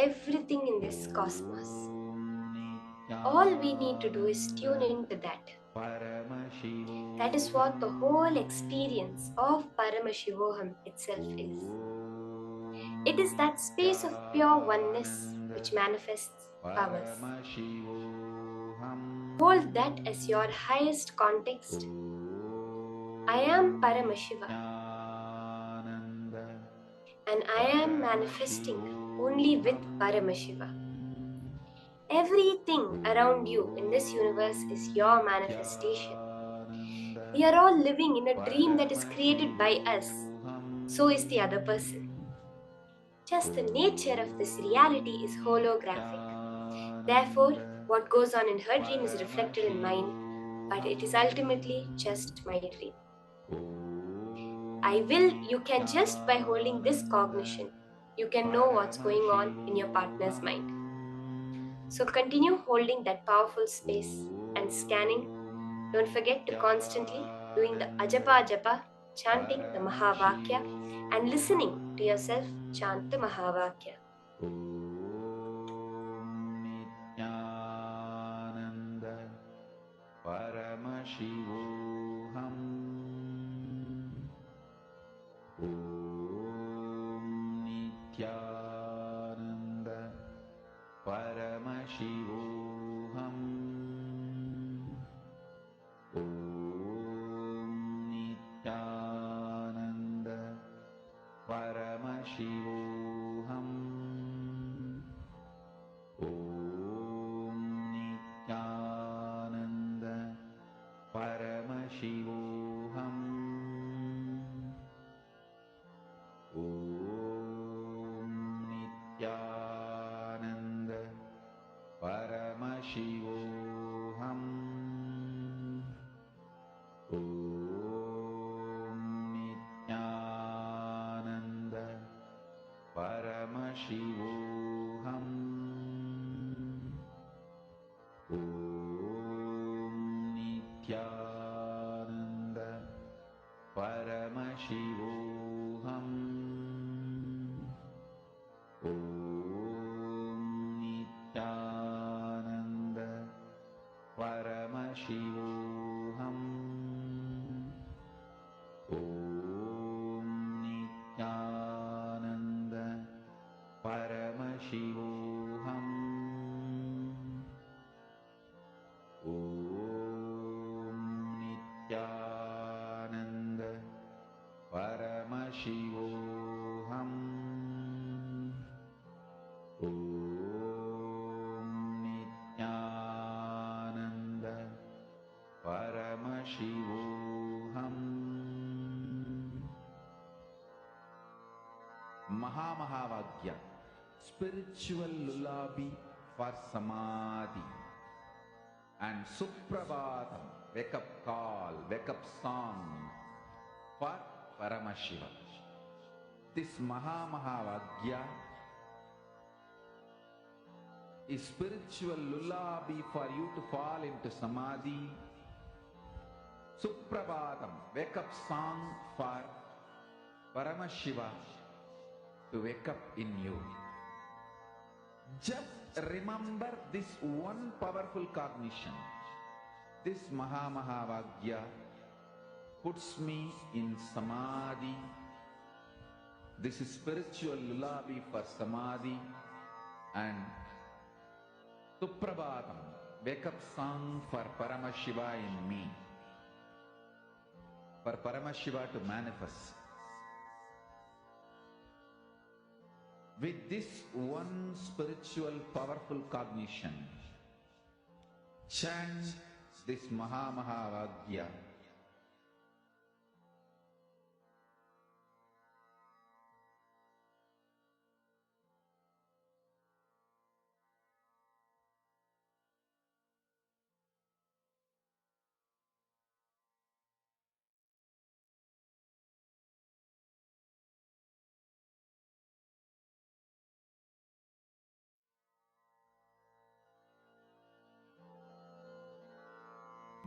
everything in this cosmos. All we need to do is tune into that. That is what the whole experience of Paramashivoham itself is. It is that space of pure oneness which manifests powers. Hold that as your highest context. I am Paramashiva, and I am manifesting only with Paramashiva. Everything around you in this universe is your manifestation. We are all living in a dream that is created by us. So is the other person. Just the nature of this reality is holographic. Therefore, what goes on in her dream is reflected in mine, but it is ultimately just my dream. You can just by holding this cognition, you can know what's going on in your partner's mind. So continue holding that powerful space and scanning. Don't forget to constantly doing the ajapa japa, chanting the Mahavakya and listening to yourself chant the Mahavakya. Paramashivoham. Om Nityananda Paramashivoham. Om Nityananda Paramashivoham. Om Nityananda Paramashivoham. Om Nityananda Paramashivoham. Om Nityananda Paramashivoham. Om Nityananda Paramashivoham. Om Nityananda Paramashivoham. Om Nityananda Paramashivoham. Om Nityananda Paramashivoham. Om Nityananda Paramashivoham. Mahavagya, spiritual lullaby for Samadhi, and Suprabhatam, wake up call, wake up song for Paramashiva. This Mahavagya is spiritual lullaby for you to fall into Samadhi. Suprabhatam, wake up song for Paramashiva to wake up in you. Just remember this one powerful cognition. This Mahavagya puts me in Samadhi. This is spiritual lullaby for Samadhi, and Suprabhatam, wake up song for Paramashiva in me. For Paramashiva to manifest. With this one spiritual powerful cognition, chant this Mahavagya.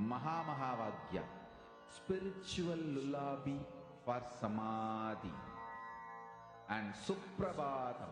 Mahavagya, spiritual lullaby for Samadhi, and Suprabhatam,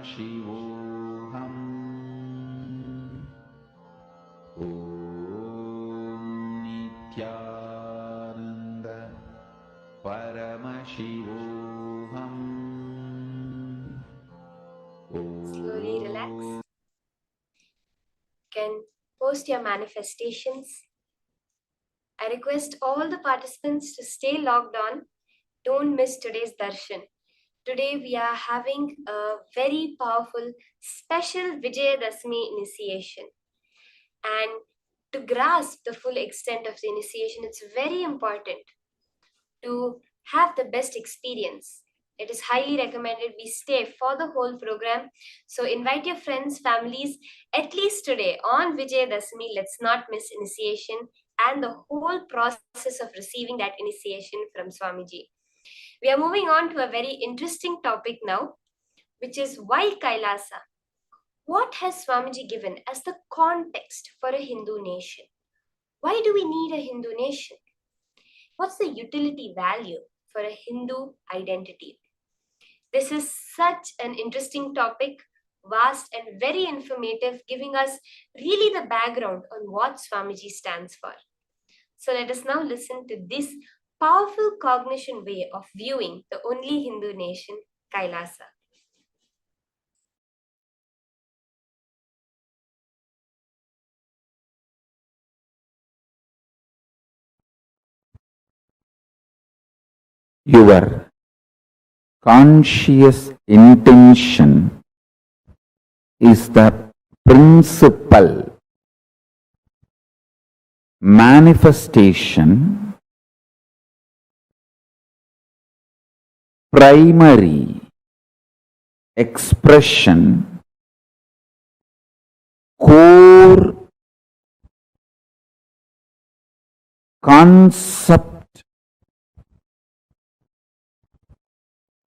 Om Nityananda Paramashivoham. Slowly relax. You can post your manifestations. I request all the participants to stay logged on. Don't miss today's darshan. Today we are having a very powerful special Vijayadashmi initiation. And to grasp the full extent of the initiation, it's very important to have the best experience. It is highly recommended we stay for the whole program. So invite your friends, families, at least today on Vijayadashmi. Let's not miss initiation and the whole process of receiving that initiation from Swamiji. We are moving on to a very interesting topic now, which is why Kailasa. What has Swamiji given as the context for a Hindu nation? Why do we need a Hindu nation? What's the utility value for a Hindu identity? This is such an interesting topic, vast and very informative, giving us really the background on what Swamiji stands for. So let us now listen to this powerful cognition way of viewing the only Hindu nation, Kailasa. Your conscious intention is the principal manifestation, primary expression, core concept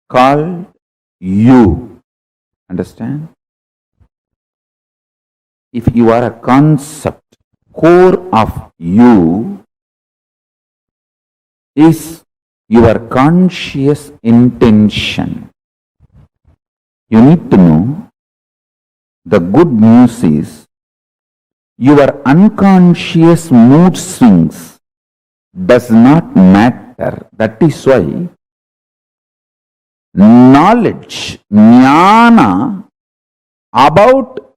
called you. Understand? If you are a concept, core of you is your conscious intention. You need to know the good news is your unconscious mood swings does not matter. That is why knowledge, jnana about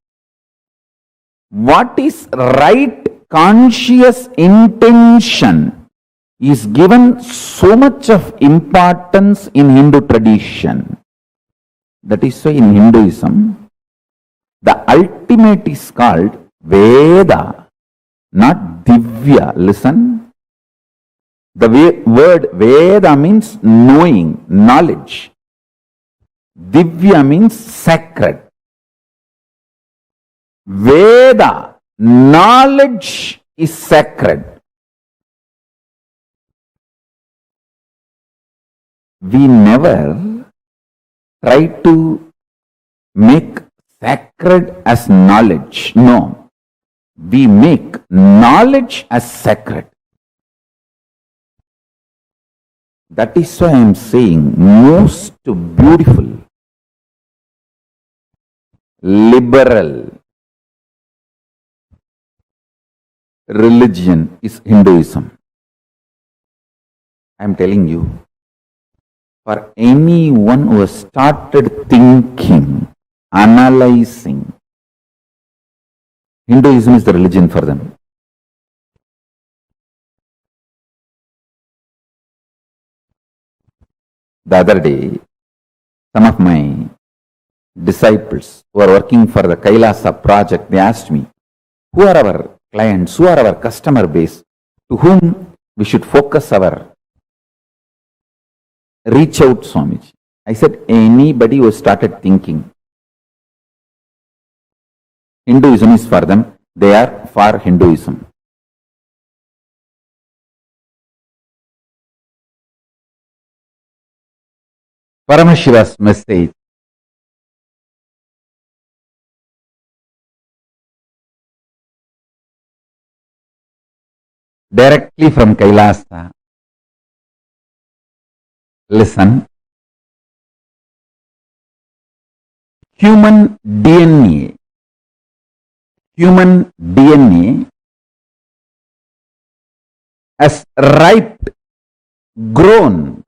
what is right conscious intention is given so much of importance in Hindu tradition. That is why in Hinduism, the ultimate is called Veda, not Divya. Listen. The word Veda means knowing, knowledge. Divya means sacred. Veda, knowledge is sacred. We never try to make sacred as knowledge. No. We make knowledge as sacred. That is why I am saying most beautiful, liberal religion is Hinduism. I am telling you, for anyone who has started thinking, analyzing, Hinduism is the religion for them. The other day, some of my disciples who are working for the Kailasa project, they asked me, who are our clients, who are our customer base, to whom we should focus our reach out, Swamiji. I said, anybody who started thinking. Hinduism is for them, they are for Hinduism. Paramashiva's message directly from Kailasa. Listen. human DNA, human DNA has ripe, grown.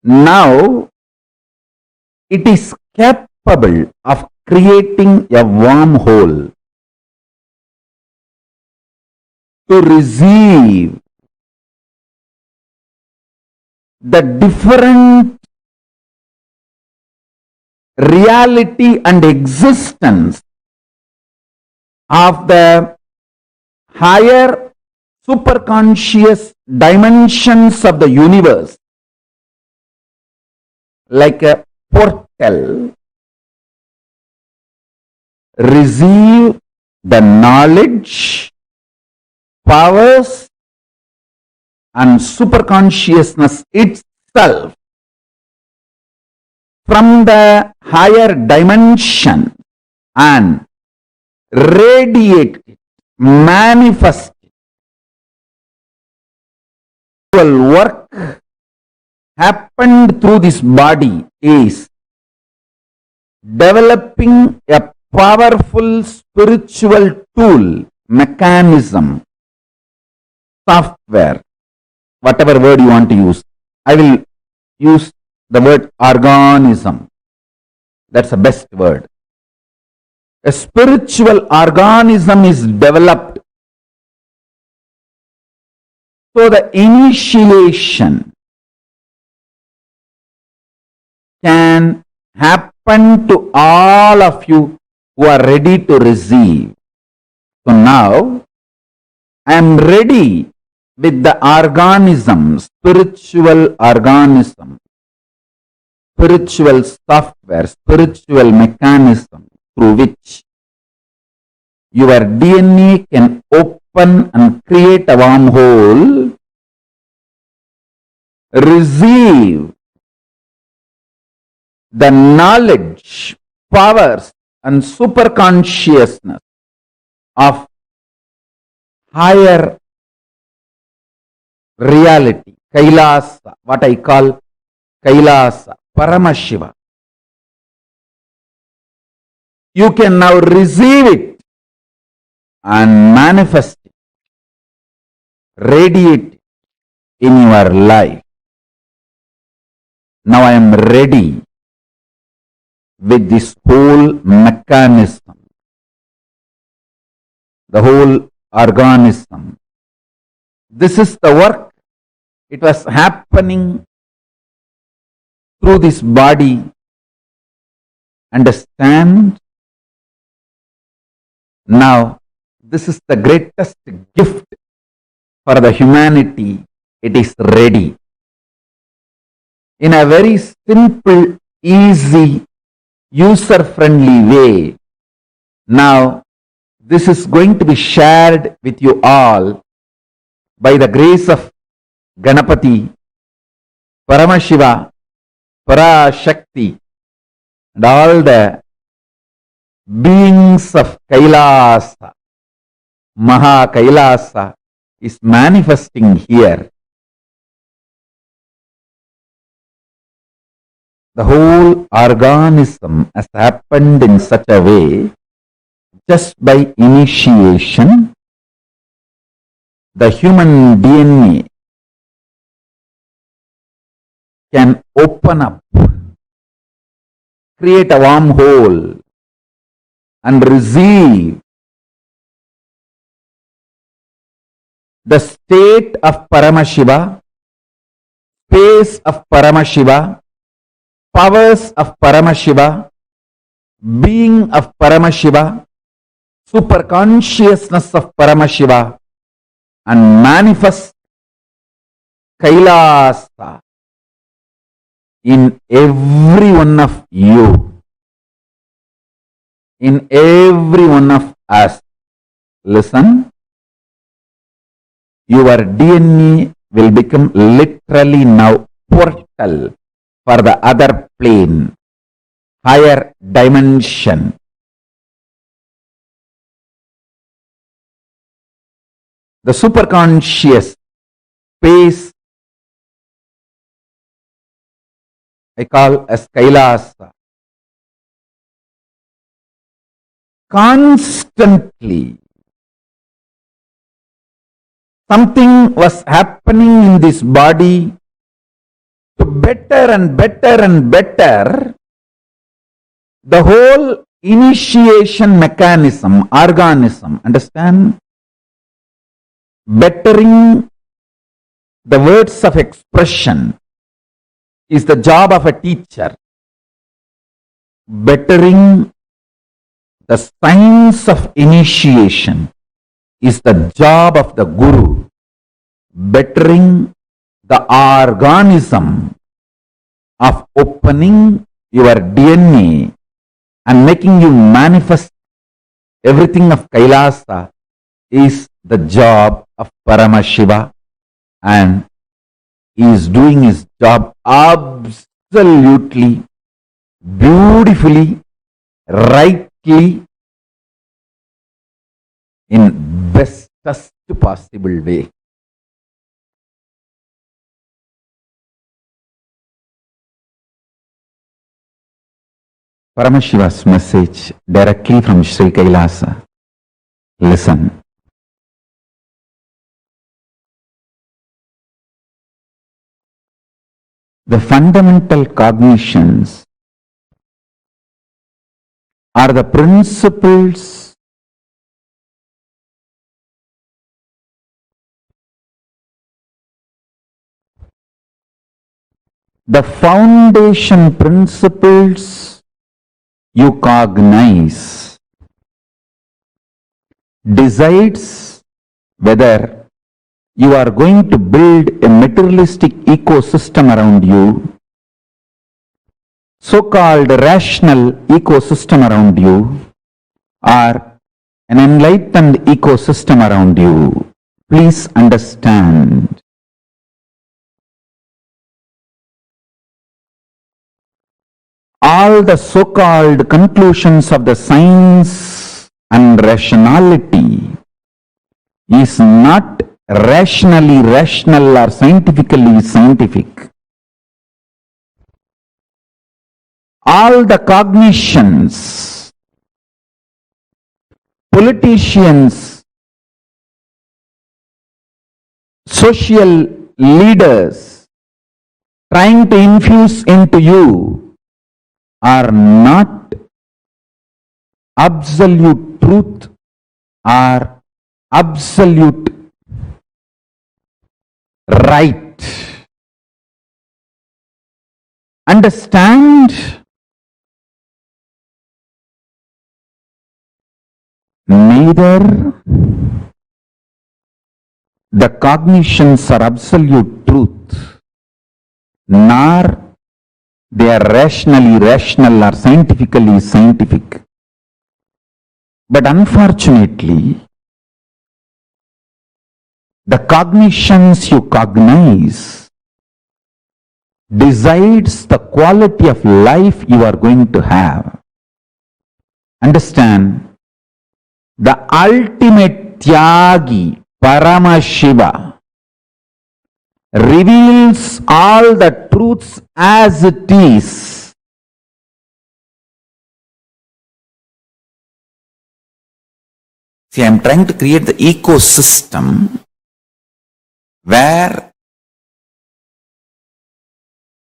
Now it is capable of creating a wormhole to receive the different reality and existence of the higher superconscious dimensions of the universe, like a portal, receive the knowledge, powers, and superconsciousness itself from the higher dimension and radiate it, manifest it. Work happened through this body is developing a powerful spiritual tool, mechanism, software, whatever word you want to use. I will use the word organism. That's the best word. A spiritual organism is developed. So the initiation can happen to all of you who are ready to receive. So now I am ready with the organism, spiritual organism, spiritual software, spiritual mechanism through which your DNA can open and create a wormhole, receive the knowledge, powers, and superconsciousness of higher reality, Kailasa, what I call Kailasa, Paramashiva. You can now receive it and manifest it, radiate it in your life. Now I am ready with this whole mechanism, the whole organism. This is the work. It was happening through this body. Understand? Now, this is the greatest gift for the humanity. It is ready. In a very simple, easy, user-friendly way. Now, this is going to be shared with you all by the grace of Ganapati, Paramashiva, Parashakti, and all the beings of Kailasa. Maha Kailasa is manifesting here. The whole organism has happened in such a way, just by initiation, the human DNA can open up, create a wormhole, and receive the state of Paramashiva, space of Paramashiva, powers of Paramashiva, being of Paramashiva, superconsciousness of Paramashiva, and manifest Kailasa in every one of you, in every one of us. Listen, your DNA will become literally now portal for the other plane, higher dimension. The superconscious space I call as Kailasa. constantly something was happening in this body to better and better and better the whole initiation mechanism, organism, understand? Bettering the words of expression is the job of a teacher. Bettering the science of initiation is the job of the guru. Bettering the organism of opening your DNA and making you manifest everything of Kailasa is the job of Paramashiva, and he is doing his job absolutely beautifully, rightly, in bestest possible way. Paramashiva's message directly from Sri Kailasa. Listen. The fundamental cognitions are the principles the foundation principles you cognize decides whether you are going to build a materialistic ecosystem around you, so-called rational ecosystem around you, or an enlightened ecosystem around you. Please understand. All the so-called conclusions of the science and rationality is not rationally rational or scientifically scientific. All the cognitions, politicians, social leaders trying to infuse into you are not absolute truth or absolute right. Understand? Neither the cognitions are absolute truth, nor they are rationally rational or scientifically scientific. But unfortunately, the cognitions you cognize decides the quality of life you are going to have. Understand? The ultimate Tyagi, Paramashiva, reveals all the truths as it is. See, I am trying to create the ecosystem where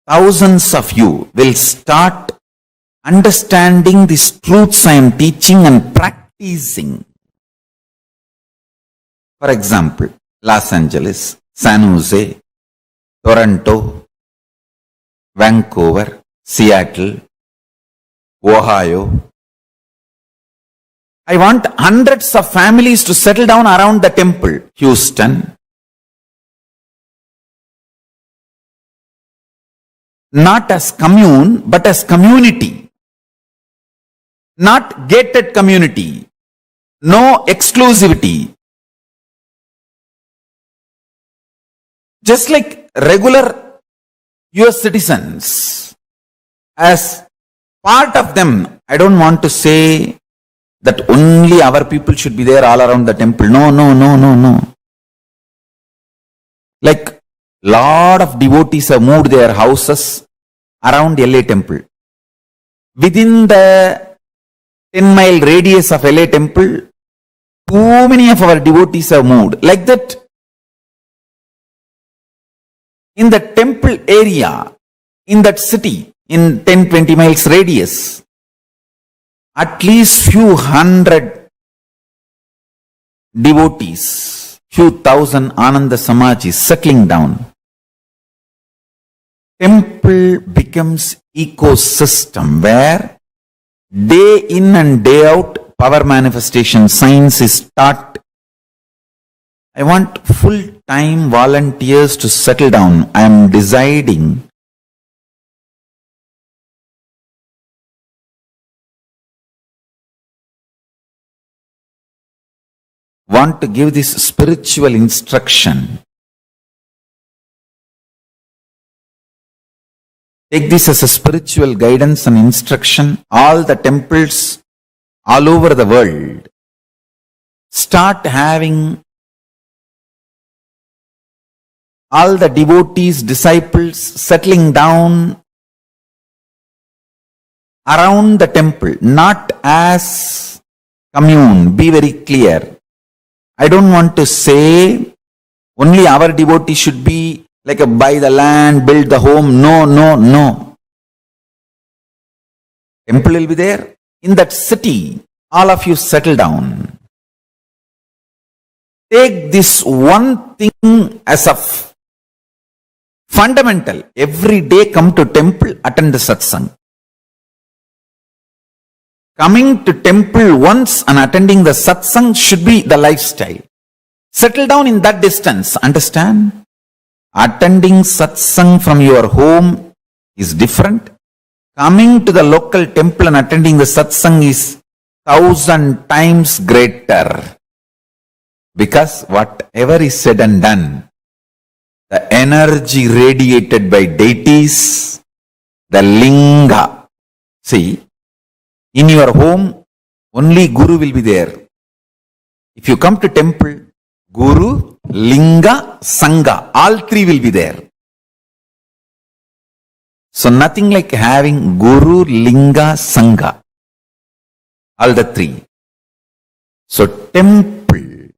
thousands of you will start understanding these truths I am teaching and practicing. For example, Los Angeles, San Jose, Toronto, Vancouver, Seattle, Ohio. I want hundreds of families to settle down around the temple. Houston. Not as commune, but as community. Not gated community. No exclusivity. Just like regular US citizens, as part of them, I don't want to say that only our people should be there all around the temple. No. Like lot of devotees have moved their houses around LA temple. Within the 10-mile radius of LA temple, too many of our devotees have moved. Like that, in the temple area, in that city, in 10-20 miles radius, at least few hundred devotees, few thousand Ananda Samajis settling down. Temple becomes ecosystem where day in and day out power manifestation science is taught. I want full-time volunteers to settle down. I am deciding want to give this spiritual instruction. Take this as a spiritual guidance and instruction. All the temples all over the world start having all the devotees, disciples settling down around the temple, not as commune. Be very clear. I don't want to say only our devotees should be like a buy the land, build the home. No, no, no. Temple will be there. In that city, all of you settle down. Take this one thing as a fundamental. Every day come to temple, attend the satsang. Coming to temple once and attending the satsang should be the lifestyle. Settle down in that distance. Understand? Attending satsang from your home is different. Coming to the local temple and attending the satsang is 1,000 times greater. Because whatever is said and done, the energy radiated by deities, the linga. See, in your home, only Guru will be there. If you come to temple, Guru, Linga, Sangha, all three will be there. So nothing like having Guru, Linga, Sangha, all the three. So temple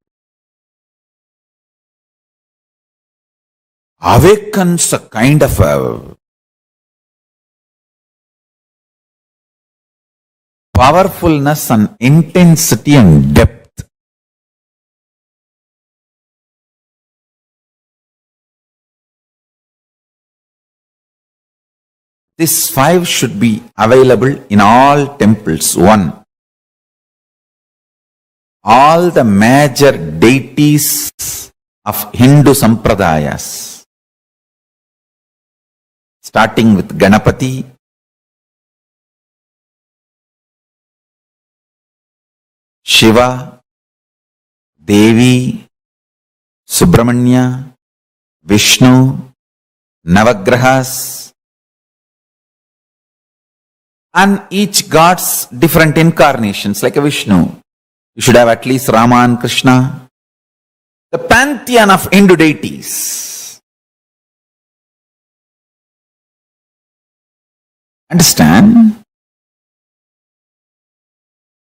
awakens a kind of a powerfulness and intensity and depth. These 5 should be available in all temples. 1. All the major deities of Hindu sampradayas, starting with Ganapati, Shiva, Devi, Subramanya, Vishnu, Navagrahas, and each god's different incarnations, like a Vishnu. You should have at least Rama and Krishna. The pantheon of Hindu deities. Understand?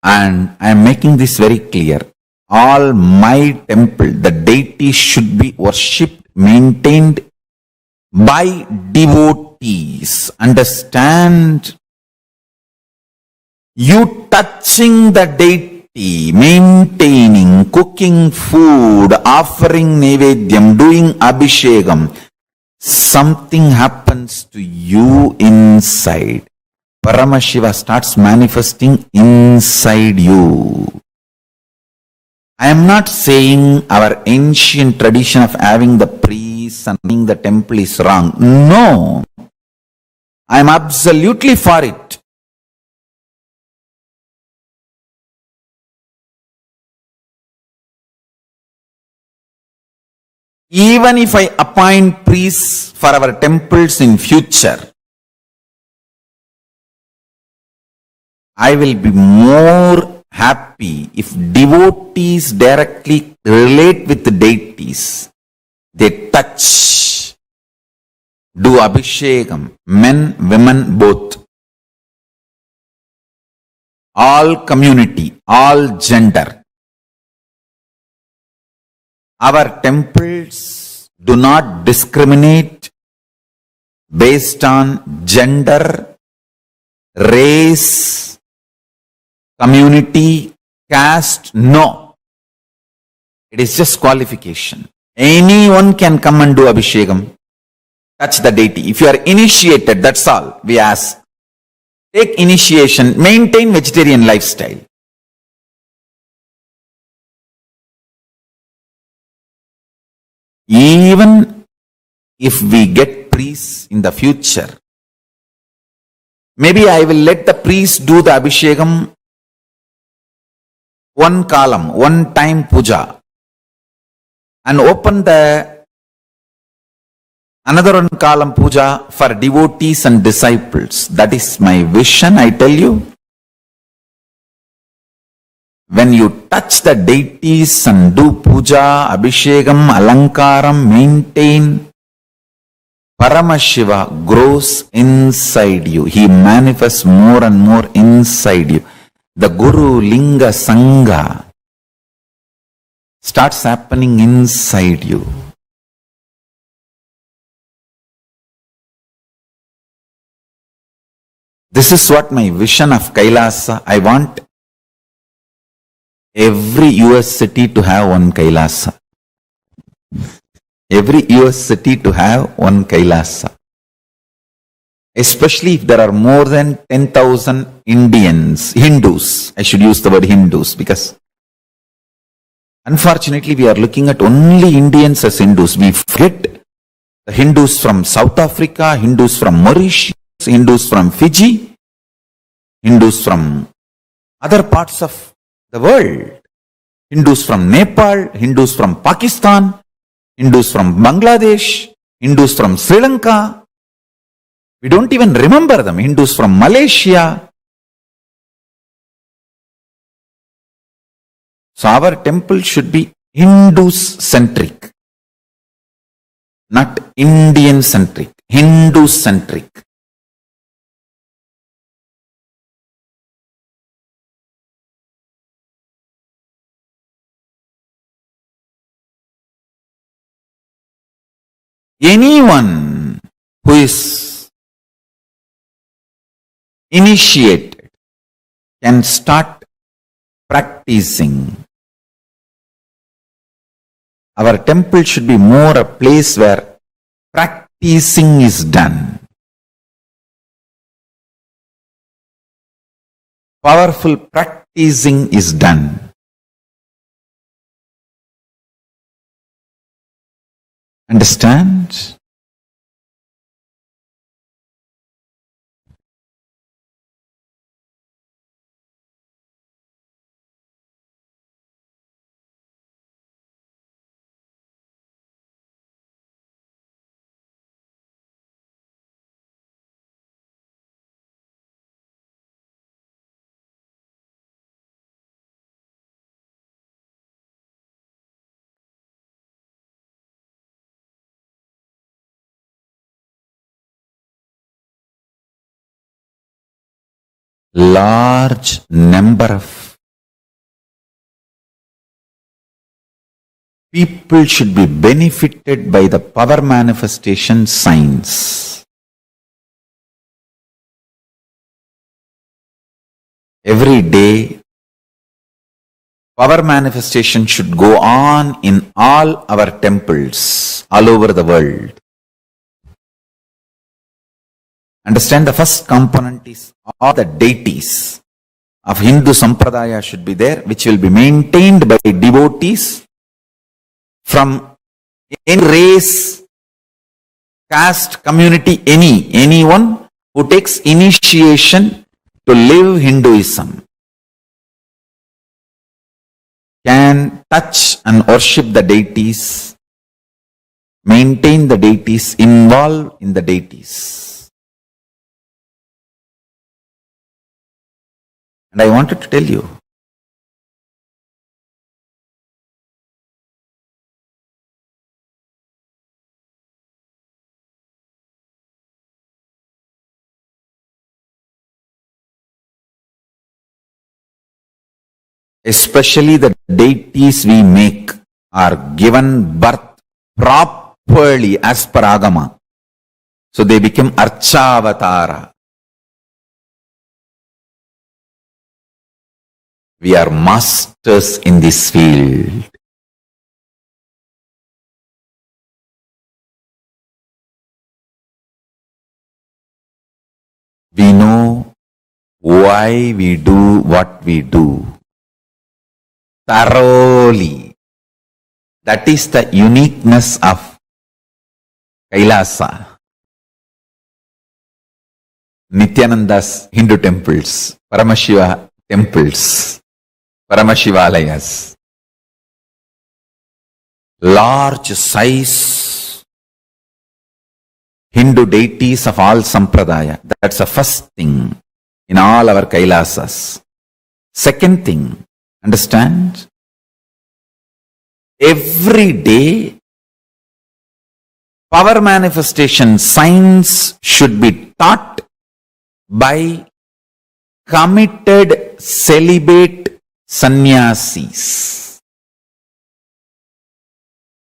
And I am making this very clear. All my temple, the deities should be worshipped, maintained by devotees. Understand? You touching the deity, maintaining, cooking food, offering nevedyam, doing abhishekam, something happens to you inside. Paramashiva starts manifesting inside you. I am not saying our ancient tradition of having the priests and running the temple is wrong. No. I am absolutely for it. Even if I appoint priests for our temples in future, I will be more happy if devotees directly relate with the deities. They touch, do abhishekam, men, women, both. all community, all gender. Our temples do not discriminate based on gender, race, community, caste. No. It is just qualification. Anyone can come and do Abhishekam, touch the deity. If you are initiated, that's all we ask. Take initiation, maintain vegetarian lifestyle. Even if we get priests in the future, maybe I will let the priest do the Abhishekam one column, one time puja, and open the another one column puja for devotees and disciples. That is my vision, I tell you. When you touch the deities and do puja, abhishekam, alankaram, maintain, Paramashiva grows inside you. He manifests more and more inside you. The Guru Linga Sangha starts happening inside you. This is what my vision of Kailasa. I want every US city to have one Kailasa. Every US city to have one Kailasa. Especially if there are more than 10,000 Hindus. I should use the word Hindus because unfortunately we are looking at only Indians as Hindus. We forget the Hindus from South Africa, Hindus from Mauritius, Hindus from Fiji, Hindus from other parts of the world, Hindus from Nepal, Hindus from Pakistan, Hindus from Bangladesh, Hindus from Sri Lanka. We don't even remember them. Hindus from Malaysia. So our temple should be Hindus-centric, not Indian-centric, Hindu-centric. Anyone who is initiated can start practicing. Our temple should be more a place where practicing is done. Powerful practicing is done. Understand? Large number of people should be benefited by the power manifestation signs. Every day, power manifestation should go on in all our temples all over the world. Understand, the first component is all the deities of Hindu Sampradaya should be there, which will be maintained by devotees from any race, caste, community, anyone who takes initiation to live Hinduism can touch and worship the deities, maintain the deities, involve in the deities. And I wanted to tell you, especially the deities we make, are given birth properly as per Agama. So they become Archavatara. We are masters in this field. We know why we do what we do thoroughly. That is the uniqueness of Kailasa. Nityananda's Hindu temples, Paramashiva temples, Paramashivalayas, large size Hindu deities of all sampradaya. That's the first thing in all our Kailasas. Second thing, understand? Every day, power manifestation science should be taught by committed celibate sannyasis.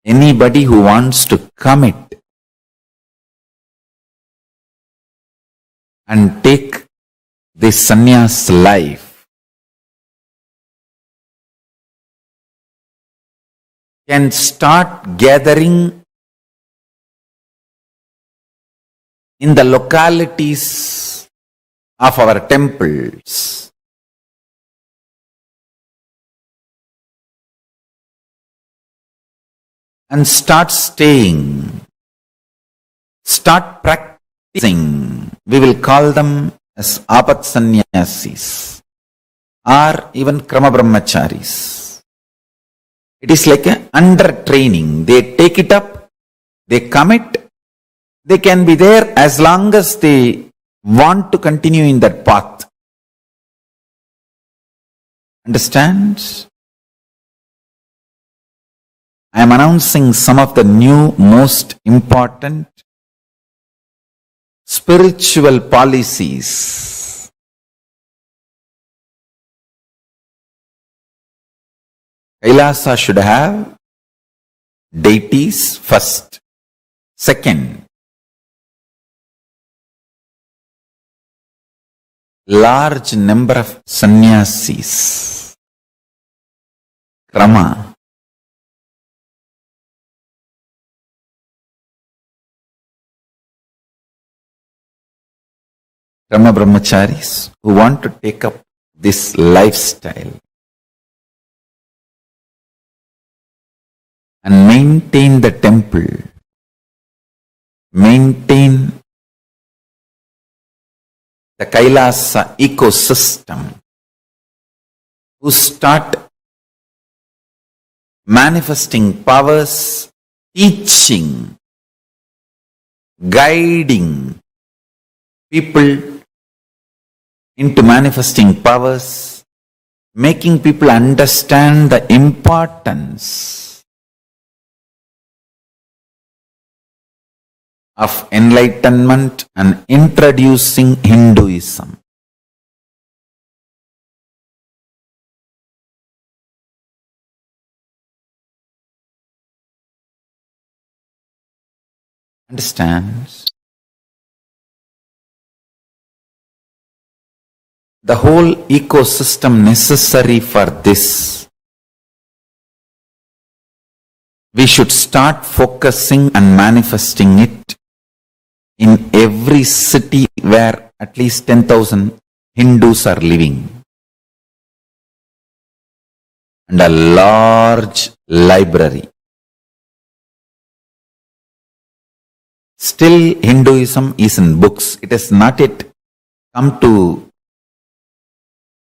Anybody who wants to commit and take this sannyas life can start gathering in the localities of our temples. And start staying, start practicing. We will call them as apat sannyasis or even krama brahmacharis. It is like an under training. They take it up, they commit, they can be there as long as they want to continue in that path. Understand? I am announcing some of the new most important spiritual policies. Kailasa should have deities first. Second, large number of sannyasis. Krama. Krama brahmacharis who want to take up this lifestyle and maintain the temple, maintain the Kailasa ecosystem, who start manifesting powers, teaching, guiding people into manifesting powers, making people understand the importance of enlightenment and introducing Hinduism. Understand? The whole ecosystem necessary for this. We should start focusing and manifesting it in every city where at least 10,000 Hindus are living. And a large library. Still Hinduism is in books. It has not yet come to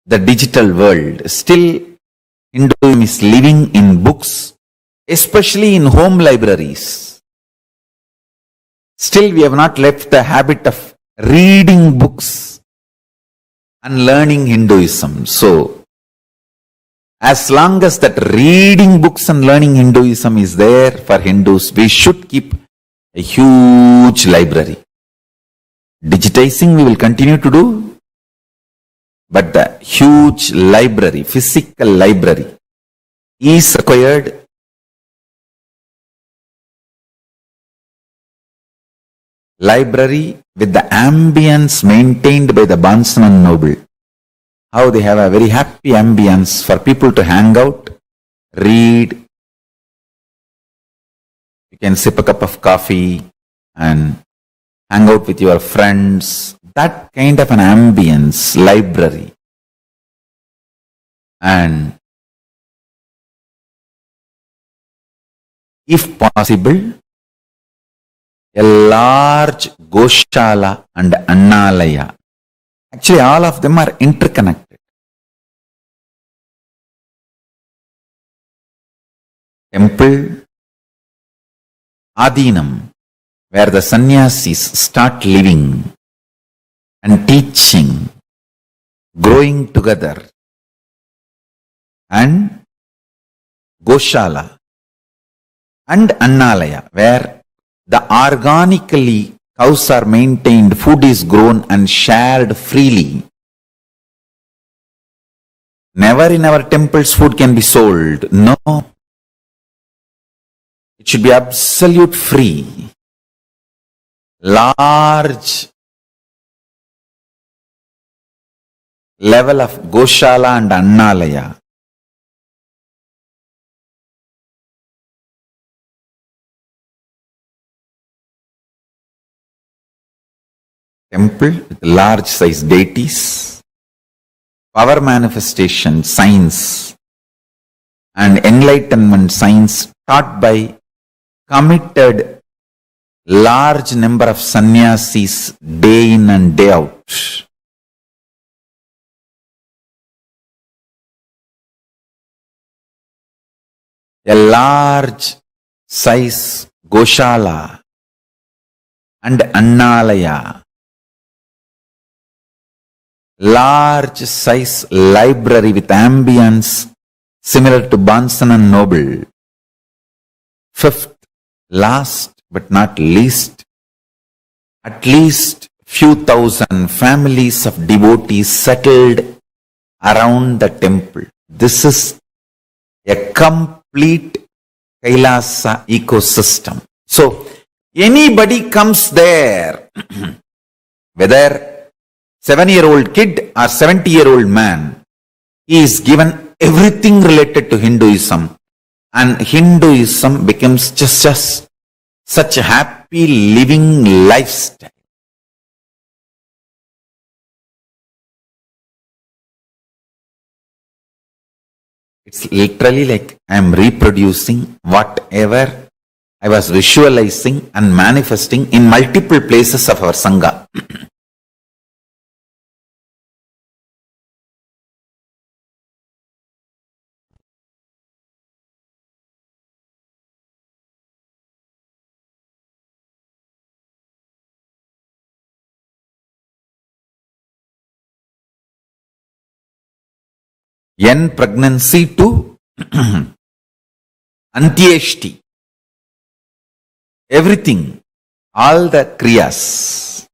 the digital world. Still Hinduism is living in books, especially in home libraries. Still we have not left the habit of reading books and learning Hinduism. So, as long as that reading books and learning Hinduism is there for Hindus, we should keep a huge library. Digitizing we will continue to do, but the huge library, physical library, is required. Library with the ambience maintained by the Barnes and Noble. How they have a very happy ambience for people to hang out, read. You can sip a cup of coffee and hang out with your friends. That kind of an ambience, library. And if possible, a large Goshala and Annalaya. Actually, all of them are interconnected. Temple, Adinam, where the sannyasis start living and teaching, growing together, and Goshala and Annalaya, where the organically cows are maintained, food is grown and shared freely. Never in our temples food can be sold. No. It should be absolute free. Large level of Goshala and Annalaya. Temple with large size deities, power manifestation, science, and enlightenment science taught by committed large number of sannyasis day in and day out. A large size Goshala and Annalaya. Large size library with ambience similar to Barnes and Noble. Fifth, last but not least, at least few thousand families of devotees settled around the temple. This is a complete Kailasa ecosystem. So, anybody comes there, whether 7-year-old kid or 70-year-old man, he is given everything related to Hinduism, and Hinduism becomes just such a happy living lifestyle. It's literally like I am reproducing whatever I was visualizing and manifesting in multiple places of our Sangha. N pregnancy to Antyeshti. Everything, all the kriyas.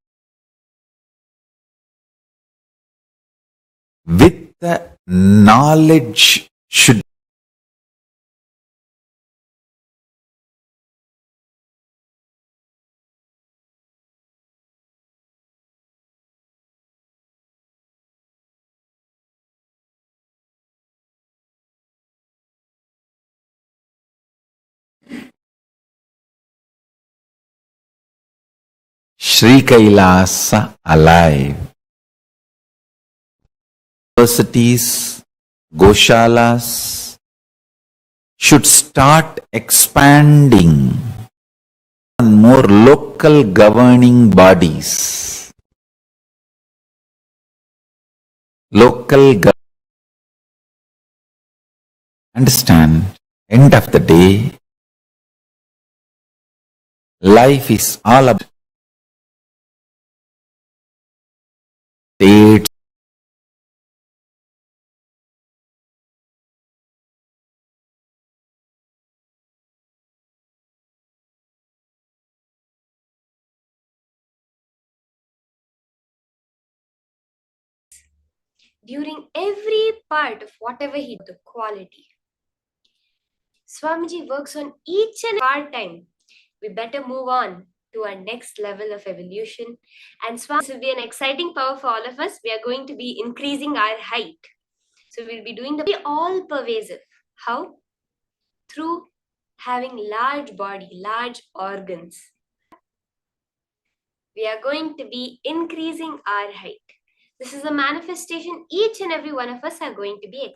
With the knowledge should Sri Kailasa alive. Universities, Goshalas should start expanding on more local governing bodies. Local understand, end of the day, life is all about states, during every part of whatever he does, the quality. Swamiji works on each and our time. We better move on to our next level of evolution. And Swami, this will be an exciting power for all of us. We are going to be increasing our height. So we'll be doing the all pervasive. How? Through having large body, large organs. We are going to be increasing our height. This is a manifestation each and every one of us are going to be.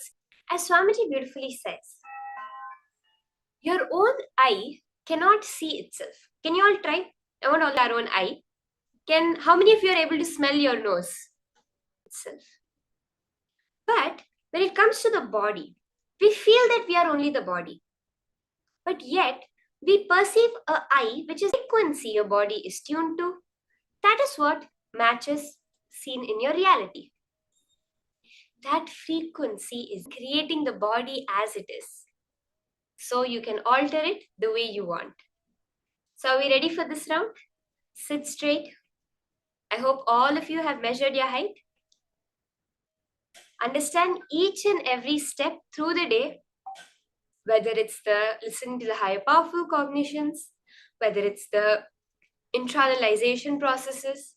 As Swamiji beautifully says, your own eye cannot see itself. Can you all try? I want all our own eye. How many of you are able to smell your nose itself? But when it comes to the body, we feel that we are only the body. But yet, we perceive a eye which is frequency your body is tuned to. That is what matches seen in your reality. That frequency is creating the body as it is. So you can alter it the way you want. So are we ready for this round? Sit straight. I hope all of you have measured your height. Understand each and every step through the day, whether it's the listening to the higher powerful cognitions, whether it's the internalization processes,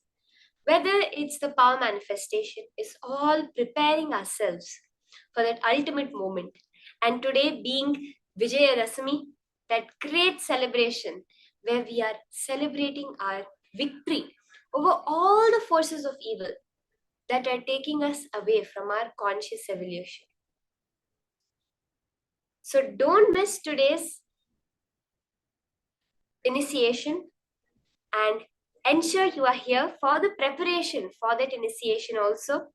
whether it's the power manifestation, is all preparing ourselves for that ultimate moment. And today being Vijayadashami, that great celebration where we are celebrating our victory over all the forces of evil that are taking us away from our conscious evolution. So don't miss today's initiation and ensure you are here for the preparation for that initiation also.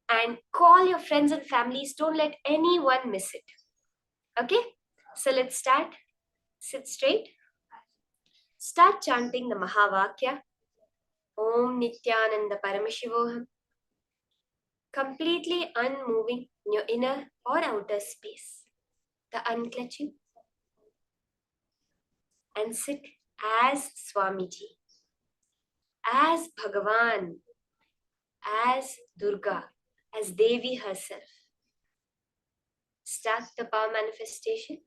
And call your friends and families. Don't let anyone miss it. Okay? So let's start. Sit straight. Start chanting the Mahavakya. Om Nityananda Paramashivoham. Completely unmoving in your inner or outer space. The unclutching. And sit as Swamiji, as Bhagavan, as Durga, as Devi herself. Start the power manifestation.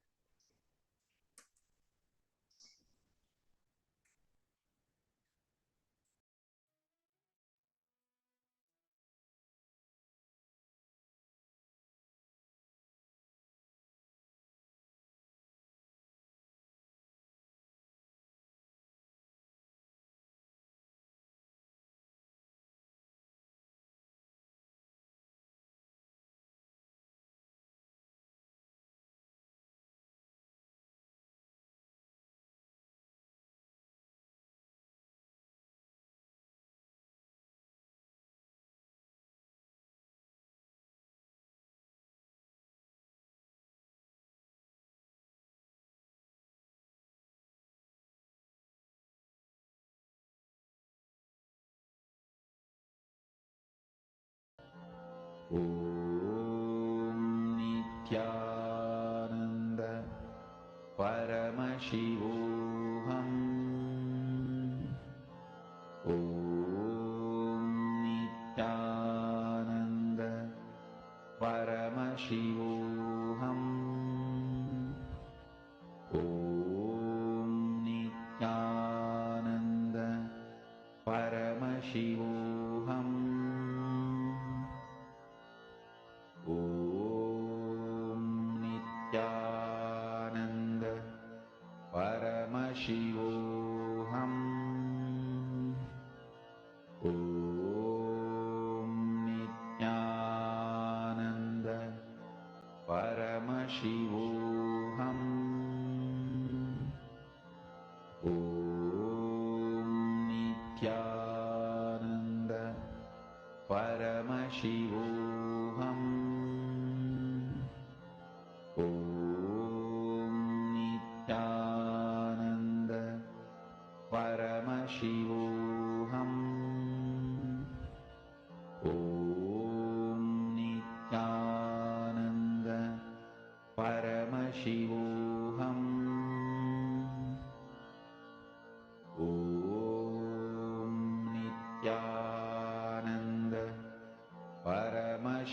Om Nityananda Paramashivoham. Om Nityananda Paramashivoham. Om Nityananda Paramashivoham. Om Nityananda Paramashivoham. Om Nityananda Paramashivoham. Om Nityananda Paramashivoham. Om Nityananda Paramashivoham. Om Nityananda Paramashivoham. Om Nityananda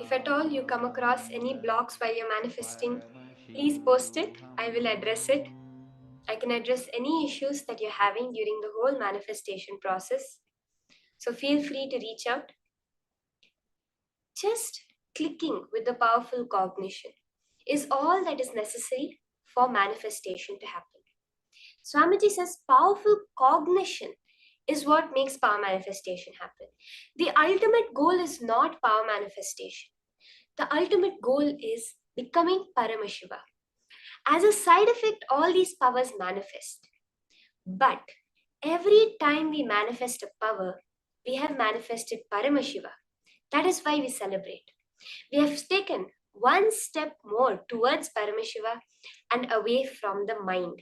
If at all you come across any blocks while you're manifesting, please post it. I will address it. I can address any issues that you're having during the whole manifestation process. So feel free to reach out. Just clicking with the powerful cognition is all that is necessary for manifestation to happen. Swamiji says powerful cognition is what makes power manifestation happen. The ultimate goal is not power manifestation. The ultimate goal is becoming Paramashiva. As a side effect, all these powers manifest. But every time we manifest a power, we have manifested Paramashiva. That is why we celebrate. We have taken one step more towards Paramashiva and away from the mind.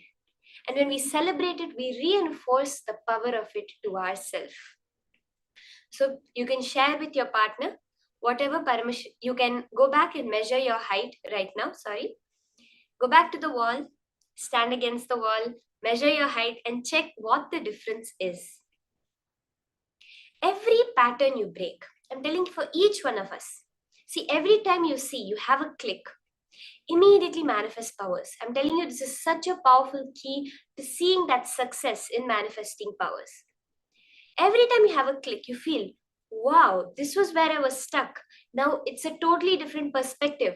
And when we celebrate it, we reinforce the power of it to ourselves. So you can share with your partner whatever Paramashiva. You can go back and measure your height right now. Go back to the wall, stand against the wall, measure your height, and check what the difference is. Every pattern you break, I'm telling for each one of us. See, every time you see, you have a click, immediately manifest powers. I'm telling you, this is such a powerful key to seeing that success in manifesting powers. Every time you have a click, you feel, wow, this was where I was stuck. Now it's a totally different perspective.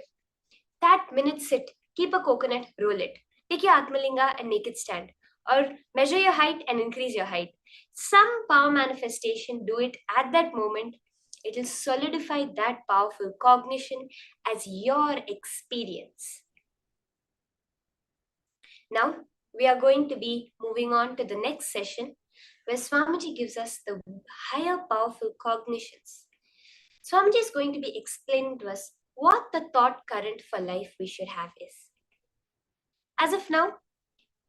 That minute sit, keep a coconut, roll it. Take your Atmalinga and make it stand. Or measure your height and increase your height. Some power manifestation, do it at that moment. It will solidify that powerful cognition as your experience. Now, we are going to be moving on to the next session where Swamiji gives us the higher powerful cognitions. Swamiji is going to be explaining to us what the thought current for life we should have is. As of now,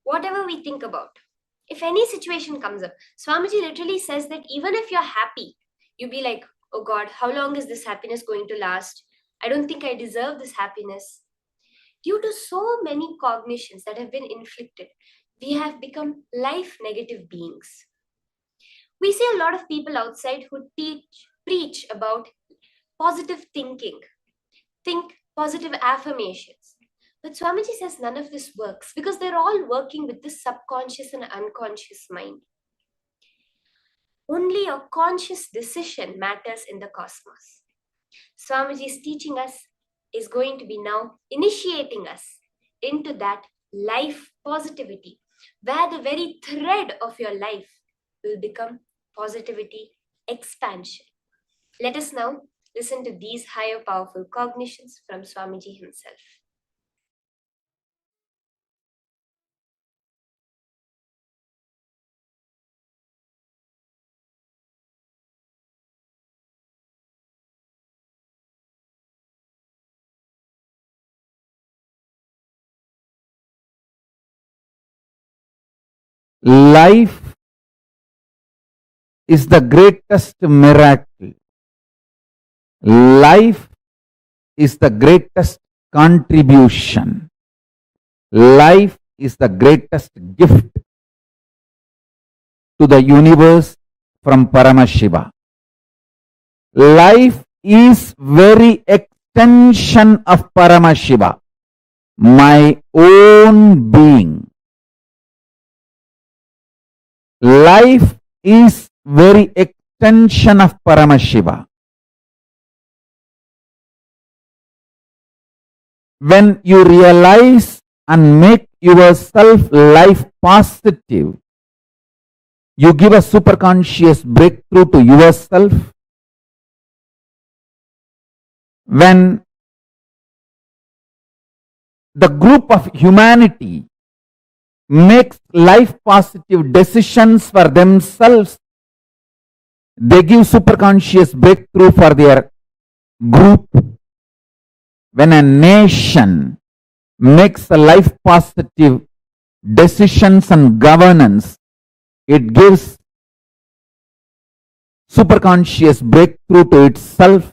whatever we think about, if any situation comes up, Swamiji literally says that even if you're happy, you'll be like, oh God, how long is this happiness going to last? I don't think I deserve this happiness. Due to so many cognitions that have been inflicted, we have become life negative beings. We see a lot of people outside who preach about positive thinking, think positive affirmations. But Swamiji says none of this works because they're all working with the subconscious and unconscious mind. Only a conscious decision matters in the cosmos. Swamiji's teaching us is going to be now initiating us into that life positivity, where the very thread of your life will become positivity expansion. Let us now listen to these higher powerful cognitions from Swamiji himself. Life is the greatest miracle. Life is the greatest contribution. Life is the greatest gift to the universe from Paramashiva. Life is very extension of Paramashiva, my own being. Life is very extension of Paramashiva. When you realize and make yourself life positive, you give a superconscious breakthrough to yourself. When the group of humanity makes life positive decisions for themselves, they give superconscious breakthrough for their group. When a nation makes a life positive decisions and governance, it gives superconscious breakthrough to itself.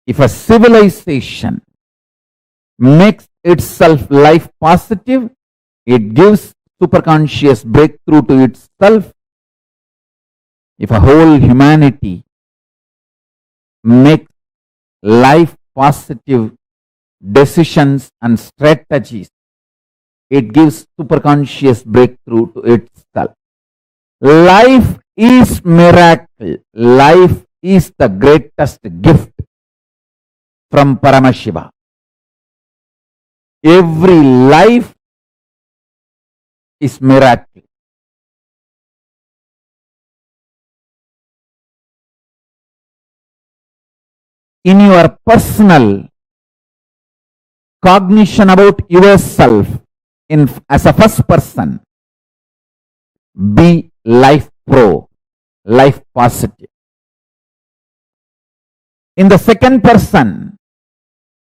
If a civilization makes itself life positive, it gives superconscious breakthrough to itself. If a whole humanity makes life positive decisions and strategies, it gives superconscious breakthrough to itself. Life is miracle. Life is the greatest gift from Paramashiva. Every life is miracle. In your personal cognition about yourself, as a first person, be life pro, life positive. In the second person,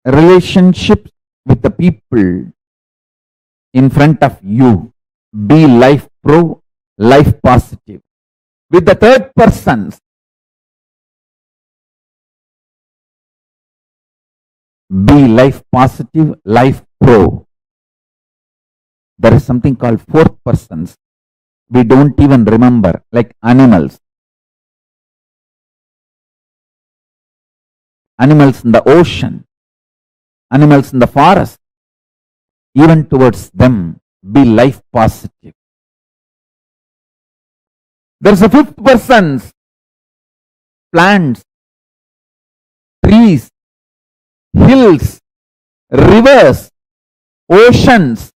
relationships with the people in front of you, be life pro, life positive. With the third person, be life positive, life pro. There is something called fourth persons. We don't even remember, like animals. Animals in the ocean, animals in the forest, even towards them, be life positive. There's a fifth person, plants, trees, hills, rivers, oceans,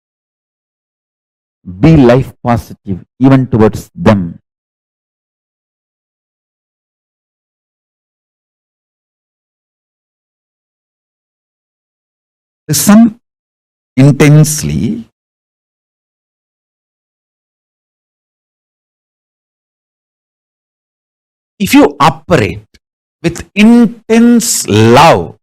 be life positive even towards them. Listen intensely. If you operate with intense love,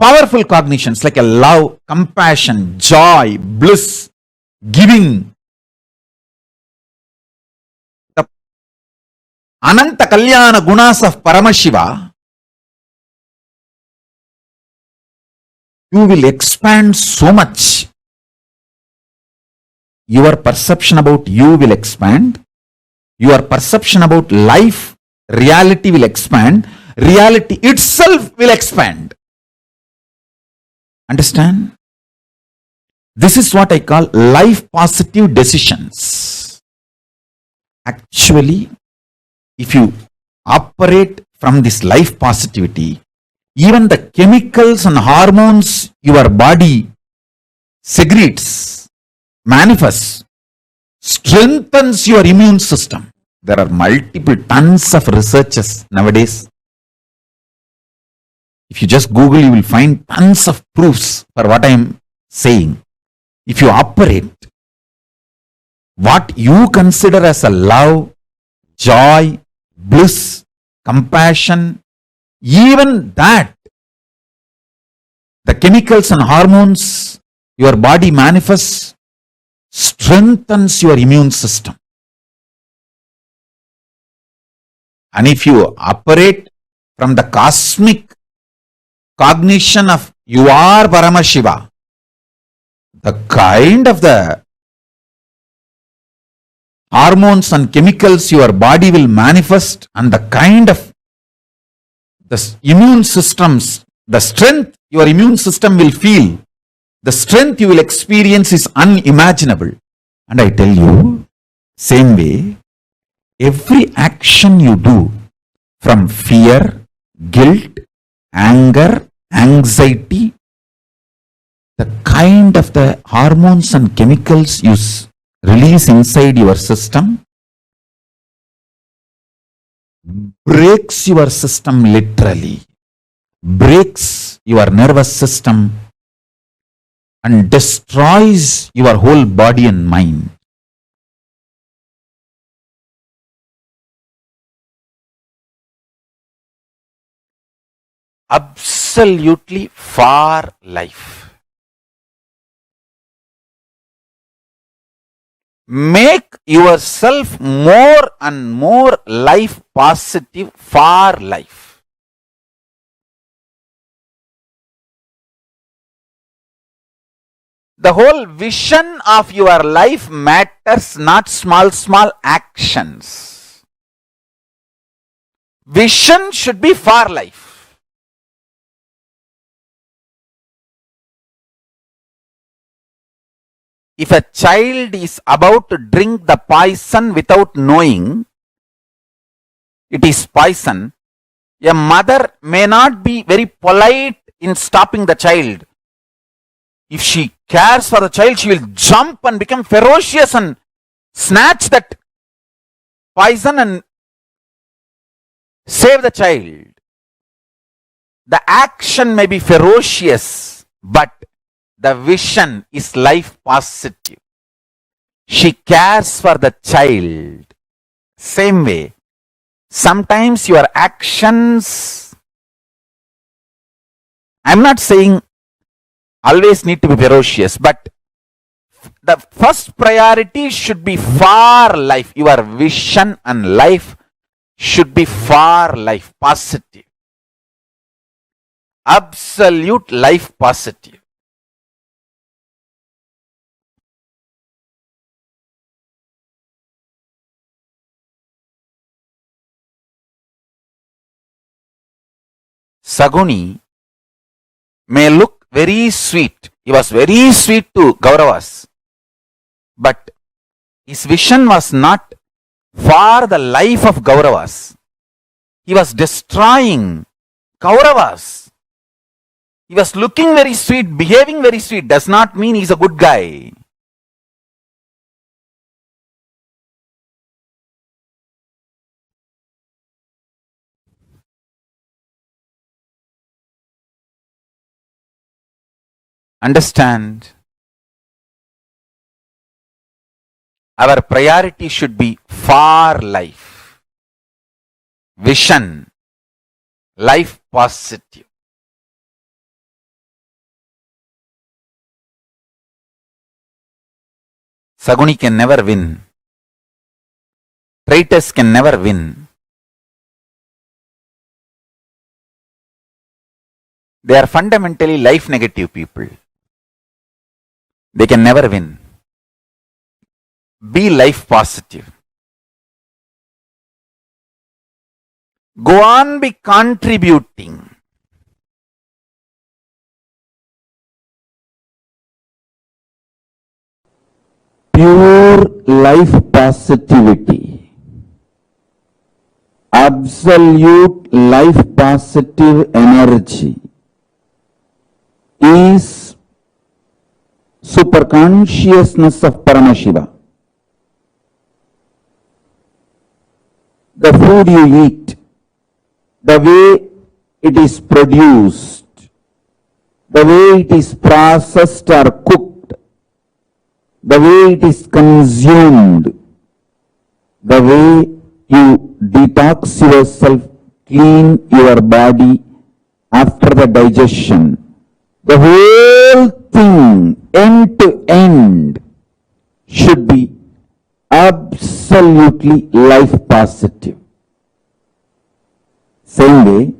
powerful cognitions like a love, compassion, joy, bliss, giving, the Ananta Kalyana gunas of Paramashiva, you will expand so much. Your perception about you will expand. Your perception about life, reality will expand. Reality itself will expand. Understand? This is what I call life positive decisions. Actually, if you operate from this life positivity, even the chemicals and hormones your body secretes, manifests, strengthens your immune system. There are multiple tons of researches nowadays. If you just Google, you will find tons of proofs for what I am saying. If you operate what you consider as a love, joy, bliss, compassion, even that, the chemicals and hormones your body manifests, strengthens your immune system. And if you operate from the cosmic cognition of you are Paramashiva, the kind of the hormones and chemicals your body will manifest and the kind of the immune systems, the strength your immune system will feel, the strength you will experience is unimaginable. And I tell you, same way, every action you do from fear, guilt, anger, anxiety, the kind of the hormones and chemicals you release inside your system breaks your system literally, breaks your nervous system and destroys your whole body and mind. Absolutely for life. make yourself more and more life positive for life. The whole vision of your life matters, not small actions. Vision should be for life. If a child is about to drink the poison without knowing it is poison, a mother may not be very polite in stopping the child. If she cares for the child, she will jump and become ferocious and snatch that poison and save the child. The action may be ferocious, but the vision is life positive. She cares for the child. Same way, sometimes your actions, I'm not saying always need to be ferocious, but the first priority should be for life. Your vision and life should be for life, positive. Absolute life positive. Saguni may look very sweet. He was very sweet to Kauravas. But his vision was not for the life of Kauravas. He was destroying Kauravas. He was looking very sweet, behaving very sweet. Does not mean he's a good guy. Understand? Our priority should be for life. Vision. Life positive. Saguni can never win. Traitors can never win. They are fundamentally life negative people. They can never win. Be life positive. Go on be contributing. Pure life positivity. Absolute life positive energy is superconsciousness of Paramashiva. The food you eat, the way it is produced, the way it is processed or cooked, the way it is consumed, the way you detox yourself, clean your body after the digestion, the whole thing, end to end, should be absolutely life positive. Same way,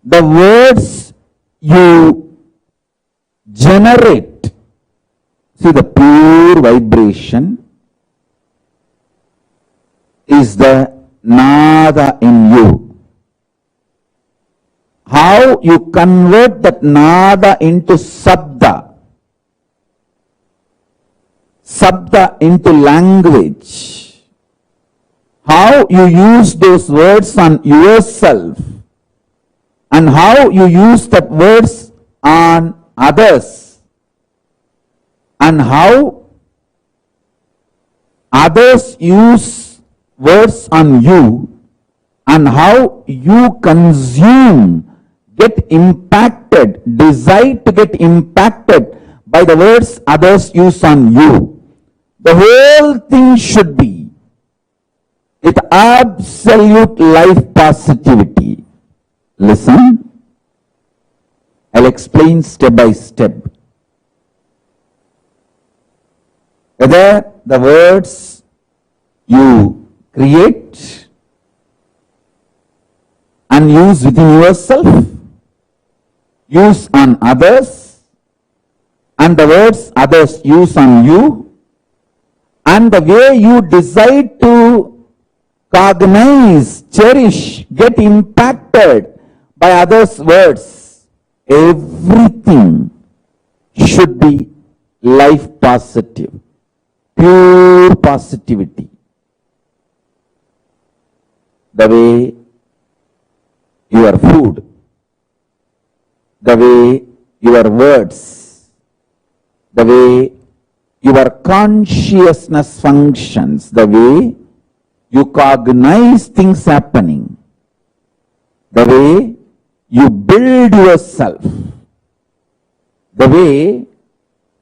the words you generate, see the pure vibration is the nada in you. How you convert that nada into sabda, sabda into language, how you use those words on yourself and how you use that words on others and how others use words on you and how you consume, get impacted, decide to get impacted by the words others use on you. The whole thing should be with absolute life positivity. Listen, I'll explain step by step. Whether the words you create and use within yourself, use on others, and the words others use on you, and the way you decide to cognize, cherish, get impacted by others' words, everything should be life positive, pure positivity. The way your food, the way your words, the way your consciousness functions, the way you cognize things happening, the way you build yourself, the way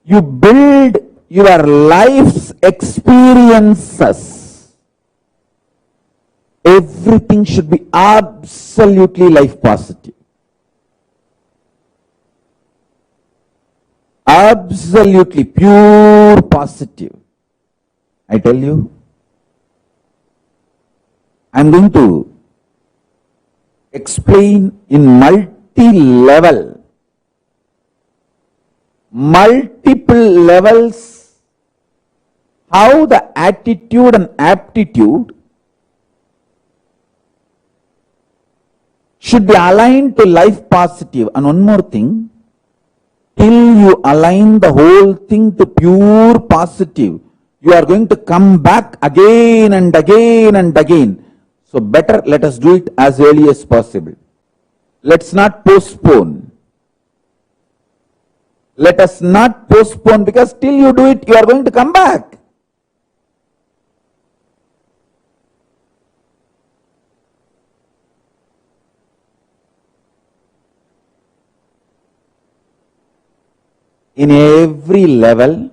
you build your life's experiences, everything should be absolutely life positive. Absolutely pure positive. I tell you, I am going to explain in multi-level, multiple levels, how the attitude and aptitude should be aligned to life positive. And one more thing, till you align the whole thing to pure positive, you are going to come back again and again and again. So better let us do it as early as possible. Let's not postpone. Let us not postpone, because till you do it, you are going to come back. In every level,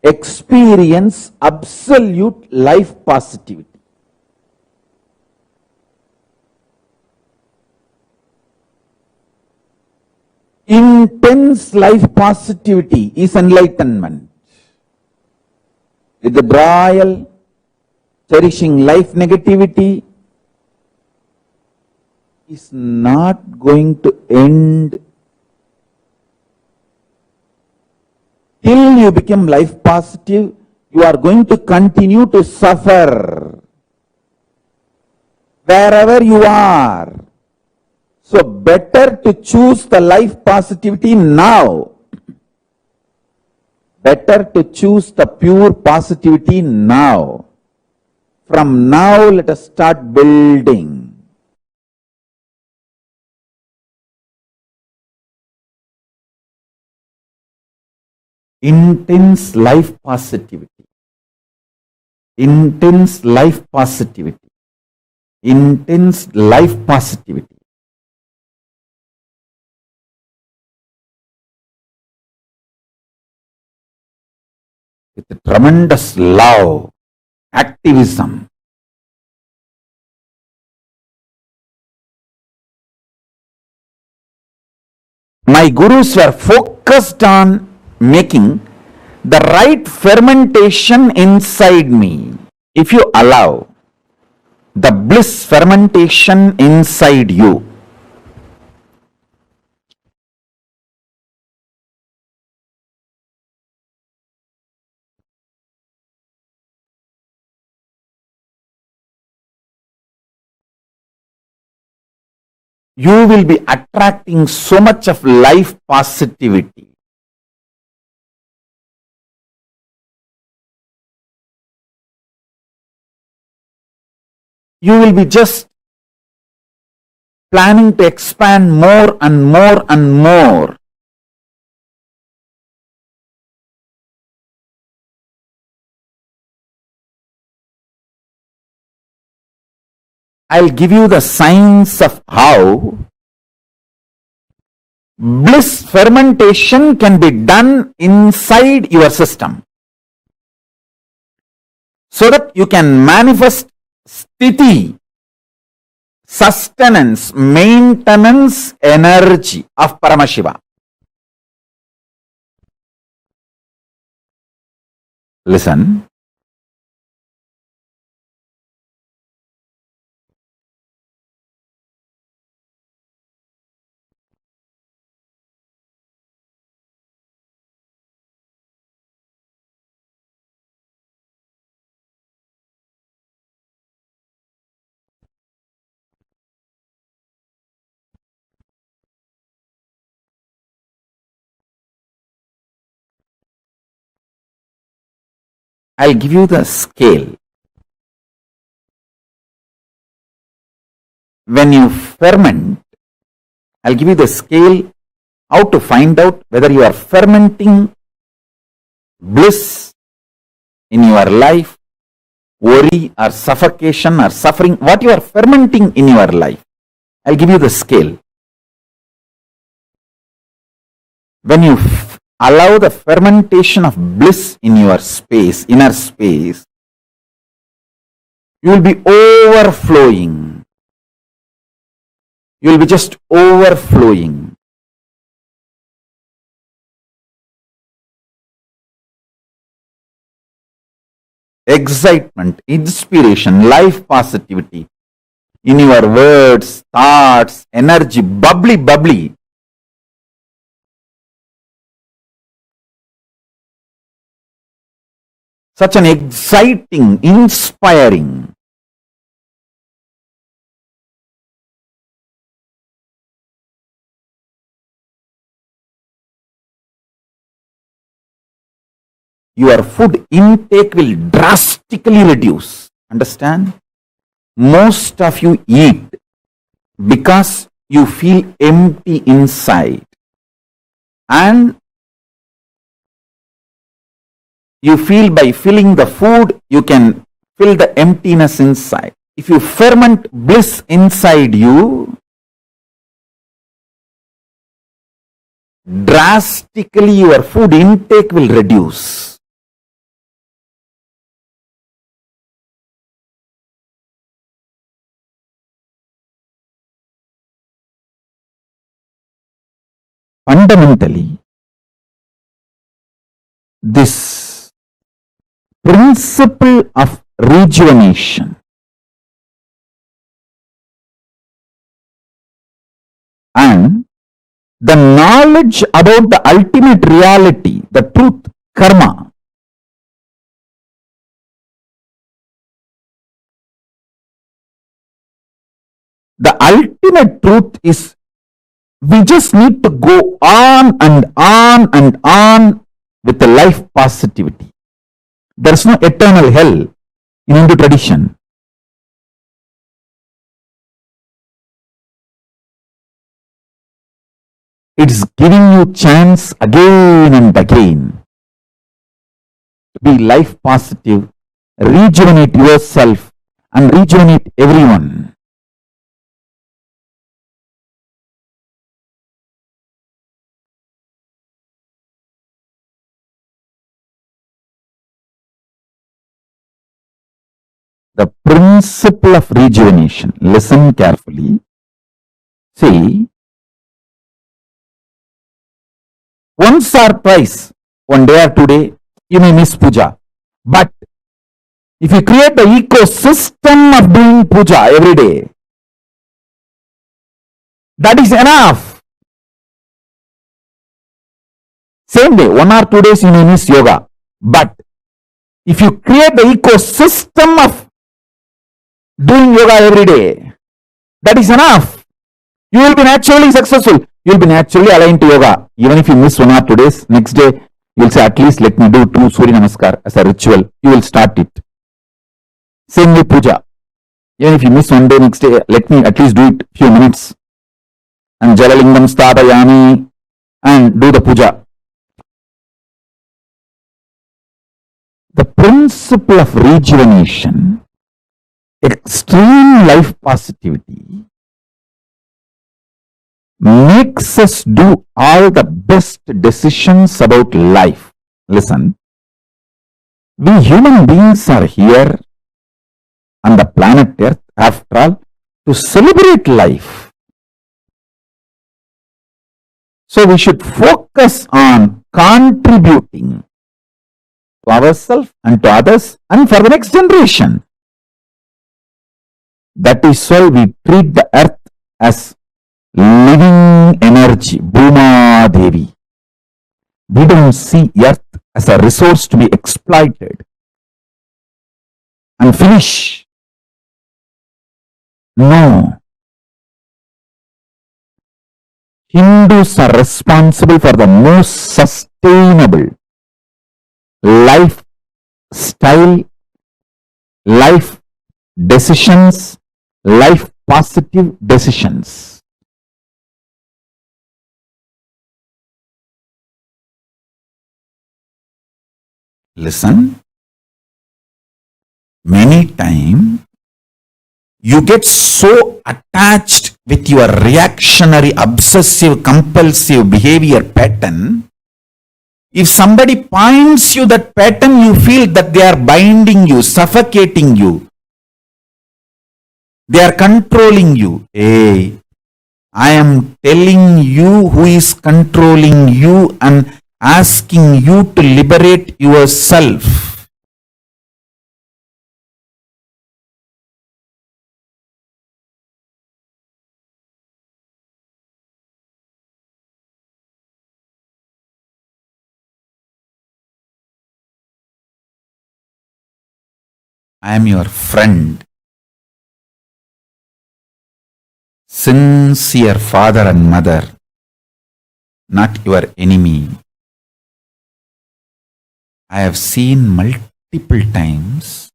experience absolute life positivity. Intense life positivity is enlightenment. Withdrawal, cherishing life negativity is not going to end. Till you become life positive, you are going to continue to suffer wherever you are. So better to choose the life positivity now. Better to choose the pure positivity now. From now, let us start building. Intense life positivity. Intense life positivity. Intense life positivity. With a tremendous love, activism. My gurus were focused on making the right fermentation inside me. If you allow the bliss fermentation inside you, you will be attracting so much of life positivity. You will be just planning to expand more and more and more. I'll give you the science of how bliss fermentation can be done inside your system, so that you can manifest sthiti, sustenance, maintenance energy of Paramashiva. Listen. I'll give you the scale. When you ferment, I'll give you the scale how to find out whether you are fermenting bliss in your life, worry or suffocation or suffering, what you are fermenting in your life. I'll give you the scale. When you allow the fermentation of bliss in your space, inner space, you will be overflowing. You will be just overflowing. Excitement, inspiration, life positivity in your words, thoughts, energy, bubbly, bubbly. Such an exciting, inspiring. Your food intake will drastically reduce. Understand? Most of you eat because you feel empty inside. And you feel by filling the food, you can fill the emptiness inside. If you ferment bliss inside you, drastically your food intake will reduce. Fundamentally, this principle of rejuvenation and the knowledge about the ultimate reality, the truth, karma, the ultimate truth is we just need to go on and on and on with the life positivity. There is no eternal hell in Hindu tradition. It's giving you chance again and again to be life positive, rejuvenate yourself and rejuvenate everyone. The principle of rejuvenation. Listen carefully. See, once or twice, one day or 2 days, you may miss puja. But if you create the ecosystem of doing puja every day, that is enough. Same day, 1 or 2 days you may miss yoga. But if you create the ecosystem of doing yoga every day, that is enough. You will be naturally successful. You will be naturally aligned to yoga. Even if you miss 1 or 2 days, next day you will say, at least let me do 2 Surya Namaskar as a ritual. You will start it. Same with puja. Even if you miss 1 day, next day, let me at least do it few minutes. And Jalalingam Stapayami and do the puja. The principle of rejuvenation, extreme life positivity, makes us do all the best decisions about life. Listen, we human beings are here on the planet Earth, after all, to celebrate life. So we should focus on contributing to ourselves and to others and for the next generation. That is why we treat the earth as living energy, Bhuma Devi. We don't see earth as a resource to be exploited and finish. No. Hindus are responsible for the most sustainable lifestyle, life decisions, life positive decisions. Listen, many times you get so attached with your reactionary, obsessive, compulsive behavior pattern. If somebody points you that pattern, you feel that they are binding you, suffocating you. They are controlling you. Hey, I am telling you who is controlling you and asking you to liberate yourself. I am your friend, sincere father and mother, not your enemy. I have seen multiple times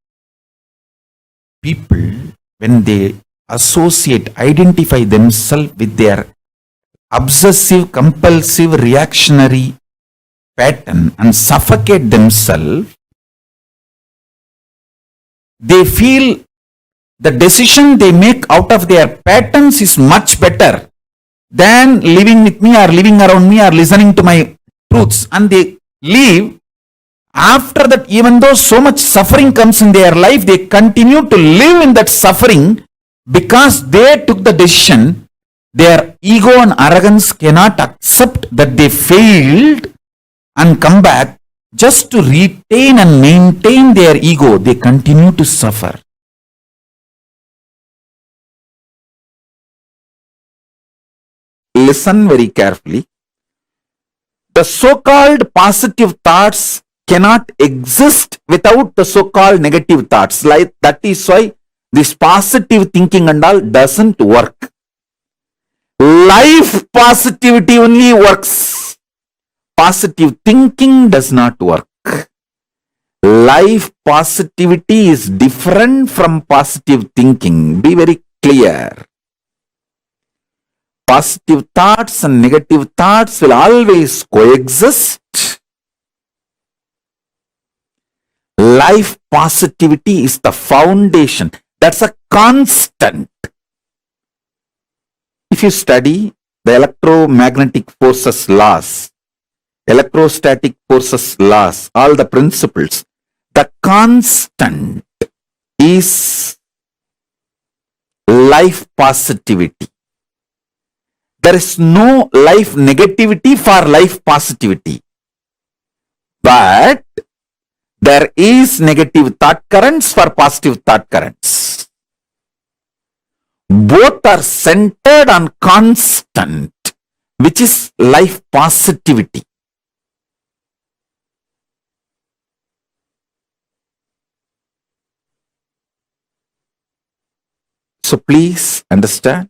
people, when they associate, identify themselves with their obsessive, compulsive, reactionary pattern and suffocate themselves, they feel the decision they make out of their patterns is much better than living with me or living around me or listening to my truths. And they leave. After that, even though so much suffering comes in their life, they continue to live in that suffering because they took the decision. Their ego and arrogance cannot accept that they failed and come back. Just to retain and maintain their ego, they continue to suffer. Listen very carefully. The so-called positive thoughts cannot exist without the so-called negative thoughts. Like that is why this positive thinking and all doesn't work. Life positivity only works. Positive thinking does not work. Life positivity is different from positive thinking. Be very clear. Positive thoughts and negative thoughts will always coexist. Life positivity is the foundation. That's a constant. If you study the electromagnetic forces laws, electrostatic forces laws, all the principles, the constant is life positivity. There is no life negativity for life positivity. But there is negative thought currents for positive thought currents. Both are centered on constant, which is life positivity. So please understand.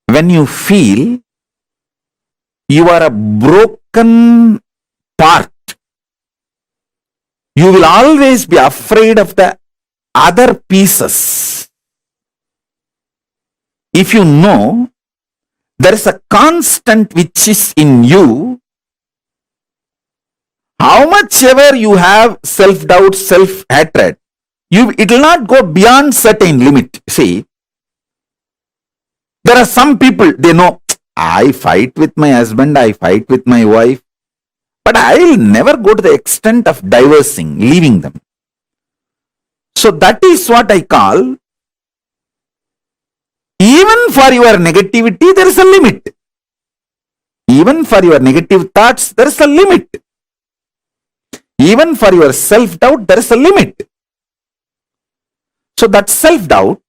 When you feel you are a broken part, you will always be afraid of the other pieces. If you know there is a constant which is in you, how much ever you have self-doubt, self-hatred, it will not go beyond certain limit. See, there are some people, they know, I fight with my husband, I fight with my wife, but I will never go to the extent of divorcing, leaving them. So that is what I call Even for your negativity, there is a limit. Even for your negative thoughts, there is a limit. Even for your self doubt, there is a limit. So that self doubt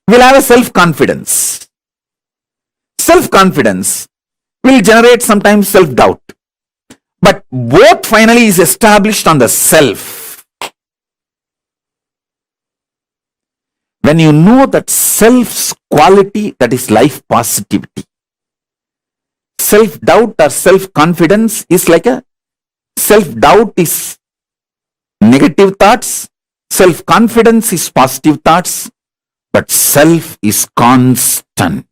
will have a self confidence. Self confidence will generate sometimes self doubt. But both finally is established on the self. When you know that self's quality, that is life positivity. Self doubt or self confidence is like a self doubt is negative thoughts, self confidence is positive thoughts, but self is constant.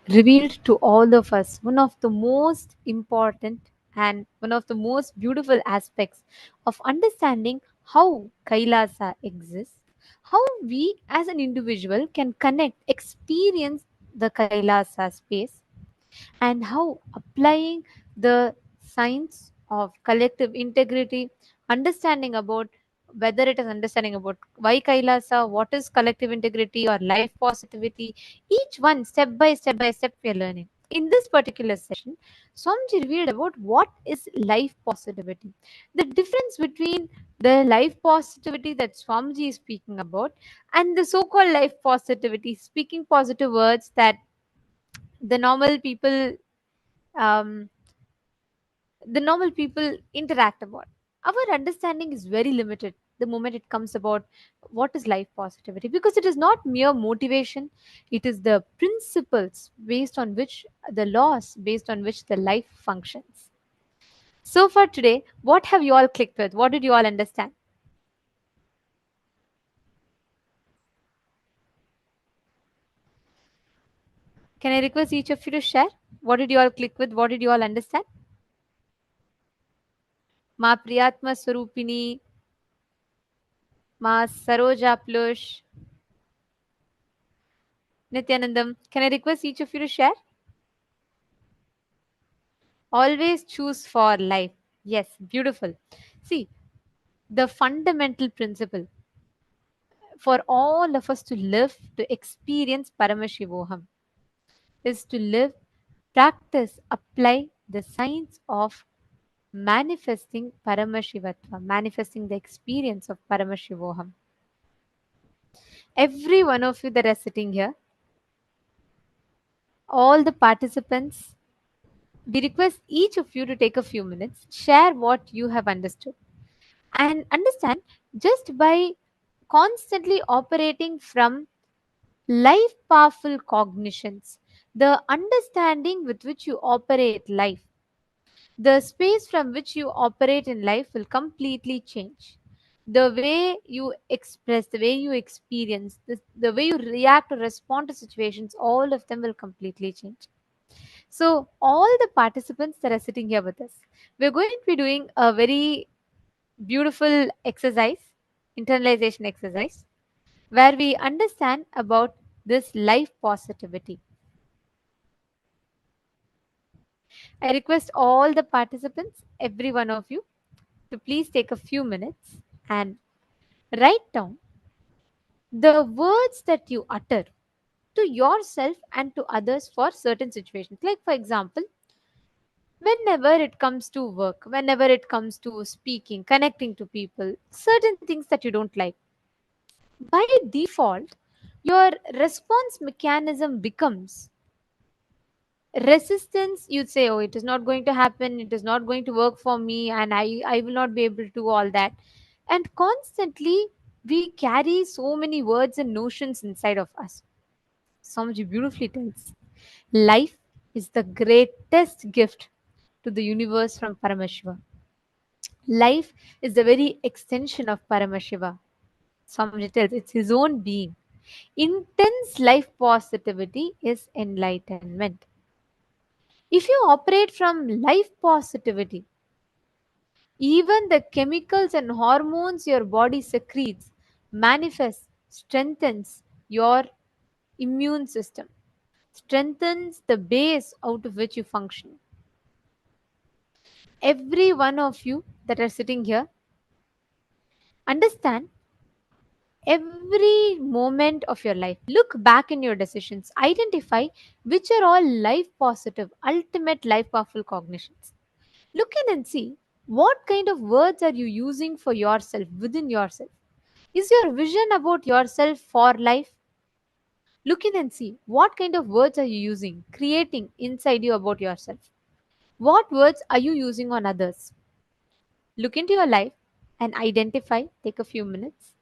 Revealed to all of us one of the most important and one of the most beautiful aspects of understanding how Kailasa exists, how we as an individual can connect, experience the Kailasa space, and how applying the science of collective integrity, understanding about whether it is understanding about why Kailasa, what is collective integrity or life positivity, each one step by step we are learning. In this particular session, Swamiji revealed about what is life positivity. The difference between the life positivity that Swamiji is speaking about and the so-called life positivity, speaking positive words that the normal people um, interact about. Our understanding is very limited the moment it comes about what is life positivity, because it is not mere motivation, it is the principles based on which, the laws based on which the life functions. So for today, what have you all clicked with? What did you all understand? Can I request each of you to share? What did you all click with? What did you all understand? Ma Priyatma Swarupini, Ma Saroja Plush, Nityanandam. Can I request each of you to share? Always choose for life. Yes, beautiful. See, the fundamental principle for all of us to live, to experience Paramashivoham, is to live, practice, apply the science of manifesting Paramashivatva, manifesting the experience of Paramashivoham. Every one of you that are sitting here, all the participants, we request each of you to take a few minutes, share what you have understood, and understand just by constantly operating from life powerful cognitions, the understanding with which you operate life, the space from which you operate in life will completely change. The way you express, the way you experience, the way you react or respond to situations, all of them will completely change. So, all the participants that are sitting here with us, we're going to be doing a very beautiful exercise, internalization exercise, where we understand about this life positivity. I request all the participants, every one of you, to please take a few minutes and write down the words that you utter to yourself and to others for certain situations. Like, for example, whenever it comes to work, whenever it comes to speaking, connecting to people, certain things that you don't like, by default, your response mechanism becomes resistance. You'd say, oh, it is not going to happen, it is not going to work for me, and I will not be able to do all that. And constantly we carry so many words and notions inside of us. Swamiji beautifully tells, life is the greatest gift to the universe from Paramashiva. Life is the very extension of Paramashiva. Swamiji tells it's his own being. Intense life positivity is enlightenment. If you operate from life positivity, even the chemicals and hormones your body secretes manifests, strengthens your immune system, strengthens the base out of which you function. Every one of you that are sitting here, understand every moment of your life. Look back in your decisions. Identify which are all life positive, ultimate life powerful cognitions. Look in and see what kind of words are you using for yourself, within yourself. Is your vision about yourself for life? Look in and see what kind of words are you using, creating inside you about yourself. What words are you using on others? Look into your life and identify. Take a few minutes.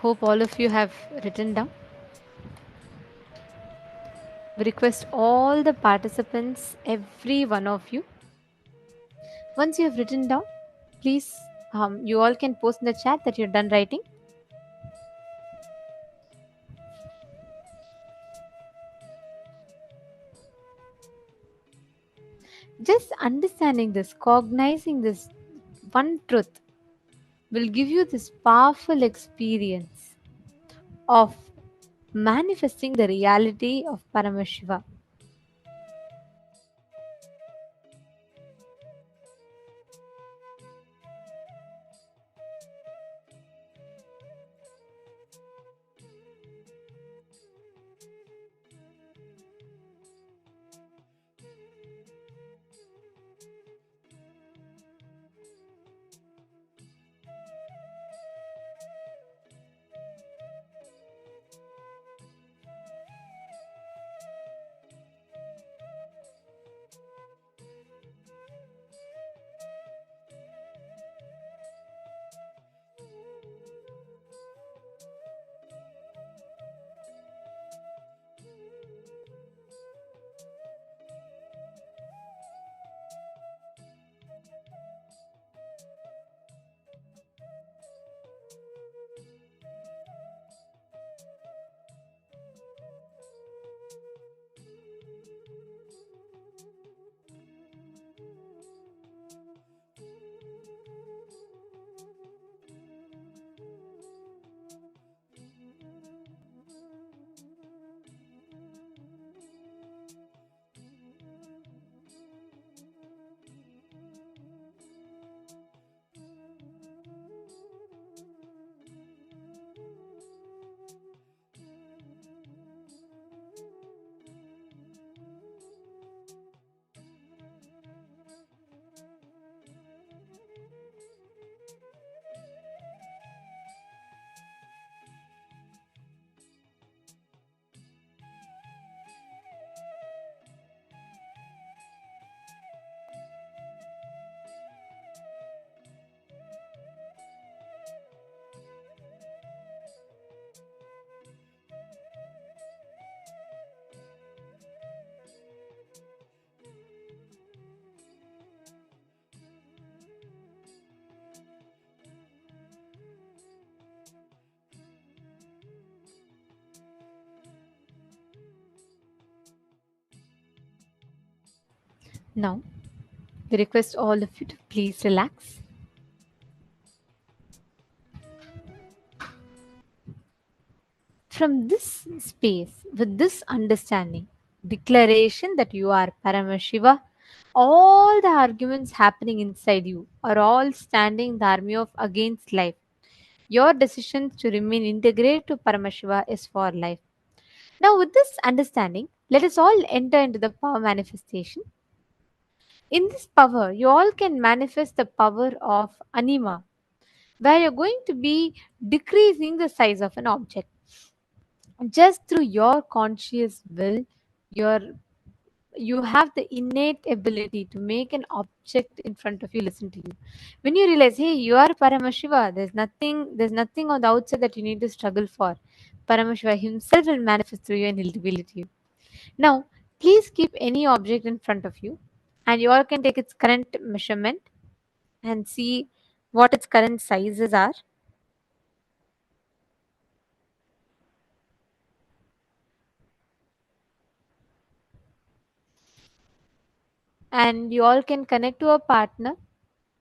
Hope all of you have written down. We request all the participants, every one of you, once you have written down, please, you all can post in the chat that you're done writing. Just understanding this, cognizing this one truth will give you this powerful experience of manifesting the reality of Paramashiva. Now, we request all of you to please relax. From this space, with this understanding, declaration that you are Paramashiva, all the arguments happening inside you are all standing the army of against life. Your decision to remain integrated to Paramashiva is for life. Now, with this understanding, let us all enter into the power manifestation. In this power, you all can manifest the power of anima, where you're going to be decreasing the size of an object. Just through your conscious will, your you have the innate ability to make an object in front of you listen to you. When you realize, hey, you are Paramashiva, there's nothing on the outside that you need to struggle for. Paramashiva himself will manifest through you and he'll reveal it to you. Now, please keep any object in front of you, and you all can take its current measurement and see what its current sizes are. And you all can connect to a partner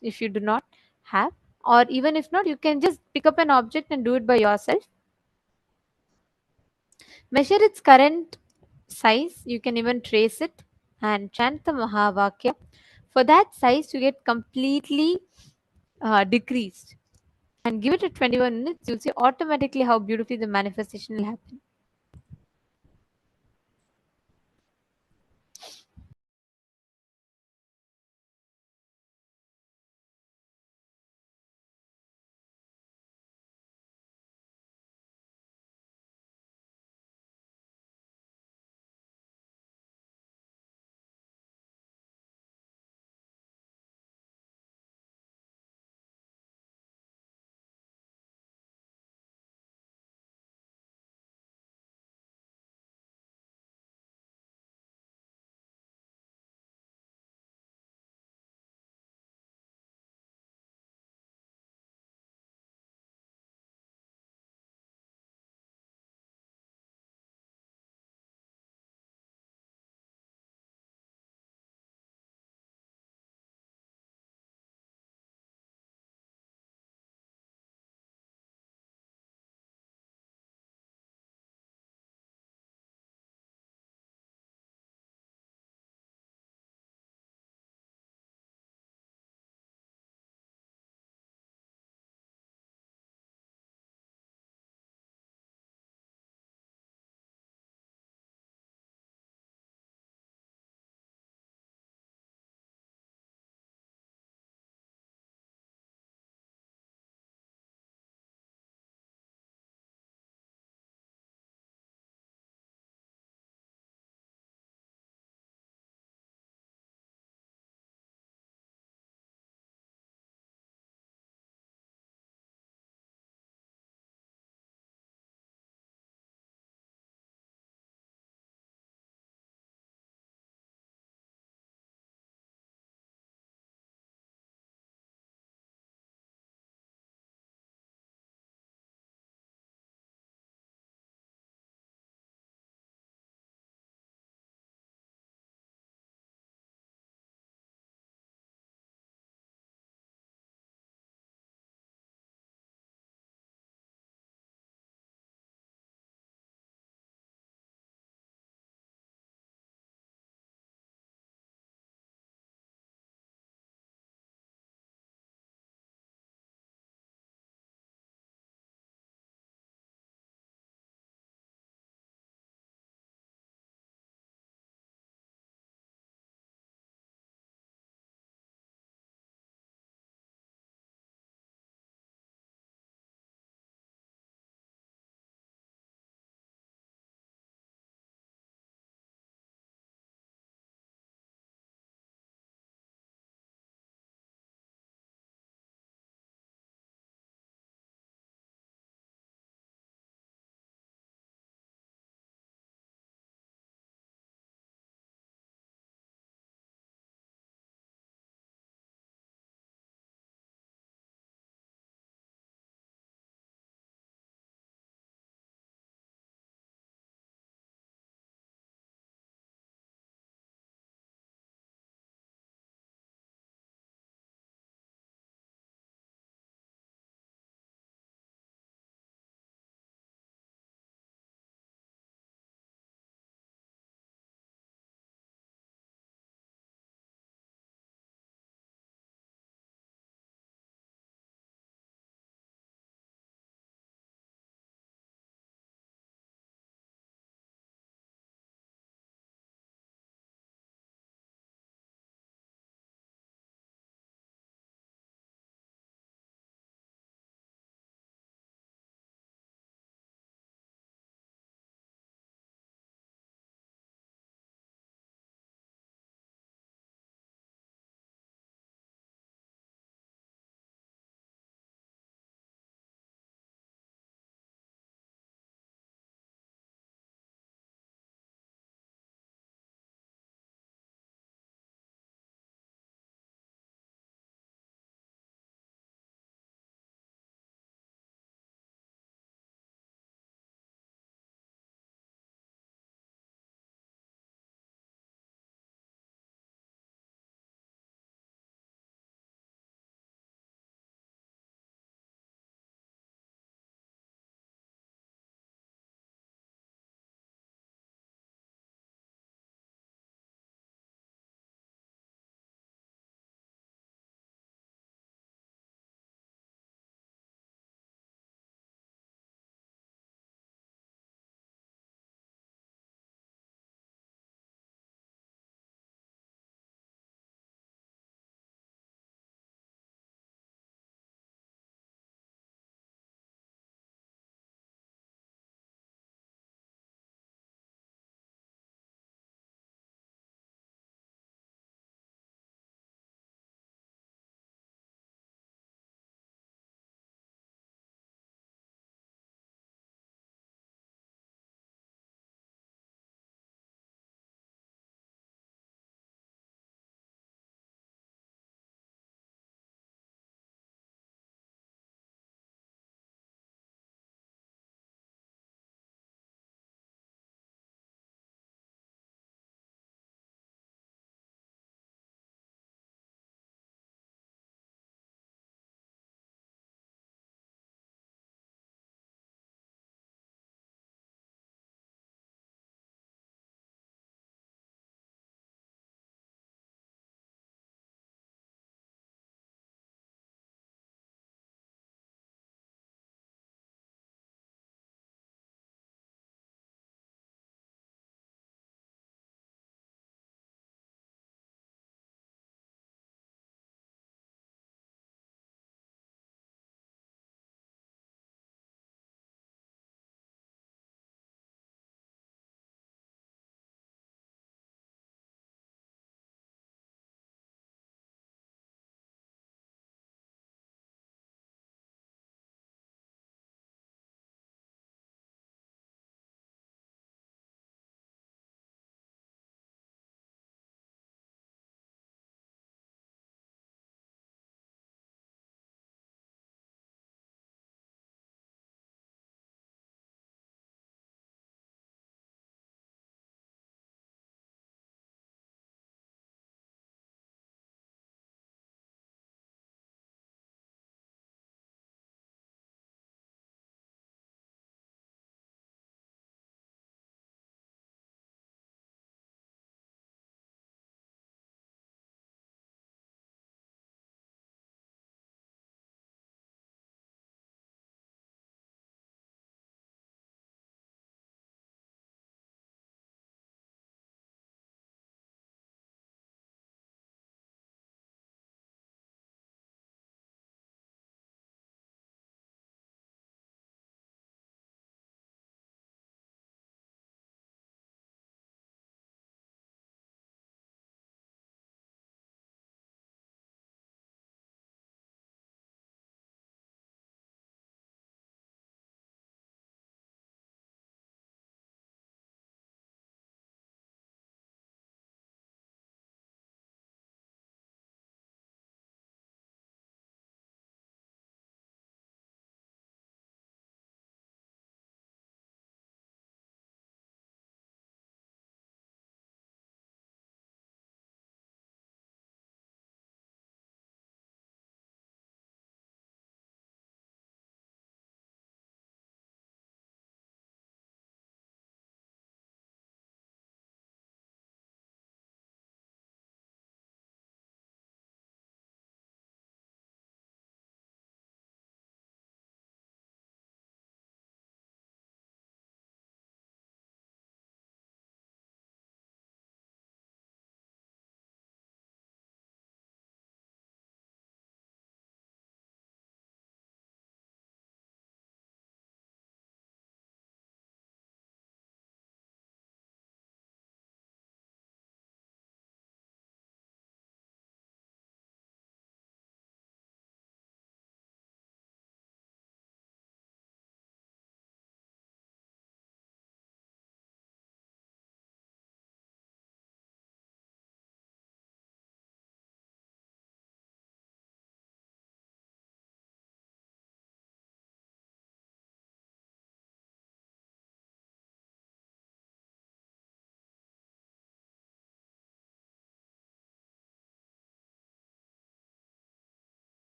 if you do not have, or even if not, you can just pick up an object and do it by yourself. Measure its current size. You can even trace it and chant the Mahavakya. For that size to get completely decreased, and give it a 21 minutes, you'll see automatically how beautifully the manifestation will happen.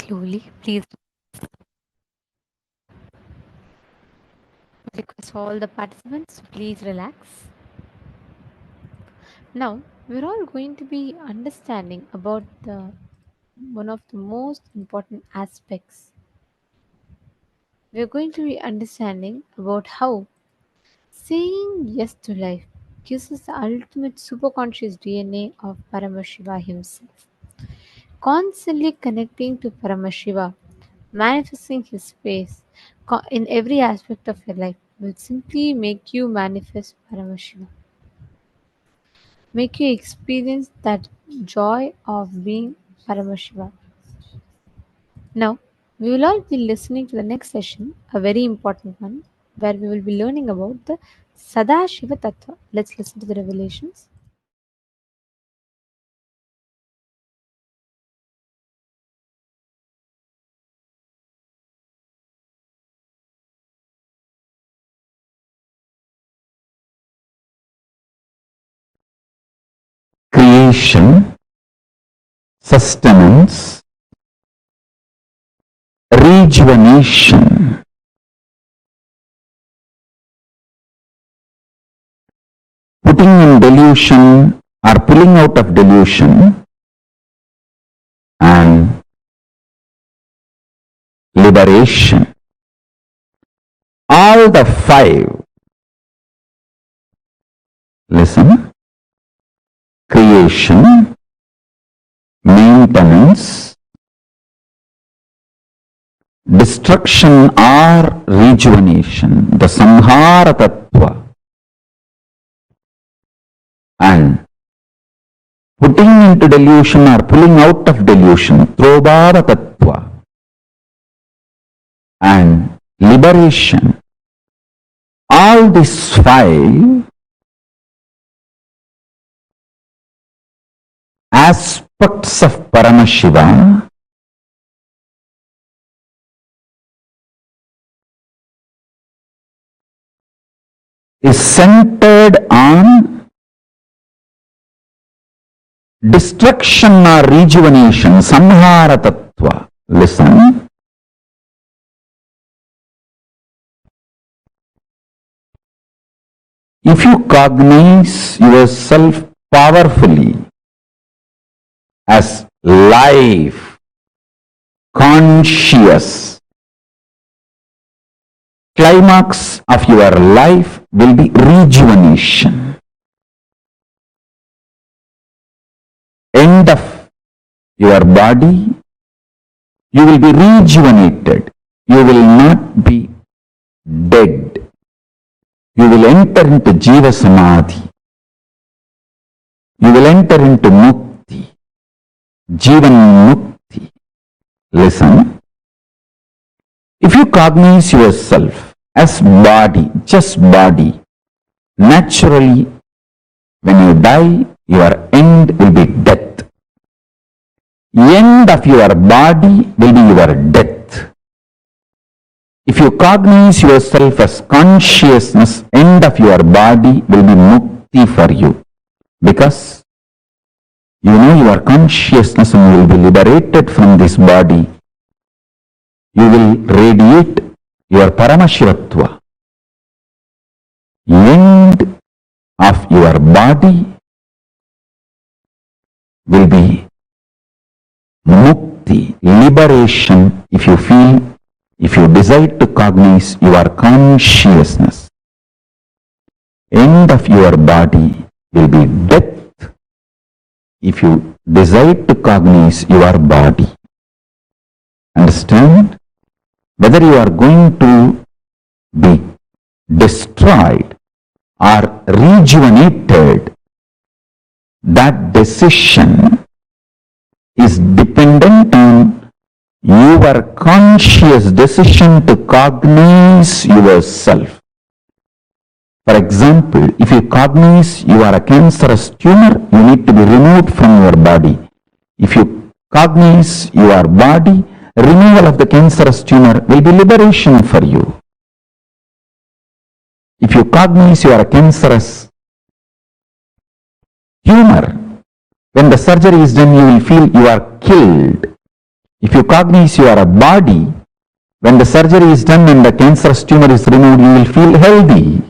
slowly. Please request all the participants to please relax. Now, we're all going to be understanding about the one of the most important aspects. We're going to be understanding about how saying yes to life gives us the ultimate superconscious DNA of Paramashiva himself. Constantly connecting to Paramashiva, manifesting his face in every aspect of your life will simply make you manifest Paramashiva. Make you experience that joy of being Paramashiva. Now, we will all be listening to the next session, a very important one, where we will be learning about the Sadashiva Tattva. Let's listen to the revelations. Creation, sustenance, rejuvenation, putting in delusion or pulling out of delusion, and liberation. All the five, listen, creation, maintenance, destruction or rejuvenation, the Samhara Tattva, and putting into delusion or pulling out of delusion, Trobhava Tattva, and liberation. All these five aspects of Paramashiva is centered on destruction or rejuvenation, Samhara Tattva. Listen. If you cognize yourself powerfully as life, conscious, climax of your life will be rejuvenation. End of your body, you will be rejuvenated. You will not be dead. You will enter into Jiva Samadhi. You will enter into Mukti, Jivan Mukti. Listen, if you cognize yourself as body, just body, naturally, when you die, your end will be death. End of your body will be your death. If you cognize yourself as consciousness, end of your body will be mukti for you. Because you know your consciousness and you will be liberated from this body. You will radiate your Paramashivatva. End of your body will be mukti, liberation, if you feel, if you decide to cognize your consciousness. End of your body will be death if you decide to cognize your body. Understand? Whether you are going to be destroyed or rejuvenated, that decision is dependent on your conscious decision to cognize yourself. For example, if you cognize you are a cancerous tumor, you need to be removed from your body. If you cognize your body, removal of the cancerous tumor will be liberation for you. If you cognize you are a cancerous tumor, when the surgery is done, you will feel you are killed. If you cognize you are a body, when the surgery is done and the cancerous tumor is removed, you will feel healthy.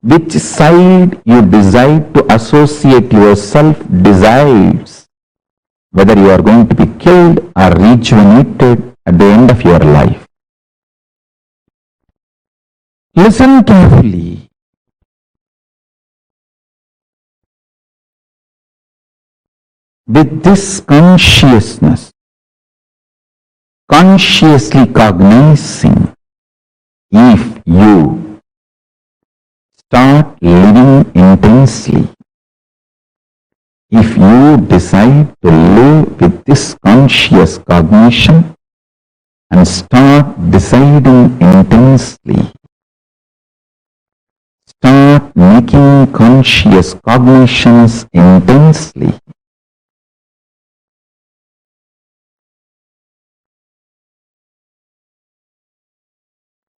Which side you decide to associate yourself decides whether you are going to be killed or rejuvenated at the end of your life. Listen carefully. With this consciousness, consciously cognizing, if you start living intensely, if you decide to live with this conscious cognition and start deciding intensely, start making conscious cognitions intensely,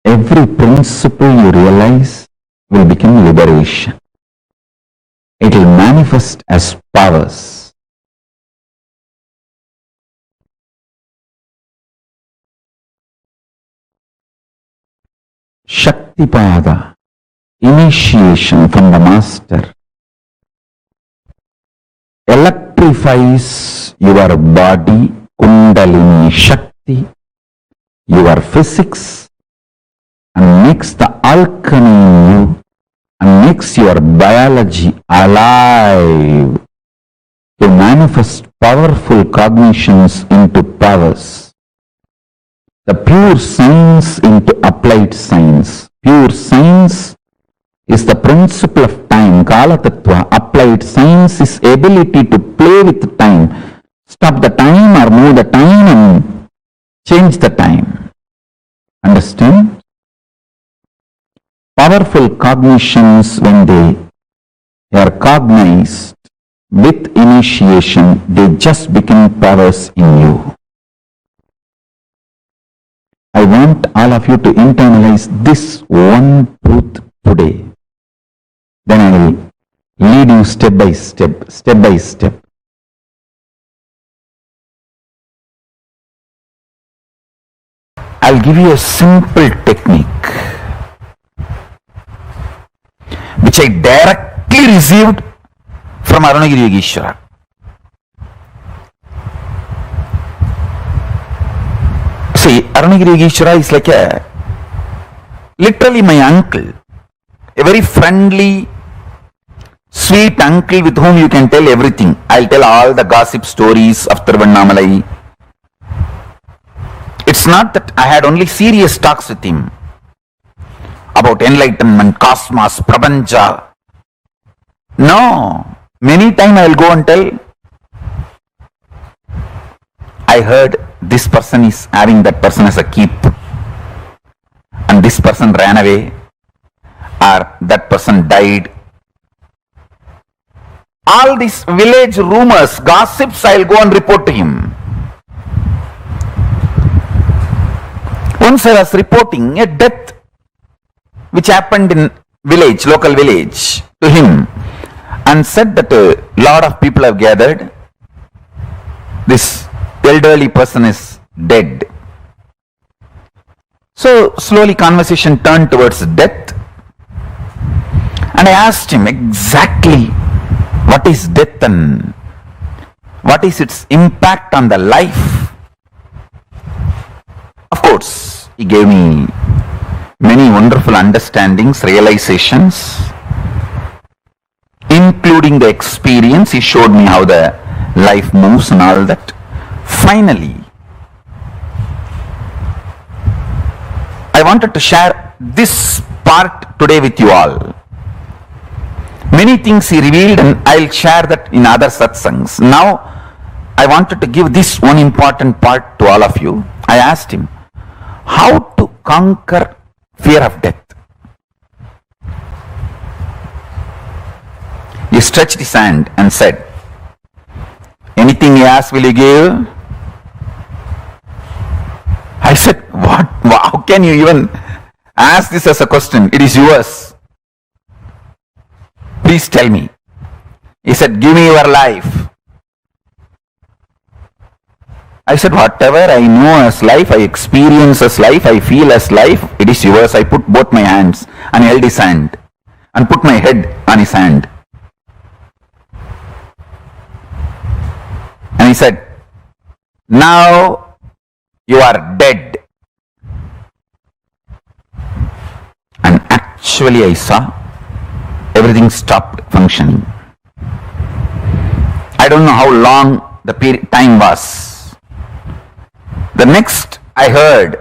every principle you realize will become liberation. It will manifest as powers. Shaktipada, initiation from the master, electrifies your body, Kundalini Shakti, your physics, and makes the alchemy in you and makes your biology alive to manifest powerful cognitions into powers. The pure science into applied science. Pure science is the principle of time, Kala Tattva. Applied science is ability to play with time, stop the time or move the time and change the time. Understand? Powerful cognitions, when they are cognized with initiation, they just become powers in you. I want all of you to internalize this one truth today. Then I will lead you step by step, step by step. I'll give you a simple technique which I directly received from Arunagiri Yogeshwara. See, Arunagiri Yogeshwara is like literally my uncle, a very friendly, sweet uncle with whom you can tell everything. I'll tell all the gossip stories of Tiruvannamalai. It's not that I had only serious talks with him about enlightenment, cosmos, prapancha. No, many times I'll go and tell, I heard this person is having that person as a keep and this person ran away or that person died. All these village rumors, gossips, I'll go and report to him. Once I was reporting a death which happened in village, local village, to him, and said that a lot of people have gathered. This elderly person is dead. So slowly conversation turned towards death, and I asked him exactly what is death and what is its impact on the life. Of course, he gave me many wonderful understandings, realizations, including the experience. He showed me how the life moves and all that. Finally, I wanted to share this part today with you all. Many things he revealed and I'll share that in other satsangs. Now, I wanted to give this one important part to all of you. I asked him, how to conquer fear of death? He stretched his hand and said, anything you ask, will you give? I said, what? How can you even ask this as a question? It is yours. Please tell me. He said, give me your life. I said, whatever I know as life, I experience as life, I feel as life, it is yours. I put both my hands and held his hand and put my head on his hand. And he said, now you are dead. And actually I saw everything stopped functioning. I don't know how long the time was. The next I heard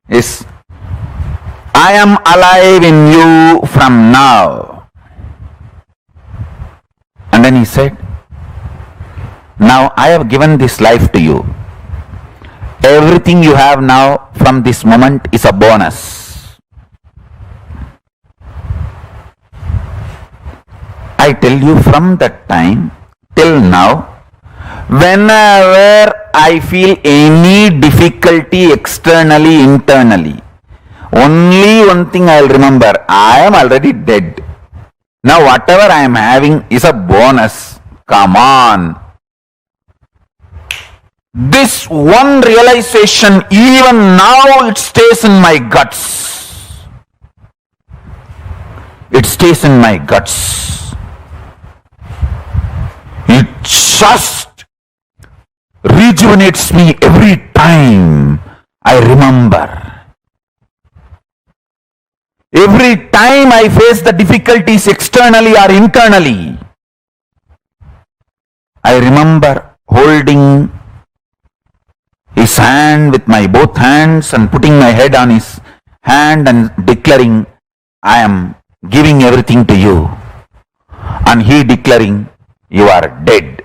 is, I am alive in you from now. And then he said, now I have given this life to you. Everything you have now from this moment is a bonus. I tell you, from that time till now, whenever I feel any difficulty externally, internally, only one thing I will remember, I am already dead. Now whatever I am having is a bonus. Come on. This one realization, even now it stays in my guts. It stays in my guts. It just rejuvenates me every time I remember. Every time I face the difficulties externally or internally, I remember holding his hand with my both hands and putting my head on his hand and declaring, I am giving everything to you. And he declaring, you are dead.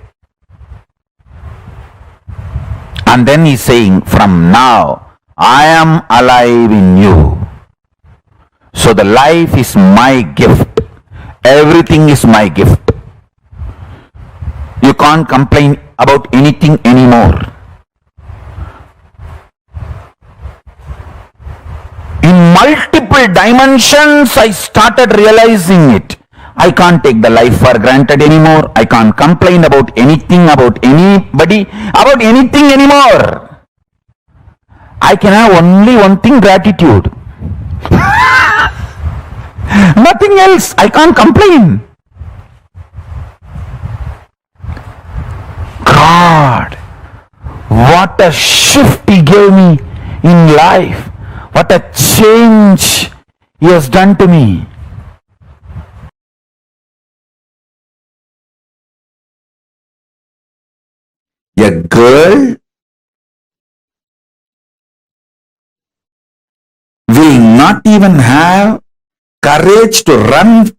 And then he's saying, from now, I am alive in you. So the life is my gift. Everything is my gift. You can't complain about anything anymore. In multiple dimensions, I started realizing it. I can't take the life for granted anymore. I can't complain about anything, about anybody, about anything anymore. I can have only one thing, gratitude. Nothing else. I can't complain. God, what a shift He gave me in life. What a change He has done to me. A girl will not even have courage to run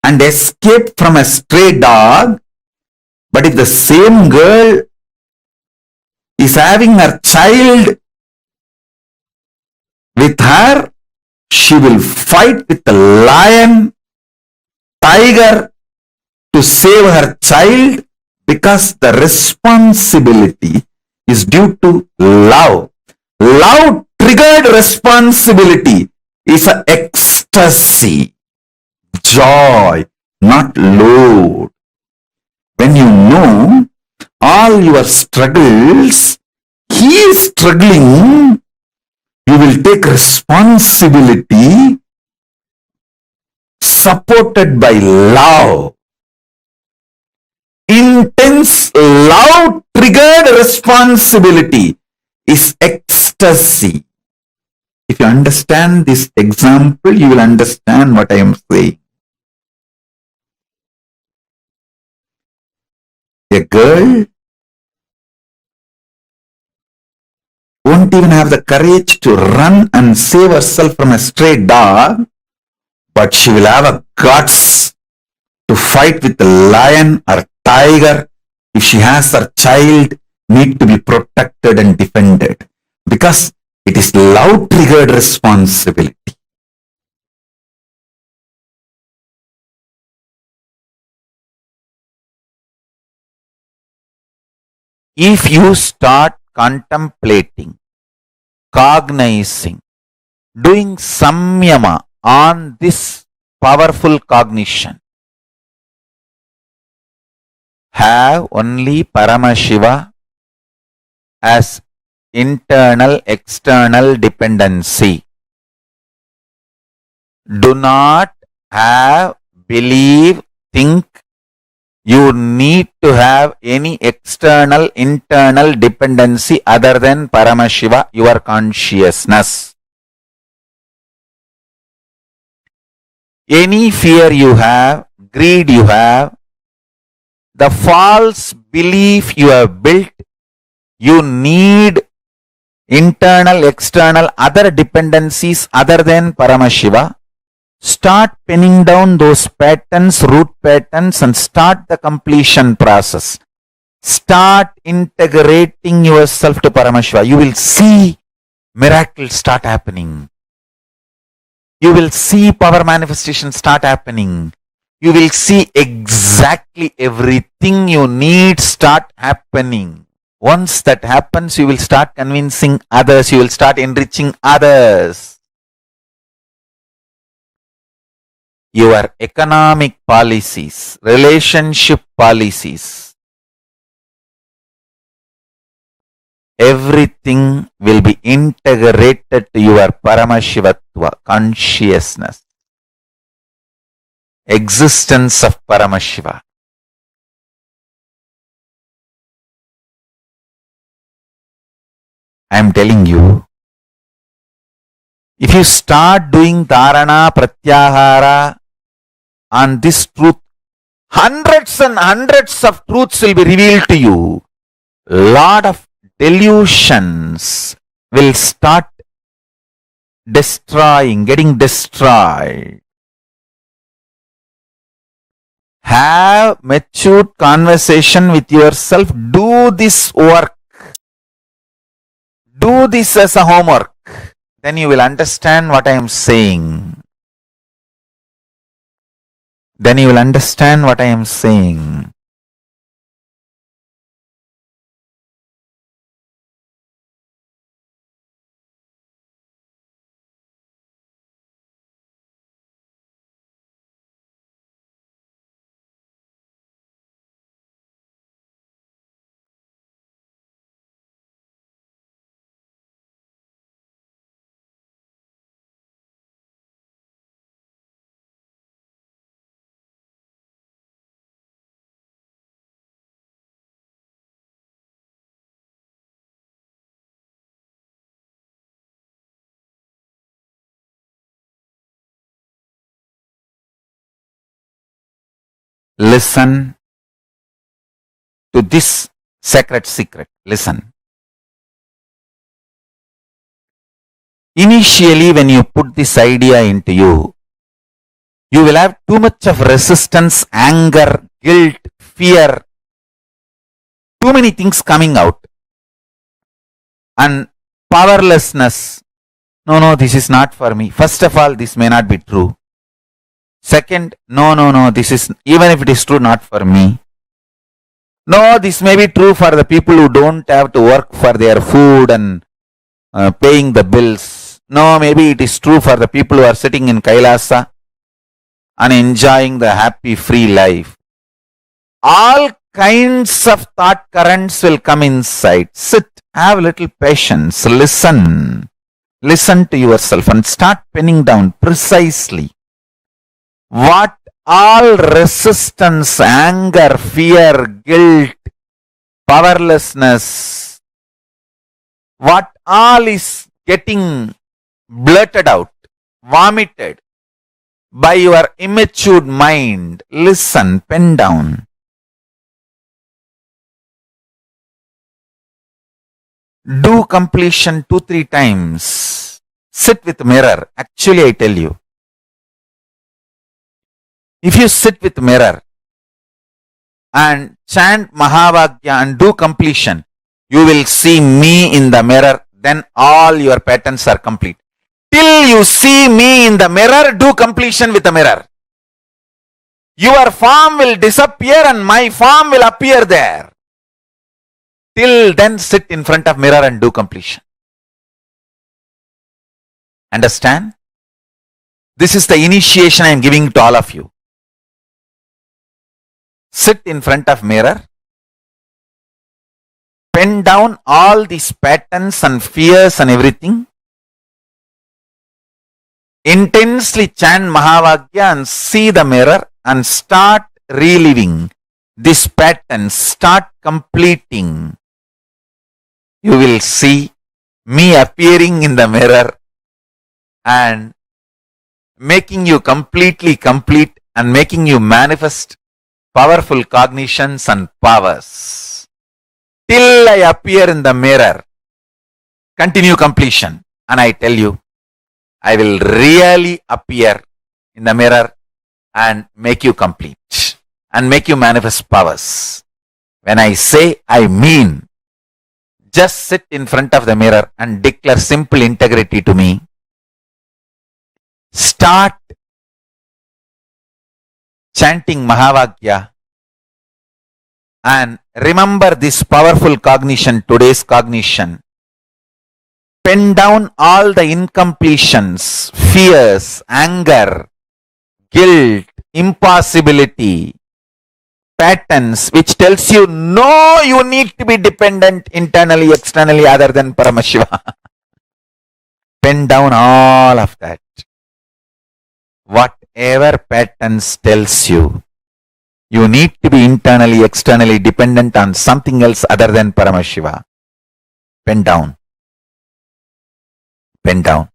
and escape from a stray dog, but if the same girl is having her child with her, she will fight with the lion, tiger to save her child, because the responsibility is due to love. Love triggered responsibility is an ecstasy, joy, not load. When you know all your struggles, He is struggling, you will take responsibility supported by love. Intense love triggered responsibility is ecstasy. If you understand this example, you will understand what I am saying. A girl won't even have the courage to run and save herself from a stray dog, but she will have a guts to fight with the lion or tiger if she has her child need to be protected and defended, because it is love triggered responsibility. If you start contemplating, cognizing, doing samyama on this powerful cognition, have only Paramashiva as internal external dependency. Do not have, believe, think you need to have any external internal dependency other than Paramashiva, your consciousness. Any fear you have, greed you have, the false belief you have built, you need internal, external, other dependencies other than Paramashiva. Start penning down those patterns, root patterns, and start the completion process. Start integrating yourself to Paramashiva. You will see miracles start happening. You will see power manifestation start happening. You will see exactly everything you need start happening. Once that happens, you will start convincing others. You will start enriching others. Your economic policies, relationship policies, everything will be integrated to your Paramashivatva, consciousness, existence of Paramashiva. I am telling you, if you start doing Dharana, Pratyahara on this truth, hundreds and hundreds of truths will be revealed to you. Lot of delusions will start getting destroyed. Have matured conversation with yourself. Do this work. Do this as a homework. Then you will understand what I am saying. Then you will understand what I am saying. Listen to this sacred secret. Listen. Initially, when you put this idea into you, you will have too much of resistance, anger, guilt, fear, too many things coming out. And powerlessness. No, this is not for me. First of all, this may not be true. Second, no, this is, even if it is true, not for me. No, this may be true for the people who don't have to work for their food and paying the bills. No, maybe it is true for the people who are sitting in Kailasa and enjoying the happy, free life. All kinds of thought currents will come inside. Sit, have a little patience, listen. Listen to yourself and start penning down precisely what all resistance, anger, fear, guilt, powerlessness, what all is getting blurted out, vomited by your immature mind. Listen, pen down. Do completion 2-3 times. Sit with mirror. Actually, I tell you, if you sit with mirror and chant Mahavagya and do completion, you will see me in the mirror. Then all your patterns are complete. Till you see me in the mirror, do completion with the mirror. Your form will disappear and my form will appear there. Till then, sit in front of mirror and do completion. Understand? This is the initiation I am giving to all of you. Sit in front of mirror. pen down all these patterns and fears and everything. Intensely chant Mahavagya and see the mirror and start reliving this pattern, start completing. You will see me appearing in the mirror and making you completely complete and making you manifest powerful cognitions and powers. Till I appear in the mirror, continue completion. And I tell you, I will really appear in the mirror and make you complete and make you manifest powers. When I say, I mean, just sit in front of the mirror and declare simple integrity to me. Start chanting Mahavagya and remember this powerful cognition, today's cognition. Pen down all the incompletions, fears, anger, guilt, impossibility, patterns which tells you no, you need to be dependent internally, externally other than Paramashiva. Pen down all of that. Whatever patterns tells you, you need to be internally, externally dependent on something else other than Paramashiva. Pen down. Pen down.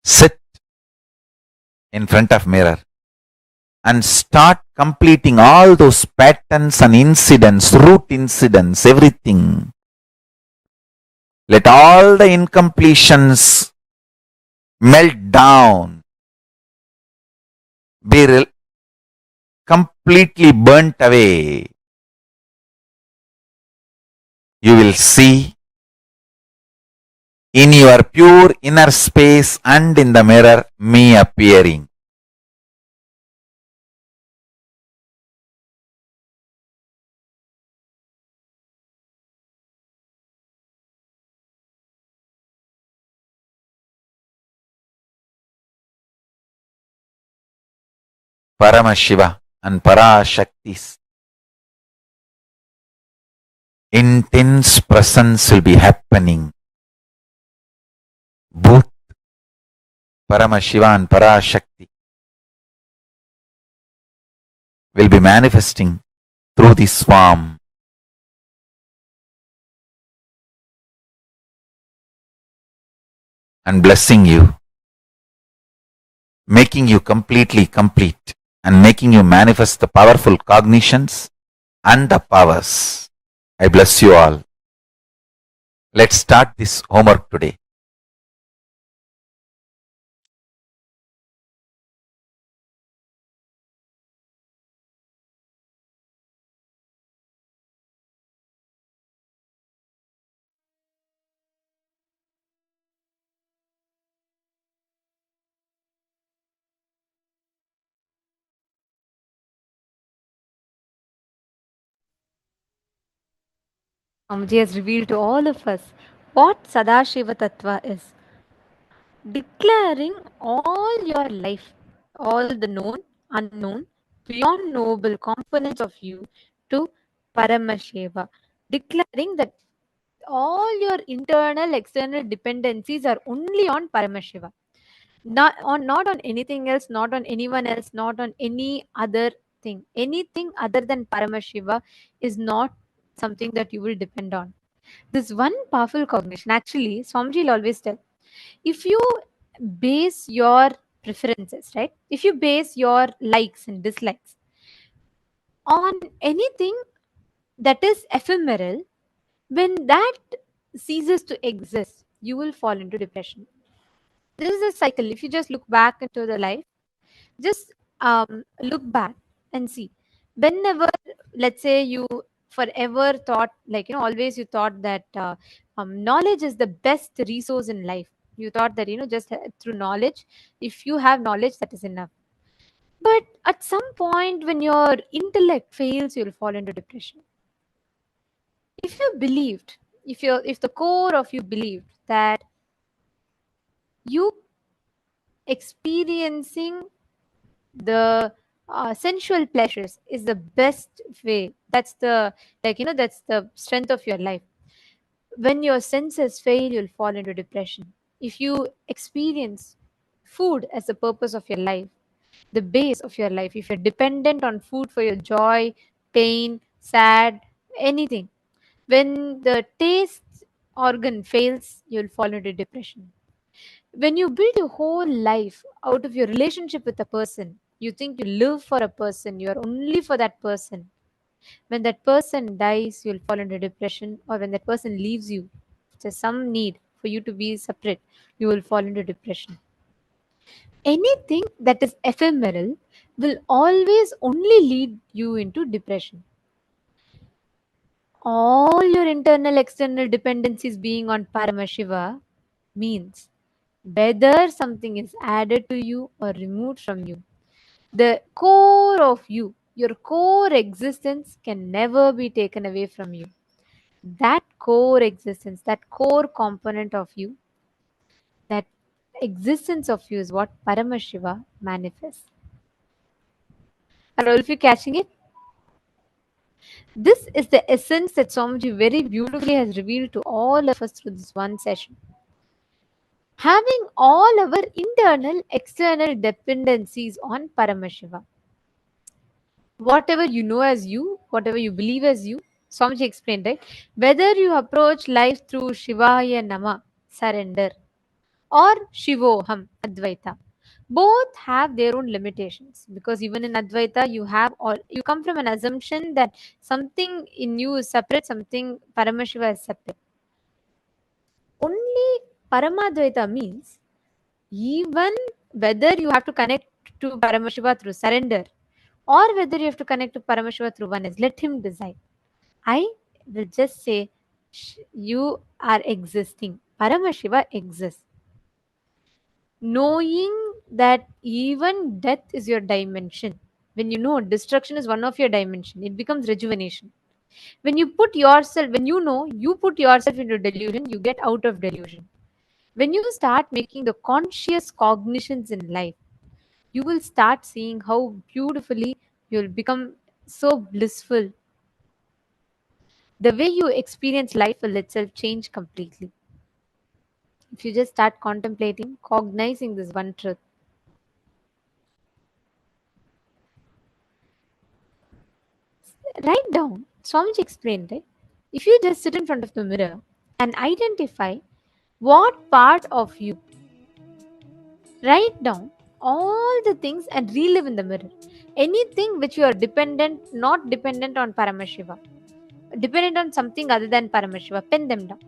Sit in front of mirror and start completing all those patterns and incidents, root incidents, everything. Let all the incompletions melt down, be completely burnt away. You will see in your pure inner space and in the mirror me appearing. Paramashiva and Parashakti's intense presence will be happening. Both Paramashiva and Parashakti will be manifesting through this form. And blessing you, making you completely complete and making you manifest the powerful cognitions and the powers. I bless you all. Let's start this homework today. Swamiji has revealed to all of us what Sadashiva Tattva is. Declaring all your life, all the known, unknown, beyond noble components of you to Paramasheva. Declaring that all your internal, external dependencies are only on Paramasheva. Not on anything else, not on anyone else, not on any other thing. Anything other than Paramasheva is not something that you will depend on. This one powerful cognition, actually, Swamiji will always tell, if you base your preferences, right? If you base your likes and dislikes on anything that is ephemeral, when that ceases to exist, you will fall into depression. This is a cycle. If you just look back into the life, just look back and see. Whenever, let's say, you forever thought, like, always you thought that knowledge is the best resource in life. You thought that, just through knowledge, if you have knowledge, that is enough. But at some point, when your intellect fails, you'll fall into depression. If you believed, if the core of you believed that you experiencing the sensual pleasures is the best way. That's the, that's the strength of your life. When your senses fail, you'll fall into depression. If you experience food as the purpose of your life, the base of your life, if you're dependent on food for your joy, pain, sad, anything, when the taste organ fails, you'll fall into depression. When you build your whole life out of your relationship with a person, you think you live for a person, you are only for that person. When that person dies, you'll fall into depression, or when that person leaves you, if there's some need for you to be separate, you will fall into depression. Anything that is ephemeral will always only lead you into depression. All your internal external dependencies being on Paramashiva means whether something is added to you or removed from you, the core of you, your core existence can never be taken away from you. That core existence, that core component of you, that existence of you is what Paramashiva manifests. Are all of you catching it? This is the essence that Swamiji very beautifully has revealed to all of us through this one session. Having all our internal, external dependencies on Paramashiva. Whatever you know as you, whatever you believe as you, Swamiji explained, right? Whether you approach life through Shivaya Nama, surrender, or Shivoham, Advaita, both have their own limitations, because even in Advaita you have all, you come from an assumption that something in you is separate, something Paramashiva is separate. Only Paramadvaita means even whether you have to connect to Paramashiva through surrender or whether you have to connect to Paramashiva through oneness, let him decide. I will just say you are existing. Paramashiva exists. Knowing that even death is your dimension. When you know destruction is one of your dimension, it becomes rejuvenation. When you know you put yourself into delusion, you get out of delusion. When you start making the conscious cognitions in life, you will start seeing how beautifully you'll become so blissful. The way you experience life will itself change completely. If you just start contemplating, cognizing this one truth, write down. Swamiji explained, right? If you just sit in front of the mirror and identify what part of you, write down all the things and relive in the mirror. Anything which you are dependent, not dependent on Paramashiva, dependent on something other than Paramashiva, pen them down.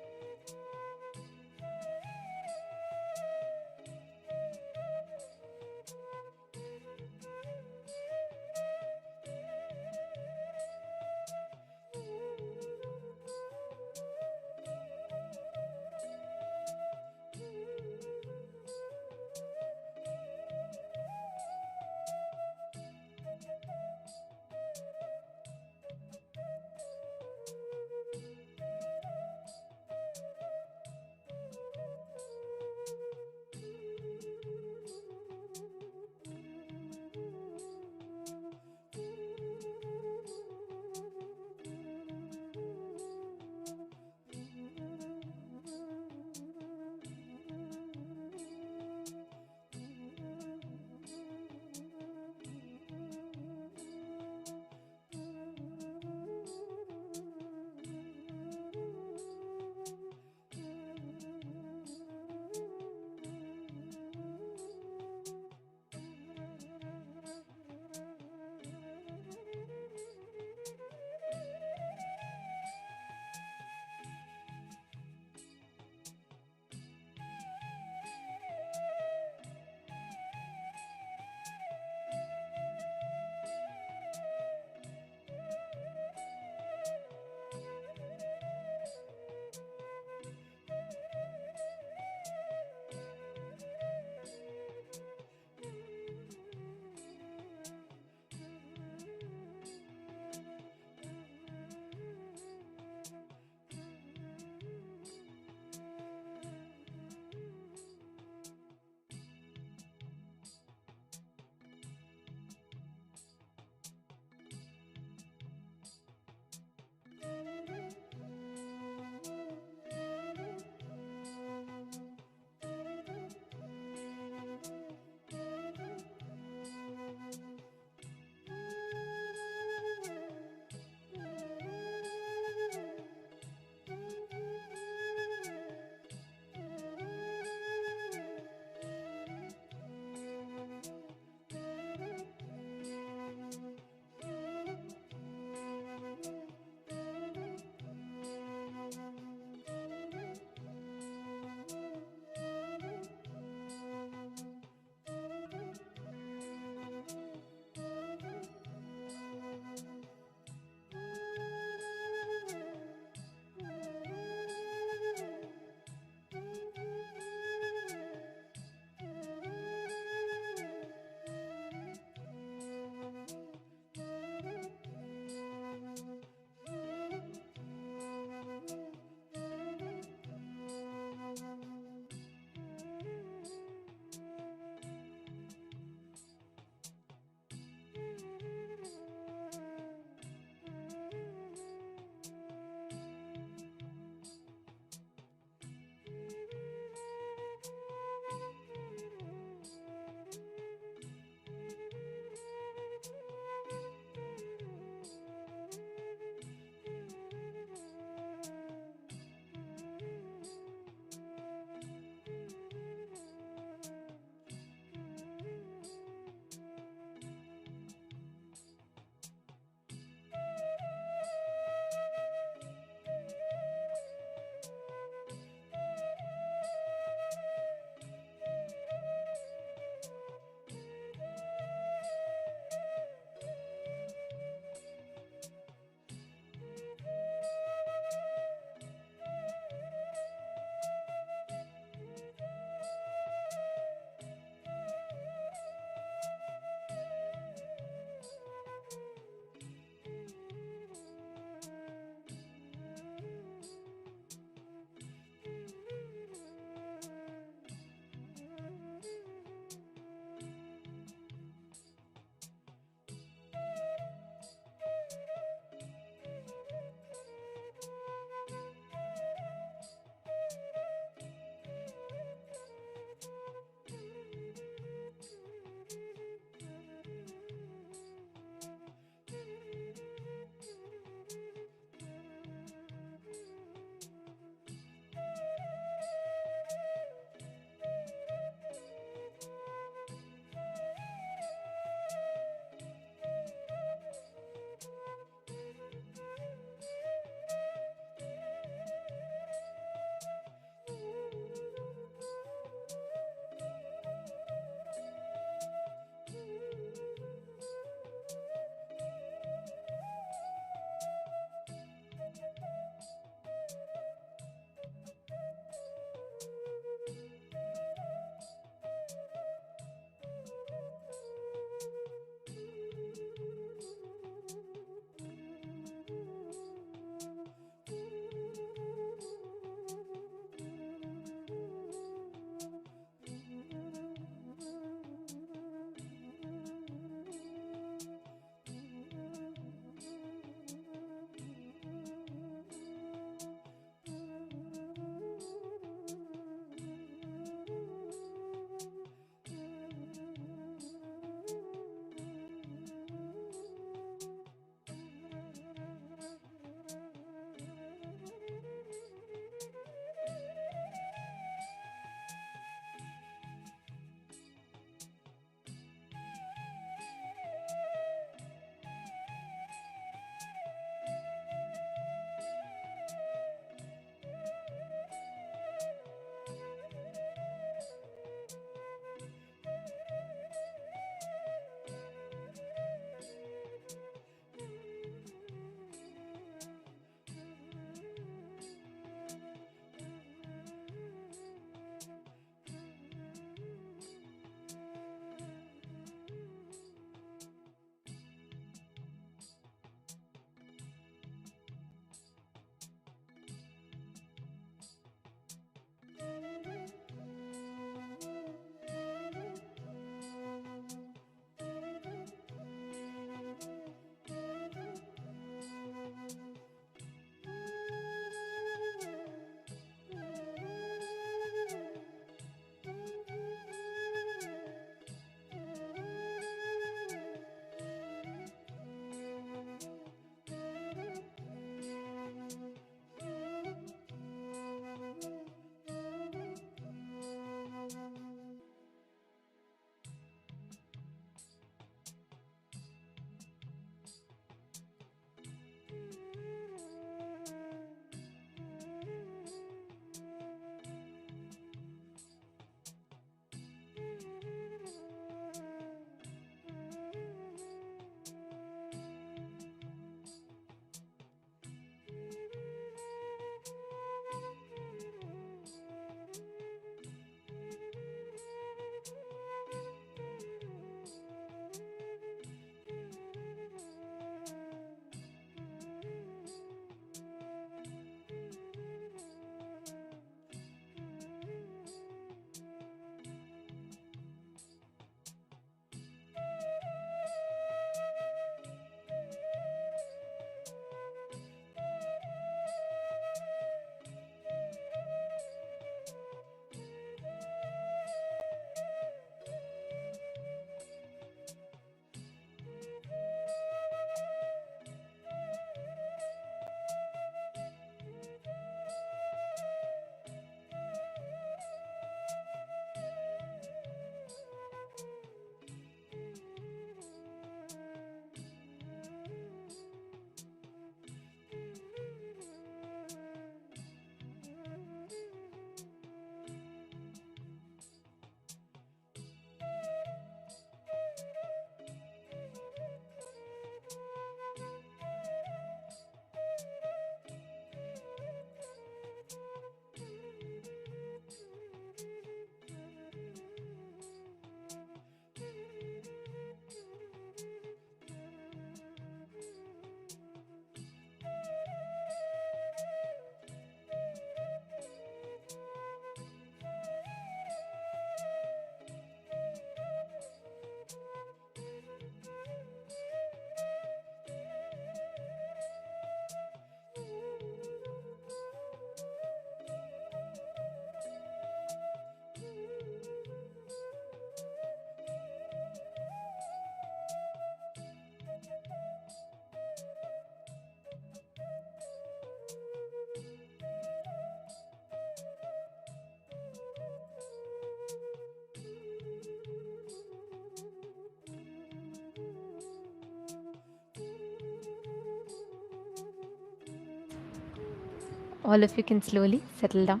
All of you can slowly settle down.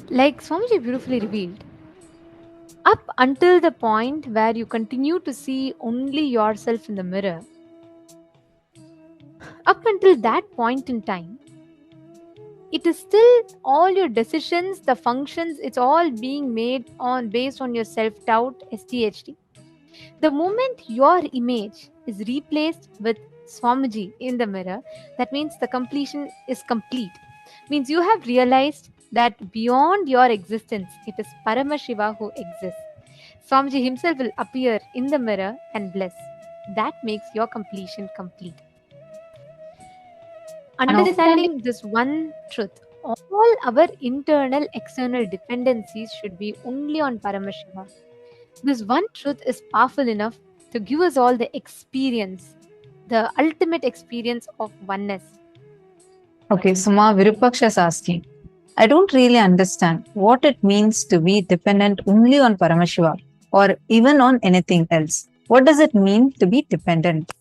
Like Swamiji beautifully revealed, up until the point where you continue to see only yourself in the mirror, up until that point in time, it is still all your decisions, the functions, it's all being made on based on your self-doubt, SDHD. The moment your image is replaced with Swamiji in the mirror, that means the completion is complete. Means you have realized that beyond your existence, it is Paramashiva who exists. Swamiji himself will appear in the mirror and bless. That makes your completion complete. Understanding. Understanding this one truth, all our internal external dependencies should be only on Paramashiva. This one truth is powerful enough to give us all the experience, the ultimate experience of oneness. Okay, Suma Virupaksha is asking, I don't really understand what it means to be dependent only on Paramashiva or even on anything else. What does it mean to be dependent?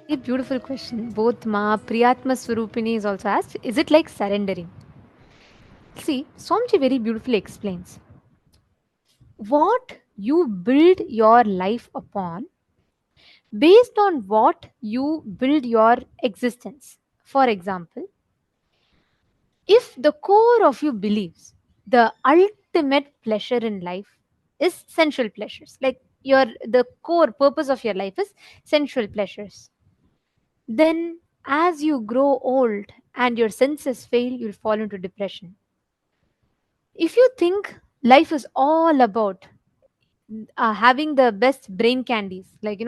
A beautiful question. Both Ma Priyatma Swarupini is also asked, is it like surrendering? See, Swamiji very beautifully explains. What you build your life upon based on what you build your existence. For example, if the core of you believes the ultimate pleasure in life is sensual pleasures, like the core purpose of your life is sensual pleasures, then as you grow old and your senses fail, you'll fall into depression. If you think life is all about having the best brain candies, like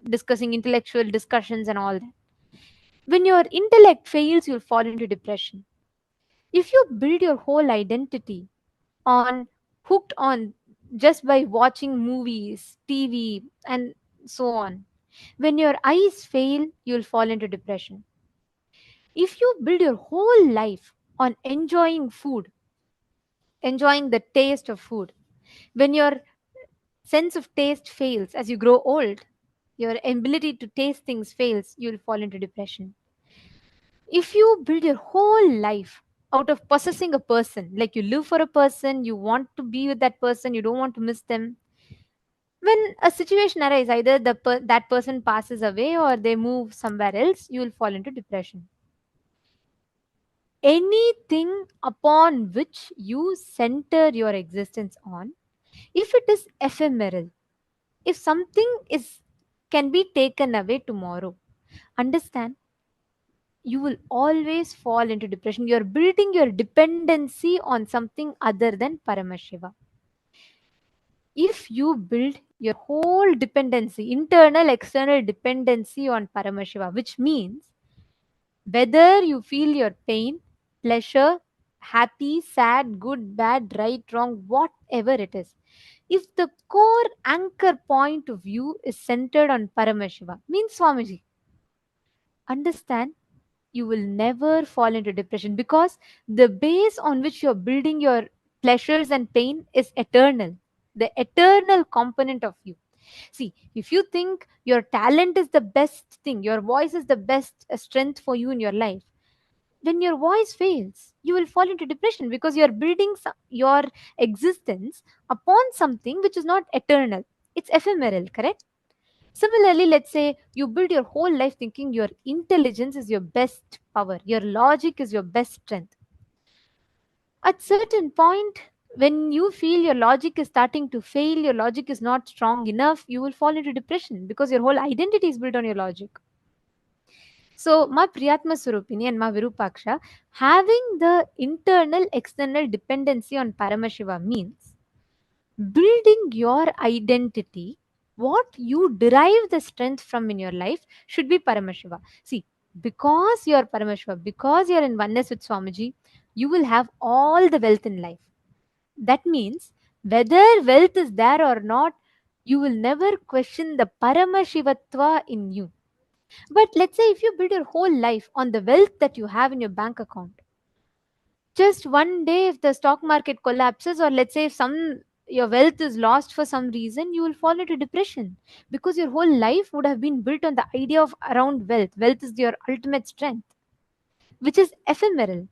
discussing intellectual discussions and all that, when your intellect fails, you'll fall into depression. If you build your whole identity on hooked on just by watching movies, TV, and so on, when your eyes fail, you'll fall into depression. If you build your whole life on enjoying food, enjoying the taste of food, when your sense of taste fails as you grow old, your ability to taste things fails, you'll fall into depression. If you build your whole life out of possessing a person, like you live for a person, you want to be with that person, you don't want to miss them, when a situation arises, either that person passes away or they move somewhere else, you will fall into depression. Anything upon which you center your existence on, if it is ephemeral, if something is can be taken away tomorrow, understand, you will always fall into depression. You're building your dependency on something other than Paramashiva. If you build your whole dependency, internal, external dependency on Paramashiva, which means whether you feel your pain, pleasure, happy, sad, good, bad, right, wrong, whatever it is, if the core anchor point of view is centered on Paramashiva, means Swamiji, understand, you will never fall into depression because the base on which you're building your pleasures and pain is eternal, the eternal component of you. See, if you think your talent is the best thing, your voice is the best strength for you in your life, when your voice fails, you will fall into depression because you're building your existence upon something which is not eternal, it's ephemeral, correct? Similarly, let's say you build your whole life thinking your intelligence is your best power, your logic is your best strength. At certain point, When you feel your logic is starting to fail, your logic is not strong enough, you will fall into depression because your whole identity is built on your logic. So, Ma Priyatma Surupini and Ma Virupaksha, having the internal external dependency on Paramashiva means building your identity, what you derive the strength from in your life should be Paramashiva. See, because you are Paramashiva, because you are in oneness with Swamiji, you will have all the wealth in life. That means whether wealth is there or not, you will never question the Paramashivatva in you. But let's say if you build your whole life on the wealth that you have in your bank account, just one day if the stock market collapses, or let's say if your wealth is lost for some reason, you will fall into depression because your whole life would have been built on the idea of around wealth. Wealth is your ultimate strength, which is ephemeral.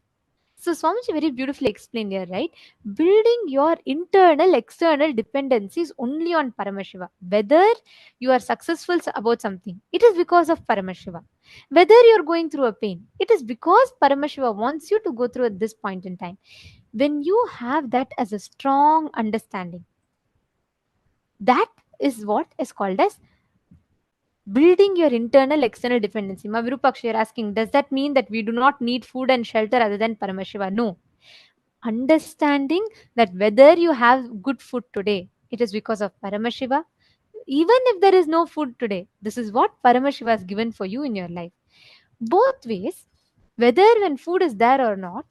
So Swamiji very beautifully explained here, right? Building your internal, external dependencies only on Paramashiva. Whether you are successful about something, it is because of Paramashiva. Whether you are going through a pain, it is because Paramashiva wants you to go through at this point in time. When you have that as a strong understanding, that is what is called as building your internal external dependency. Ma Virupaksha, you're asking, does that mean that we do not need food and shelter other than Paramashiva? No. Understanding that whether you have good food today, it is because of Paramashiva. Even if there is no food today, this is what Paramashiva has given for you in your life. Both ways, whether when food is there or not,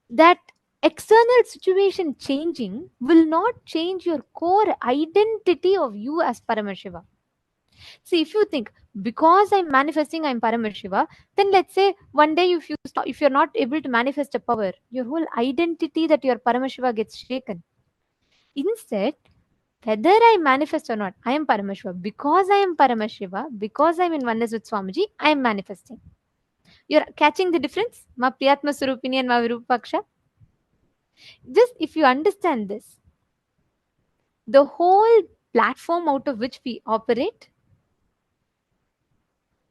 that external situation changing will not change your core identity of you as Paramashiva. See, if you think because I'm manifesting, I'm Paramashiva, then let's say one day if you're not able to manifest a power, your whole identity that you're Paramashiva gets shaken. Instead, whether I manifest or not, I am Paramashiva. Because I am Paramashiva, because I'm in oneness with Swamiji, I am manifesting. You're catching the difference? Ma Priyatma Surupini and Ma Virupaksha. Just if you understand this, the whole platform out of which we operate,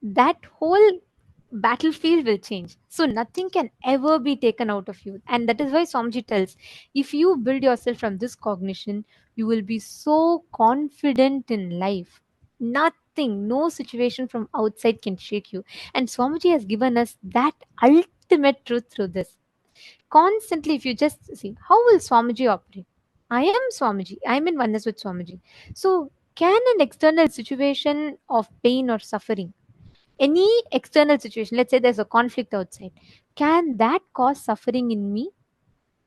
that whole battlefield will change. So nothing can ever be taken out of you. And that is why Swamiji tells, if you build yourself from this cognition, you will be so confident in life. Nothing, no situation from outside can shake you. And Swamiji has given us that ultimate truth through this. Constantly, if you just see, how will Swamiji operate? I am Swamiji. I am in oneness with Swamiji. So can an external situation of pain or suffering, any external situation, let's say there's a conflict outside, can that cause suffering in me?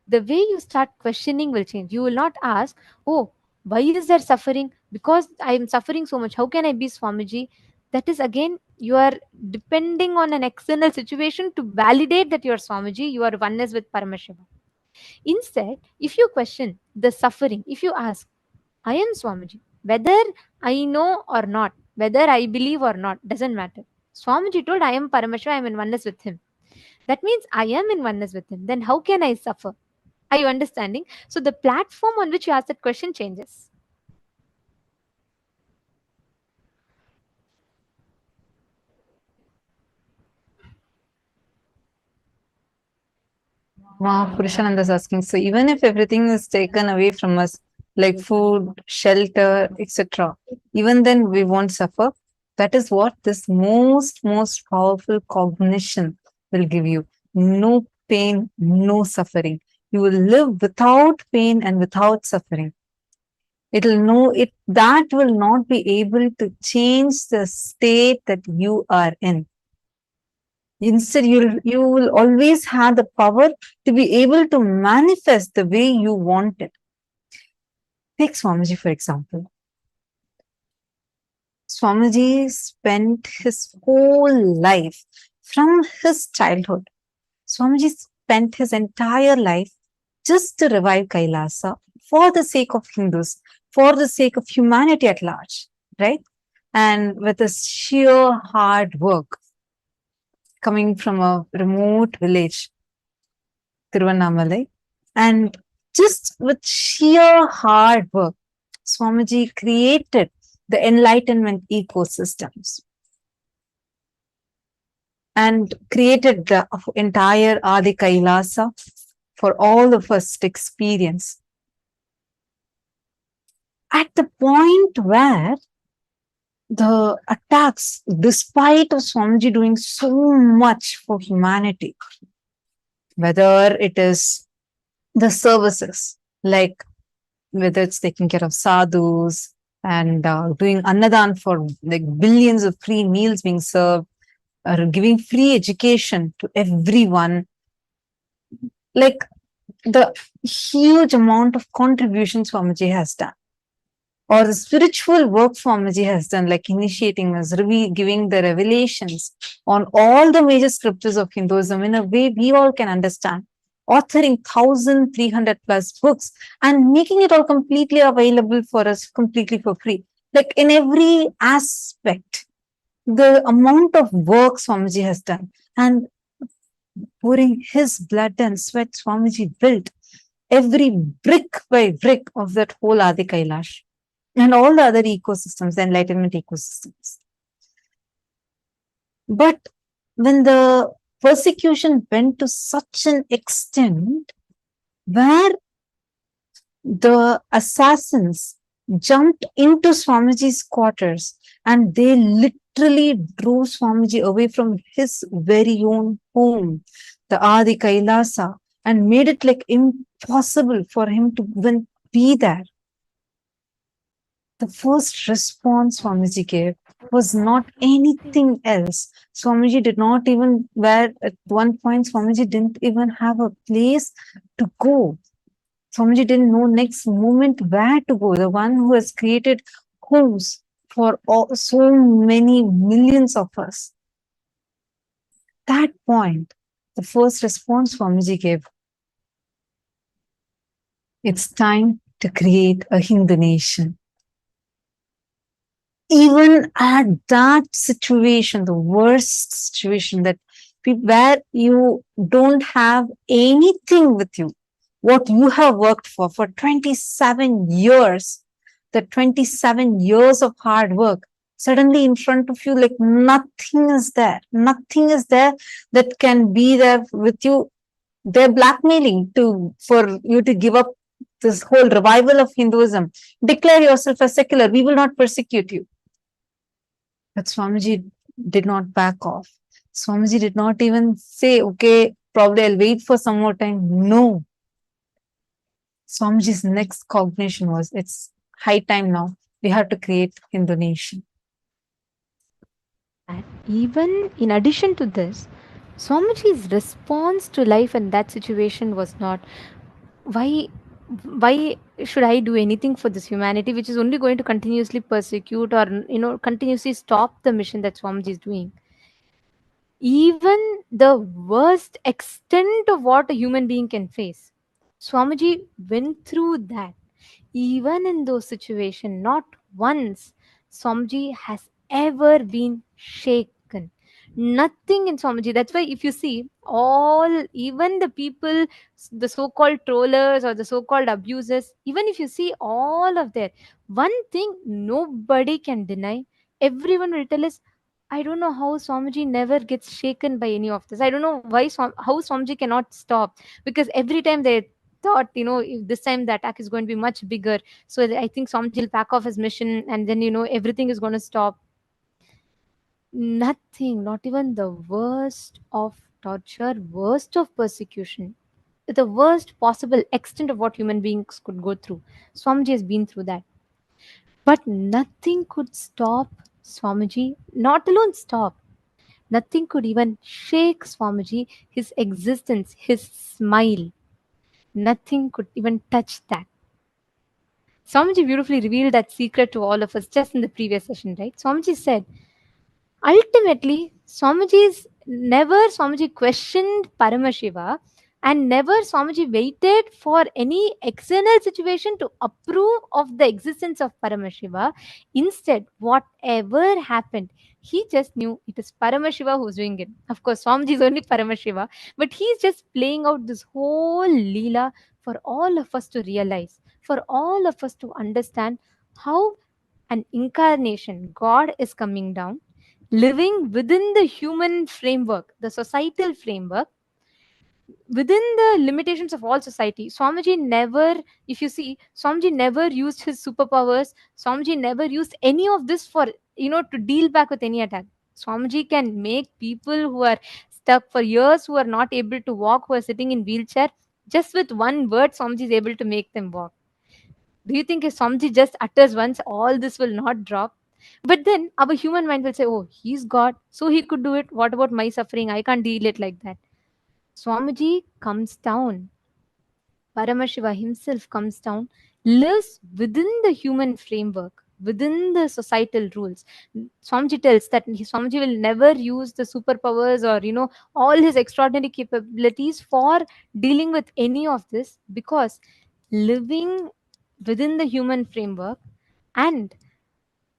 The way you start questioning will change. You will not ask, oh, why is there suffering? Because I am suffering so much, how can I be Swamiji? That is again, you are depending on an external situation to validate that you are Swamiji, you are oneness with Paramashiva. Instead, if you question the suffering, if you ask, I am Swamiji, whether I know or not, whether I believe or not, doesn't matter. Swamiji told, I am Paramashiva, I am in oneness with him. That means I am in oneness with him. Then how can I suffer? Are you understanding? So the platform on which you ask that question changes. Purushananda is asking, so even if everything is taken away from us, like food, shelter, etc., even then we won't suffer. That is what this most powerful cognition will give you. No pain, no suffering. You will live without pain and without suffering. It'll know it, that will not be able to change the state that you are in. Instead, you will always have the power to be able to manifest the way you want it. Take Swamiji, for example. Swamiji spent his whole life from his childhood. Swamiji spent his entire life just to revive Kailasa for the sake of Hindus, for the sake of humanity at large, right? And with his sheer hard work, coming from a remote village, Tiruvannamalai, and just with sheer hard work, Swamiji created the enlightenment ecosystems and created the entire Adi Kailasa for all of us to experience. At the point where the attacks, despite of Swamiji doing so much for humanity, whether it is the services, like whether it's taking care of sadhus and doing annadan for like billions of free meals being served, or giving free education to everyone, like the huge amount of contributions Swamiji has done, or the spiritual work Swamiji has done, like initiating us, giving the revelations on all the major scriptures of Hinduism in a way we all can understand, authoring 1,300 plus books and making it all completely available for us completely for free. Like in every aspect, the amount of work Swamiji has done, and pouring his blood and sweat, Swamiji built every brick by brick of that whole Adi Kailash and all the other ecosystems, the enlightenment ecosystems. But when the persecution went to such an extent where the assassins jumped into Swamiji's quarters and they literally drove Swamiji away from his very own home, the Adi Kailasa, and made it like impossible for him to even be there. The first response Swamiji gave was not anything else. Swamiji did not even, where at one point Swamiji didn't even have a place to go. Swamiji didn't know next moment where to go. The one who has created homes for so many millions of us. That point, the first response Swamiji gave, it's time to create a Hindu nation. Even at that situation, the worst situation, that where you don't have anything with you, what you have worked for 27 years, the 27 years of hard work, suddenly in front of you, like nothing is there that can be there with you. They're blackmailing for you to give up this whole revival of Hinduism. Declare yourself as secular, we will not persecute you. But Swamiji did not back off. Swamiji did not even say, okay, probably I'll wait for some more time. No. Swamiji's next cognition was, it's high time now. We have to create Hindu nation. And even in addition to this, Swamiji's response to life in that situation was not, why why should I do anything for this humanity which is only going to continuously persecute or continuously stop the mission that Swamiji is doing. Even the worst extent of what a human being can face, Swamiji went through that. Even in those situations, not once Swamiji has ever been shaken. Nothing in Swamiji. That's why if you see all, even the people, the so-called trollers or the so-called abusers, even if you see all of that, one thing nobody can deny, everyone will tell us, I don't know how Swamiji never gets shaken by any of this. I don't know why how Swamiji cannot stop, because every time they thought, if this time the attack is going to be much bigger, so I think Swamiji will back off his mission, and then everything is going to stop. Nothing, not even the worst of torture, worst of persecution, the worst possible extent of what human beings could go through, Swamiji has been through that. But nothing could stop Swamiji, not alone stop, nothing could even shake Swamiji, his existence, his smile. Nothing could even touch that. Swamiji beautifully revealed that secret to all of us just in the previous session, right? Swamiji said, ultimately, Swamiji questioned Paramashiva, and never Swamiji waited for any external situation to approve of the existence of Paramashiva. Instead, whatever happened, he just knew it is Paramashiva who's doing it. Of course, Swamiji is only Paramashiva, but he's just playing out this whole Leela for all of us to realize, for all of us to understand how an incarnation, God is coming down, living within the human framework, the societal framework, within the limitations of all society. Swamiji never, if you see, Swamiji never used his superpowers. Swamiji never used any of this for, to deal back with any attack. Swamiji can make people who are stuck for years, who are not able to walk, who are sitting in wheelchair, just with one word, Swamiji is able to make them walk. Do you think if Swamiji just utters once, all this will not drop? But then our human mind will say, oh, he's God, so he could do it. What about my suffering? I can't deal it like that. Swamiji comes down. Paramashiva himself comes down, lives within the human framework, within the societal rules. Swamiji tells that Swamiji will never use the superpowers or, all his extraordinary capabilities for dealing with any of this, because living within the human framework and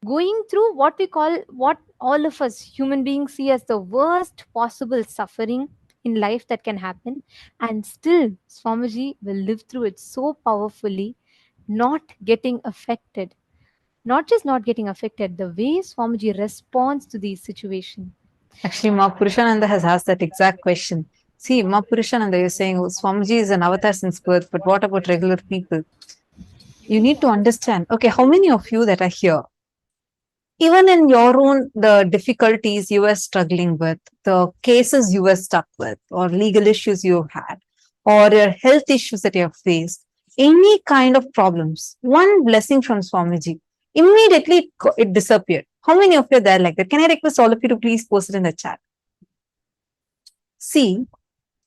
going through what we call, what all of us human beings see as the worst possible suffering in life that can happen, and still Swamiji will live through it so powerfully, not getting affected. Not just not getting affected, the way Swamiji responds to these situations. Actually, Ma Purushananda has asked that exact question. See, Ma Purushananda, you're saying oh, Swamiji is an avatar since birth, but what about regular people? You need to understand, okay, how many of you that are here, even in your own, the difficulties you were struggling with, the cases you were stuck with, or legal issues you had, or your health issues that you have faced, any kind of problems, one blessing from Swamiji, immediately it disappeared. How many of you are there like that? Can I request all of you to please post it in the chat? See,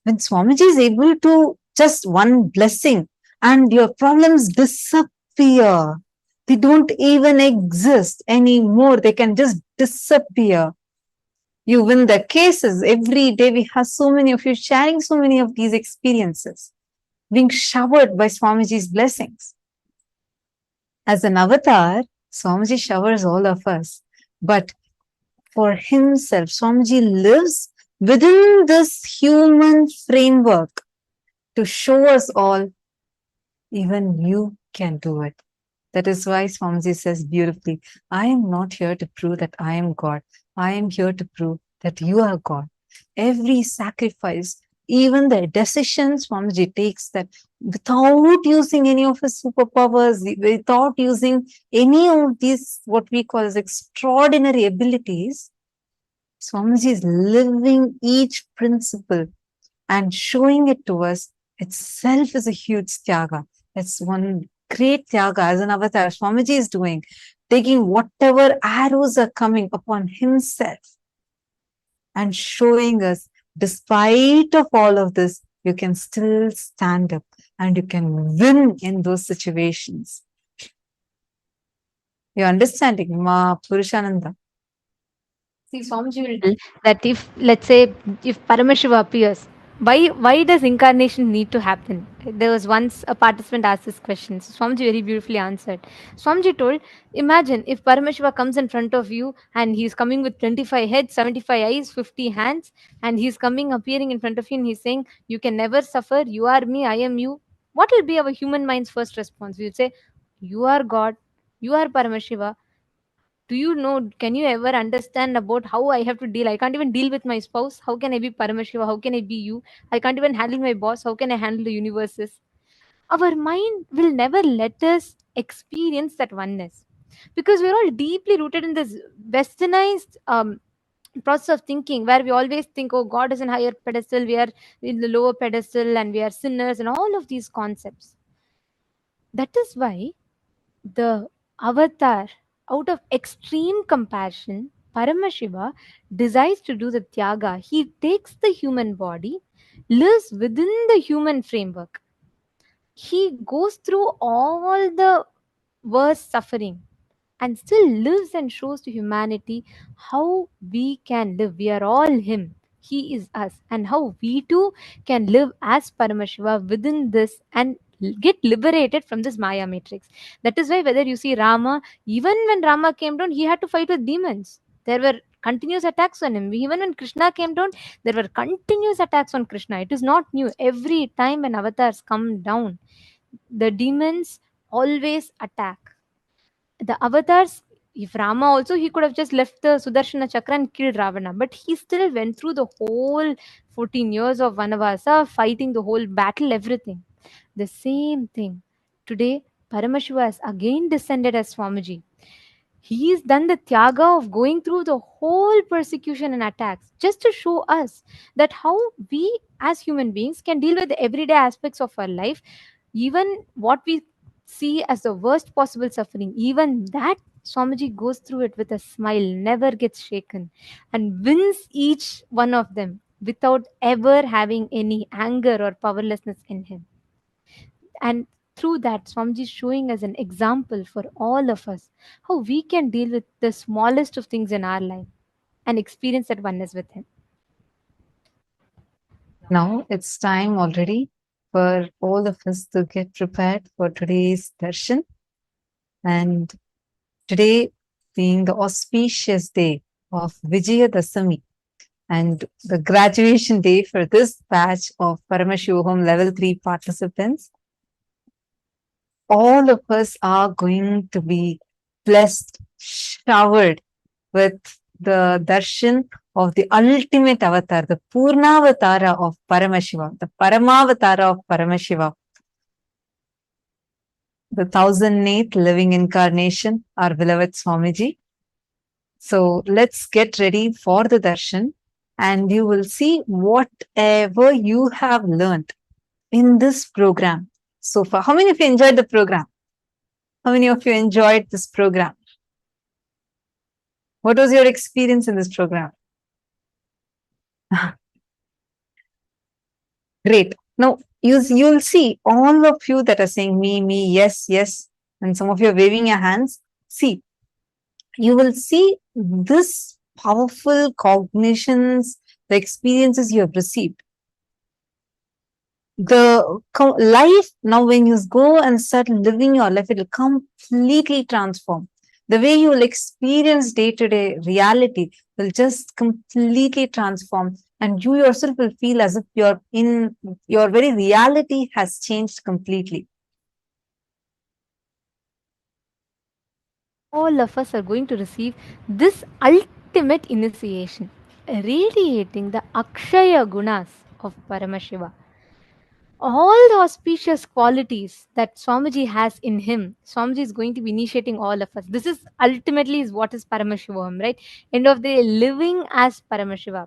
when Swamiji is able to just one blessing and your problems disappear, they don't even exist anymore. They can just disappear. You win the cases. Every day we have so many of you sharing so many of these experiences, being showered by Swamiji's blessings. As an avatar, Swamiji showers all of us. But for himself, Swamiji lives within this human framework to show us all, even you can do it. That is why Swamiji says beautifully, I am not here to prove that I am God. I am here to prove that you are God. Every sacrifice, even the decisions Swamiji takes, that without using any of his superpowers, without using any of these, what we call as extraordinary abilities, Swamiji is living each principle and showing it to us itself is a huge tyaga. It's one great tyaga as an avatar. Swamiji is doing, taking whatever arrows are coming upon himself and showing us, despite of all of this, you can still stand up and you can win in those situations. You're understanding, Ma Purushananda? See, Swamiji will tell that if, let's say, if Paramashiva appears, why does incarnation need to happen? There was once a participant asked this question. So Swamiji very beautifully answered. Swamiji told, imagine if Paramashiva comes in front of you and he's coming with 25 heads, 75 eyes, 50 hands, and he's coming appearing in front of you and he's saying, you can never suffer, you are me, I am you. What will be our human mind's first response? We would say, you are God, you are Paramashiva. Do you know, can you ever understand about how I have to deal? I can't even deal with my spouse. How can I be Paramashiva? How can I be you? I can't even handle my boss. How can I handle the universes? Our mind will never let us experience that oneness, because we're all deeply rooted in this westernized process of thinking, where we always think, oh, God is in higher pedestal, we are in the lower pedestal, and we are sinners, and all of these concepts. That is why the avatar, out of extreme compassion, Paramashiva decides to do the Tyaga. He takes the human body, lives within the human framework. He goes through all the worst suffering and still lives and shows to humanity how we can live. We are all Him. He is us. And how we too can live as Paramashiva within this and get liberated from this Maya matrix. That is why, whether you see Rama, even when Rama came down, he had to fight with demons. There were continuous attacks on him. Even when Krishna came down, there were continuous attacks on Krishna. It is not new. Every time when avatars come down, the demons always attack. The avatars If Rama also, he could have just left the Sudarshana Chakra and killed Ravana, but he still went through the whole 14 years of Vanavasa, fighting the whole battle, everything. The same thing. Today, Paramashiva has again descended as Swamiji. He's done the tyaga of going through the whole persecution and attacks just to show us that how we as human beings can deal with the everyday aspects of our life, even what we see as the worst possible suffering, even that Swamiji goes through it with a smile, never gets shaken, and wins each one of them without ever having any anger or powerlessness in him. And through that, Swamiji is showing us an example for all of us how we can deal with the smallest of things in our life and experience that oneness with him. Now it's time already for all of us to get prepared for today's darshan. And today being the auspicious day of Vijayadasami and the graduation day for this batch of Paramashivoham Level 3 participants, all of us are going to be blessed, showered with the darshan of the ultimate avatar, the Purnavatara of Paramashiva, the Paramavatara of Paramashiva, the 1008th living incarnation, our beloved Swamiji. So let's get ready for the darshan, and you will see whatever you have learned in this program so far. How many of you enjoyed the program? How many of you enjoyed this program? What was your experience in this program? Great. Now, you'll see all of you that are saying me, yes, yes, and some of you are waving your hands. See, you will see this powerful cognitions, the experiences you have received. The life now, when you go and start living your life, it will completely transform. The way you will experience day-to-day reality will just completely transform, and you yourself will feel as if your very reality has changed completely. All of us are going to receive this ultimate initiation, radiating the Akshaya Gunas of Paramashiva. All the auspicious qualities that Swamiji has in him, Swamiji is going to be initiating all of us. This is ultimately is what is Paramashivam, right? End of the day, living as Paramashiva.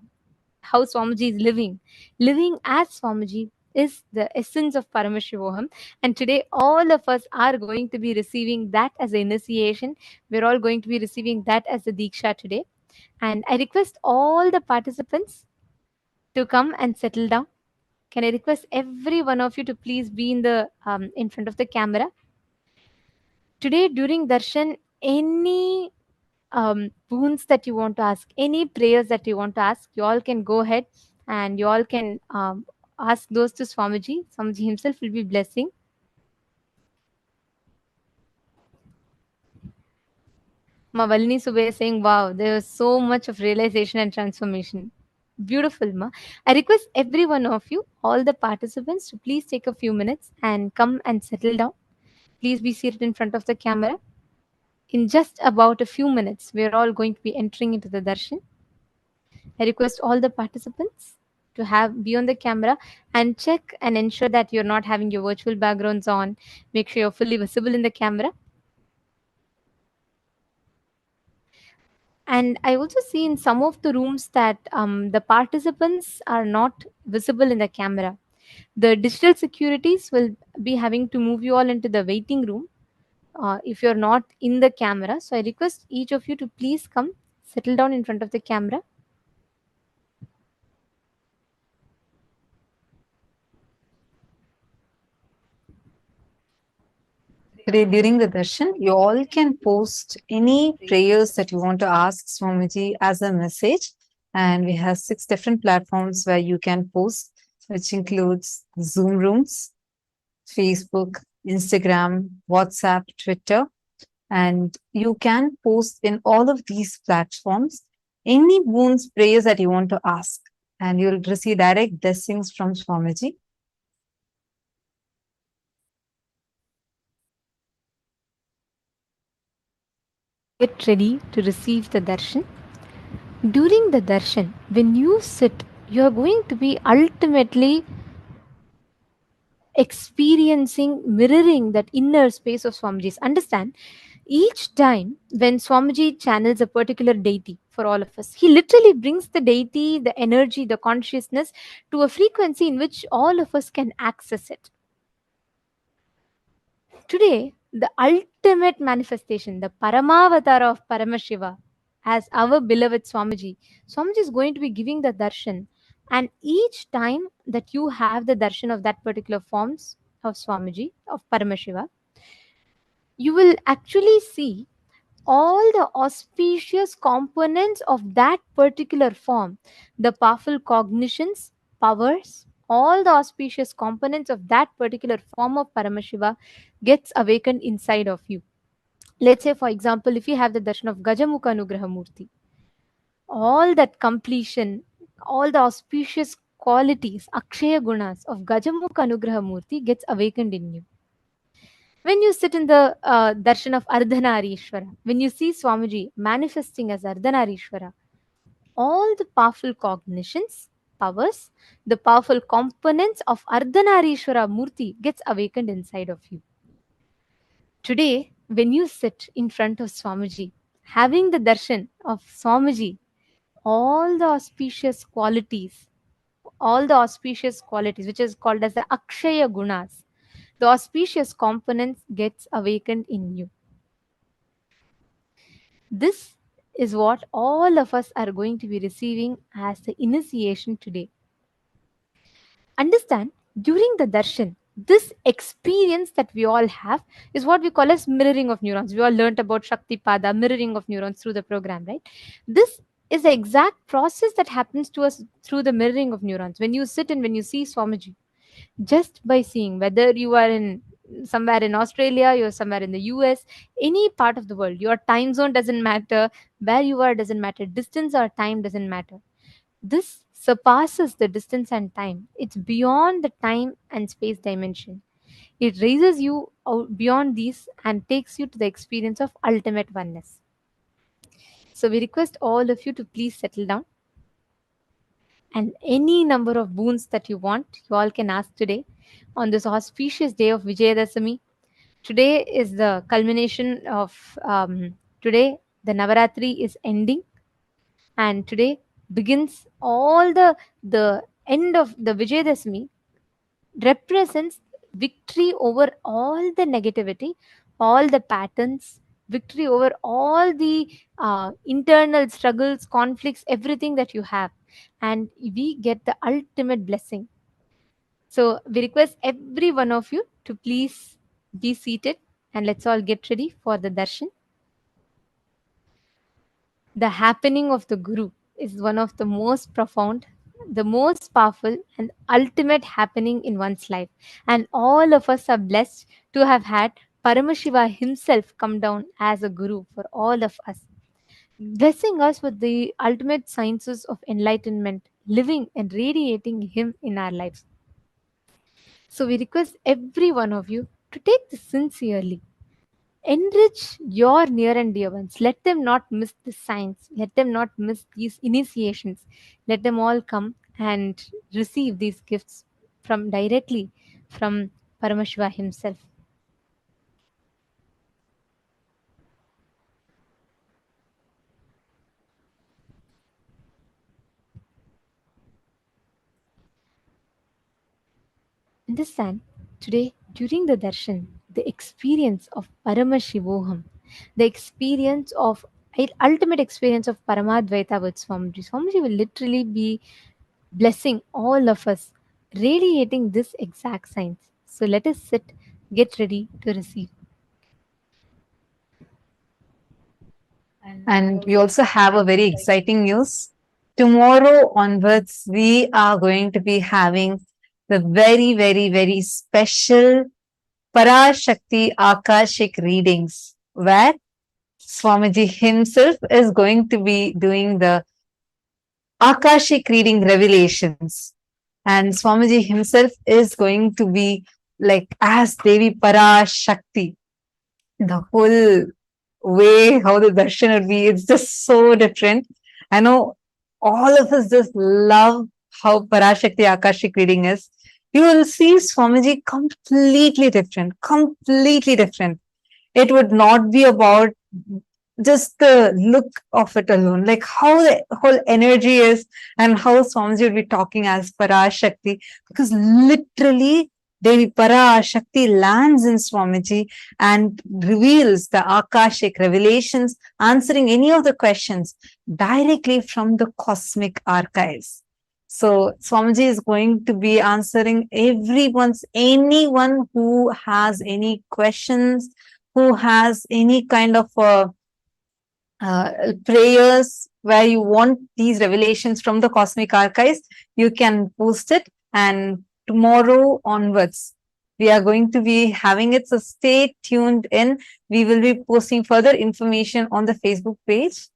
How Swamiji is living. Living as Swamiji is the essence of Paramashivoham. And today, all of us are going to be receiving that as an initiation. We're all going to be receiving that as a Diksha today. And I request all the participants to come and settle down. Can I request every one of you to please be in front of the camera? Today, during darshan, any boons that you want to ask, any prayers that you want to ask, you all can go ahead and you all can ask those to Swamiji. Swamiji himself will be blessing. Ma Valini Subhay is saying, wow, there was so much of realization and transformation. Beautiful, Ma. I request every one of you, all the participants, to please take a few minutes and come and settle down. Please be seated in front of the camera. In just about a few minutes, we're all going to be entering into the darshan. I request all the participants to be on the camera and check and ensure that you're not having your virtual backgrounds on. Make sure you're fully visible in the camera. And I also see in some of the rooms that the participants are not visible in the camera. The digital securities will be having to move you all into the waiting room if you're not in the camera. So I request each of you to please come, settle down in front of the camera. Today, during the darshan, you all can post any prayers that you want to ask Swamiji as a message. And we have 6 different platforms where you can post, which includes Zoom rooms, Facebook, Instagram, WhatsApp, Twitter. And you can post in all of these platforms any boons, prayers that you want to ask. And you'll receive direct blessings from Swamiji. Get ready to receive the darshan. During the darshan, when you sit, you are going to be ultimately experiencing, mirroring that inner space of Swamiji's. Understand, each time when Swamiji channels a particular deity for all of us, he literally brings the deity, the energy, the consciousness to a frequency in which all of us can access it. Today, the ultimate manifestation, the Paramavatara of Paramashiva, as our beloved Swamiji, Swamiji is going to be giving the darshan. And each time that you have the darshan of that particular forms of Swamiji, of Paramashiva, you will actually see all the auspicious components of that particular form, the powerful cognitions, powers, all the auspicious components of that particular form of Paramashiva gets awakened inside of you. Let's say, for example, if you have the darshan of Gajamukha Anugraha Murti, all that completion, all the auspicious qualities, Akshaya Gunas of Gajamukha Anugraha Murti gets awakened in you. When you sit in the darshan of Ardhanarishwara, when you see Swamiji manifesting as Ardhanarishwara, all the powerful cognitions, powers, the powerful components of Ardhanarishwara Murti gets awakened inside of you. Today, when you sit in front of Swamiji, having the darshan of Swamiji, all the auspicious qualities, which is called as the Akshaya Gunas, the auspicious components gets awakened in you. This is what all of us are going to be receiving as the initiation today. Understand, during the darshan, this experience that we all have is what we call as mirroring of neurons. We all learnt about Shakti Pada, mirroring of neurons through the program, right? This is the exact process that happens to us through the mirroring of neurons. When you sit and when you see Swamiji, just by seeing, whether you are in somewhere in Australia, you're somewhere in the US, any part of the world, your time zone doesn't matter, where you are doesn't matter, distance or time doesn't matter. This surpasses the distance and time. It's beyond the time and space dimension. It raises you out beyond these and takes you to the experience of ultimate oneness. So we request all of you to please settle down, and any number of boons that you want, you all can ask today on this auspicious day of Vijayadashami. Today is the culmination of today. The Navaratri is ending, and today begins all the end of the Vijayadashami represents victory over all the negativity, all the patterns, victory over all the internal struggles, conflicts, everything that you have. And we get the ultimate blessing. So we request every one of you to please be seated and let's all get ready for the darshan. The happening of the Guru is one of the most profound, the most powerful, and ultimate happening in one's life. And all of us are blessed to have had Paramashiva himself come down as a Guru for all of us, blessing us with the ultimate sciences of enlightenment, living and radiating Him in our lives. So we request every one of you to take this sincerely. Enrich your near and dear ones. Let them not miss the signs. Let them not miss these initiations. Let them all come and receive these gifts from directly from Paramashiva himself. Understand, today during the darshan, the experience of Paramashivoham, the experience of ultimate experience of Paramadvaita with Swamiji. Swamiji will literally be blessing all of us, radiating this exact science. So let us sit, get ready to receive. And we also have a very exciting news. Tomorrow onwards, we are going to be having the very, very, very special Parashakti Akashik readings, where Swamiji himself is going to be doing the Akashik reading revelations. And Swamiji himself is going to be like as Devi Parashakti, the whole way how the darshan would be. It's just so different. I know all of us just love how Parashakti Akashic reading is. You will see Swamiji completely different, completely different. It would not be about just the look of it alone, like how the whole energy is and how Swamiji would be talking as Parashakti, because literally Devi Parashakti lands in Swamiji and reveals the Akashic revelations, answering any of the questions directly from the cosmic archives. So Swamiji is going to be answering anyone who has any questions, who has any kind of prayers where you want these revelations from the cosmic archives, you can post it. And tomorrow onwards, we are going to be having it. So stay tuned in. We will be posting further information on the Facebook page.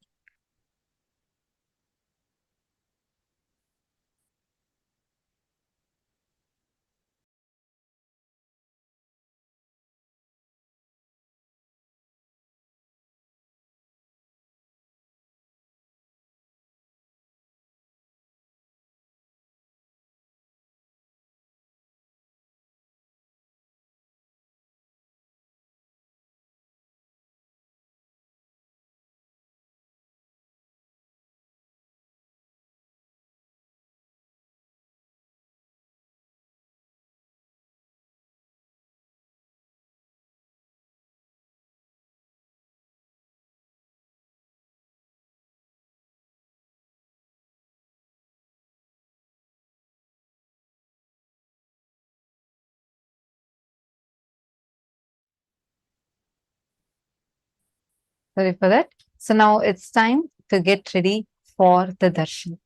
Sorry for that. So now it's time to get ready for the darshan.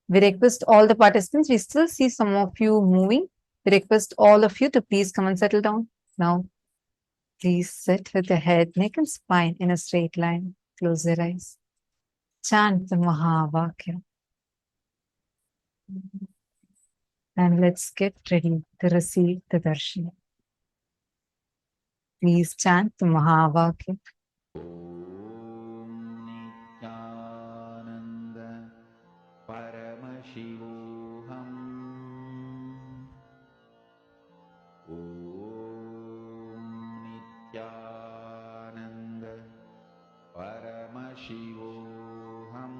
We request all the participants, we still see some of you moving. We request all of you to please come and settle down. Now, please sit with the head, neck, and spine in a straight line. Close your eyes. Chant the Mahavakya. And let's get ready to receive the darshan. Please chant the Mahavakya. Nityananda Paramashivoham Om Nityananda Paramashivoham.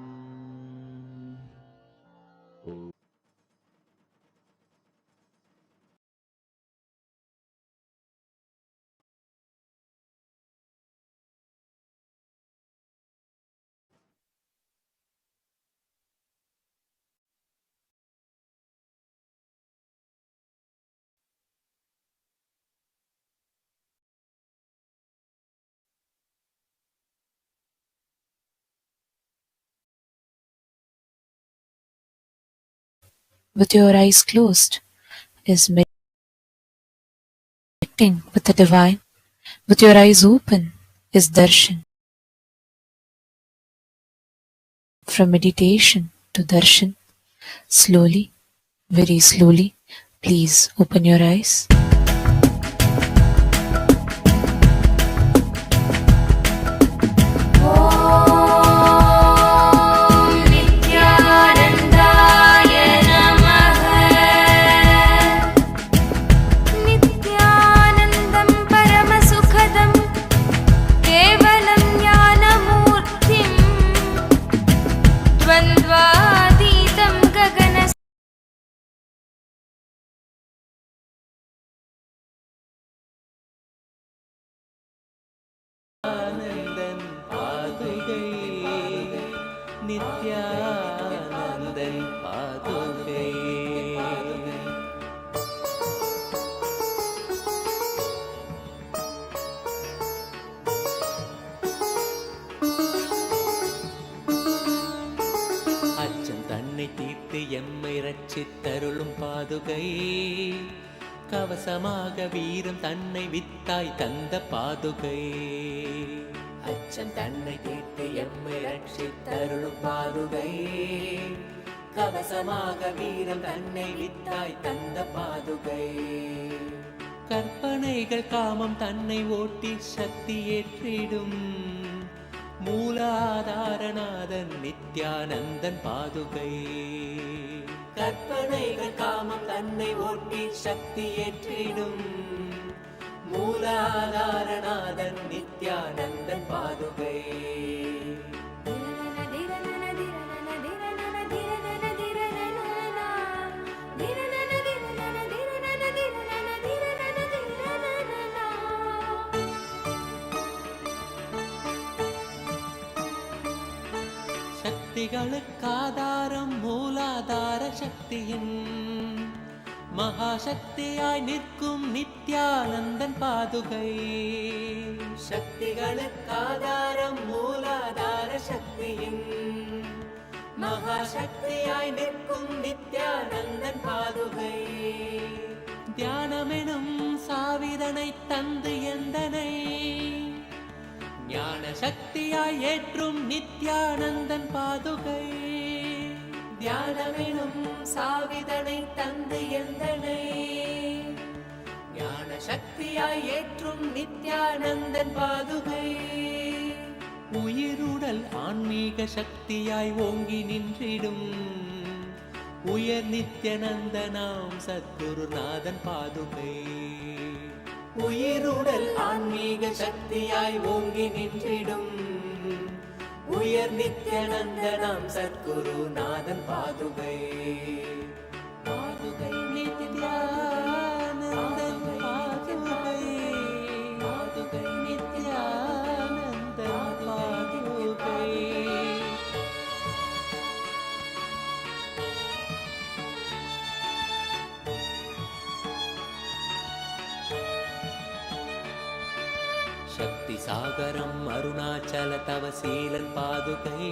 With your eyes closed is meditating with the divine. With your eyes open is darshan. From meditation to darshan, slowly, very slowly, please open your eyes. Anandan പാതുകൈ Nithyanandan പാതുകൈ அச்சம் தன்னை தீர்த்து எம்மை ரட்சித்தருளும் பாதுகை கவசமாக வீரம் தன்னை வித்தாய் தந்த பாதுகை அச்சம் தன்னை தீர்த்து எம்மை ரட்சித்தருளும் பாதுகை கவசமாக வீரம் தன்னை வித்தாய் தந்த பாதுகை கற்பனைகள் காமம் தன்னை ஓட்டி சக்தி ஏற்றிடும் மூலாதாரநாதன் நித்யானந்தன் பாதுகை. கற்பனைகள் காமம் தன்னை ஓட்டி சக்தி ஏற்றிடும் மூலாதாரநாதன் நித்யானந்தன் பாதுகை. சக்திகளுக்காதாரம் மூலாதார சக்தியின் மகாசக்தியாய் நிற்கும் நித்யானந்தன் பாதுகை. சக்திகளுக்காதாரம் மூலாதார சக்தியின் மகாசக்தியாய் நிற்கும் நித்யானந்தன் பாதுகை. தியானமெனும் சாவிதனை தந்து எந்தனை ஞான சக்தியாய் ஏற்றும் நித்யானந்தன் பாதுகை. தியானமெனும் சாவிதனை தந்து எந்தனை ஞான சக்தியாய் ஏற்றும் நித்யானந்தன் பாதுகை. உயிருடல் ஆன்மீக சக்தியாய் ஓங்கி நின்றிடும் உயர் நித்யானந்தனாம் சத்குருநாதன் பாதுகை. உயிருடல் ஆன்மீக சக்தியாய் ஓங்கி நின்றிடும் உயர் நித்யானந்தனாம் சத்குருநாதன் பாதுகை. பாதுகை நித்யானந்தன் பாதுகை. பாதுகை நித்யானந்தன் பாதுகை. சக்தி சாகரம் அருணாச்சல தவசீலன் பாதுகை.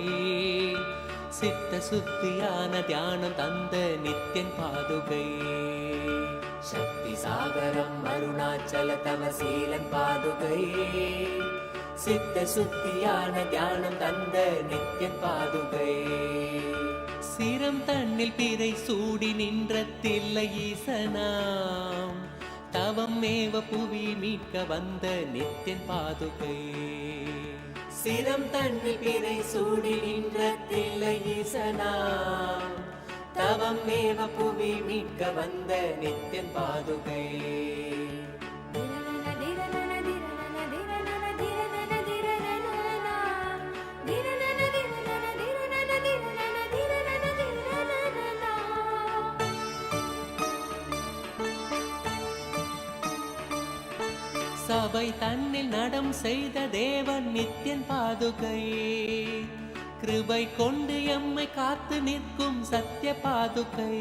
சித்த சுத்தியான தியானம் தந்த நித்யன் பாதுகை. சக்தி சாகரம் அருணாச்சல தவசீலன் பாதுகை. சித்த சுத்தியான தியானம் தந்த நித்யன் பாதுகை. சிரம் தன்னில் பிறை சூடி நின்ற தில்லை ஈசனாம் தவம் மேவ புவி மீட்க வந்த நித்யன் பாதுகை. சிரம் தன்னில் பிறை சூடி நின்ற தில்லை ஈசனாம் தவம் மேவ புவி மீட்க வந்த நித்யன் பாதுகை. சபை தன்னில் நடம் செய்த தேவன் நித்யன் பாதுகை. கிருபை கொண்டு எம்மை காத்து நிற்கும் சத்ய பாதுகை.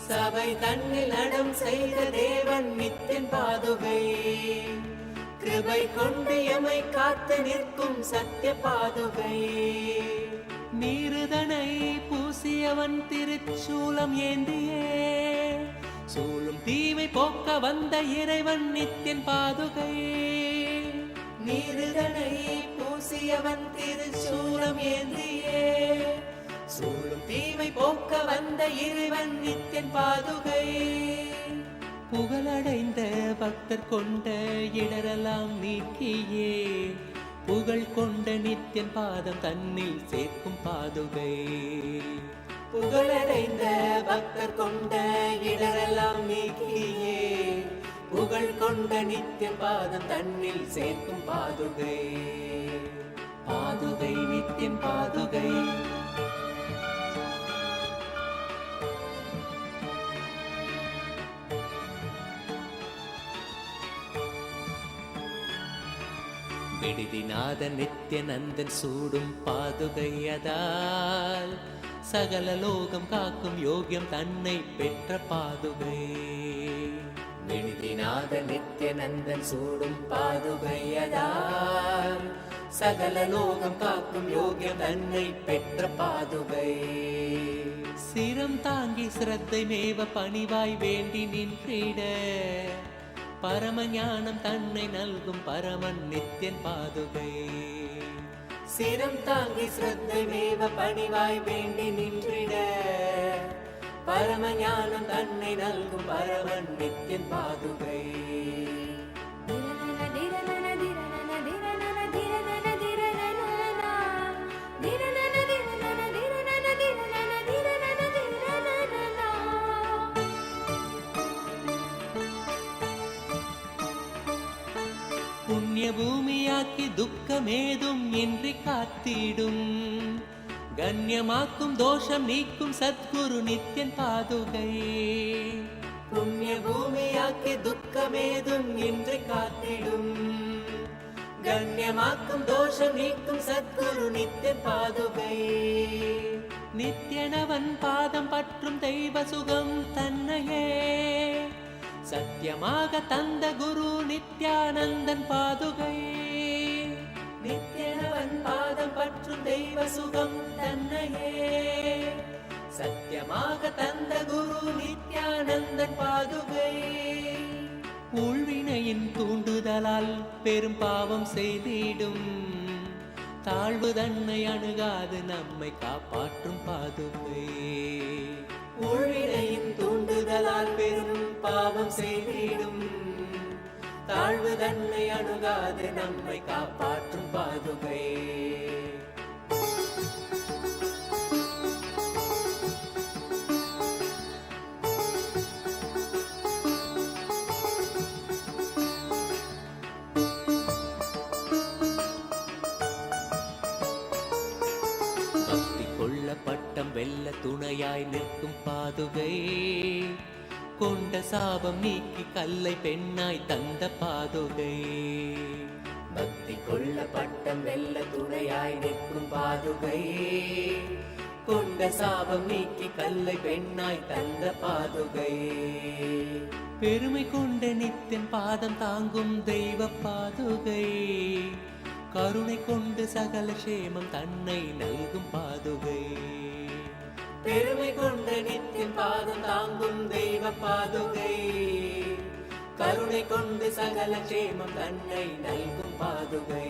சபை தன்னில் நடம் செய்த தேவன் நித்யன் பாதுகை. கிருபை கொண்டு எம்மை காத்து நிற்கும் சத்ய பாதுகை. நீருதனை பூசியவன் திருச்சூலம் ஏந்தியே சூழும் தீமை போக்க வந்த இறைவன் நித்யன் பாதுகை. நீருதனை பூசியவன் திருச்சூலம் ஏந்தியே சூழும் தீமை போக்க வந்த இறைவன் நித்யன் பாதுகை. புகழடைந்த பக்தர் கொண்ட இடரெல்லாம் நீக்கியே புகழ் கொண்ட நித்யன் பாதம் தன்னில் சேர்க்கும் பாதுகை. புகழடைந்த பக்தர் கொண்ட இடரெல்லாம் நீக்கியே புகழ் கொண்ட நித்யன் பாதம் தன்னில் சேர்க்கும் பாதுகை. பாதுகை நித்யன் பாதுகை. விடுதிநாத நித்யநந்தன் சூடும் பாதுகையதால் சகல லோகம் காக்கும் யோகியம் தன்னை பெற்ற பாதுகை. விடுதிநாத நித்யநந்தன் சூடும் பாதுகையதால் சகல லோகம் காக்கும் யோகியம் தன்னை பெற்ற பாதுகை. சிரம் தாங்கி சிரத்தை மேவ பணிவாய் வேண்டி நின்றிட பரமஞானம் தன்னை நல்கும் பரமன் நித்யன் பாதுகை. சிரம் தாங்கி சிரத்தை மேவ பணிவாய் வேண்டி நின்றிட பரமஞானம் தன்னை நல்கும் பரமன் நித்யன் பாதுகை. புண்ணிய பூமியாக்கி துக்கமேதும் இன்றி காத்திடும், கண்ணியமாக்கும் தோஷம் நீக்கும் சத்குரு நித்யன் பாதுகை. புண்ணிய பூமியாக்கி துக்கமேதும் இன்றி காத்திடும், கண்ணியமாக்கும் தோஷம் நீக்கும் சத்குரு நித்யன் பாதுகை. நித்யனவன் பாதம் பற்றும் தெய்வ சுகம் தன்னையே சத்தியமாக தந்த குரு நித்யானந்தன் பாதுகை. நித்யனவன் பாதம் பற்றும் தெய்வ சுகம் தன்னையே சத்தியமாக தந்த குரு நித்யானந்தன் பாதுகை. ஊழ்வினையின் தூண்டுதலால் பெரும் பாவம் செய்திடும், தாழ்வு தன்னை அணுகாது நம்மை காப்பாற்றும் பாதுகை. ஊழ்வினையின் தூண்டுதலால் பெரும் பாவம் செய்திடும், தாழ்வு தன்னை அணுகாது நம்மை காப்பாற்றும் பாதுகை. பட்டம் வெல்ல துணையாய் நிற்கும் பாதுகை, கொண்ட சாபம் நீக்கி கல்லை பெண்ணாய் தந்த பாதுகை. பக்தி கொள்ள பட்டம் வெல்ல துணையாய் நிற்கும் பாதுகை, கொண்ட சாபம் நீக்கி கல்லை பெண்ணாய் தந்த பாதுகை. பெருமை கொண்ட நித்தின் பாதம் தாங்கும் தெய்வ பாதுகை, கருணை கொண்டு சகல சேமம் தன்னை நல்கும் பாதுகை. பெருமை கொண்ட நித்தின் பாதம் தாங்கும் தெய்வ பாதுகை, கருணை கொண்டு சகல சேமம் தன்னை நல்கும் பாதுகை.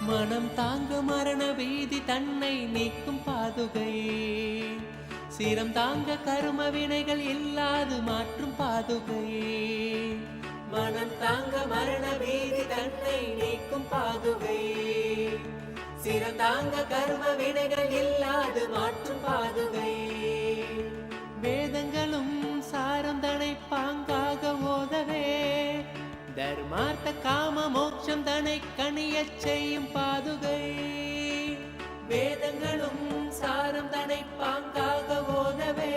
மனம் தாங்க மரண வீதி தன்னை நீக்கும் பாதுகை, சிரம் தாங்க கரும வினைகள் இல்லாது மாற்றும் பாதுகை. மனம் தாங்க மரண வீதி தன்னை நீக்கும் பாதுகை, சிரம் தாங்க கரும வினைகள் இல்லாது மாற்றும் பாதுகை. வேதங்களும் சாரம் தனை பாங்காக ஓதவே, தர்மார்த்த காம மோட்சம் தனை கணியச் செய்யும் பாதுகை. வேதங்களும் சாரம் தனை பாங்காக ஓதவே,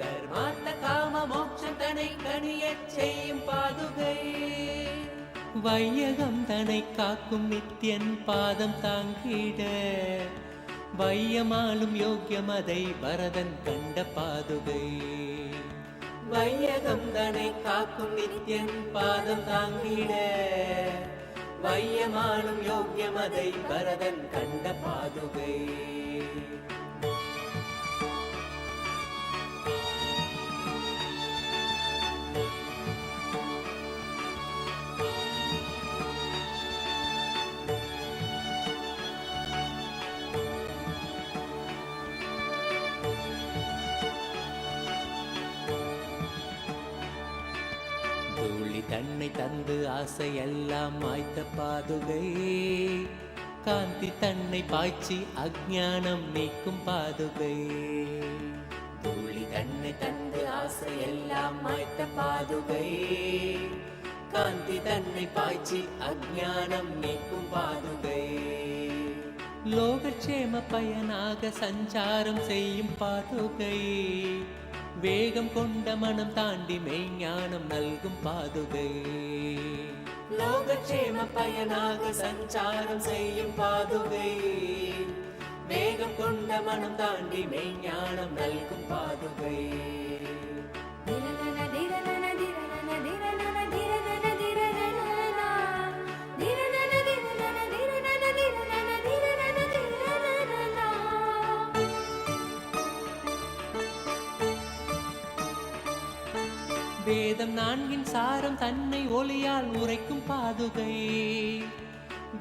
தர்மார்த்த காம மோட்சம் தனை கணியச் செய்யும் பாதுகை. வையகம் தனை காக்கும் நித்யன் பாதம் தாங்கிட, வையமாலும் யோக்கியம் அதை வரதன் கண்ட பாதுகை. வையகம் தனை காக்கும் நித்யன் பாதம் தாங்கிட, வையமாலும் யோக்கியம் அதை வரதன் கண்ட பாதுகை. தூளி தன்னை தந்து ஆசையெல்லாம் மாய்த்த பாதுகை, காந்தி தன்னை பாய்ச்சி அஞ்ஞானம் நீக்கும் பாதுகை. தூளி தன்னை தந்து ஆசையெல்லாம் மாய்த்த பாதுகை, காந்தி தன்னை பாய்ச்சி அஞ்ஞானம் நீக்கும் பாதுகை. லோகக்ஷேம பயனாக சஞ்சாரம் செய்யும் பாதுகை, வேகம் கொண்ட மனம் தாண்டி மெய்ஞானம் நல்கும் பாதுகை. லோகக்ஷேம பயனாக சஞ்சாரம் செய்யும் பாதுகை, வேகம் கொண்ட மனம் தாண்டி மெய்ஞானம் நல்கும் பாதுகை. வேதம் நான்கின் சாரம் தன்னை ஒளியால் உரைக்கும் பாதுகை,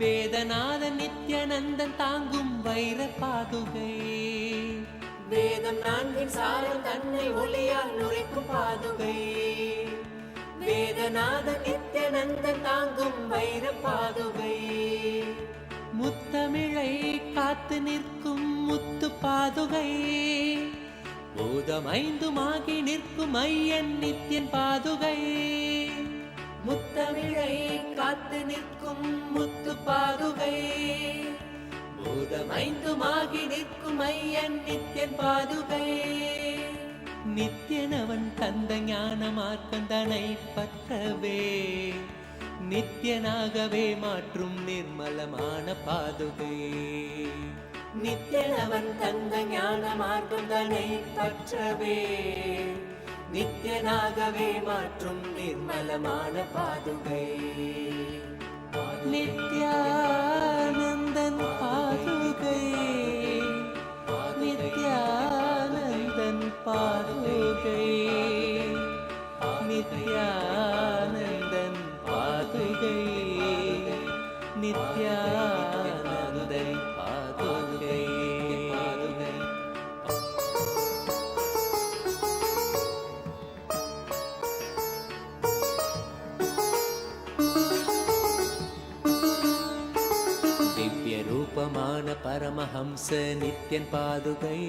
வேதநாதன் நித்யானந்தன் தாங்கும் வைர பாதுகை. வேதம் நான்கின் சாரம் தன்னை ஒளியால் உரைக்கும் பாதுகை, வேதநாத நித்யநந்தன் தாங்கும் வைர பாதுகை. முத்தமிழை காத்து நிற்கும் முத்து பாதுகை. பூதமைந்துமாகி நிற்கும் ஐயன் நித்யன் பாதுகை. முத்தமிழை காத்து நிற்கும் முத்து பாதுகை. பூதமைந்துமாகி நிற்கும் ஐயன் நித்யன் பாதுகை. நித்யனவன் தந்த ஞான மார்க்கந்தனை பற்றவே நித்யனாகவே மாற்றும் நிர்மலமான பாதுகை. நித்யனவன் தந்த ஞான மார்க்கந்தனை பற்றவே நித்யனாகவே மாற்றும் நிர்மலமான பாதுகை. நித்யானந்தன் பாதுகை. நித்யானந்தன் பாதுகை. நித்யானந்தன் பாதுகை. நித்யானந்தன் பாதுகை. திவ்ய ரூபமான பரமஹம்ச நித்யன் பாதுகை.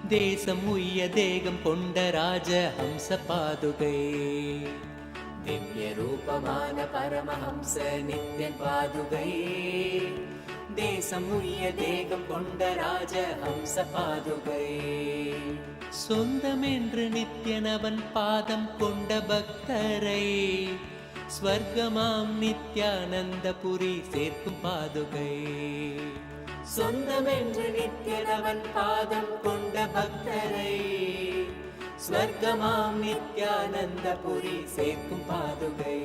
தேசம் உய்ய தேகம் கொண்ட ராஜ ஹம்ச பாதுகை. திவ்ய ரூபமான பரமஹம்ச நித்யன் பாதுகை. தேசம் உய்ய தேகம் கொண்ட ராஜ ஹம்ச பாதுகை. சொந்தமென்று நித்யனவன் பாதம் கொண்ட பக்தரை ஸ்வர்க்கமாம் நித்யானந்தபுரி சேர்க்கும் பாதுகை. சொந்தமென்று நித்யனவன் பாதம் கொண்ட பக்தரை ஸ்வர்க்கமாம் நித்யானந்தபுரி சேர்க்கும் பாதுகை.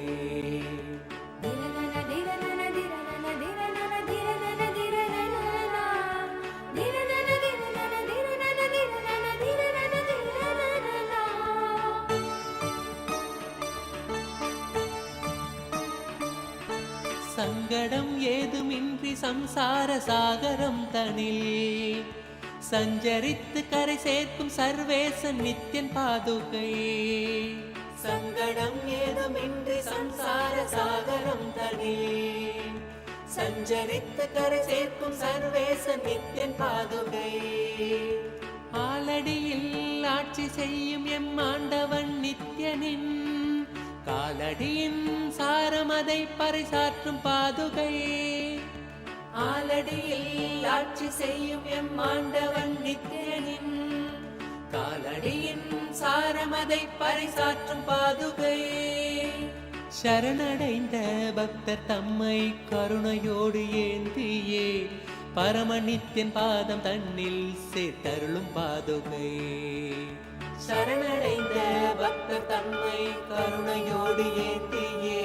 சங்கடம் ஏதுமின்றி சம்சார சாகரம் தனில் சஞ்சரித்து கரை சேர்க்கும் சர்வேசன் நித்யன் பாதுகை. சங்கடம் ஏதுமின்றி சம்சார சாகரம் தனில் சஞ்சரித்து கரை சேர்க்கும் சர்வேசன் நித்யன் பாதுகை. ஆலடியில் ஆட்சி செய்யும் எம் ஆண்டவன் நித்யனின் காலடியின் சாரமதை பறைசாற்றும் பாதுகை. ஆலடியில் ஆட்சி செய்யும் எம் ஆண்டவன் நித்யனின் காலடியின் சாரமதை பறைசாற்றும் பாதுகை. சரணடைந்த பக்தர் தம்மை கருணையோடு ஏந்தியே பரமநித்யன் பாதம் தன்னில் சேர்த்தருளும் பாதுகை. சரணடைந்த பக்தர் தம்மை கருணையோடு ஏந்தியே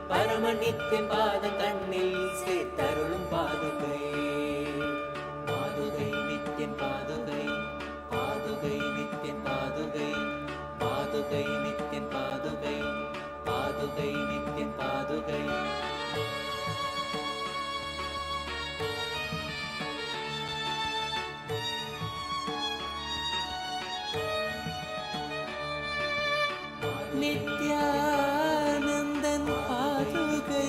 பரமநித்யன் பாதம் தன்னில் சேர்த்தருளும் பாதுகை. பாதுகை நித்யன் பாதுகை. பாதுகை நித்யன் பாதுகை. பாதுகை நித்யன் பாதுகை. பாதுகை நித்யன் பாதுகை. நித்யானந்தன் பாதுகை.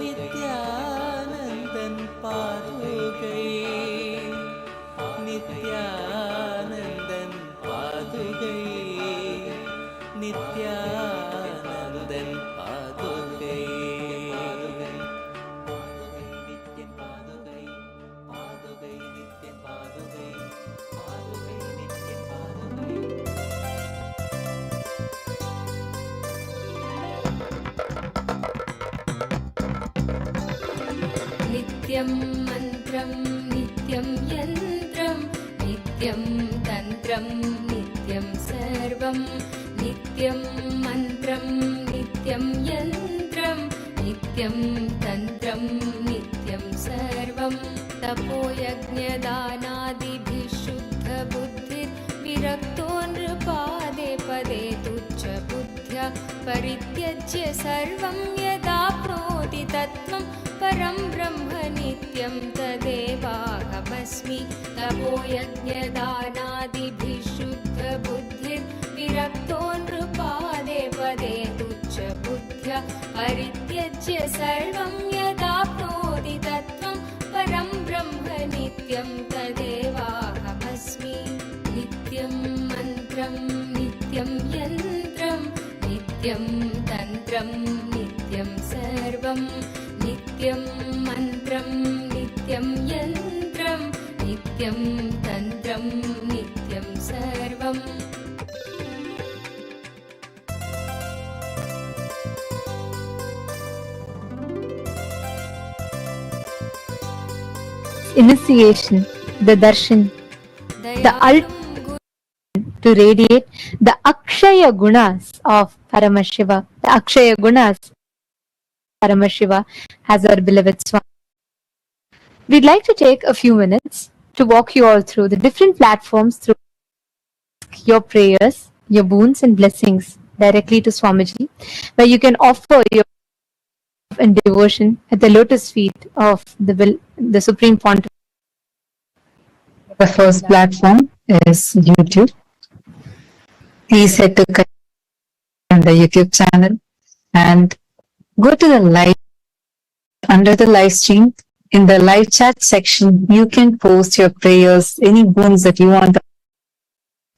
நித்யானந்தன் பாதுகை. நித்யானந்தன் பாதுகை. நித்யானந்தன் பாதுகை. பாதுகை நித்யன் பாதுகை. பாதுகை நித்யன் பாதுகை. பாதுகை நித்யன் பாதுகை. नित्यं मन्त्रं नित्यं यन्त्रं नित्यं तन्त्रं नित्यं सर्वं नित्यं मन्त्रं नित्यं यन्त्रं नित्यं तन्त्रं नित्यं सर्वं तपोयज्ञदानादिभिः शुद्धबुद्धिर्विरक्तो नृपादे पदे तुच्छबुद्ध्या परित्यज्य सर्वं यदाप्नोति तत्त्वं परं ब्रह्म नित्यं तदेवाहमस्मि तपोयज्ञदानादिभिः शुद्धबुद्धिर्विरक्तो विरक्तोऽनृ पादे पदे तुच्छ बुद्ध्या परित्यज्य सर्वं यदाप्नोति तत्त्वं परं ब्रह्म नित्यं तदेवाहमस्मि नित्यं मन्त्रं नित्यं यन्त्रं नित्यं तन्त्रं नित्यं सर्वं नित्यं मन्त्रं नित्यं यन्त्रं नित्यं तन्त्रं नित्यं सर्वम् Initiation, the darshan, the ultimate to radiate the Akshaya Gunas of Paramashiva. The Akshaya Gunas of Paramashiva as our beloved Swami. We'd like to take a few minutes to walk you all through the different platforms through your prayers, your boons and blessings directly to Swamiji, where you can offer your and devotion at the lotus feet of the Supreme Pontiff. The first platform is YouTube. Please head to the YouTube channel and go to the live under the live stream. In the live chat section, you can post your prayers, any boons that you want,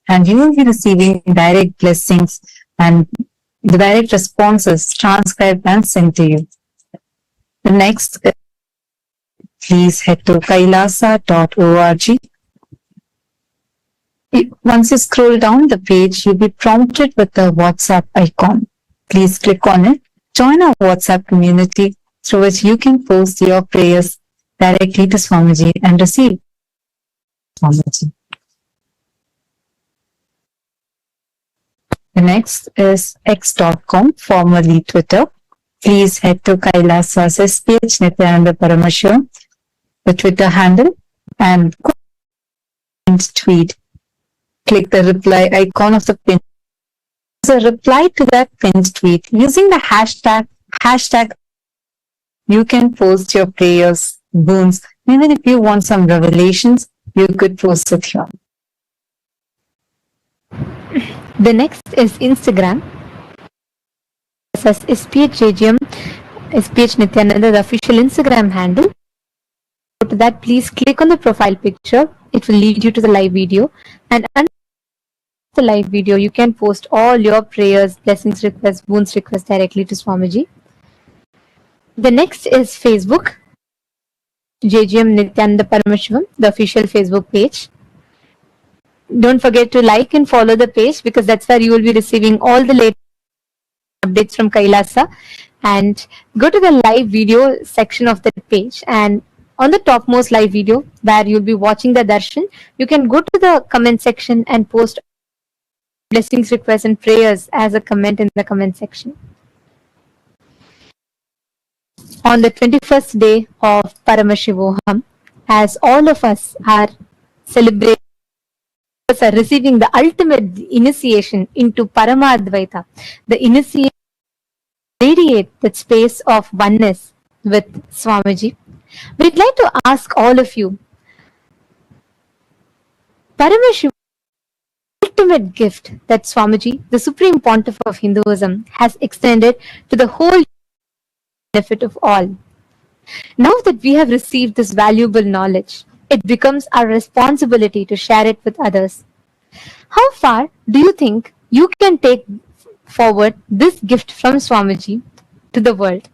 and you will be receiving direct blessings and the direct responses transcribed and sent to you. The next, please head to kailasa.org. Once you scroll down the page, you'll be prompted with the WhatsApp icon. Please click on it. Join our WhatsApp community through which you can post your prayers directly to Swamiji and receive Swamiji. The next is x.com, formerly Twitter. Please head to Kailasa's SPH Nityananda Paramashiva, the Twitter handle, and go and tweet. Click the reply icon of the pin. As a reply to that pinned tweet, using the hashtag, you can post your prayers, boons. Even if you want some revelations, you could post it here. The next is Instagram. As SPH Nityananda, the official Instagram handle. Go to that, please click on the profile picture. It will lead you to the live video, and under the live video, you can post all your prayers, blessings requests, boons requests directly to Swamiji. The next is Facebook, JGM Nityananda Paramashivam, the official Facebook page. Don't forget to like and follow the page, because that's where you will be receiving all the latest updates from Kailasa. And go to the live video section of the page, and on the topmost live video where you'll be watching the darshan, you can go to the comment section and post blessings, requests and prayers as a comment in the comment section. On the 21st day of Paramashivoham, as all of us are celebrating, are receiving the ultimate initiation into Paramadvaita, the initiation radiate that space of oneness with Swamiji. We'd like to ask all of you, Paramashiva, ultimate gift that Swamiji, the Supreme Pontiff of Hinduism, has extended to the whole benefit of all. Now that we have received this valuable knowledge, it becomes our responsibility to share it with others. How far do you think you can take forward this gift from Swamiji to the world?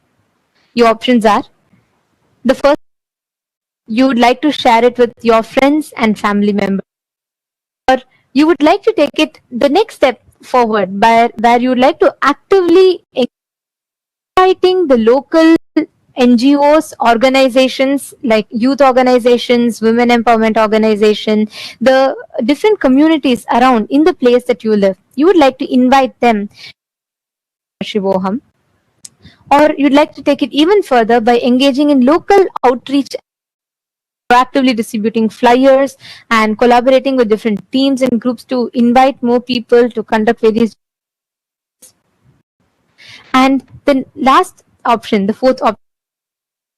Your options are: the first, you would like to share it with your friends and family members, or you would like to take it the next step forward where you would like to actively inviting the local NGOs, organizations like youth organizations, women empowerment organization, the different communities around in the place that you live. You would like to invite them to Shivoham, or you'd like to take it even further by engaging in local outreach, proactively distributing flyers and collaborating with different teams and groups to invite more people to conduct various. And the last option, the fourth option,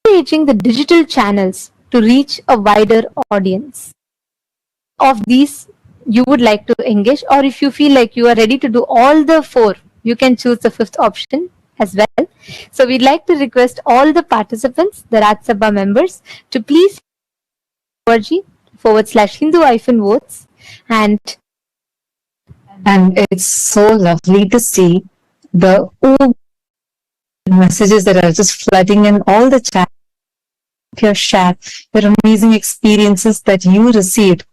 leveraging the digital channels to reach a wider audience. Of these you would like to engage, or if you feel like you are ready to do all the four, you can choose the fifth option as well. So we'd like to request all the participants, the Raj Sabha members, to please org/Hindu-votes and And it's so lovely to see the messages that are just flooding in all the chat, your share, your amazing experiences that you received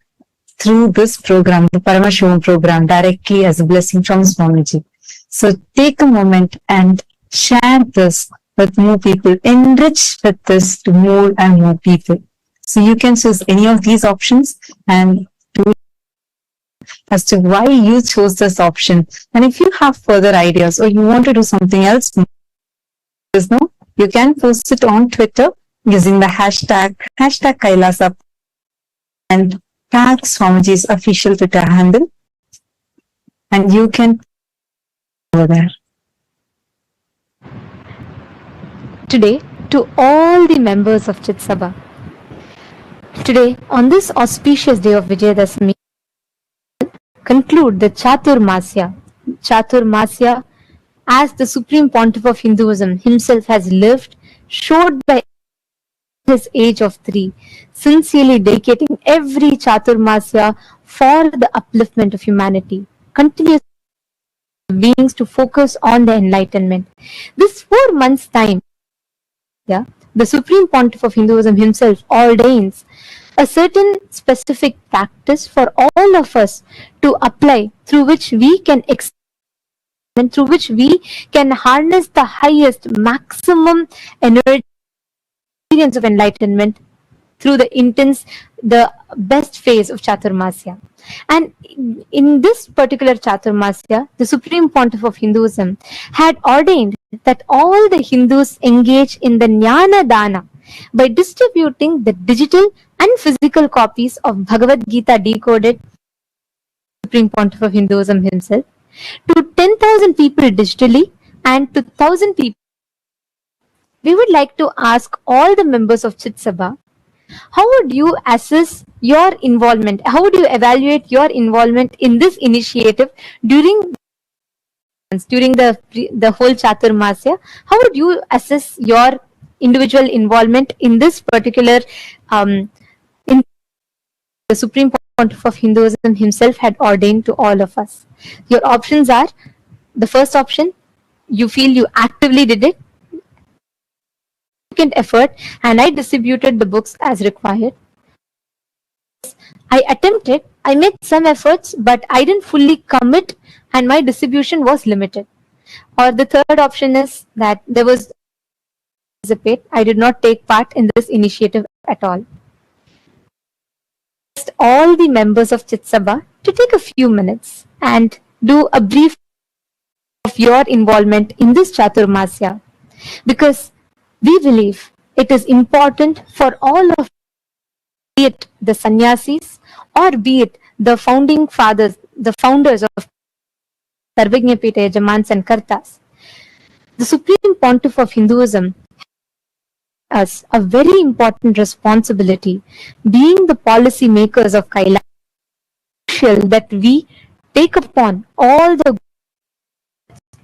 through this program, the Paramashivam program, directly as a blessing from Swamiji. So take a moment and share this with more people, enrich with this to more and more people. So you can choose any of these options and do as to why you chose this option. And if you have further ideas or you want to do something else, you can post it on Twitter using the hashtag Kailasa and tag Swamiji's official Twitter handle, and you can over there. today to all the members of Chit Sabha. Today, on this auspicious day of Vijayadashmi, conclude the Chaturmasya. Chaturmasya, as the Supreme Pontiff of Hinduism himself has lived, showed by his age of 3, sincerely dedicating every Chaturmasya for the upliftment of humanity, continuous beings to focus on the enlightenment. This 4 months' time, the Supreme Pontiff of Hinduism himself ordains a certain specific practice for all of us to apply, through which we can and through which we can harness the highest maximum energy experience of enlightenment through the best phase of Chaturmasya. And in this particular Chaturmasya, the Supreme Pontiff of Hinduism had ordained that all the Hindus engage in the Jnana Dana by distributing the digital and physical copies of Bhagavad Gita decoded, Supreme Pontiff of Hinduism himself, to 10,000 people digitally and to 1,000 people. We would like to ask all the members of Chit Sabha, how would you assess your involvement? How would you evaluate your involvement in this initiative during the whole Chaturmasya? How would you assess your individual involvement in this particular in the Supreme Pontiff of Hinduism himself had ordained to all of us? Your options are: the first option, you feel you actively did it, effort, and I distributed the books as required. I attempted, I made some efforts, but I didn't fully commit and my distribution was limited. Or the third option is that there was I did not take part in this initiative at all. All the members of Chit Sabha to take a few minutes and do a brief of your involvement in this Chaturmasya, because we believe it is important for all of, be it the sannyasis or be it the founding fathers, the founders of Sarvajñapita Yajamans and Kartas. The Supreme Pontiff of Hinduism has a very important responsibility, being the policy makers of Kailash, that we take upon all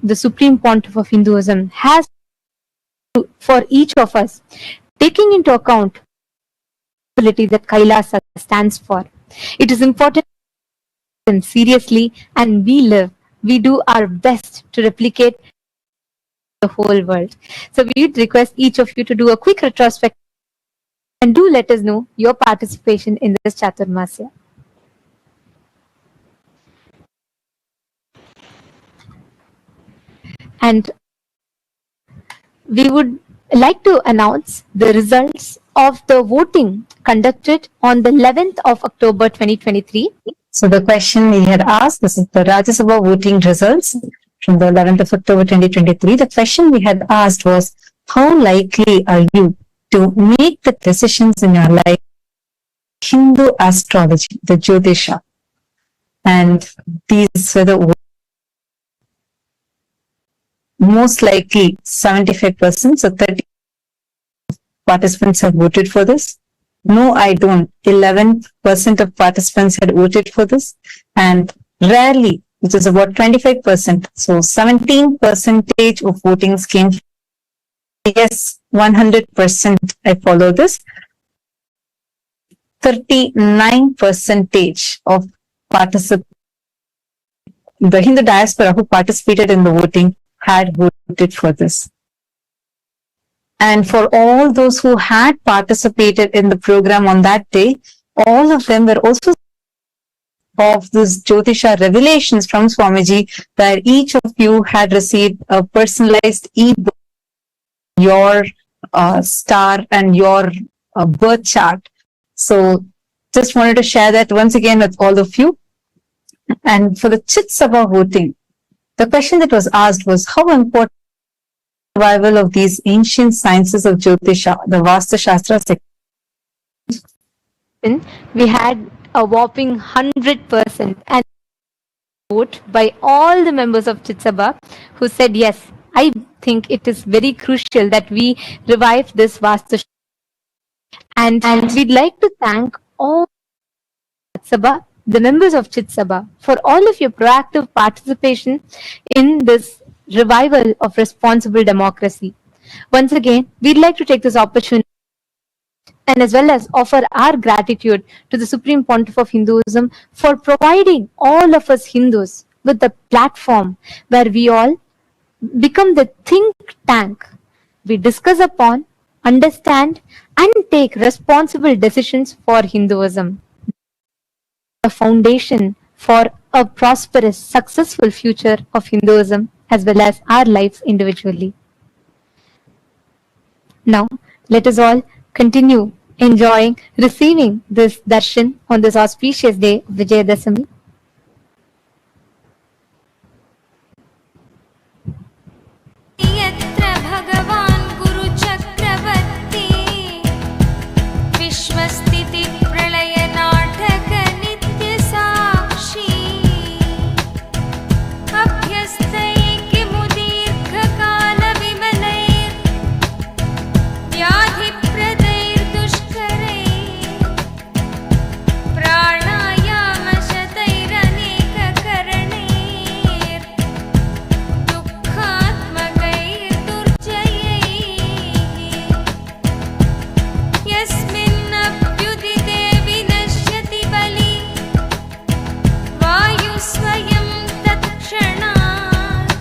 the Supreme Pontiff of Hinduism has for each of us, taking into account the that Kailasa stands for. It is important seriously, and we do our best to replicate the whole world. So we would request each of you to do a quick retrospective and do let us know your participation in this Chaturmasya. And we would like to announce the results of the voting conducted on the 11th of October 2023. So the question we had asked, this is the Rajya Sabha voting results from the 11th of October 2023. The question we had asked was, how likely are you to make the decisions in your life Hindu astrology, the Jyotisha? And these were the most likely 75%, so 30 participants have voted for this. No, I don't. 11% of participants had voted for this, and rarely, which is about 25%. So 17% of votings came. Yes, 100% I follow this. 39% of participants, the Hindu diaspora who participated in the voting had voted for this. And for all those who had participated in the program on that day, all of them were also of this Jyotisha revelations from Swamiji, where each of you had received a personalized e-book, your star and your birth chart. So just wanted to share that once again with all of you. And for the Chit Sabha voting, the question that was asked was how important survival of these ancient sciences of Jyotisha, the Vastu Shastra. We had a whopping 100% and vote by all the members of Chitsabha who said yes. I think it is very crucial that we revive this Vastu. And we'd like to thank all Chitsabha, the members of Chitsabha, for all of your proactive participation in this revival of responsible democracy. Once again, we'd like to take this opportunity and as well as offer our gratitude to the Supreme Pontiff of Hinduism for providing all of us Hindus with the platform where we all become the think tank. We discuss upon, understand, and take responsible decisions for Hinduism. The foundation for a prosperous, successful future of Hinduism as well as our lives individually. Now, let us all continue enjoying, receiving this darshan on this auspicious day of Vijayadashami. यत्र भगवान् गुरुचक्रवर्ती विश्वस्थिति प्रलय नाटक नित्य साक्षी अभ्यस्तैः मुदीर्घकाल विमलैः व्याधिप्रदैर्दुष्करैः प्राणायामशतैरनेककरणैः यस्मिन्नभ्युदिते विनश्यति बली वायु स्वयं तत्क्षणात्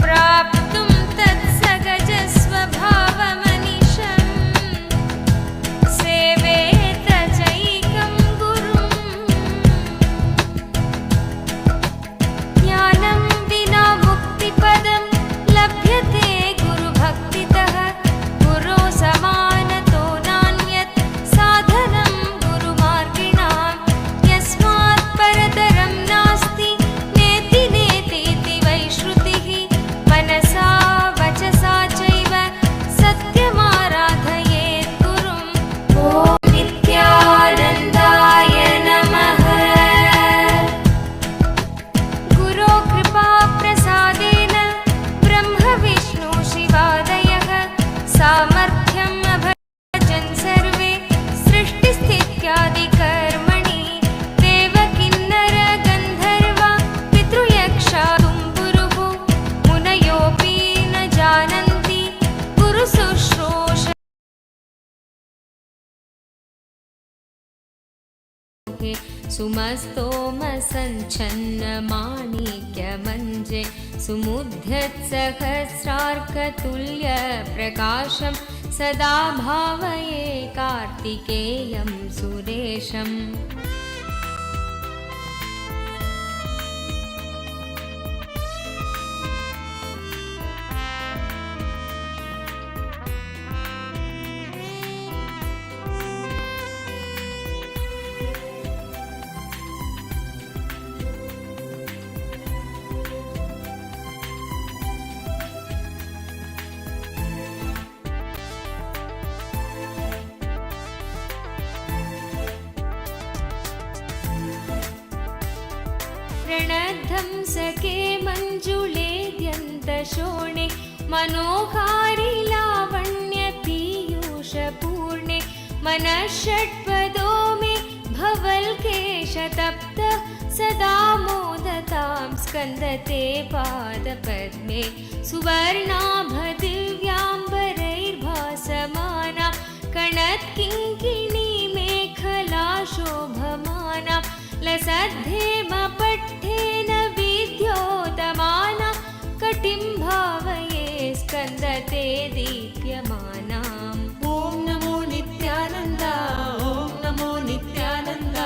प्राप्तुं तत्सहजस्वभावमनिशम् सेवेत चैकं गुरुम् ज्ञानं विना मुक्तिपदं लभ्यते गुरुभक्तितः गुरो समानतो नान्यत् साधनं गुरुमार्गिणां यस्मात् परतरं नास्ति नेति नेतीति वै श्रुतिः मनसा वचसा चैव सत्यमाराधयेत् गुरुम् ॐ नित्यानन्दाय नमः गुरो कृपा प्रसादेन ब्रह्म विष्णु शिवादयः सामर्थ्यम् अभजन् सर्वे सृष्टिस्थित्यादि कर्मणि देवकिन्नर गन्धर्वा पितृयक्षा तुम्बुरुः मुनयोऽपि न जानन्ति गुरुशुश्रूष सुमस्तोमसञ्छन्नमाणिक्यमञ्जे सुमुद्यत्सहस्रार्कतुल्यप्रकाशं सदा भावये कार्तिकेयं सुरेशम् रणध्वंसके मञ्जुलेद्यन्तशोणे मनोहारि लावण्य पीयूषपूर्णे मनः षट्पदो मे भवल्केशतप्त सदा मोदतां स्कन्दते पादपद्मे सुवर्णाभदिव्याम्बरैर्भासमाना कणत्किङ्किणी मेखला शोभमाना लसद्धेमपट्टेन विद्योतमाना कटिं भावये स्कन्दते दीप्यमानाम् ॐ नमो नित्यानन्द ॐ नमो नित्यानन्द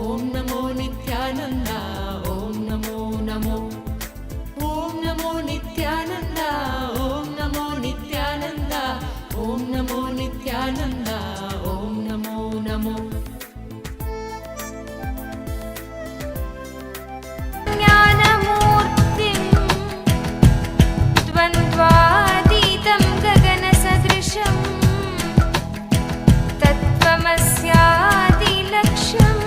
ॐ नमो नित्यानन्द ॐ नमो नमो ॐ नमो नित्यानन्द ॐ नमो नित्यानन्द ॐ नमो नित्यानन्द ॐ नमो नमो ज्ञानमूर्तिं द्वन्द्वातीतं गगनसदृशं तत्त्वमस्यादिलक्ष्यम्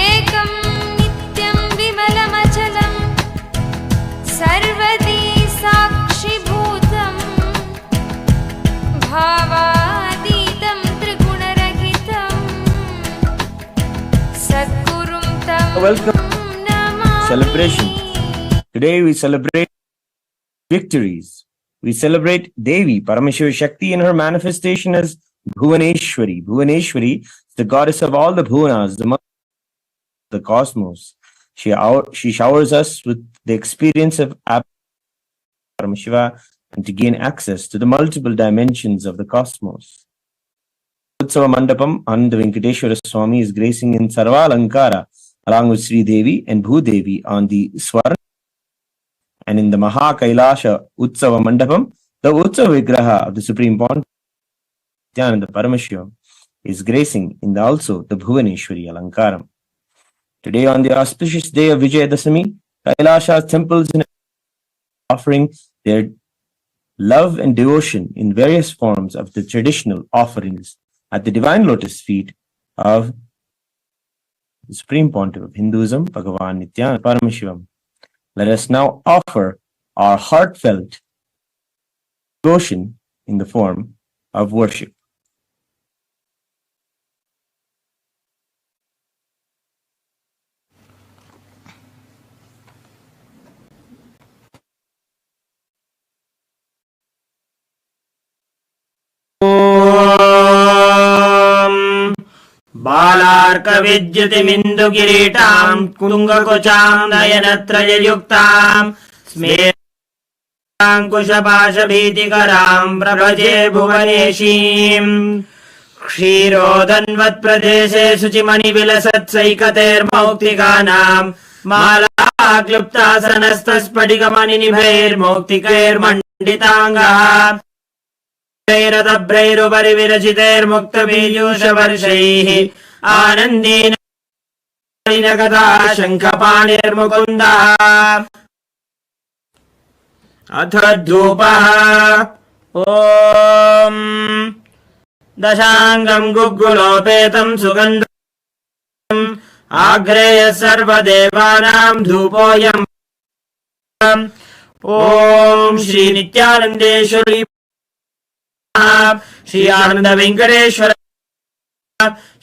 एकं नित्यं विमलमचलं सर्वदी साक्षिभूतं भावातीतं त्रिगुणरहितं सद्गुरुं तं Welcome. Namami. Celebration. Today we celebrate victories. We celebrate Devi, Parameshwari Shakti, and her manifestation as Bhuvaneshwari. Bhuvaneshwari is the goddess of all the Bhuvanas, the mother of the cosmos. She showers us with the experience of Parameshiva and to gain access to the multiple dimensions of the cosmos. Utsava Mandapam and Venkateshwara Swami is gracing in Sarva Alankara along with Sri Devi and Bhudevi on the Swarna. And in the Maha Kailasha Utsava Mandapam, the Utsava Vigraha of the Supreme Pontiff and the Paramashiva is gracing in also the Bhuvaneshwari Alankaram. Today, on the auspicious day of Vijayadasami, Kailasha's temples are offering their love and devotion in various forms of the traditional offerings at the divine lotus feet of the Supreme Pontiff of Hinduism, Bhagavan Nityananda Paramashivam. Let us now offer our heartfelt devotion in the form of worship. बालार्कविद्युतिमिन्दुकिरीटां कुङ्गकुचां नयनत्रययुक्तां स्मेराङ्कुशपाशभीतिकरां प्रभजे भुवनेशीम् क्षीरोदन्वत्प्रदेशे शुचिमणिविलसत्सैकतेर्मौक्तिकानां मालाक्लुप्तासनस्तस्फटिकमणिनिभैर्मौक्तिकैर्मण्डिताङ्गः रथभ्रैरुपरि विरचितैर्मुक्तपीयूषवर्षैः आनन्देन कथा शङ्खपाणिर्मुकुन्दः अथ धूपः ॐ दशाङ्गं गुग्गुलोपेतं सुगन्धम् आग्रेय सर्वदेवानां धूपोऽयम् ॐ श्रीनित्यानन्देश्वरी श्री आनंद वेंकटेश्वर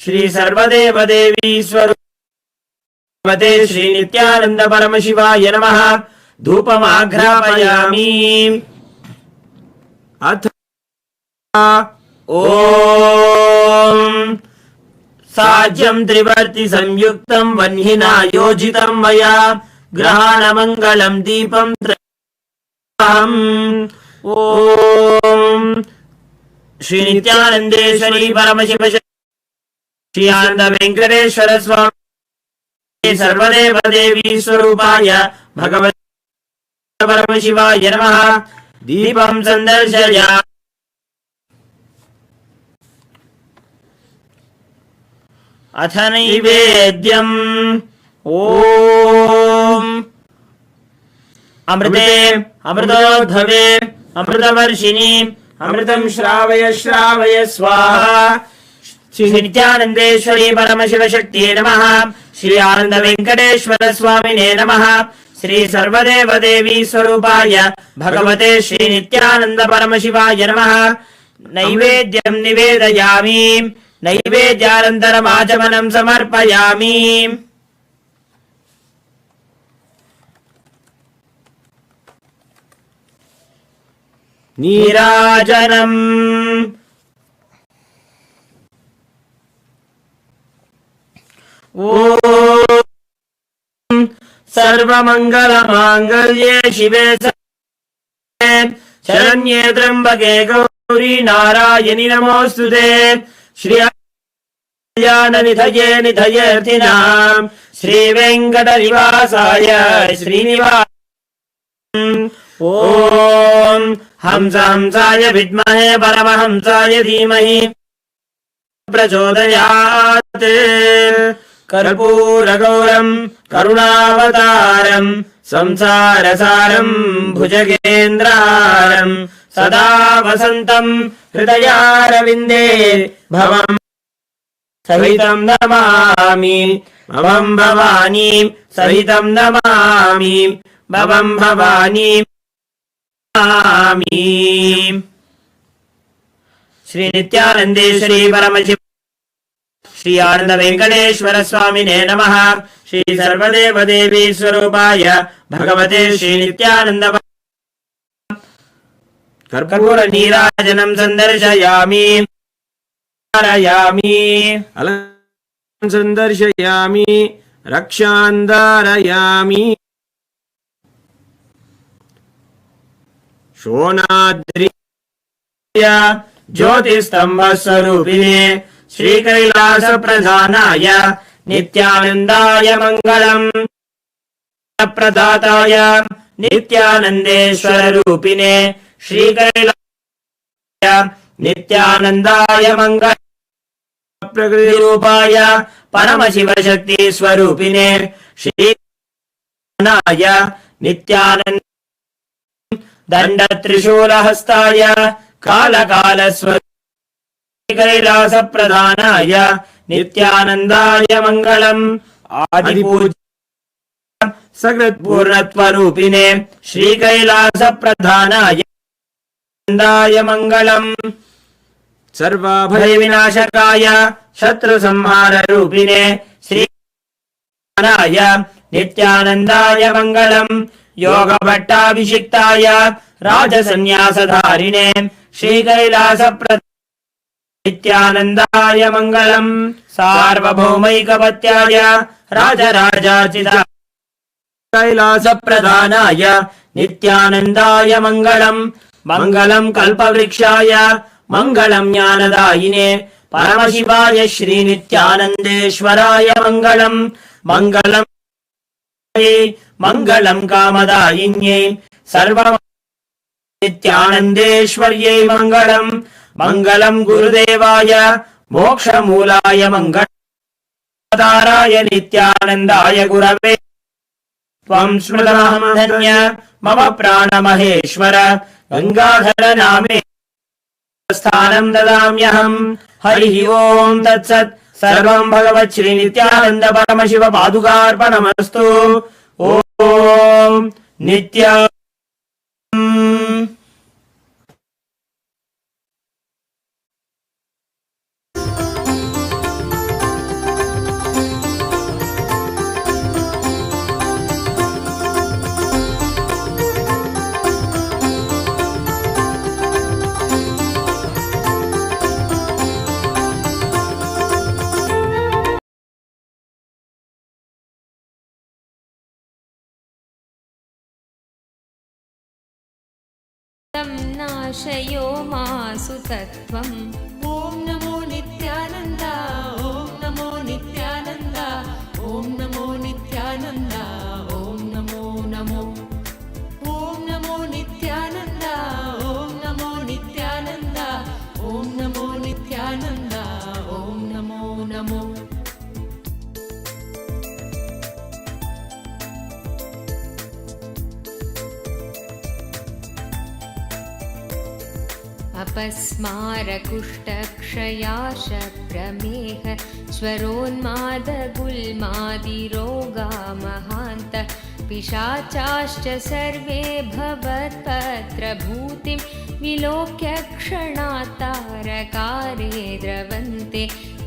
श्री सर्वदेव देवी स्वरूपते श्री नित्यानंद परमशिवाय नमः धूपमाघ्रापयामि अथ ॐ साज्यं त्रिवर्ति संयुक्तं वह्निना योजितं मया ग्रहाणमङ्गलं दीपं ॐ श्री नित्यानंदेश्वरी परमशिव श्री आनंद वेंकटेश्वर स्वामी सर्वदेव देवी स्वरूपाय भगवते परमशिवाय नमः दीपं संदर्शयामि अथ नैवेद्यम् ॐ अमृते अमृतोद्धवे अमृतवर्षिणी अमृतं श्रावय श्रावय स्वाहा श्री नित्यानंदेश्वरी परमशिव शक्तिये नमः श्री आनंद वेंकटेश्वर स्वामिने नमः श्री सर्वदेव देवी स्वरूपाय भगवते श्री नित्यानंद परमशिवाय नमः नैवेद्यं निवेदयामि नैवेद्यानन्तरमाचमनं समर्पयामि नीराजनम् ॐ सर्वमङ्गलमाङ्गल्ये शिवे शरण्ये त्र्यम्बके गौरी नारायणि नमोऽस्तुते श्री कल्याणनिधये निधयेऽर्थिनाम् श्रीवेङ्कटनिवासाय श्रीनिवास ॐ हंसाय विद्महे परमहंसाय धीमहि प्रचोदयात् कर्पूरगौरम् करुणावतारम् संसारसारम् भुजगेन्द्रहारम् सदा वसन्तम् हृदयारविन्दे भवम् सहितं नमामि भवं भवानी सहितं नमामि भवं भवानी नमामि। श्री नित्यानन्देश्वरी परमशिव श्री आनंद वेंकटेश्वर स्वामिने नमः। श्री सर्वदेवदेवी स्वरूपाय भगवते श्री नित्यानंद कर्पूर नीराजनं संदर्शयामि संदर्शयामि रक्षान्धारयामि। शोणाद्रि ज्योतिस्तंभस्वरूपिणे श्रीकैलास प्रधानाय नित्यानन्दाय मङ्गलम्। प्रदाताय नित्यानन्देश्वर रूपिणे श्रीकैलासाय नित्यानन्दाय मङ्गलम्। प्रकृतिरूपाय परमशिवशक्ति स्वरूपिणे श्रीनाय नित्यानन्द दण्डत्रिशूलहस्ताय कालकालस्वरूपिणे कैलास प्रधानाय नित्यानन्दाय मङ्गलम्। आदिपूज्य सकृत्पूर्णत्वरूपिणे श्रीकैलास प्रधानाय नित्यानन्दाय मङ्गलम्। सर्वाभयविनाशकाय शत्रुसंहाररूपिणे श्रीनाय नित्यानन्दाय मङ्गलम्। योगभट्टाभिषिक्ताय राजसन्न्यासधारिणे श्रीकैलास नित्यानन्दाय मङ्गलम्। सार्वभौमैकपत्याय राजराजार्चिताय कैलास प्रधानाय नित्यानन्दाय मङ्गलम्। मङ्गलम् कल्पवृक्षाय मङ्गलम् ज्ञानदायिने परमशिवाय श्रीनित्यानन्देश्वराय मङ्गलम्। मङ्गलम् मङ्गलम् कामदायिन्यै सर्व नित्यानन्देश्वर्यै मङ्गलम्। मङ्गलम् गुरुदेवाय मोक्षमूलाय मङ्गलम् नित्यानन्दाय गुरवे त्वं स्मृतमहमधन्य मम प्राणमहेश्वर गङ्गाधर नामे स्थानं ददाम्यहम्। हरिः ओम् तत्सत्। सर्वं भगवत् श्री नित्यानन्द परमशिव पादुकार्पणमस्तु। ॐ नित्या नाशयो मासु तत्त्वम्। ॐ नमो नित्यानन्द ॐ नमो नित्यानन्द ॐ नमो नित्यानन्द ॐ नमो नमो ॐ नमो नित्यानन्द ॐ नमो नित्यानन्द ॐ नमो नित्यानन्द ॐ नमो नमो। अपस्मारकुष्ठक्षयाशप्रमेह स्वरोन्मादगुल्मादिरोगा महान्त पिशाचाश्च सर्वे भवत्पत्रभूतिं विलोक्य क्षणात् तारकारे द्रवन्ते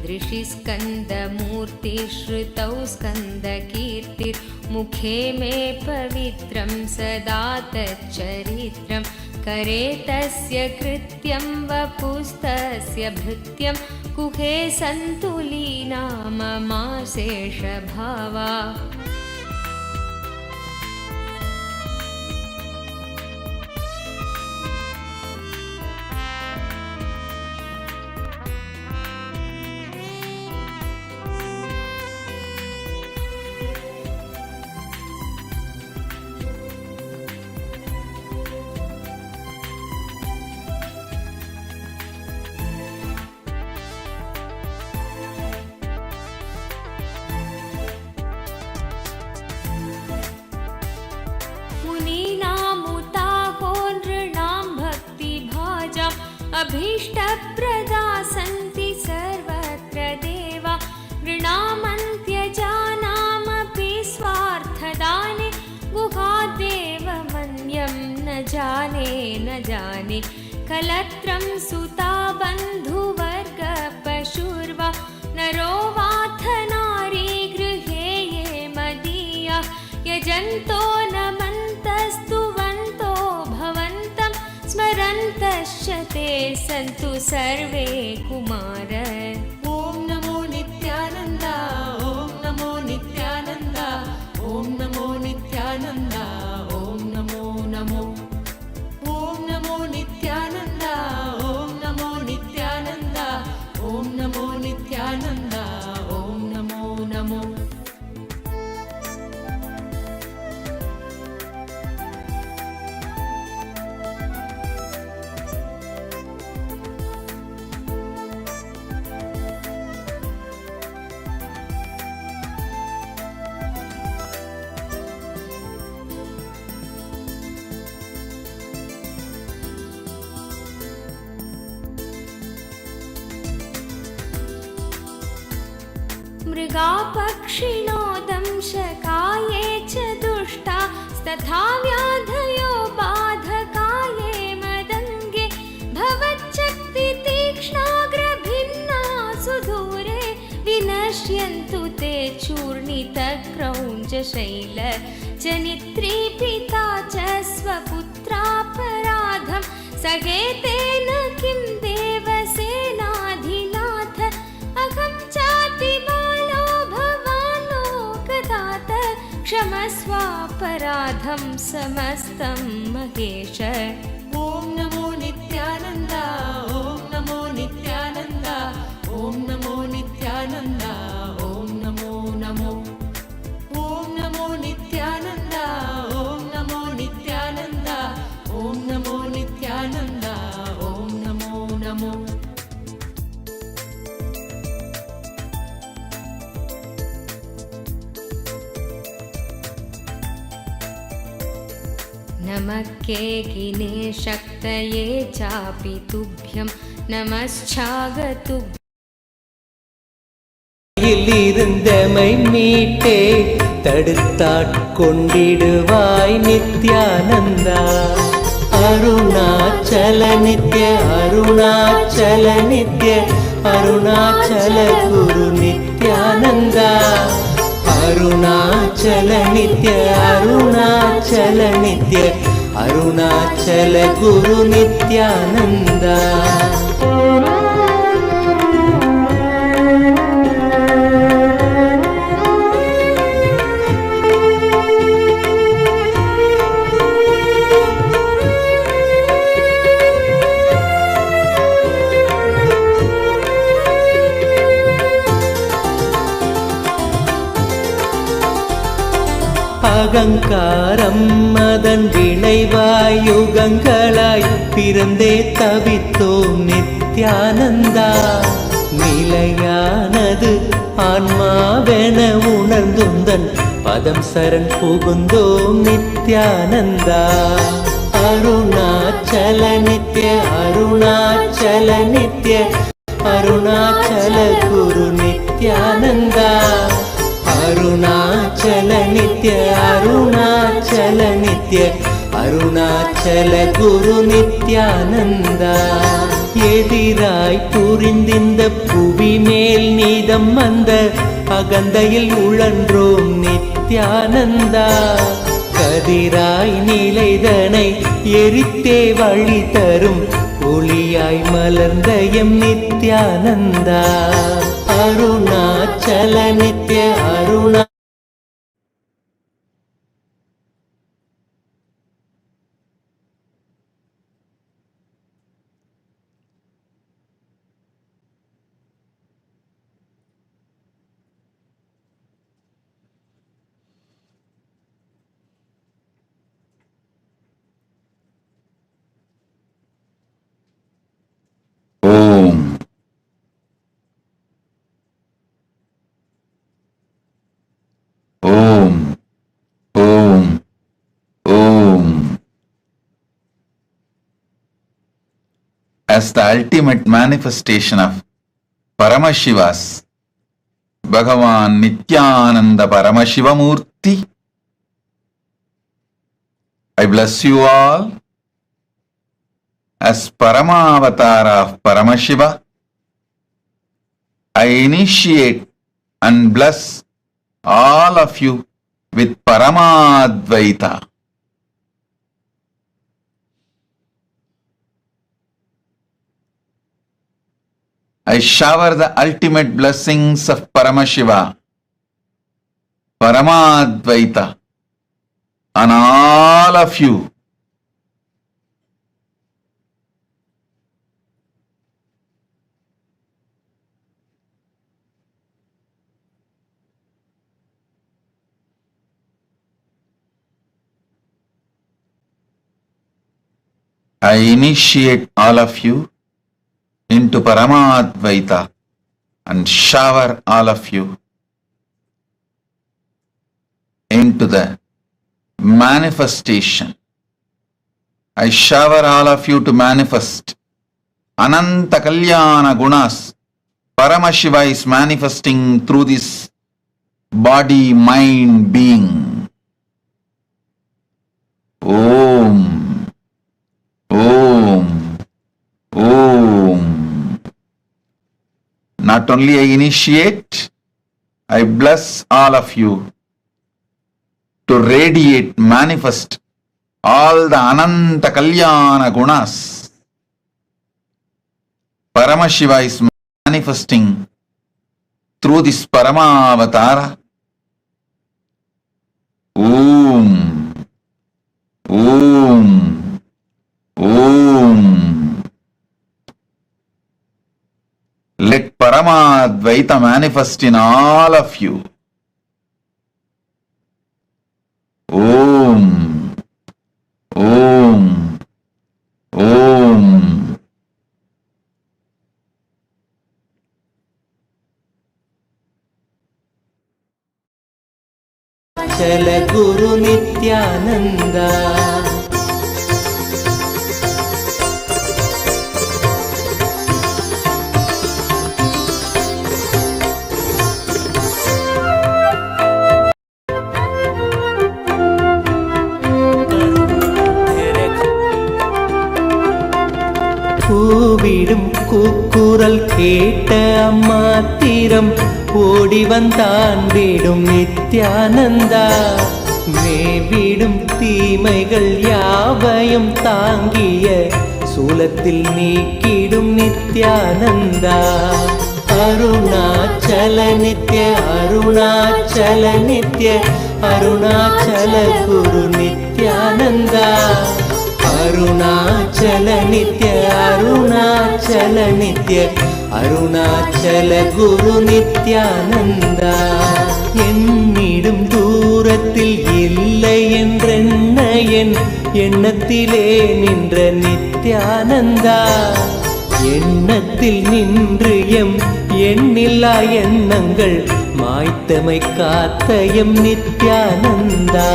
दृशिस्कन्दमूर्तिश्रुतौ स्कन्दकीर्तिर्मुखे मे पवित्रं सदा तच्चरित्रं करे तस्य कृत्यं वपुस्तस्य भृत्यं कुहे सन्तुलीना ममाशेषभावा अभीष्टप्रदा सन्ति सर्वत्र देवा नृणामन्त्यजानामपि स्वार्थदाने गुहादेव मन्यं न जाने कलत्रं सुता बन्धुवर्गपशुर्वा नरो वाथ नारी गृहे ये मदीया यजन्तो नमन्तस्तुवन्तो भवन्तं स्मरन्तश्च ते सन्तु सर्वे कुमार ॐ नमो नित्यानन्द ॐ नमो नित्यानन्द ॐ नमो नित्यानन्द ॐ नमो नमो ॐ नमो नित्यानन्द ॐ नमो नित्यानन्द ॐ नमो नित्यानन्द ॐ नमो नमो मृगापक्षिणो दंशकाये च दुष्टा तथा व्याधयो बाधकाये मदङ्गे भवच्छक्तितीक्ष्णाग्रभिन्ना सुदूरे विनश्यन्तु ते चूर्णितक्रौञ्चशैल जनित्रीपिता च स्वपुत्रापराधं सहेतेन किं देवसेनाधिनाथ अहं चातिबालो भवान् लोकदात क्षमस्वापराधं समस्तं महेश ॐ नमो नित्यानन्द ॐ नमो नित्यानन्द ॐ नमो नित्यानन्द ॐ नमो नमो ॐ नमो नित्यानन्द ॐ नमो नित्यानन्द ॐ नमो नित्यानन्द ॐ नमो नमो नमः केकिने शक्तये चापि तुभ्यं नमश्चागतुभ्यम् இருந்தமை மீட்டே தடுத்தாட்கொண்டிடுவாய் நித்யானந்தா அருணாச்சல நித்ய அருணாச்சல நித்ய அருணாச்சல குரு நித்யானந்தா அருணாச்சல நித்ய அருணாச்சல நித்ய அருணாச்சல குரு நித்யானந்தா அகங்காரம் அதன் விளைவாய் யுகங்களாய் பிறந்தே தவித்தோம் நித்யானந்தா நிலையானது ஆன்மாவென உணர்ந்துந்தன் பதம் சரண் புகுந்தோம் நித்யானந்தா அருணாச்சல நித்ய அருணாச்சல நித்ய அருணாச்சல குரு நித்யானந்தா அருணாச்சல நித்ய அருணாச்சல நித்ய அருணாச்சல குரு நித்யானந்தா. எதிராய் புரிந்திந்த புவி மேல் நீதம் வந்த அகந்தையில் உழன்றோம் நித்யானந்தா. கதிராய் நிலைதனை எரித்தே வழி தரும் ஒளியாய் மலர்ந்த M Nithyananda. Arunachal Nitya Aruna Om. Om. Om. Om. As the ultimate manifestation of Paramashivas, Bhagavan Nityananda Paramashivamurti, I bless you all. As Paramavatara of Paramashiva, I initiate and bless all of you with Paramadvaita. I shower the ultimate blessings of Paramashiva, Paramadvaita, on all of you. I initiate all of you into Paramadvaita and shower all of you into the manifestation. I shower all of you to manifest Ananta Kalyana Gunas. Paramashiva is manifesting through this body, mind, being. Om. Om. Om. Not only I initiate, I bless all of you to radiate, manifest all the Ananta Kalyana Gunas. Paramashiva is manifesting through this Paramavatara. Om. Om. Om. Let Paramadvaita manifest in all of you. Om. Om. Om. चल गुरु नित्यानंदा. கூவிடும் கூக்குரல் கேட்ட அம்மாத்திரம் ஓடி வந்தாண்டிடும் நித்யானந்தா. மேவிடும் தீமைகள் யாவையும் தாங்கிய சூலத்தில் நீக்கிடும் நித்யானந்தா. அருணாச்சல நித்ய அருணாச்சல நித்ய அருணாச்சல குரு நித்யானந்தா. அருணாச்சல நித்ய அருணாச்சல நித்ய அருணாச்சல குரு நித்யானந்தா. என்னிடும் தூரத்தில் இல்லை என்றென்ன என் எண்ணத்திலே நின்ற நித்யானந்தா. எண்ணத்தில் நின்று எம் எண்ணில்லா எண்ணங்கள் மாய்த்தமை காத்த எம் நித்யானந்தா.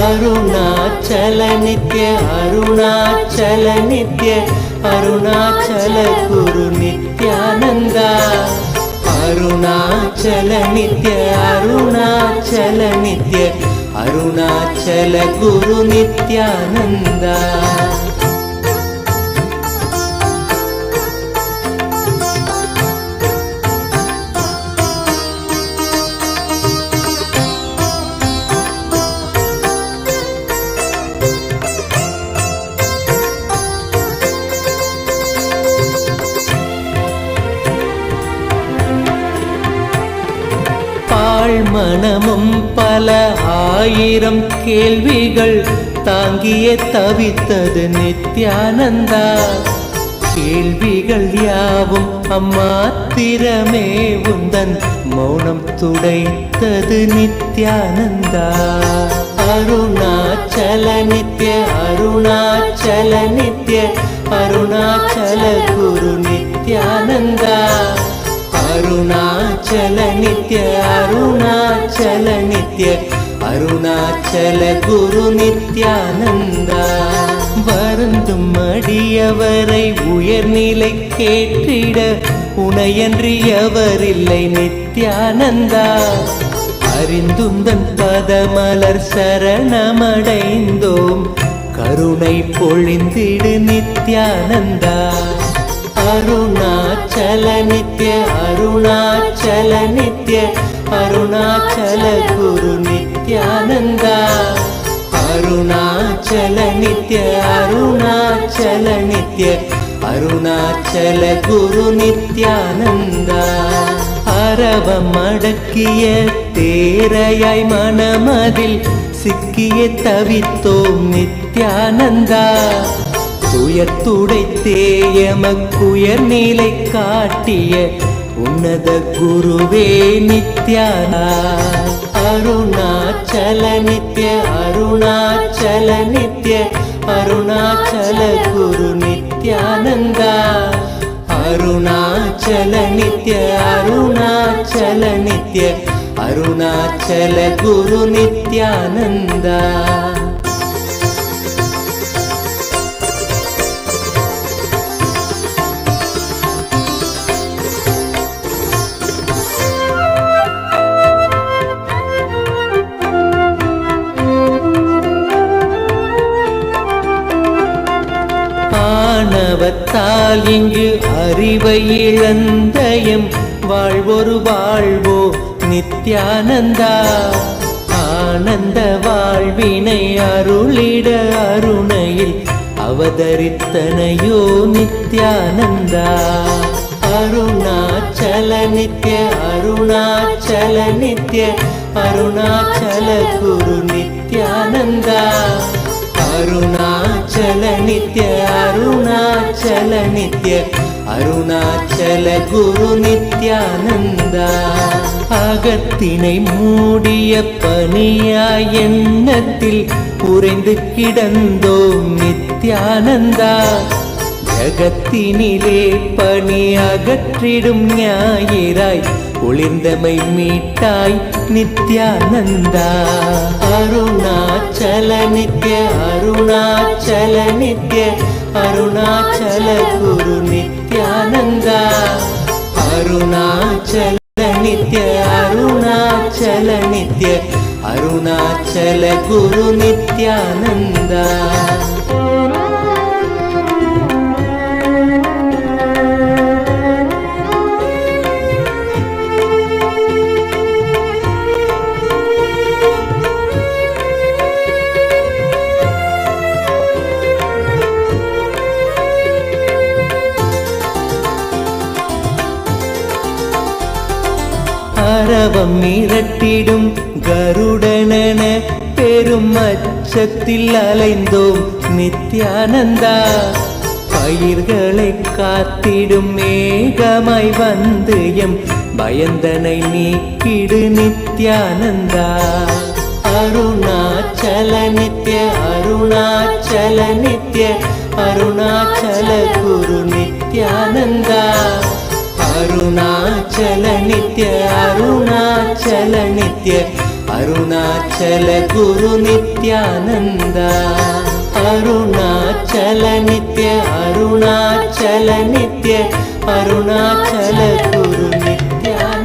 அருணாச்சல நித்ய அருணாச்சல நித்ய அருணாச்சல குரு நித்யானந்தா. அருணாச்சல நித்ய அருணாச்சல நித்ய அருணாச்சல குரு நித்யானந்தா. மனமும் பல ஆயிரம் கேள்விகள் தாங்கிய தவித்தது நித்யானந்தா. கேள்விகள் யாவும் அம்மாத்திரமே உந்தன் மௌனம் துடைத்தது நித்யானந்தா. அருணாச்சல நித்ய அருணாச்சல நித்ய அருணாச்சல குரு நித்யானந்தா. அருணாச்சல நித்ய அருணாச்சல நித்ய அருணாச்சல குரு நித்யானந்தா. வருந்தும் அடியவரை உயர்நிலை கேட்டிட உனையன்றி எவரில்லை நித்யானந்தா. அறிந்துந்தன் பதமலர் சரணமடைந்தோம் கருணை பொழிந்திடு நித்யானந்தா. அருணாச்சல நித்ய அருணாச்சல நித்ய அருணாச்சல குரு நித்யானந்தா. அருணாச்சல நித்ய அருணாச்சல நித்ய அருணாச்சல குரு நித்யானந்தா. அரவம் அடக்கிய தேரையாய் மனமதில் சிக்கிய தவித்தோம் நித்யானந்தா. துயத்துடைத்தேயமக்குயர் நிலை காட்டிய உன்னத குருவே நித்யானா. அருணாச்சல நித்ய அருணாச்சல நித்ய அருணாச்சல குரு நித்யானந்தா. அருணாச்சல நித்ய அருணாச்சல நித்ய அருணாச்சல குரு நித்யானந்தா. ஆணவத்தால் இங்கு அறிவை இழந்தயம் வாழ்வொரு வாழ்வோ நித்யானந்தா. ஆனந்த வாழ்வினை அருளிட அருணையில் அவதரித்தனையோ நித்யானந்தா. அருணாச்சல நித்ய அருணாச்சல நித்ய அருணாச்சல குரு நித்யானந்தா. அருணாச்சல நித்ய அருணாச்சல நித்ய அருணாச்சல குரு நித்யானந்தா. அகத்தினை மூடிய பனியாய் எண்ணத்தில் உறைந்து கிடந்தோம் நித்யானந்தா. ஜகத்தினிலே பனி அகற்றிடும் ஞாயிறாய் ஒளிர்ந்தமை மீட்டாய் நித்யானந்தா. அருணாச்சல நித்ய அருணாச்சல நித்ய அருணாச்சல குரு நித்யானந்தா. அருணாச்சல நித்ய அருணாச்சல நித்ய அருணாச்சல குரு நித்யானந்தா. அரவம் மிரட்டிடும் கருடனென பெரும் அச்சத்தில் அலைந்தோம் நித்யானந்தா. பயிர்களை காத்திடும் மேகமாய் வந்து எம் பயந்தனை நீக்கிடு நித்யானந்தா. அருணாச்சல நித்ய அருணாச்சல நித்ய அருணாச்சல குரு நித்யானந்தா. அருணாச்சல நித்ய அருணாச்சல நித்ய அருணாச்சல குரு நித்யானந்தா. அருணாச்சல நித்ய அருணாச்சல நித்ய அருணாச்சல குரு நித்யானந்தா.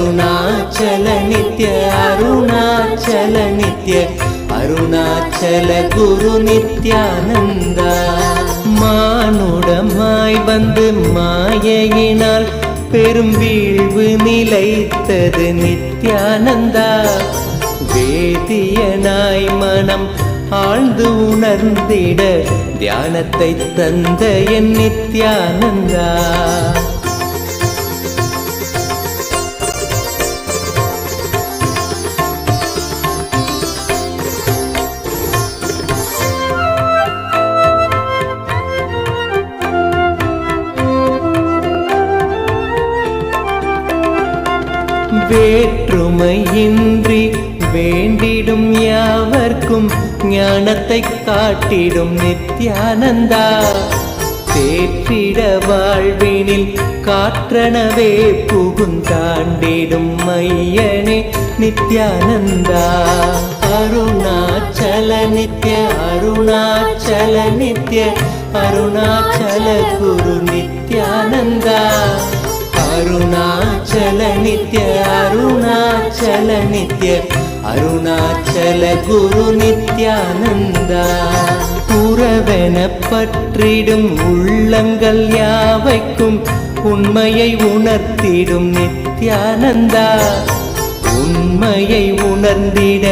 अरुणाचल नित्य अरुणाचल नित्य अरुणाचल गुरु नित्यानंद மானுடமாய் வந்து மாயையினால் பெரும் வீழ்வு நிலைத்தது நித்யானந்தா வேதியனாய் மனம் ஆழ்ந்து உணர்ந்திட தியானத்தை தந்த என் நித்யானந்தா வேற்றுமையின்றி வேண்டிடும் யாவர்க்கும் ஞானத்தை காட்டிடும் நித்யானந்தா தேற்றிட வாழ்வினில் காற்றனவே புகுந்தாண்டிடும் மையனே நித்யானந்தா அருணாச்சல நித்ய அருணாச்சல நித்ய அருணாச்சல குரு நித்யானந்தா அருணாச்சல நித்ய அருணாச்சல நித்ய அருணாச்சல குரு நித்யானந்தா உறவென பற்றிடும் உள்ளங்கள் யாவைக்கும் உண்மையை உணர்த்திடும் நித்யானந்தா உண்மையை உணர்ந்திட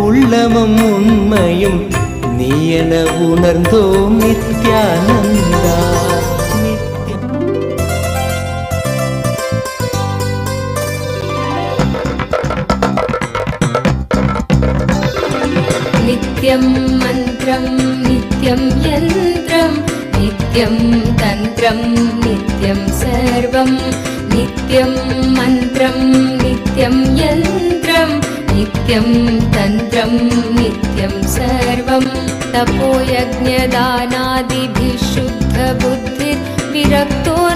உள்ளமும் உண்மையும் நீ என உணர்ந்தோம் நித்யானந்தா नित्यं मन्त्रं नित्यं यन्त्रं नित्यं तन्त्रं नित्यं सर्वं नित्यं मन्त्रं नित्यं यन्त्रं नित्यं तन्त्रं नित्यं सर्वं तपोयज्ञदानादिभिः शुद्धबुद्धिर्विरक्तो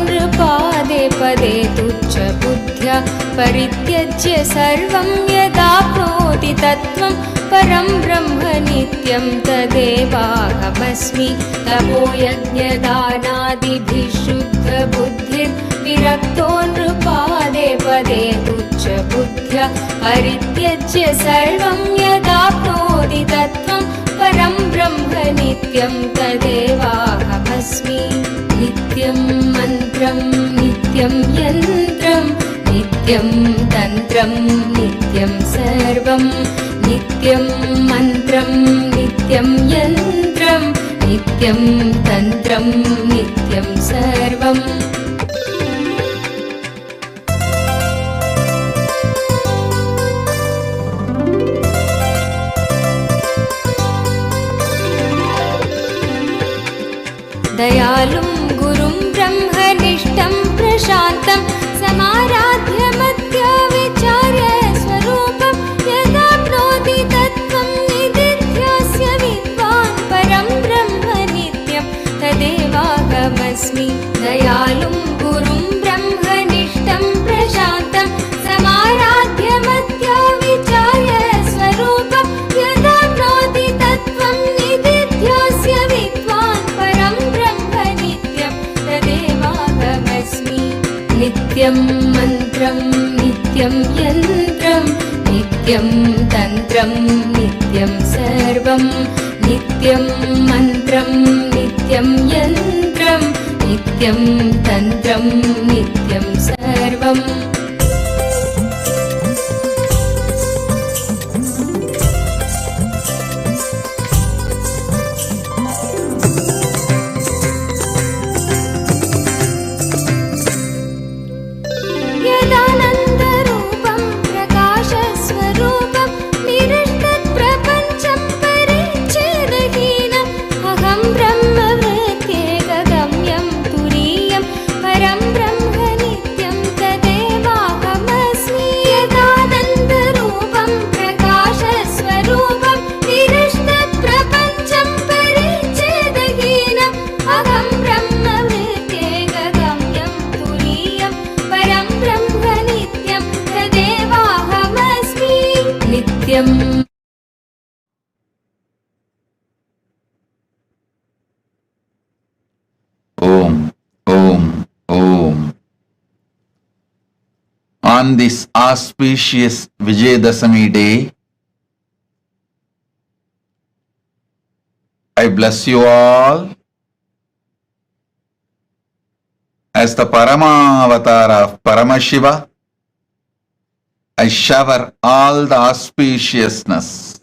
नृपादे पदे तुच्छबुद्ध्या परित्यज्य सर्वं यदाप्नोति तत्त्वं परं ब्रह्म नित्यं तदेवाहमस्मि तपोयज्ञदानादिभिः शुद्धबुद्धिर्विरक्तो नृपादे पदे तुच्छबुद्ध्या परित्यज्य सर्वं यदाप्नोति तत्त्वं परं ब्रह्म नित्यं तदेवाहमस्मि नित्यं मन्त्रं नित्यं यन्त्रं नित्यं तन्त्रं नित्यं सर्वं नित्यं मन्त्रं नित्यं यन्त्रं नित्यं तन्त्रं नित्यं सर्वम् दयालुं गुरुं ब्रह्मनिष्ठं प्रशान्तं समाराध्य मत्या विचार्य स्वरूपं यदाप्नोति तत्त्वं निदिध्यास्य विद्वान् परं ब्रह्म नित्यं तदेवाहमस्मि दयालुं गुरुं ब्रह्मनिष्ठं प्रशान्तं समाराध्य मत्या विचार्य स्वरूपं यदाप्नोति तत्त्वं निदिध्यास्य विद्वान् परं ब्रह्म नित्यं तदेवाहमस्मि नित्यं मन्त्रं नित्यं यन्त्रं नित्यं तन्त्रं नित्यं सर्वं नित्यं मन्त्रं नित्यं यन्त्रं नित्यं तन्त्रं नित्यं सर्वम् यदानन्दरूपं प्रकाशस्वरूपं निरस्तप्रपञ्चं परिच्छेदहीनम् अहं ब्रह्मवृत्त्येकगम्यं तुरीयं परं ब्रह्म नित्यं तदेवाहमस्मि यदानन्दरूपं प्रकाशस्वरूपं निरस्तप्रपञ्चं परिच्छेदहीनम् अहं ब्रह्मवृत्त्येकगम्यं तुरीयं परं ब्रह्म नित्यं तदेवाहमस्मि नित्यम् Om, Om, Om. on this auspicious Vijayadashami day, I bless you all as the Paramavatar of Paramashiva. I shower all the auspiciousness,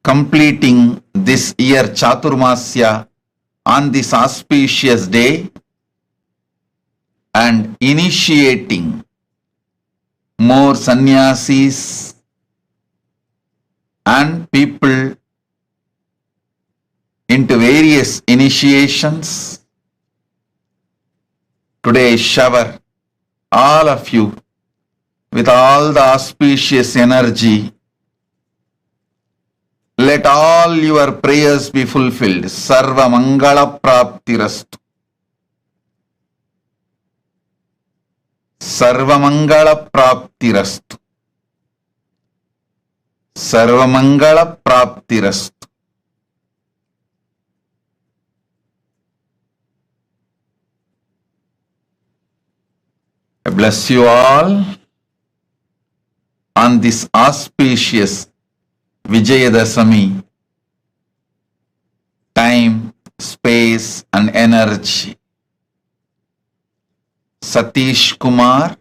completing this year Chaturmasya on this auspicious day and initiating more sannyasis and people into various initiations. Today, shower all of you with all the auspicious energy. Let all your prayers be fulfilled. Sarva Mangala Praptirastu. Sarva Mangala Praptirastu. Sarva Mangala Praptirastu. I bless you all on this auspicious Vijayadashami. Time, space and energy. Satish Kumar,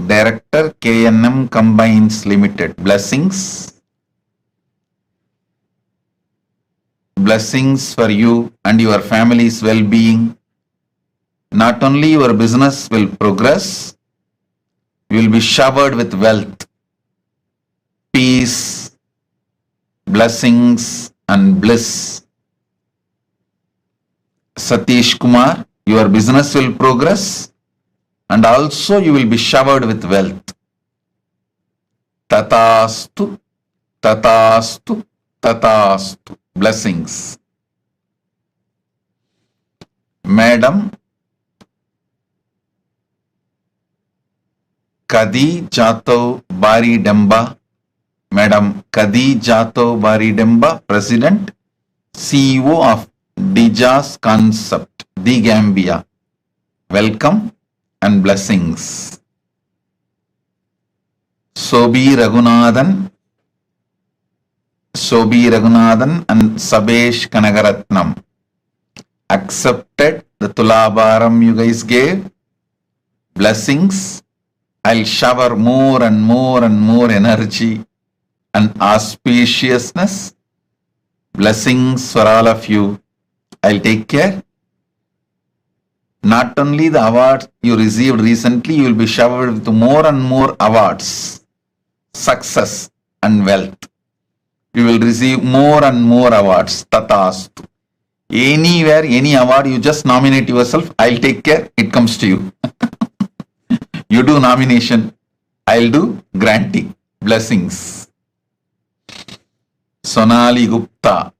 Director, KNM Combines Limited. Blessings. Blessings for you and your family's well-being. Not only your business will progress, you will be showered with wealth, peace, blessings and bliss. Satish Kumar, your business will progress and also you will be showered with wealth. Tatastu, Tatastu, Tatastu. Blessings. Madam Kadi Jatov Bari Demba, Madam Kadi Jatov Bari Demba, President, CEO of Dijas Concept, The Gambia. Welcome and blessings. Sobi Raghunathan and Sabesh Kanagaratnam accepted the Tulabharam you guys gave. Blessings. I'll shower more and more energy and auspiciousness. Blessings for all of you. I'll take care. Not only the award you received recently, you will be showered with more and more awards, success and wealth. You will receive more and more awards. Tatastu. Anywhere, any award, you just nominate yourself. I'll take care. It comes to you. You do nomination, I'll do granting. Blessings. Sonali Gupta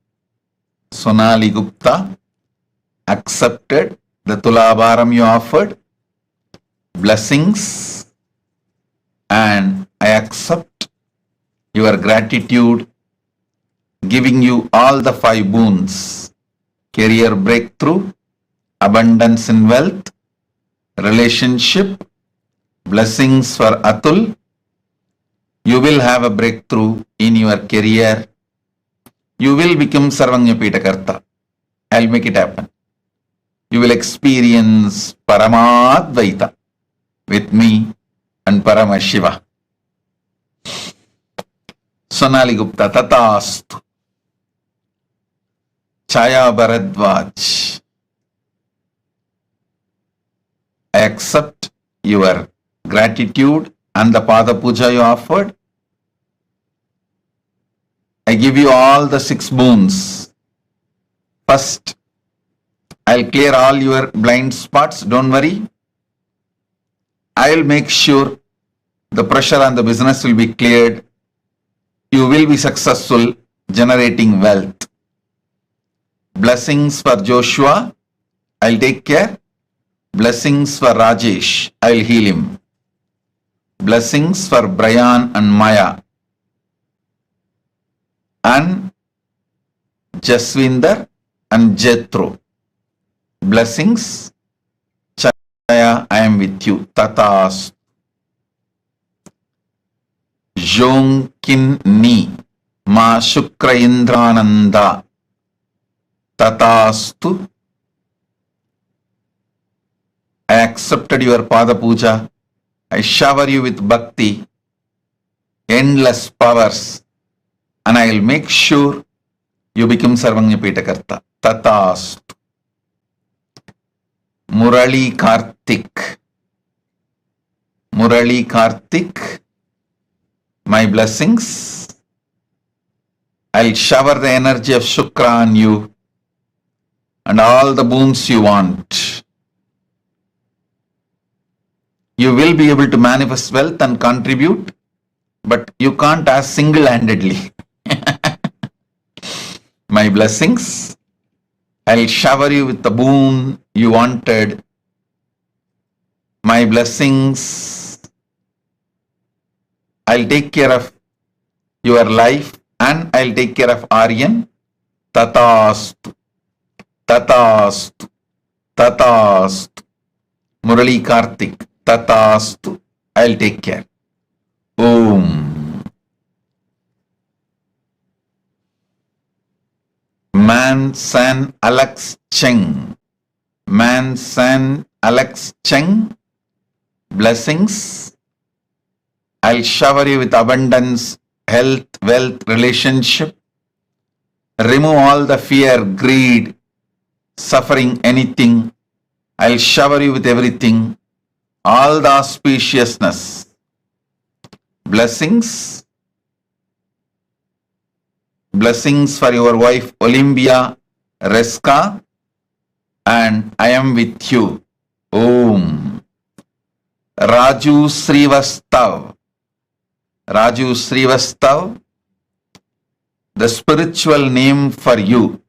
accepted the Tulabharam you offered. Blessings. And I accept your gratitude, giving you all the 5 boons: career breakthrough, abundance in wealth, relationship. Blessings for Atul. You will have a breakthrough in your career. You will become Sarvanya Pitakarta. I'll make it happen. You will experience Paramadvaita with me and Paramashiva. Sonali Gupta, Tatastu. Chaya Bharadwaj. I accept your gratitude and the Pada Puja you offered. I give you all the 6 boons. First, I'll clear all your blind spots. Don't worry. I'll make sure the pressure on the business will be cleared. You will be successful generating wealth. Blessings for Joshua. I'll take care. Blessings for Rajesh. I'll heal him. Blessings for Brian and Maya. And Jaswinder and Jethro. Blessings. Chaya, I am with you. Tatas. Jonkin ni. Ma Shukra Indrananda. Tatastu. I accepted your Pada Puja. I shower you with bhakti, endless powers, and I will make sure you become Sarvanyapitakarta. Tatastu. Murali Kartik. Murali Kartik. My blessings. I'll shower the energy of Shukra on you and all the boons you want. You will be able to manifest wealth and contribute, but you can't ask single-handedly. My blessings. I'll shower you with the boon you wanted. My blessings. I'll take care of your life and I'll take care of Aryan. Tatastu. Tatastu. Tatastu. Murali Kartik. Tatastu. I'll take care. Om. Man San Alex Cheng. Man San Alex Cheng. Blessings. I'll shower you with abundance, health, wealth, relationship. Remove all the fear, greed, suffering, anything. I'll shower you with everything. All the auspiciousness. Blessings. Blessings for your wife Olympia Reska, and I am with you. Om. Raju Srivastav. Raju Srivastav, the spiritual name for you,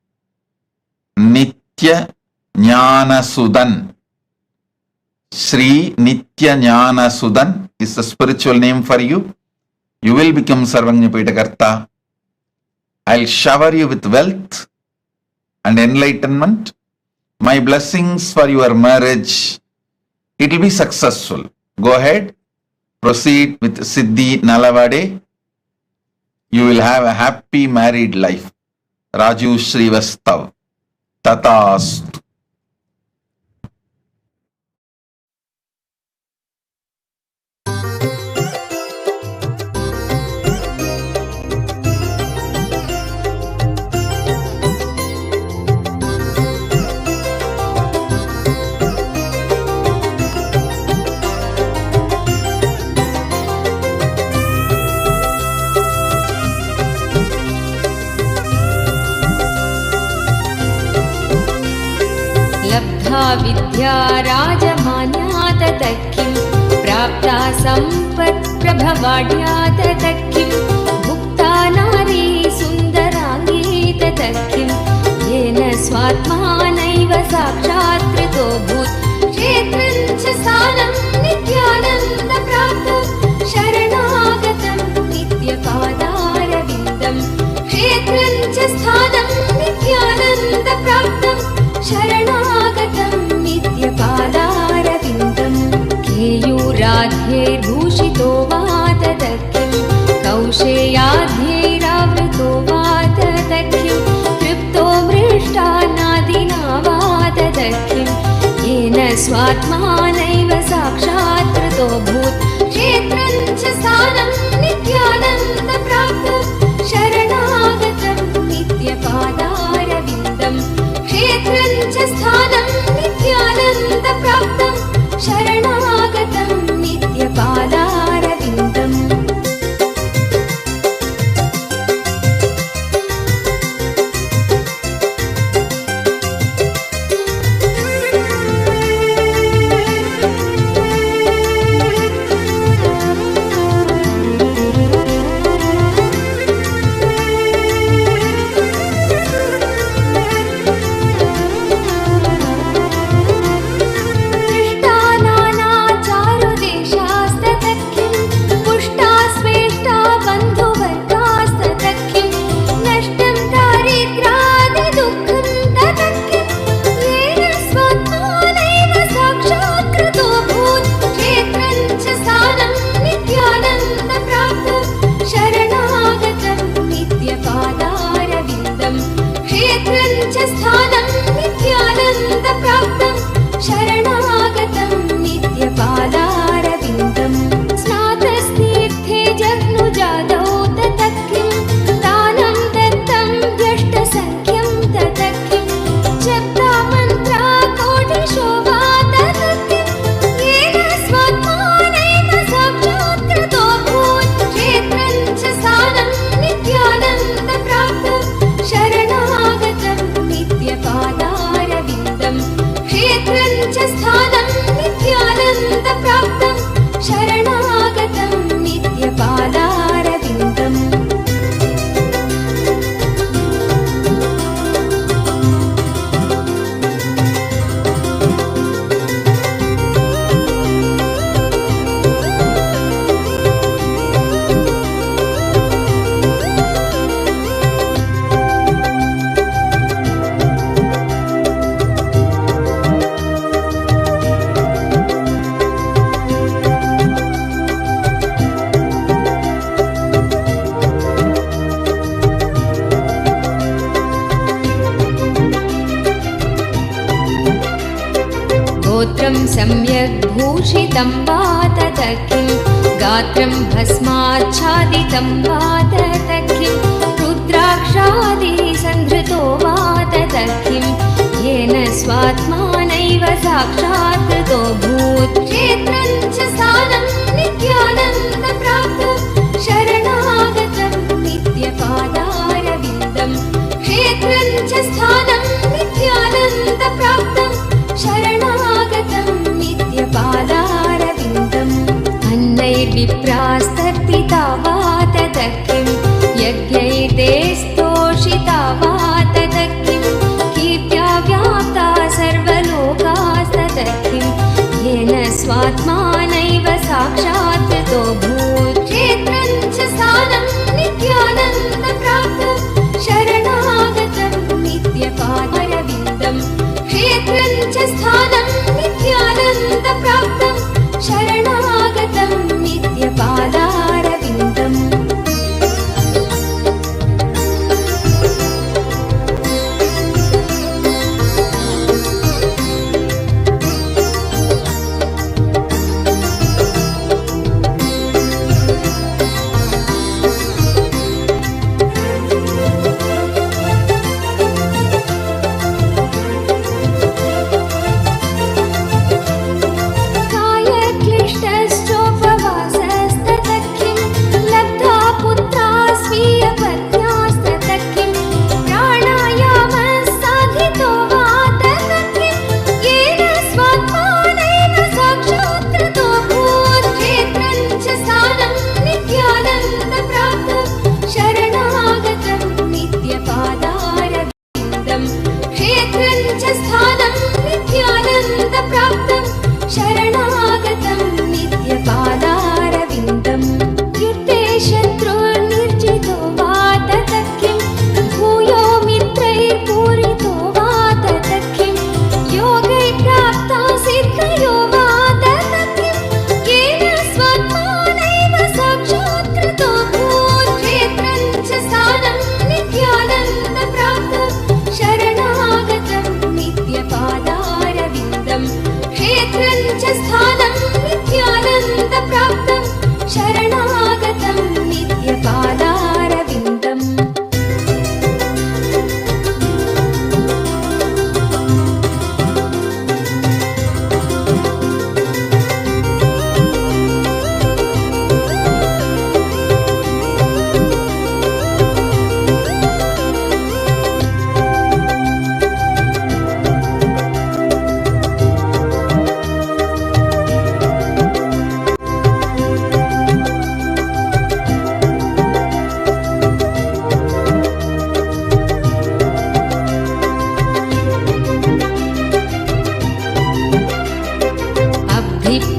Nitya Jnana Sudan. Sri Nitya Jnana Sudan is the spiritual name for you. You will become Sarvanyapitakarta. I'll shower you with wealth and enlightenment. My blessings for your marriage. It will be successful. Go ahead. Proceed with Siddhi Nalavade. You will have a happy married life. Raju Srivastav. Tatastu. लब्धा विद्या राजमान्या ततः किं प्राप्ता सम्पत् प्रभवाढ्या ततः किं भुक्ता नारी सुन्दराङ्गी ततः किं येन स्वात्मानैव साक्षात् कृतोऽभूत् क्षेत्रं च स्थानं नित्यानन्दप्राप्तं शरणागतं नित्यपादारविन्दं क्षेत्रं च स्थानं नित्यानन्दप्राप्तं शरणागतं नित्यपादारविन्दं केयूराध्यैर्भूषितो वा ततः किं कौशेयाध्यैरावृतो वा ततः किं तृप्तो मृष्टान्नादिना वा ततः किं येन स्वात्मानैव साक्षात् कृतोऽभूत् क्षेत्रं च स्थानं नित्यानन्दप्राप्तं शरणागतं नित्यपादारविन्दं क्षेत्रं च स्थानं नित्यानन्दप्राप्तं शरणागतं नित्यपादारविन्दम् शरणागतं नित्यपादारविन्दम् स्नातस्तीर्थे जग्नुजादौ ततः किं दानं दत्तं व्यष्टसङ्ख्यं ततः किं जप्ता मन्त्रा कोटिशो वा ततः किं येन स्वात्मानैव साक्षात् कृतोऽभूत् क्षेत्रं च स्थानं नित्यानन्दप्राप्तं शरणागतं नित्यपादारविन्दम् क्षेत्रं च स्थानं नित्यानन्दप्राप्तं शरणागतं नित्यपादारविन्दम् गोत्रं सम्यक् भूषितं वा ततः किं गात्रं भस्माच्छादितं वा ततः किं रुद्राक्षादिसन्धृतो वा ततः किं येन स्वात्मानैव साक्षात् कृतो भूत् क्षेत्रं च स्थानं नित्यानन्दप्राप्तं शरणागतं नित्यपादारविन्दम् क्षेत्रं च स्थानं नित्यानन्दप्राप्तं शरणागतं नित्यपादारविन्दम् अन्नैर्विप्रास्तर्पिता वा ततः किं यज्ञैर्ते स्तोषिता वा ततः किं कीर्त्या व्याप्ता सर्वलोकास्ततः किं येन स्वात्मानैव साक्षात् कृतो भूत् क्षेत्रं च स्थानं नित्यानन्दप्राप्तं शरणागतं नित्यपादारविन्दम् क्षेत्रं च स्थानं नित्यानन्दप्राप्तं शरणागतं नित्यपादारविन्दम्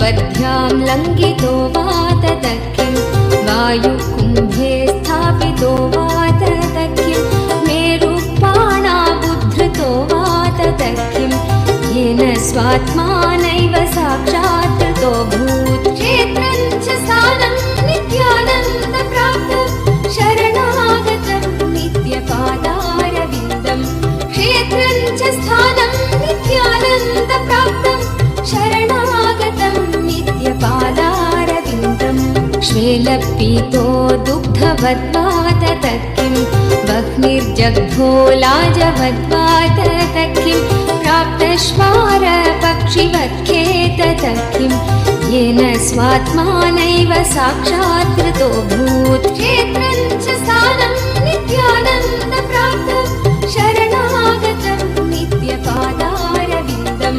पद्भ्यां लङ्घितो वा ततः किं वायुकुम्भे स्थापितो वा ततः किं मेरुपाणाबुद्धृतो वा ततः किं येन स्वात्मानैव साक्षात् कृतो भूत् क्षेत्रं च स्थानं नित्यानन्दप्राप्तं शरणागतं नित्यपादारविन्दम् क्षेत्रं च स्थानं नित्यानन्दप्राप्तं शरणा येन पीतो दुग्धवद्वातत किं वह्निर्जग्धो लाजवद्वातत किं प्राप्तश्वारपक्षिवत्खेतत किं येन स्वात्मानैव साक्षात् कृतोऽभूत् क्षेत्रं च स्थानं नित्यानन्दप्राप्तं शरणागतं नित्यपादारविन्दं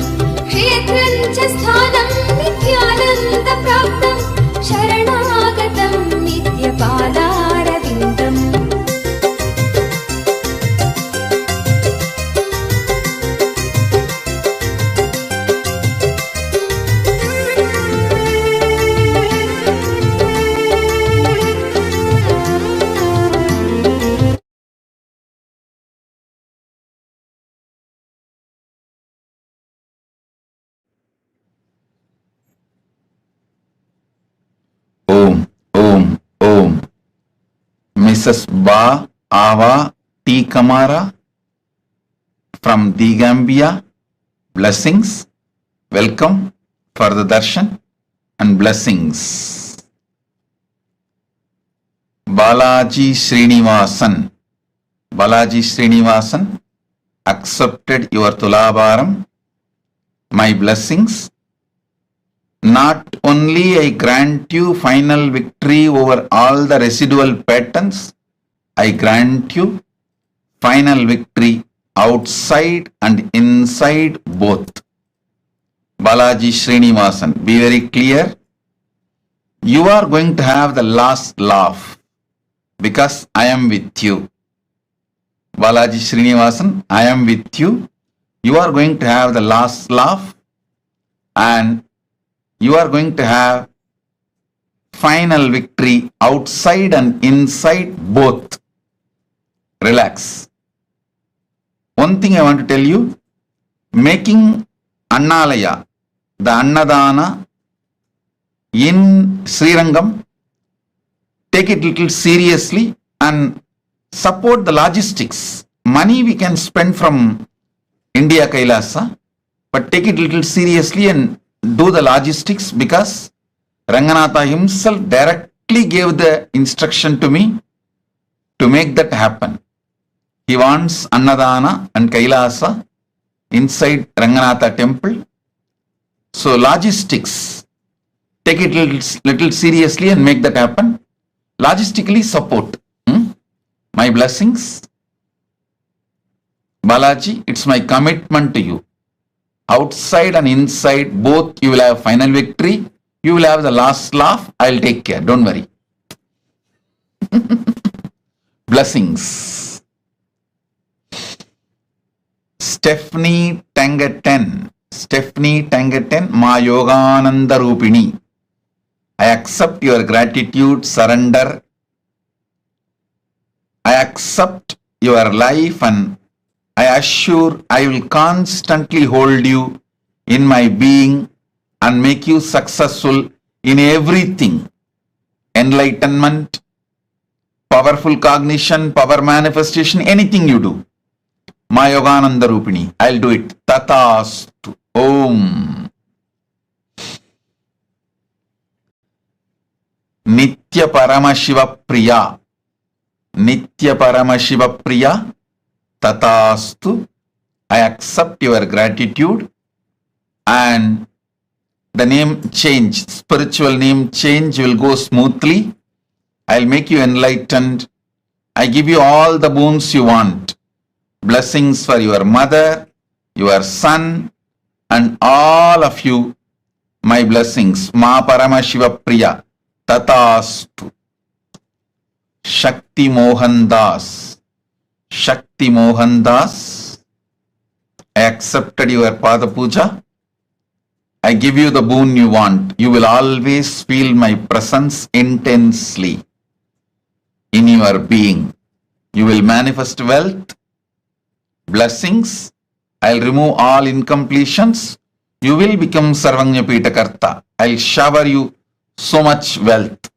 क्षेत्रं च स्थानं नित्यानन्दप्राप्तं शरणागतं नित्यपादारविन्दम् Om, Om, Om. Mrs. Ba Ava T. Kamara from the Gambia. Blessings. Welcome for the darshan and blessings. Balaji Srinivasan. Balaji Srinivasan accepted your Tulabharam. My blessings. Not only I grant you final victory over all the residual patterns, I grant you final victory outside and inside both. Balaji Srinivasan, be very clear. You are going to have the last laugh because I am with you. Balaji Srinivasan, I am with you. You are going to have the last laugh and you are going to have final victory outside and inside both. Relax. One thing I want to tell you, making Annalaya, the Annadana in Srirangam, take it little seriously and support the logistics. Money we can spend from India Kailasa, but take it little seriously and do the logistics because Ranganatha himself directly gave the instruction to me to make that happen. He wants Annadana and Kailasa inside Ranganatha temple. So logistics, take it little seriously and make that happen. Logistically support. My blessings. Balaji, it's my commitment to you. Outside and inside, both you will have final victory. You will have the last laugh. I'll take care. Don't worry. Blessings. Stephanie Tangaten. Stephanie Tangaten, Ma Yogananda Rupini. I accept your gratitude, surrender. I accept your life and I assure I will constantly hold you in my being and make you successful in everything. Enlightenment, powerful cognition, power manifestation, anything you do. Ma Yogananda Rupini, I'll do it. Tatastu. Om. Nitya Paramashiva Priya. Nitya Paramashiva Priya. Tatastu. I accept your gratitude and the name change, spiritual name change will go smoothly. I'll make you enlightened. I give you all the boons you want. Blessings for your mother, your son and all of you. My blessings. Ma Paramashiva Priya. Tatastu. Shakti Mohan Das. Shakti Mohan Das, I accepted your Pada Puja. I give you the boon you want. You will always feel my presence intensely in your being. You will manifest wealth, blessings. I'll remove all incompletions. You will become Sarvanyapita Karta. I'll shower you so much wealth.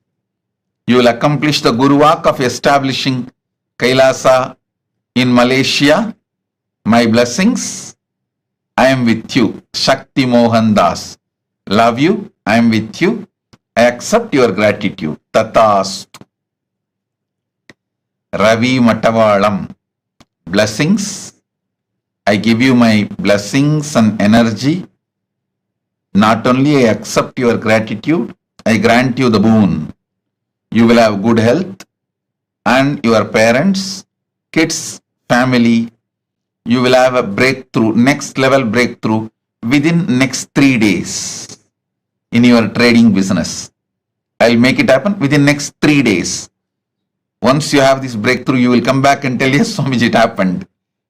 You will accomplish the Guru Walk of establishing Kailasa in Malaysia. My blessings. I am with you. Shakti Mohan Das. Love you. I am with you. I accept your gratitude. Tatastu. Ravi Matavalam. Blessings. I give you my blessings and energy. Not only I accept your gratitude, I grant you the boon. You will have good health, and your parents, kids, family, you will have a breakthrough, next level breakthrough within next 3 days in your trading business. I'll make it happen within next 3 days. Once you have this breakthrough, you will come back and tell, yes, Swamiji, it happened.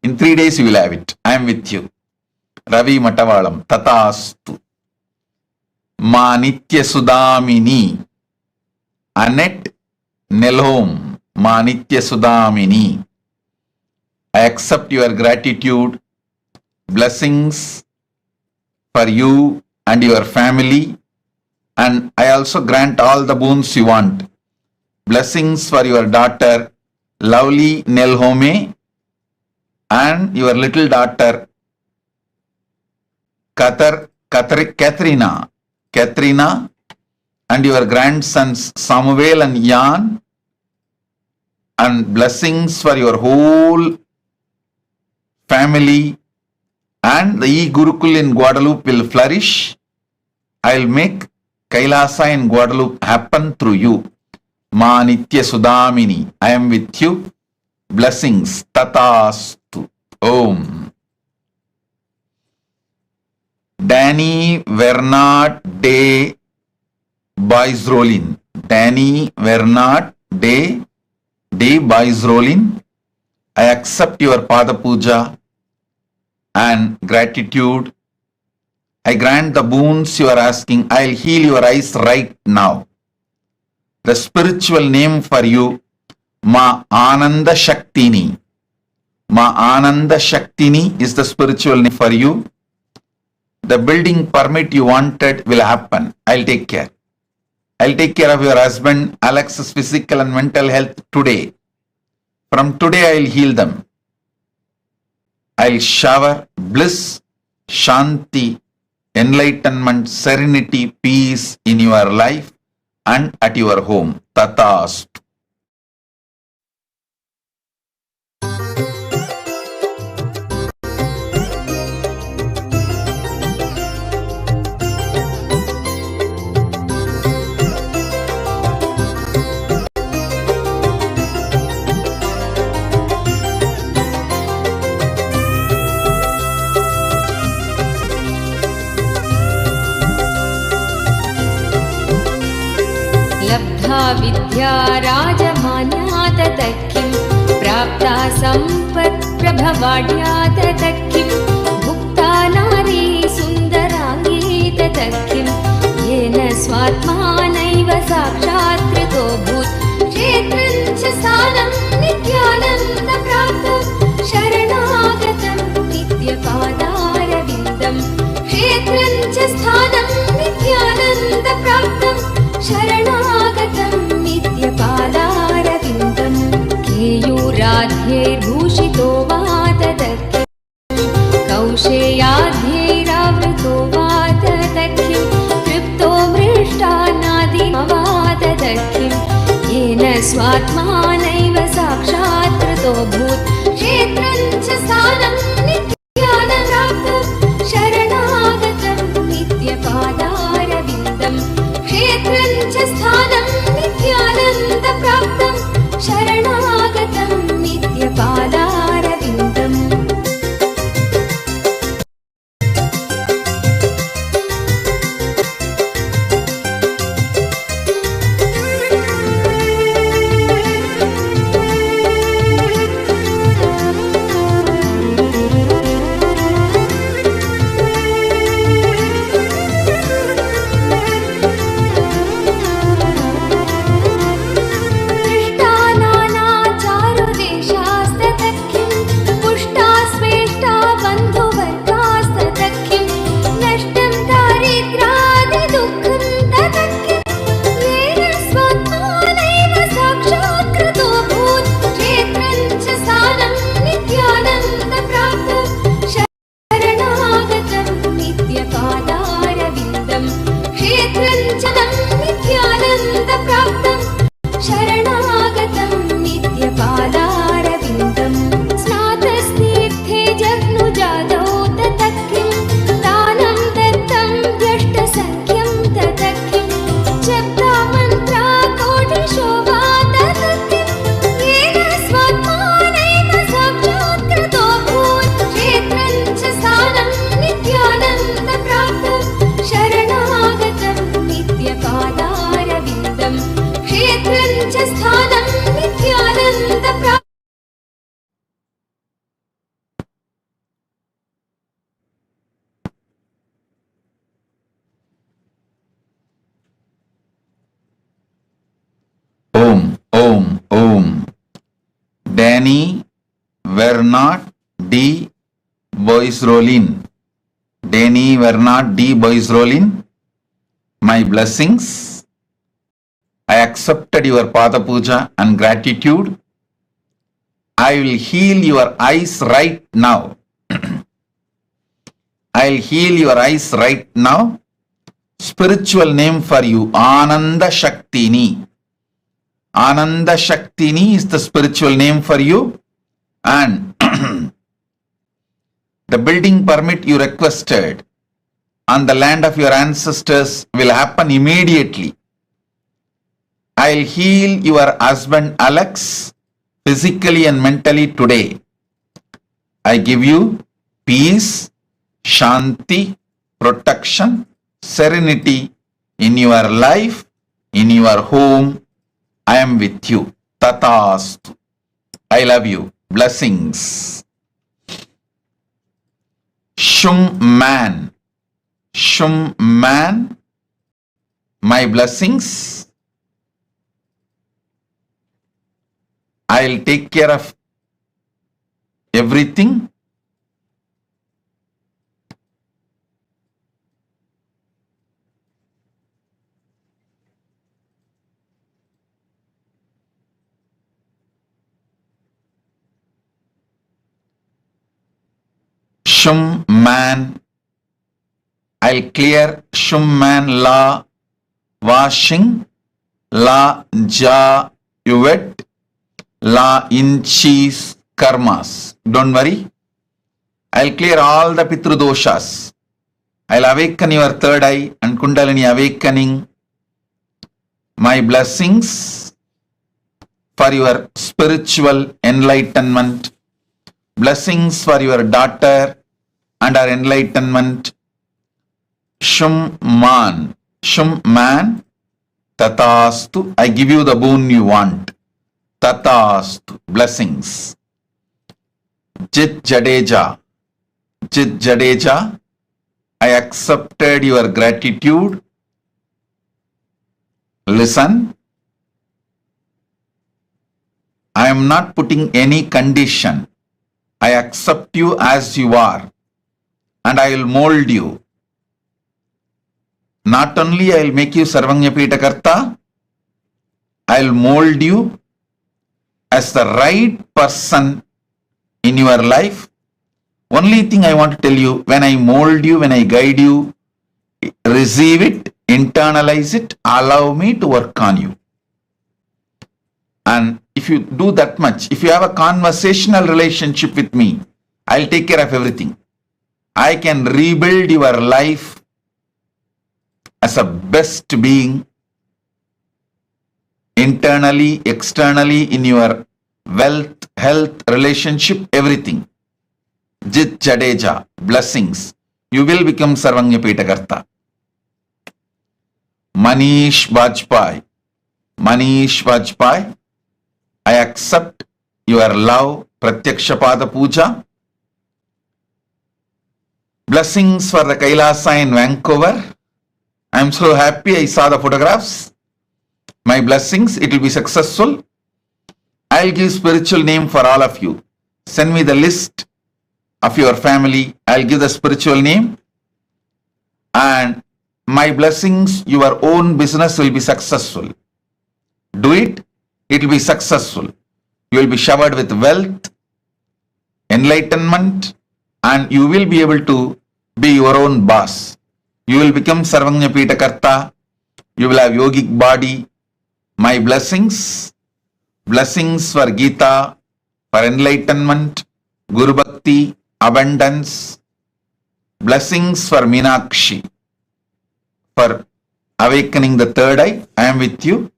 In 3 days, you will have it. I am with you. Ravi Matavalam, Tatastu. Ma Nitya Sudamini. Annette Nelhom, Ma Nitya Sudamini. I accept your gratitude, blessings for you and your family, and I also grant all the boons you want. Blessings for your daughter, lovely Nelhome, and your little daughter, Katrina, and your grandsons, Samuel and Jan, and blessings for your whole family, and the e-Gurukul in Guadalupe will flourish. I'll make Kailasa in Guadalupe happen through you. Ma Nitya Sudamini, I am with you. Blessings. Tatastu. Om. Danny Vernat De Baisrolin. Danny Vernat De Baisrolin. I accept your Pada Puja and gratitude. I grant the boons you are asking. I'll heal your eyes right now. The spiritual name for you, Ma Ananda Shaktini. Ma Ananda Shaktini is the spiritual name for you. The building permit you wanted will happen. I'll take care. I'll take care of your husband Alex's physical and mental health today. From today I'll heal them. I'll shower bliss, shanti, enlightenment, serenity, peace in your life and at your home. Tatastu. लब्धा विद्या राजमान्या ततः किं प्राप्ता सम्पत् प्रभवाढ्या ततः किं भुक्ता नारी सुन्दराङ्गी ततः किं येन स्वात्मानैव साक्षात्कृतो भूत् क्षेत्रं च स्थानं नित्यानन्दप्राप्तं शरणागतं नित्यपादारविन्दं क्षेत्रं च स्थानं नित्यानन्दप्राप्तं शरणागतं नित्यपादारविन्दं केयूराध्यैर्भूषितो वा ततः किं कौशेयाध्यैरावृतो वा ततः किं तृप्तो मृष्टान्नादिनो वा ततः किं येन स्वात्मानैव साक्षात्कृतो भूत् क्षेत्रं च स्थानं नित्यानन्दप्राप्तं शरणागतं नित्यपादारविन्दं क्षेत्रं च स्थानं नित्यानन्दप्राप्तं शरणागतं नित्यपादारविन्दम् Vernat D. Boisrolin. Danny Vernat D. Boisrolin. My blessings. I accepted your Pada Puja and gratitude. I will heal your eyes right now. I'll heal your eyes right now. Spiritual name for you, Ananda Shaktini. Ananda Shaktini is the spiritual name for you, and the building permit you requested on the land of your ancestors will happen immediately. I'll heal your husband Alex physically and mentally today. I give you peace, shanti, protection, serenity in your life, in your home. I am with you. Tatastu. I love you. Blessings. Shum man. Shum man. My blessings. I'll take care of everything. Shum man. I'll clear Shum man la washing, la ja yuvet, la inchis karmas. Don't worry. I'll clear all the Pitru doshas. I'll awaken your third eye and Kundalini awakening. My blessings for your spiritual enlightenment. Blessings for your daughter and her enlightenment. Shum man. Shum man. Tatastu. I give you the boon you want. Tatastu. Blessings. Jit Jadeja. Jit Jadeja. I accepted your gratitude. Listen. I am not putting any condition. I accept you as you are, and I will mold you. Not only I will make you Sarvanyapita Karta, I will mold you as the right person in your life. Only thing I want to tell you, when I mold you, when I guide you, receive it, internalize it, allow me to work on you. And if you do that much, if you have a conversational relationship with me, I'll take care of everything. I can rebuild your life as a best being, internally, externally, in your wealth, health, relationship, everything. Jit Jadeja, blessings. You will become Sarvanyapita Karta. Manish Bajpai. Manish Bajpai. I accept your love, Pratyakshapada Puja. Blessings for the Kailasa in Vancouver. I am so happy I saw the photographs. My blessings, it will be successful. I'll give spiritual name for all of you. Send me the list of your family. I'll give the spiritual name. And my blessings, your own business will be successful. Do it. It will be successful. You will be showered with wealth, enlightenment, and you will be able to be your own boss. You will become Sarvanyapita Karta. You will have yogic body. My blessings. Blessings for Gita, for enlightenment, Guru Bhakti, abundance. Blessings for Meenakshi, for awakening the third eye. I am with you.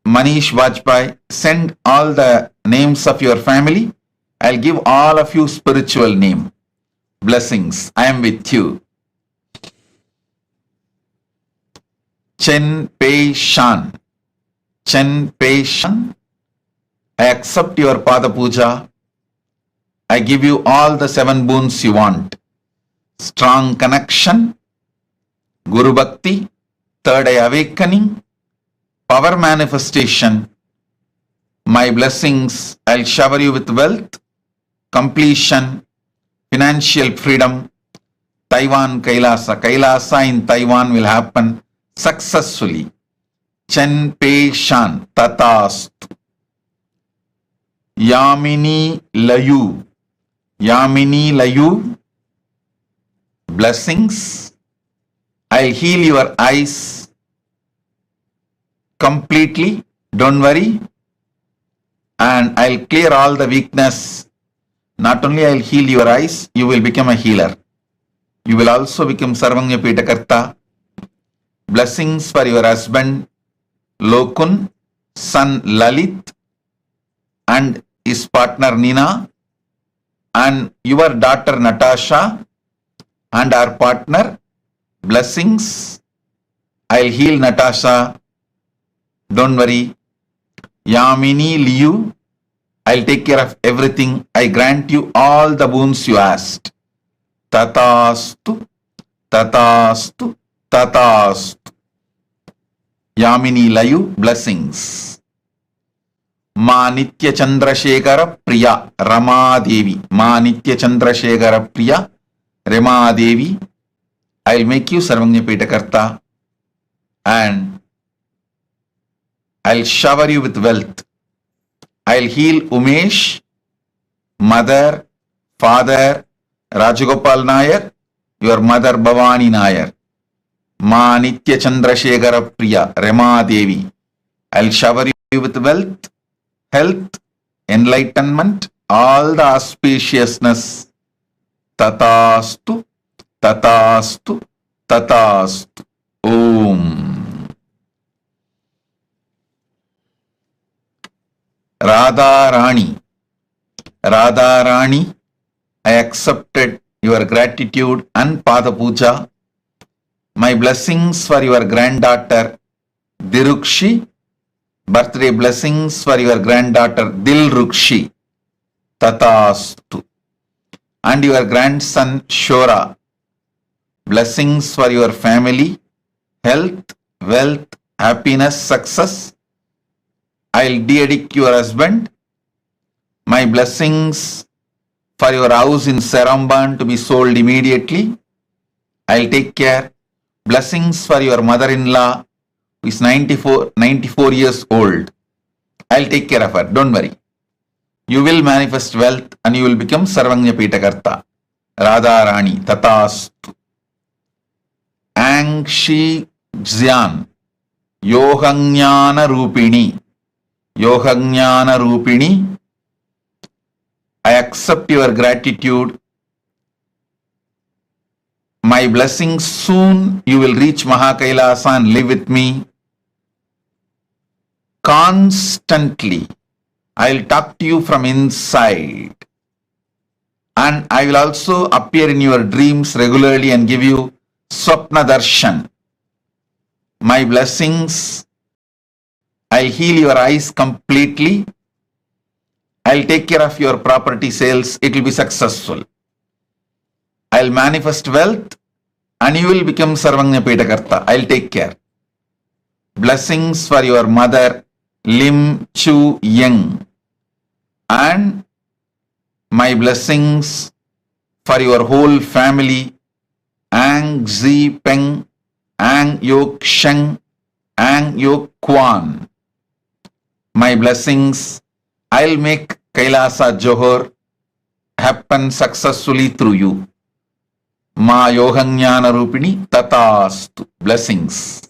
Manish Vajpayee, send all the names of your family. I'll give all of you spiritual name. Blessings. I am with you. Chen Pei Shan. Chen Pei Shan. I accept your Pada Puja. I give you all the 7 boons you want. Strong connection, Guru Bhakti, third eye awakening, power manifestation. My blessings, I'll shower you with wealth, completion, financial freedom, Taiwan Kailasa. Kailasa in Taiwan will happen successfully. Chen Pei Shan Tatastu. Yamini Layu. Yamini Layu. Blessings. I'll heal your eyes completely. Don't worry. And I'll clear all the weakness. Not only I'll heal your eyes, you will become a healer. You will also become Sarvanya Pitakarta. Blessings for your husband Lokun, son Lalit, and his partner Nina, and your daughter Natasha, and our partner. Blessings. I'll heal Natasha. Don't worry. Yamini Liu, I'll take care of everything. I grant you all the boons you asked. Tatastu, Tatastu, Tatastu. Yamini Layu, blessings. Ma Nitya Chandrasekhara Priya Rama Devi. Ma Nitya Chandrasekhara Priya Rama Devi. I'll make you Sarvanya Pitakarta and I'll shower you with wealth. I'll heal Umesh, mother, father, Rajagopal Nair, your mother Bhavani Nair. Ma Nitya Chandrasekhara Priya Rama Devi. I'll shower you with wealth, health, enlightenment, all the auspiciousness. Tatastu, Tatastu, Tatastu. Om. Radha Rani. Radha Rani, I accepted your gratitude and Pada Puja. My blessings for your granddaughter Dirukshi. Birthday blessings for your granddaughter Dilrukshi. Tatastu. And your grandson Shora. Blessings for your family, health, wealth, happiness, success. I'll de-addict your husband. My blessings for your house in Saramban to be sold immediately. I'll take care. Blessings for your mother-in-law who is 94 years old. I'll take care of her. Don't worry. You will manifest wealth and you will become Sarvanya Pitakarta. Radha Rani. Tatastu. Angshi Xian. Yohanyana Rupini. Yohanyana Rupini. I accept your gratitude. My blessings, soon you will reach Mahakailasa and live with me. Constantly, I'll talk to you from inside. And I will also appear in your dreams regularly and give you Swapna Darshan. My blessings, I'll heal your eyes completely. I'll take care of your property sales. It will be successful. I'll manifest wealth and you will become Sarvanya Pitakarta. I'll take care. Blessings for your mother, Lim Chu Yeng. And my blessings for your whole family, Ang Zi Peng, Ang Yok Sheng, Ang Yok Kwan. My blessings, I'll make Kailasa Johor happen successfully through you. Ma Yohanyana Rupini Tatastu. Blessings.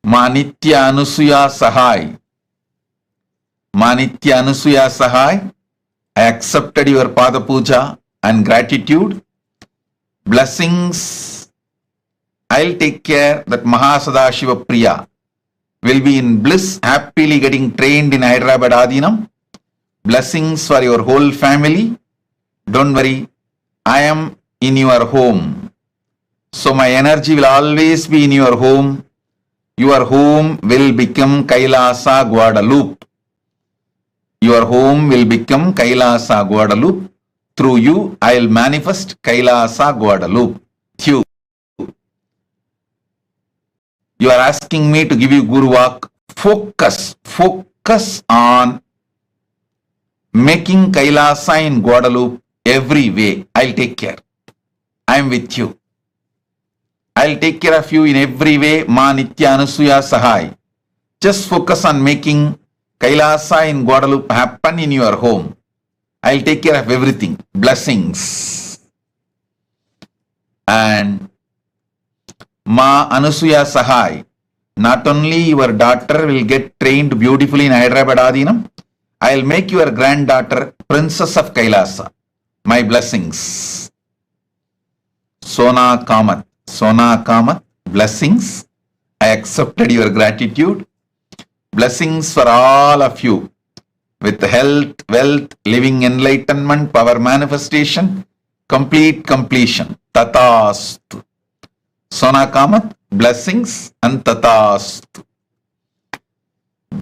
Ma Nitya Anusuya Sahai. Ma Nitya Anusuya Sahai. I accepted your Pada Puja and gratitude. Blessings. I'll take care that Mahasada Shiva Priya will be in bliss, happily getting trained in Hyderabad Adinam. Blessings for your whole family. Don't worry, I am in your home. So my energy will always be in your home. Your home will become Kailasa Guadalupe. Your home will become Kailasa Guadalupe. Through you, I will manifest Kailasa Guadalupe. You are asking me to give you Guru Vak. Focus on making Kailasa in Guadalupe every way. I'll take care. I'm with you. I'll take care of you in every way. Ma Nitya Anusuya Sahai. Just focus on making Kailasa in Guadalupe happen in your home. I'll take care of everything. Blessings. And Ma Anusuya Sahai. Not only your daughter will get trained beautifully in Hyderabad Adinam, I'll make your granddaughter Princess of Kailasa. My blessings. Sona Kamath. Sona Kamath, blessings. I accepted your gratitude. Blessings for all of you with health, wealth, living enlightenment, power manifestation, complete completion. Tatastu. Sona Kamath, blessings and Tatastu.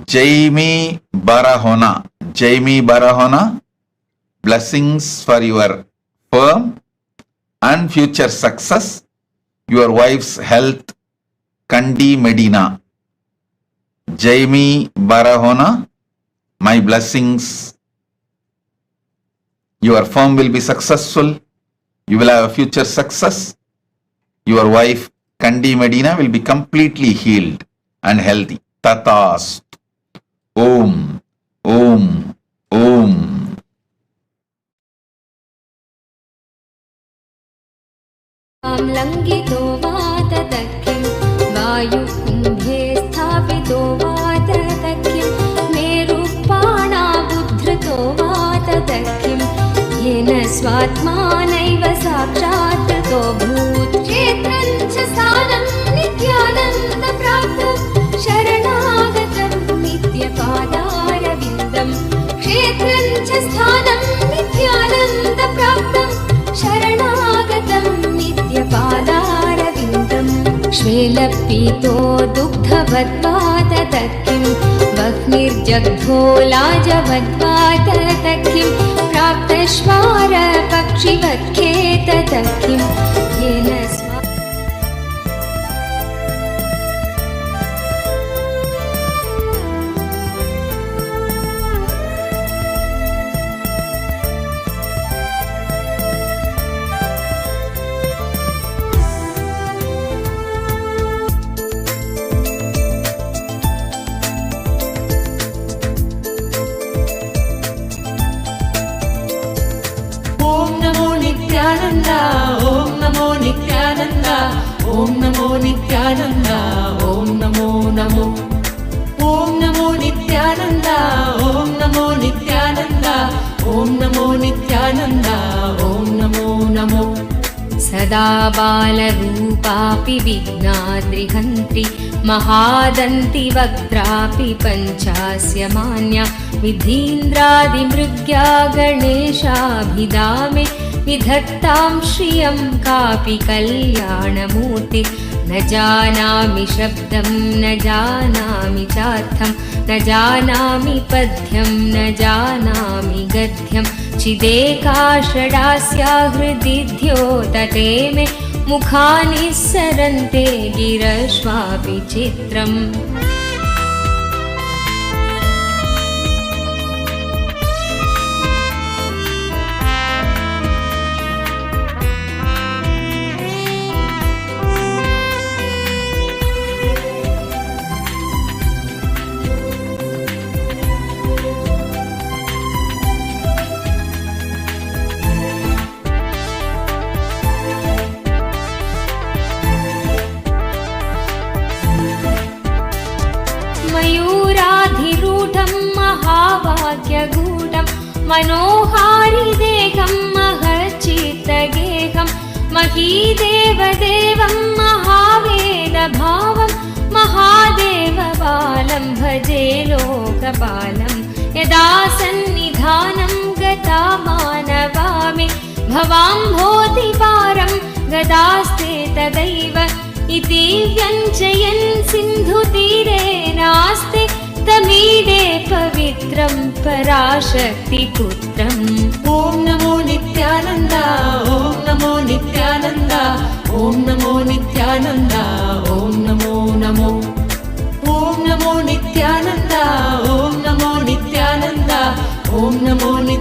Jaimi Barahona. Jaimi Barahona, blessings for your firm and future success. Your wife's health, Kandi Medina. Jaimi Barahona, my blessings. Your firm will be successful. You will have a future success. Your wife, Kandi Medina, will be completely healed and healthy. Tatast. Om. Om. Om. लङ्घितो वाततकिं वायुकुम्भे स्थापितो वाततकिं मेरुपाणाबुद्धृतो वाततकिं येन स्वात्मानैव साक्षात्कृतो भूत् क्षेत्रं च स्थानं नित्यानन्दप्राप्तं शरणागतं नित्यपादारविन्दं क्षेत्रं च स्थानं नित्यानन्दप्राप्तं शरणागतं नित्यपादारविन्दं श्वेलपीतो दुग्धवद्वाततकिं वह्निर्जग्धो लाजवद्वाततकिं प्राप्तश्वारपक्षिवत्खेततकिं येन Om Namo Nityananda, Om Namo Nityananda, Om Namo Namo. Om Namo Nityananda, Om Namo Nityananda, Om Namo Nityananda, Om Namo Namo. सदा बालरूपापि विघ्नाद्रिहन्त्रि महादन्ति वक्त्रापि पञ्चास्य मान्या विधीन्द्रादिमृग्या गणेशाभिधामे विधत्तां श्रियं कापि कल्याणमूर्ति न जानामि शब्दं न जानामि चार्थं न जानामि पद्यं न जानामि गद्यं चिदेका षडास्या हृदि द्योतते मे मुखानि सरन्ते गिरश्वापि चित्रम् मयूराधिरूढं महावाक्यगूढं मनोहारिदेहं महच्चित्तगेहं महीदेवदेवं महावेदभावं महादेवबालं भजे लोकपालं यदा सन्निधानं गता मानवामि भवाम्भोधिपारं गदास्ते तदैव इति व्यञ्जयन् सिन्धुतीरे नास्ते तमीडे पवित्रं पराशक्तिपुत्रम् Om Namo Nityananda, Om Namo Nityananda, Om Namo Nityananda, Om Namo Namo. Om Namo Nityananda, Om Namo Nityananda, Om Namo Nityananda.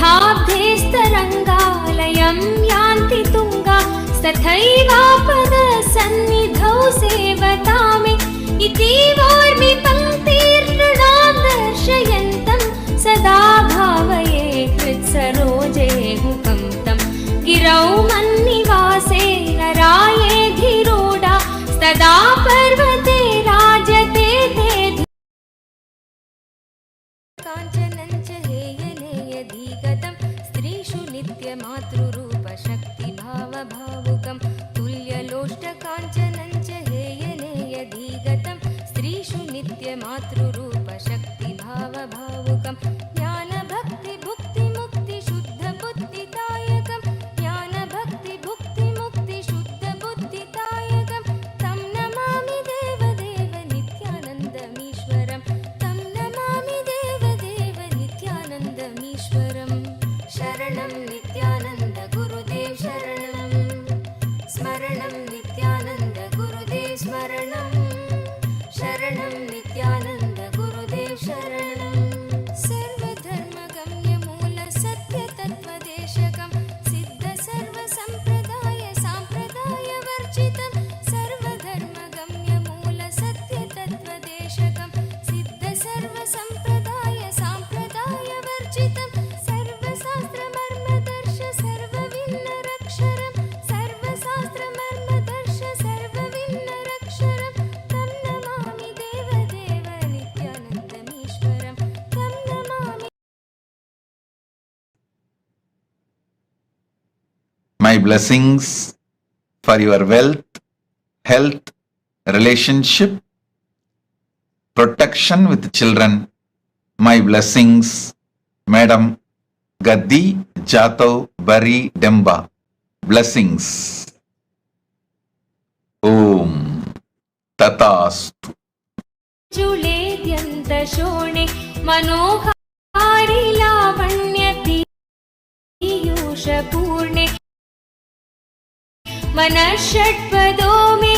शताब्देस्तरङ्गालयं यान्ति तुङ्गा तथैवापदसन्निधौ सेवतामे इति वार्मि पङ्क्तिर्नृणां दर्शयन्तं सदा भावये हृत्सरोजे हुकं तं गिरौ मन्निवासे नराये धीरोडा तदा पर्वते राजते ते काञ्चनञ्च हेयनेयधिगतं स्त्रीषु नित्यमातृरूपशक्तिभावभावुकं तुल्यलोष्टकाञ्चनञ्च हेयनेयधिगतं स्त्रीषु नित्यमातृरूपशक्तिभावभावुकं ज्ञानभक्तिभुक्तिमुक्तिशुद्धबुद्धिदायकं ज्ञानभक्तिभुक्तिमुक्तिशुद्धबुद्धिदायकं तं नमामि देवदेव नित्यानन्दमीश्वरं तं नमामि देवदेव नित्यानन्दमीश्वरं शरणं नित्यानन्द गुरुदेव शरणं स्मरणं नित्यानन्द गुरुदेव स्मरणं शरणं नित्यानन्द गुरुदेव शरणं सर्वधर्मगम्यमूलसत्यतत्त्वदेशकं सिद्धसर्वसम्प्रदाय साम्प्रदायवर्जितं सर्वधर्मगम्यमूलसत्यतत्त्वदेशकं सिद्धसर्वसम्प्रदाय साम्प्रदायवर्जितं सर्वशास्त्रमर्मदर्श सर्वविन्नरक्षरं सर्वशास्त्रमर्मदर्श सर्वविन्नरक्षरं तं नमामि देवदेव नित्यानन्दमीश्वरं तं Namami My blessings for your wealth, health, relationship, protection with children. My blessings, Madam Gaddi Jatav Bari Demba. Blessings. Om Tatastu. जुलेद्यन्तशोणे मनोहारि लावण्य पीयूषपूर्णे मनःषट्पदो मे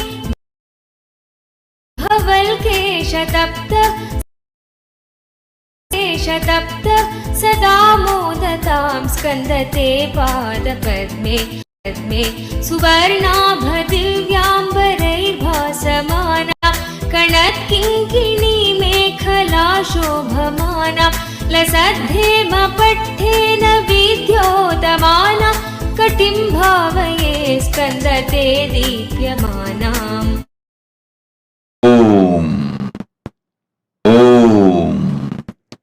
भवल्केशतप्त सदा मोदतां स्कन्दते पादपद्मे सुवर्णाभदिव्याम्बरैर्भासमाना कणत्किङ्किणी मेखला शोभमाना लसद्धेमपट्ठेन विद्योतमाना कटिं भावये स्कन्दते दीप्यमानाम् Om. Om.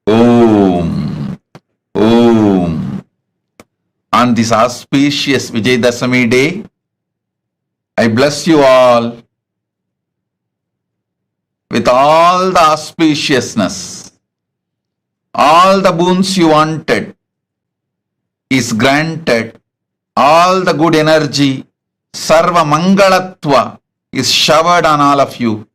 Om. Om. On this auspicious Vijayadashami day, I bless you all with all the auspiciousness. All the boons you wanted is granted. All the good energy, Sarva Mangalatva, is showered on all of you.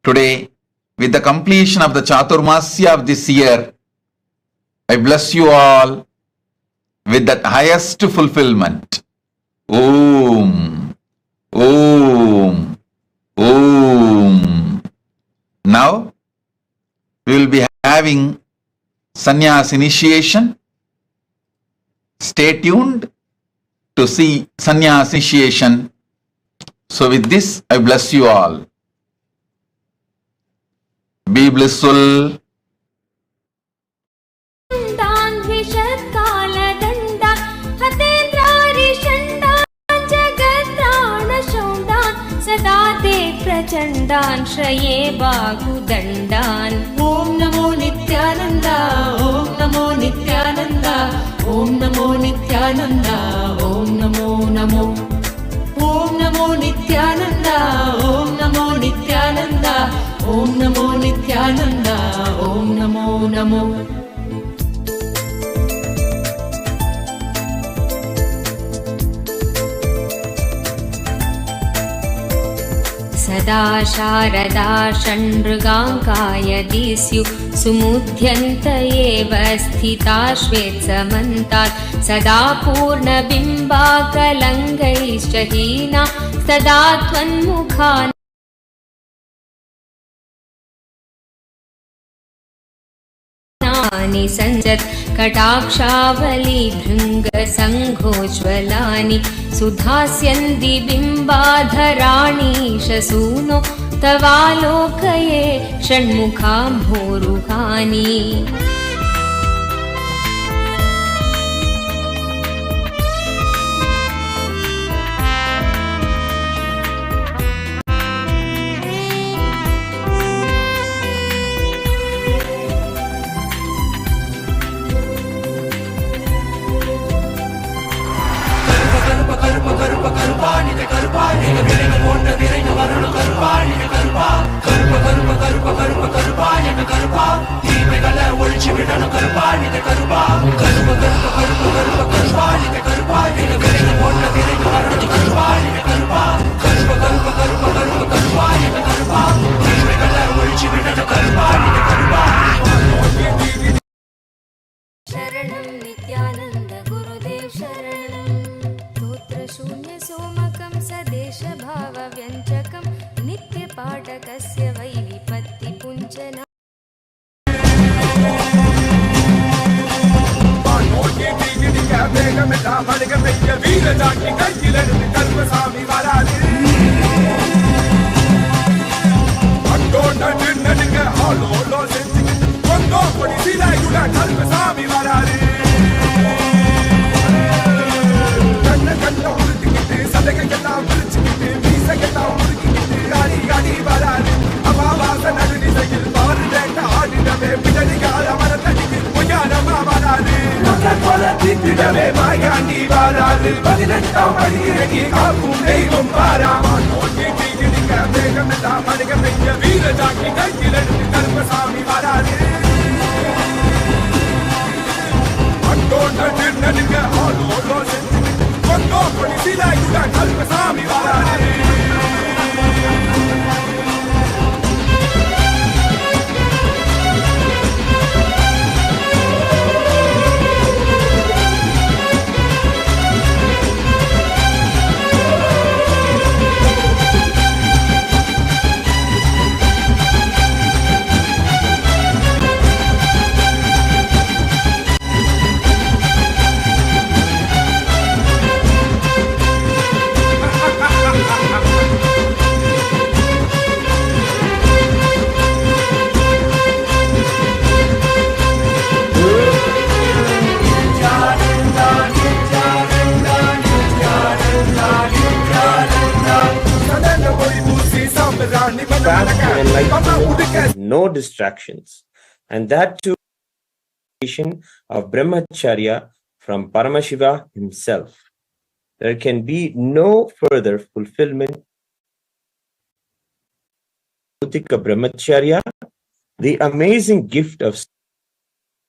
Today, with the completion of the Chaturmasya of this year, I bless you all with that highest fulfillment. Om. Om. Om. Now, we will be having sannyas initiation. Stay tuned to see sannyas initiation. So with this, I bless you all. Be blissful. दण्डान्विषत्कालदण्डा हतेन्द्रारिषण्डान् जगत्राणशौण्डान् सदा ते प्रचण्डान् श्रये बाहुदण्डान् ॐ नमो नित्यानन्द ॐ नमो नित्यानन्द ॐ नमो नित्यानन्द ॐ नमो नमो ॐ नमो नित्यानन्द ॐ नमो नित्यानन्द ॐ नमो नित्यानन्द ॐ नमो नमो सदा शारदा षण्मृगाङ्कायति स्युः सुमुध्यन्त एव स्थिता श्वेत्समन्तात् सदा पूर्णबिम्बाकलङ्गैश्च हीना सदा त्वन्मुखा मुखानि सञ्जत् कटाक्षावली भृङ्गसङ्घोज्ज्वलानि सुधास्यन्ति बिम्बाधराणि शसूनो तवालोकये षण्मुखाम्भोरुहानि शरणं नित्यानन्द गुरुदेव शरणं स्तोत्रशून्य सोमकं सदेशभावव्यञ्जकं नित्यपाठकस्य वै विपत्तिपुञ्जना No distractions, and that too of brahmacharya from Paramashiva himself. There can be no further fulfillment. Bhautika brahmacharya, the amazing gift of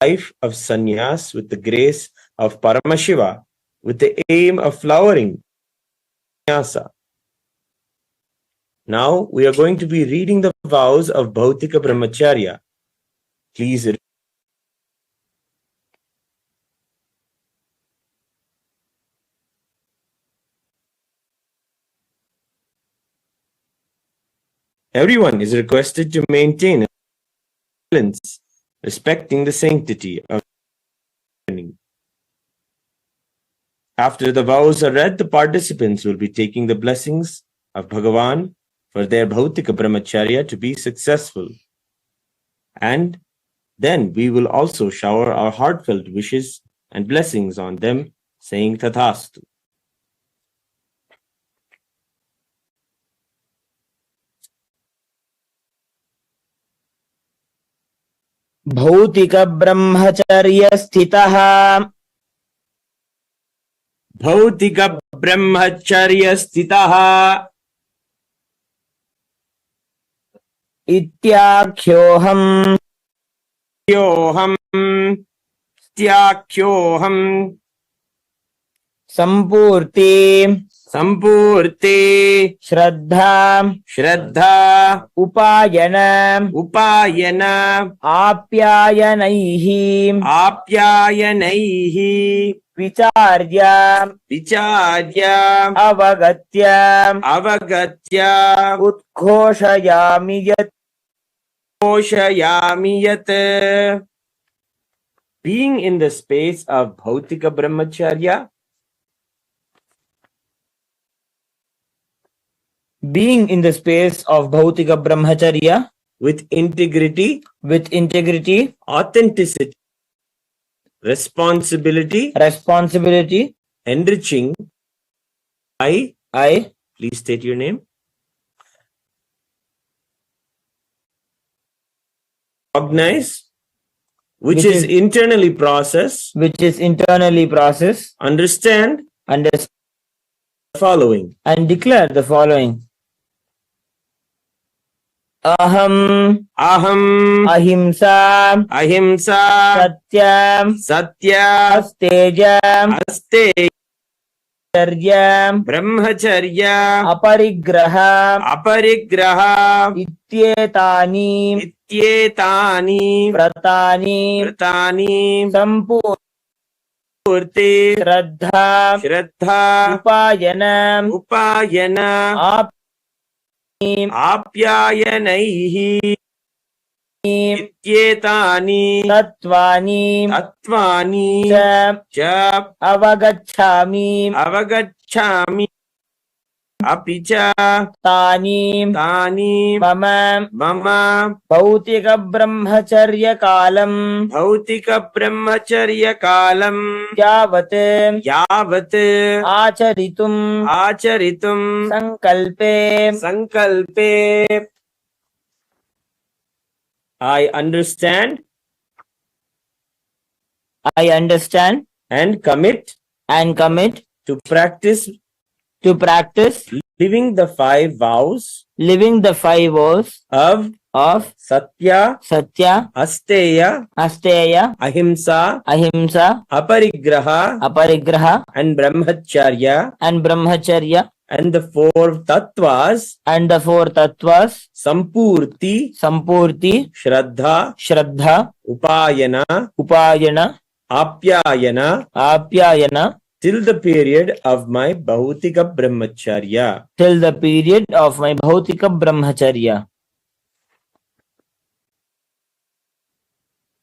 life of sannyas with the grace of Paramashiva, with the aim of flowering sannyasa. Now we are going to be reading the vows of Bhautika brahmacharya. Please read. Everyone is requested to maintain silence, respecting the sanctity of learning. After the vows are read, the participants will be taking the blessings of Bhagavan for their Bhautika brahmacharya to be successful. And then we will also shower our heartfelt wishes and blessings on them, saying Tathastu. भौतिक ब्रह्मचर्य स्थितः भौतिक ब्रह्मचर्य स्थितः इत्याख्योऽहम् त्याख्योऽहम् सम्पूर्ते श्रद्धा उपायन आप्यायनैः विचार्य अवगत्य उद्घोषयामि यत् being in the space of Bhautika Brahmacharya, being in the space of Bhautika Brahmacharya with integrity, authenticity, responsibility, enriching. I, please state your name. Recognize, which is internally processed, understand, following, and declare the following. Aham, ahimsa, satyam, astejam, brahmacharya, aparigraha, ityetani, pratani, sampurti, shraddha, upayana, apyayanaihi, ityetani, tatvani, cha, avagacchami, apicha, tani, mama, bhautika brahmacharya kalam, yavat, acharitum, sankalpe. I understand and commit to practice living the five vows of satya, asteya, ahimsa, aparigraha, and brahmacharya, and the four tattvas, sampurti, shraddha, upayana, apyayana, till the period of my bhautika brahmacharya.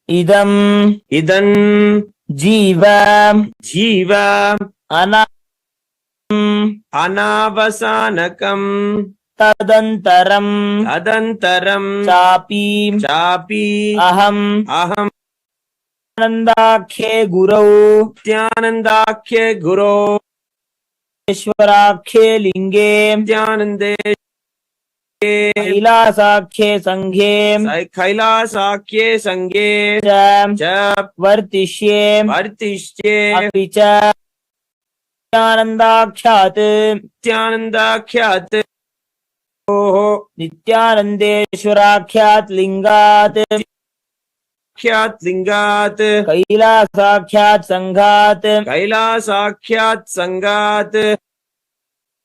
Idam, jiva, anavasanakam, tadantaram, chapi, aham, Nityanandakhe Guru, Ishwarakhe Linge, Kailasakhe Sanghe, Jap, Vartishye, Apicha, Nityanandakhyat, Nityanandeshwarakhyat Lingat, Kailasakhyat Sanghat,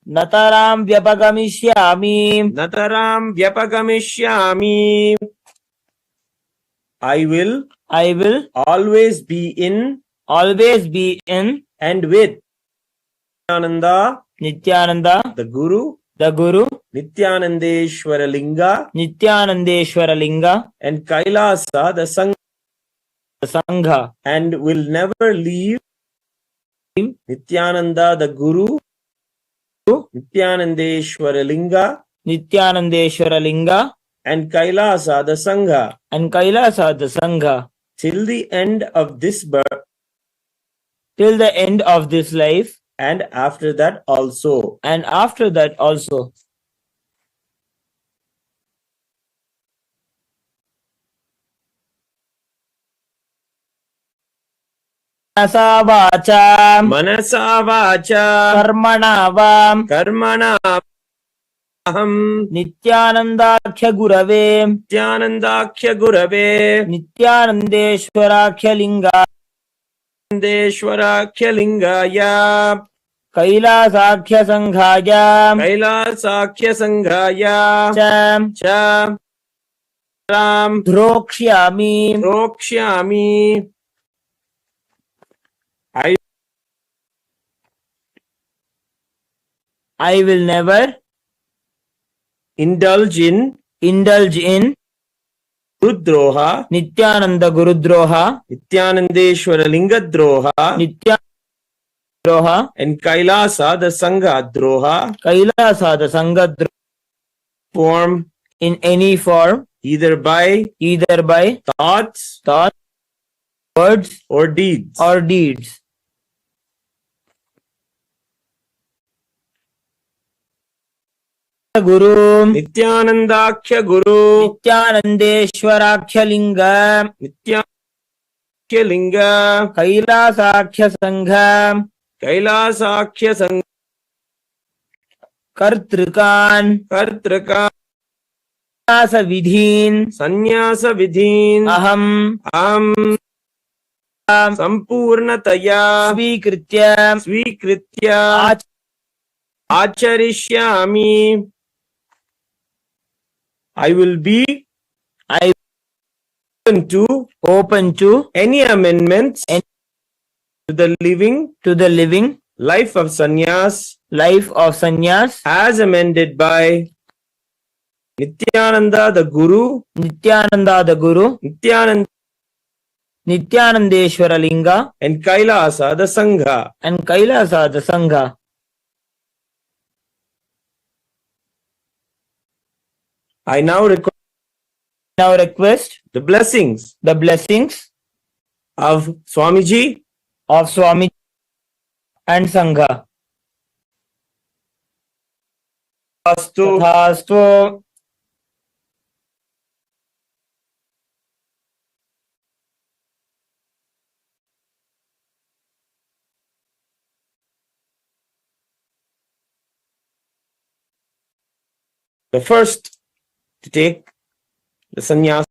Nataram Vyapagamishyami. I will always be in and with Nityananda, the Guru, Nityanandeshwara Linga, and Kailasa, the Sangha, and will never leave Nityananda, the Guru, Nityanandeshwara Linga, and Kailasa, the Sangha, till the end of this birth, till the end of this life, and after that also. Manasa vacha, karmana aham, Nityanandakhya Gurave, Nityanandeshwarakhya Lingaya, Kailasakhya Sanghaya, Cham, Ram, Drokshami. I will never indulge in Gurudroha, Nityananda Gurudroha, Nityanandeshwara Lingadroha, Nityanandroha, and Kailasa the Sangha Droha Kailasa the Sangha form in any form, either by thoughts, words, or deeds. Guru Nityanandakhya Guru, Nityanandeshwarakhya Linga, Nityakhya Linga, Kailasakhya Sangha, Kailasakhya Sangha, Kartrikan, Sanyasa Vidhin, Aham, Sampurnataya, Svikritya, Acharishyami. I will be open to any amendments to the living life of sannyas as amended by Nityananda the Guru, Nityanandeshwara Linga, and Kailasa the Sangha. I now request the blessings of Swamiji and Sangha. Tathastu. The first to take the sannyas.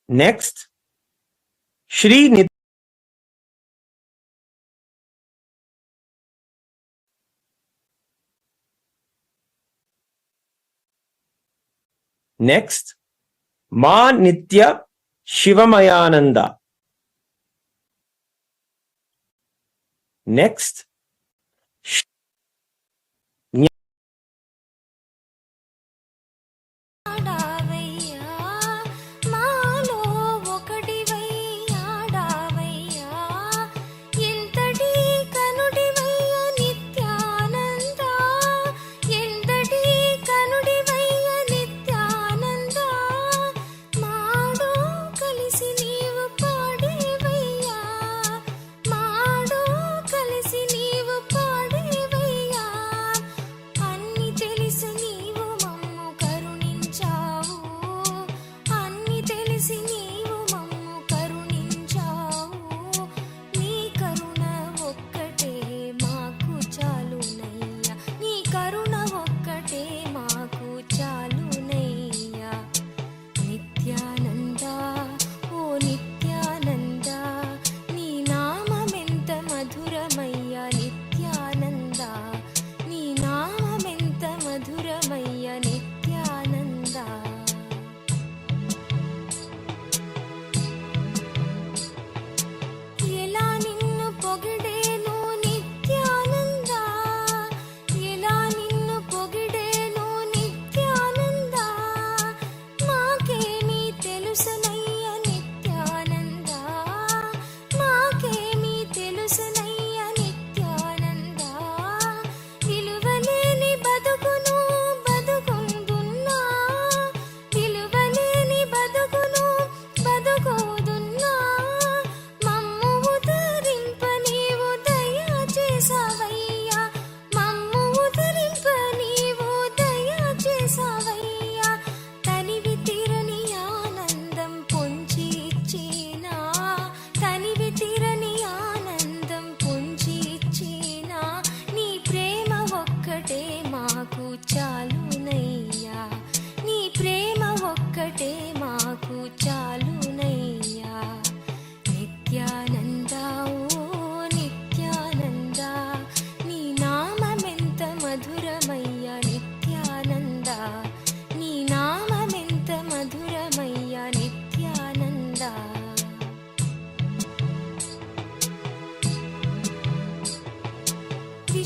Next, Shri Nityananda. Next, Ma Nitya Shivamayananda. Next,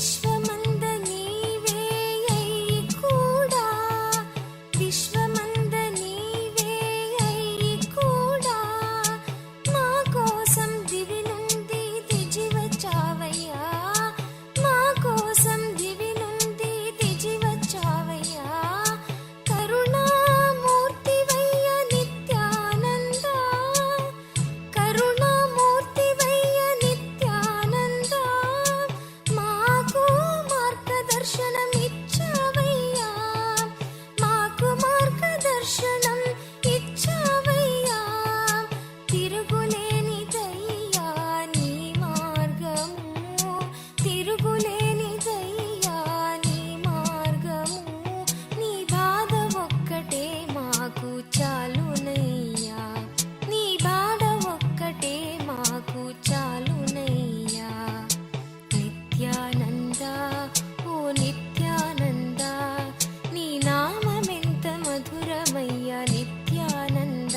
విశ్వమంద నీవే అయి కూడా, విశ్వమంద నీవే అయి కూడా, మా కోసం దివి నుండి దిగి వచ్చావయ్యా, మా కోసం దివి నుండి దిగి వచ్చావయ్యా. కరుణామూర్తివయ్య నిత్యానంద, కరుణామూర్తివయ్య నిత్యానంద, మాకు మార్గదర్శనం ఇచ్చావయ్యా, మాకు మార్గదర్శనం ఇచ్చావయ్యా. తిరుగులేనిదయ్యా నీ మార్గము, తిరుగులేనిదయ్యా నీ మార్గము, నీ బాధ ఒక్కటే మాకు చాలునయ్యా, నీ బాధ ఒక్కటే మాకు చాలునయ్యా. నిత్యానంద ఓ నిత్యానంద, నీ నామమెంత మధురమయ్యా నిత్యానంద,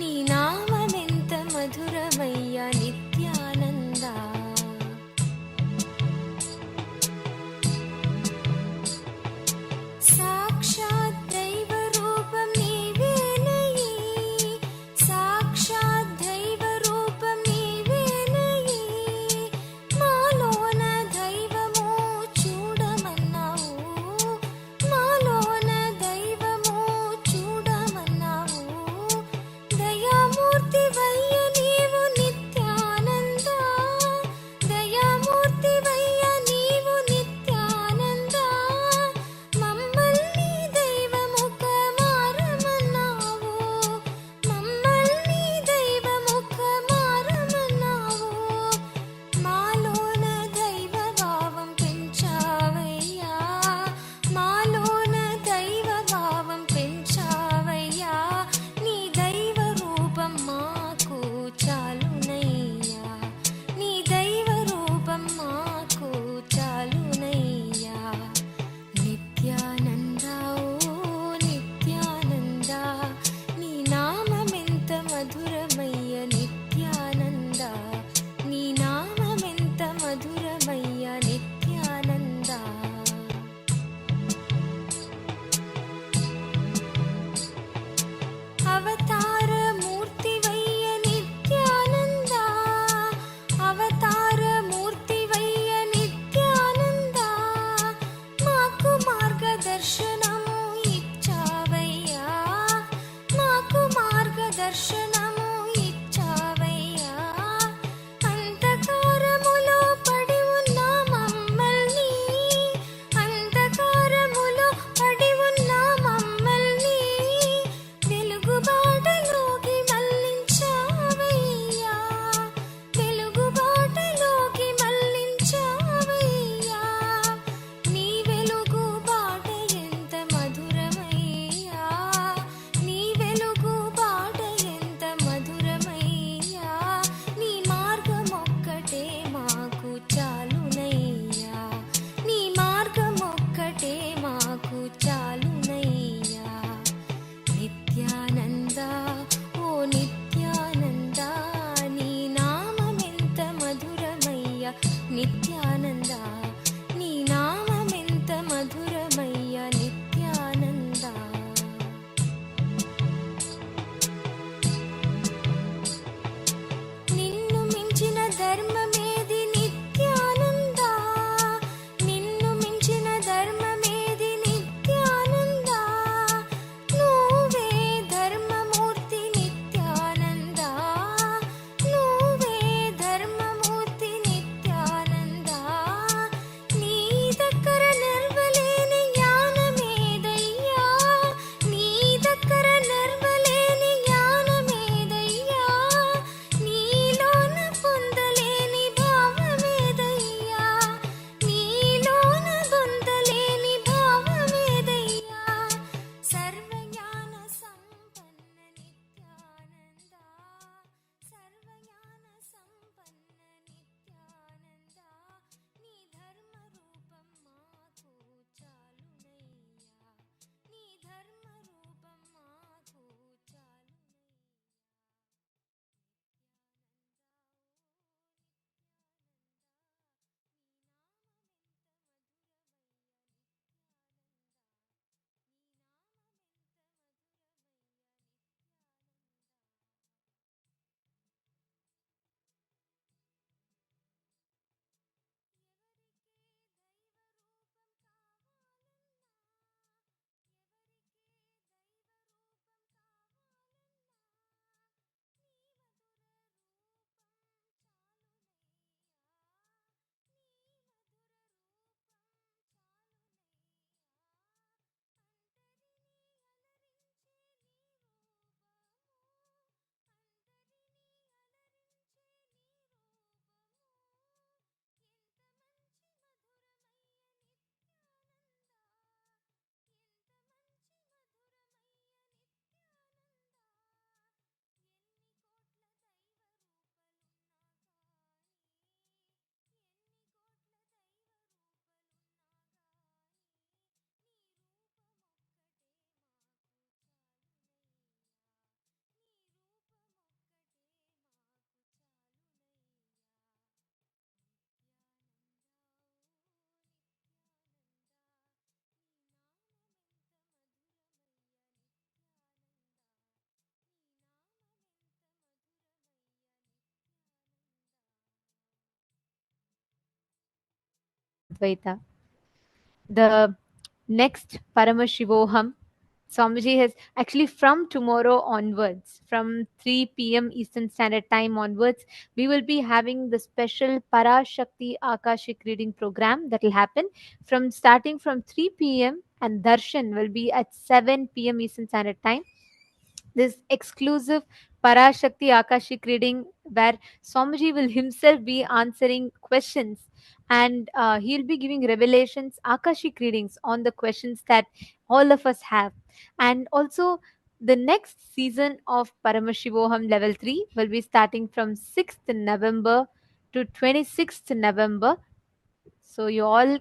నీ నామమెంత మధురమయ్యా నిత్యానంద. సాక్షాత్ దైవ రూపం నీవేనయి, సాక్షాత్ దైవ రూపం నీవేనయి, మాలోన దైవము చూడమన్నావు, మాలోన దైవము చూడమన్నావు. దయామూర్తివయ్య నీవు నిత్యానంద, దయామూర్తివయ్య నీవు నిత్యానంద, మమ్మల్ని దైవముఖ మారమన్నావు, మమ్మల్ని దైవముఖ మారమన్నావు. మాలోన దైవ భావం పెంచావయ్యా, మాలోన దైవ భావం పెంచావయ్యా. నీ దైవ రూపం మాకు చాలునయ్యా, నీ దైవ రూపం మాకు చాలునయ్యా. నిత్యానంద ఓ నిత్యానంద, నీ నామమెంత మధురమయ్య నిత్యానంద, నీ నామమెంత మధురమయ్య నిత్యానంద. అవతార మూర్తివయ్య నిత్యానంద, అవతార మూర్తివయ్య నిత్యానంద, మాకు మార్గదర్శనము ఇచ్చావయ్యా, మాకు మార్గదర్శనము ఇచ్చావయ్యా. అంధకారములో పడి ఉన్న మమ్మల్ని, అంధకారములో పడి ఉన్న మమ్మల్ని వెలుగుబాటలోకి మళ్ళించావయ్యా, వెలుగుబాటలోకి మళ్ళించావయ్యా. నీ వెలుగుబాట ఎంత మధురమయ్యా, నీ వెలుగుబాట ఎంత మధురమయ్యా. నీ మార్గం ఒక్కటే మాకు చాలునయ్యా, నీ మార్గం ఒక్కటే మాకు చాలునయ్యా. నిత్యానంద ఓ నిత్యానంద, నీ నామమెంత మధురమయ్యా నిత్యానంద, నీ నామమెంత మధురమయ్యా నిత్యానంద. నిన్ను మించిన ధర్మమేది నిత్యానంద, నిన్ను మించిన ధర్మమేది నిత్యానంద, నువ్వే ధర్మమూర్తి నిత్యానంద, నువ్వే ధర్మమూర్తి నిత్యానంద. నీ దగ్గర నిర్వలేని జ్ఞానమేదయ్యా, నీ దగ్గర నిర్వలేని జ్ఞానమేదయ్యా, నీలోన పొందలేని Paramadvaita. The next Paramashivoham, Swamiji has actually from tomorrow onwards, from 3 p.m. Eastern Standard Time onwards, we will be having the special Parashakti Akashik reading program that will happen from starting from 3 p.m. and Darshan will be at 7 p.m. Eastern Standard Time. This exclusive Parashakti Akashik reading where Swamiji will himself be answering questions and he'll be giving revelations, Akashik readings on the questions that all of us have. And also, the next season of Paramashivoham Level 3 will be starting from 6th November to 26th November. So you all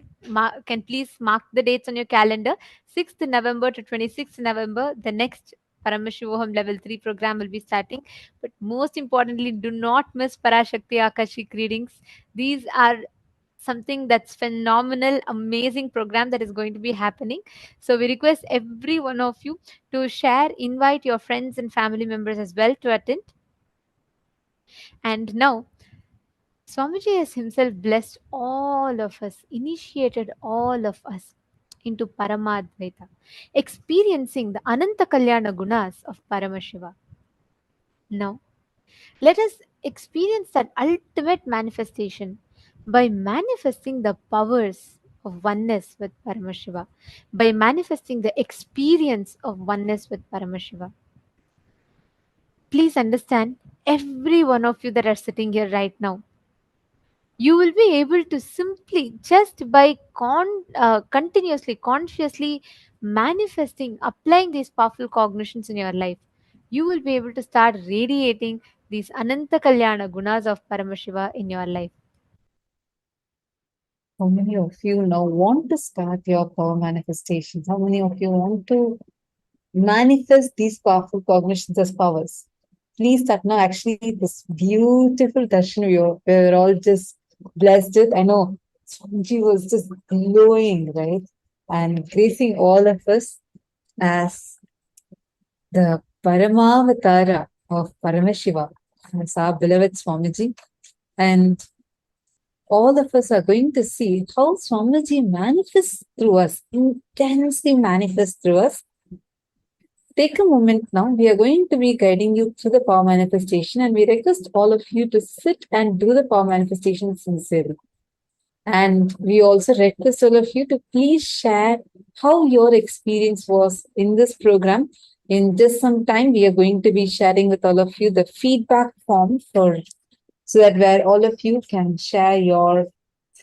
can please mark the dates on your calendar. 6th November to 26th November, the next Paramashivoham Level 3 program will be starting. But most importantly, do not miss Parashakti Akashik readings. These are something that's phenomenal, amazing program that is going to be happening. So we request every one of you to share, invite your friends and family members as well to attend. And now Swamiji has himself blessed all of us, initiated all of us into Paramadvaita, experiencing the Ananta Kalyana gunas of Paramashiva. Now, let us experience that ultimate manifestation by manifesting the powers of oneness with Paramashiva, by manifesting the experience of oneness with Paramashiva. Please understand, every one of you that are sitting here right now, you will be able to simply just by continuously consciously manifesting applying these powerful cognitions in your life, you will be able to start radiating these ananta kalyana gunas of Paramashiva in your life. How many of you now want to start your power manifestations? How many of you want to manifest these powerful cognitions as powers? Please start now. Actually, this beautiful darshan, we're all just blessed with. I know Swamiji was just glowing, right? And gracing all of us as the Paramavatara of Paramashiva, as our beloved Swamiji. And all of us are going to see how Swamiji manifests through us, intensely manifests through us. Take a moment now. We are going to be guiding you through the power manifestation, and we request all of you to sit and do the power manifestation sincerely. And we also request all of you to please share how your experience was in this program. In just some time, we are going to be sharing with all of you the feedback form so that where all of you can share your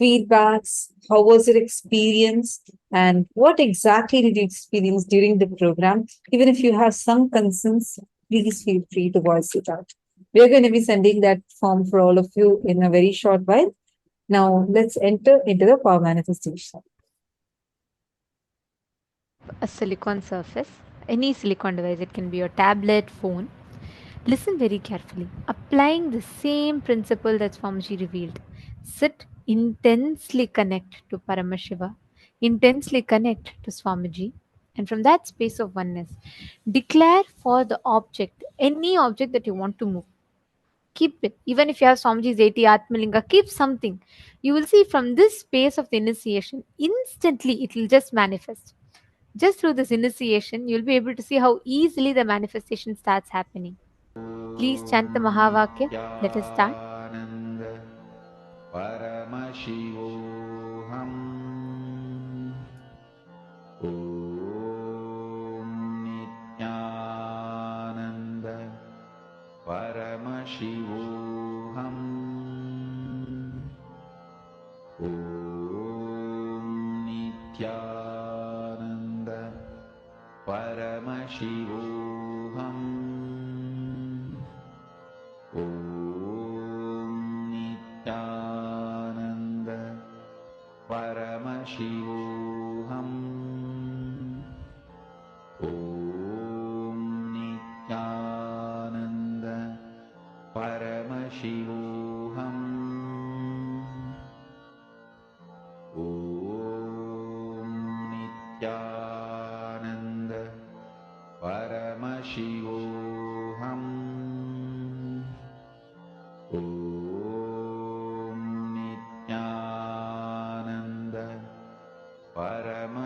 feedbacks, how was your experience, and what exactly did you experience during the program. Even if you have some concerns, please feel free to voice it out. We are going to be sending that form for all of you in a very short while. Now, let's enter into the power manifestation. A silicon surface, any silicon device, it can be your tablet, phone. Listen very carefully, applying the same principle that Swamiji revealed. Sit, intensely connect to Paramashiva, intensely connect to Swamiji, and from that space of oneness, declare for the object, any object that you want to move. Keep it. Even if you have Swamiji's 80 Atmalinga, keep something. You will see from this space of the initiation, instantly it will just manifest. Just through this initiation, you'll be able to see how easily the manifestation starts happening. Please chant the Mahavakya. Let us start. Paramashivoham. Om Nityananda Paramashivoham. Om Nityananda Paramashivoham. Om Nityananda Paramashivoham. Om Nityananda Paramashivoham. Om Nityananda Paramashivoham. Om Nityananda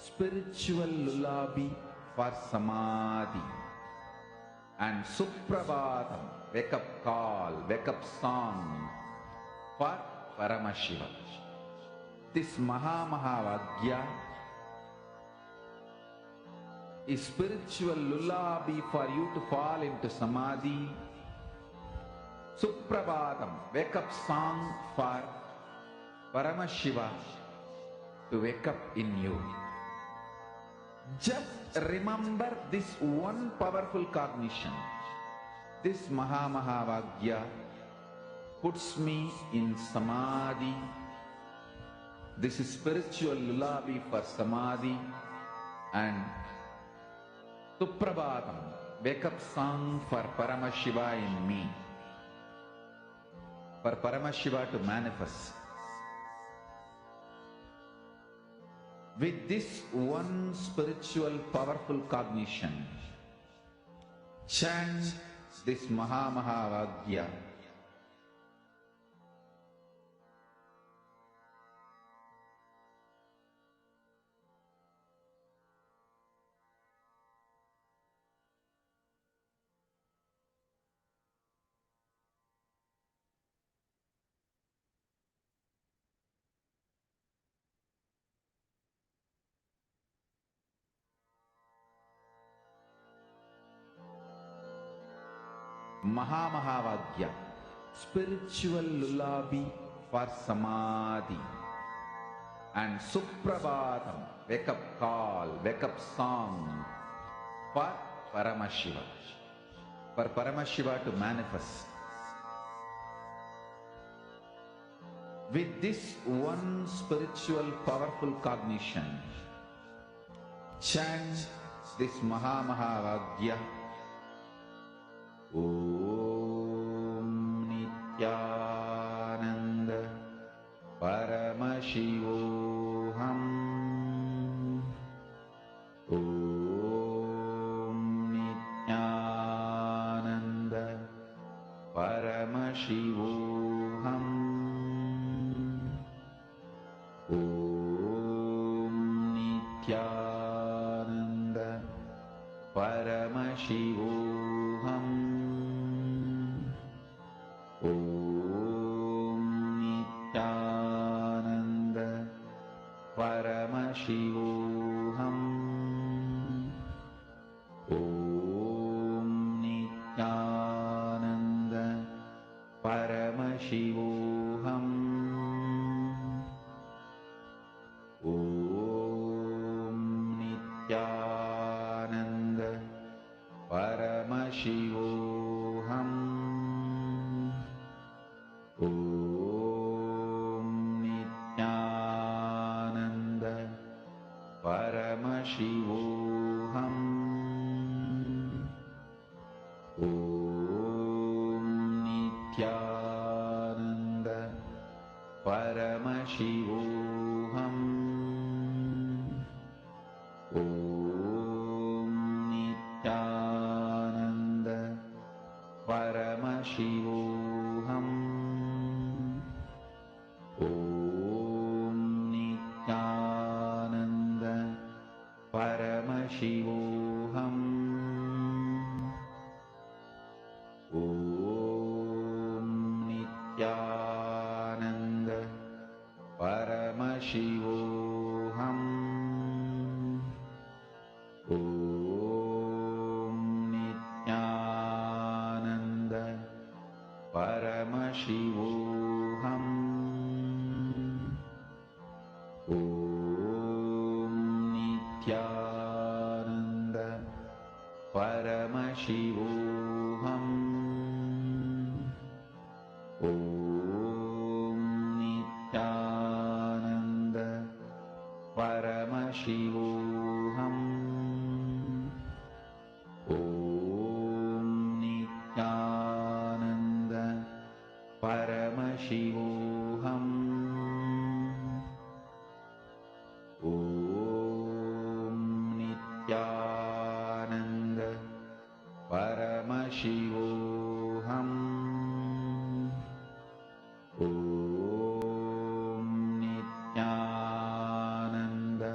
spiritual lullaby for Samadhi, and Suprabhatam, wake up call, wake up song for Paramashiva. This Mahavagya is spiritual lullaby for you to fall into Samadhi. Suprabhatam, wake up song for Paramashiva to wake up in you. Just remember this one powerful cognition. This Mahavagya puts me in Samadhi. This is spiritual lullaby for Samadhi, and Suprabhatam, wake up song for Paramashiva in me. For Paramashiva to manifest. With this one spiritual powerful cognition, chant this Mahavagya. Mahavagya, spiritual lullaby for Samadhi, and Suprabhatam, wake up call, wake up song for Paramashiva. For Paramashiva to manifest. With this one spiritual powerful cognition, chant this Mahavagya. Om Nityananda Paramashivoham. Om Nityananda Paramashivoham. Om Nityananda Paramashivoham. Om Nityananda Paramashivoham. Om Nityananda Paramashivoham. Om Nityananda Paramashivoham. Om Nityananda Paramashivoham. Om Nityananda Paramashivoham. Om Nityananda Paramashivoham. Om Nityananda Paramashivoham. Om Nityananda Paramashivoham. Om Nityananda Paramashivoham. Om Nityananda Paramashivoham. Om Nityananda Paramashivoham. Om Nityananda Paramashivoham. Om Nityananda Paramashivoham. Om Nityananda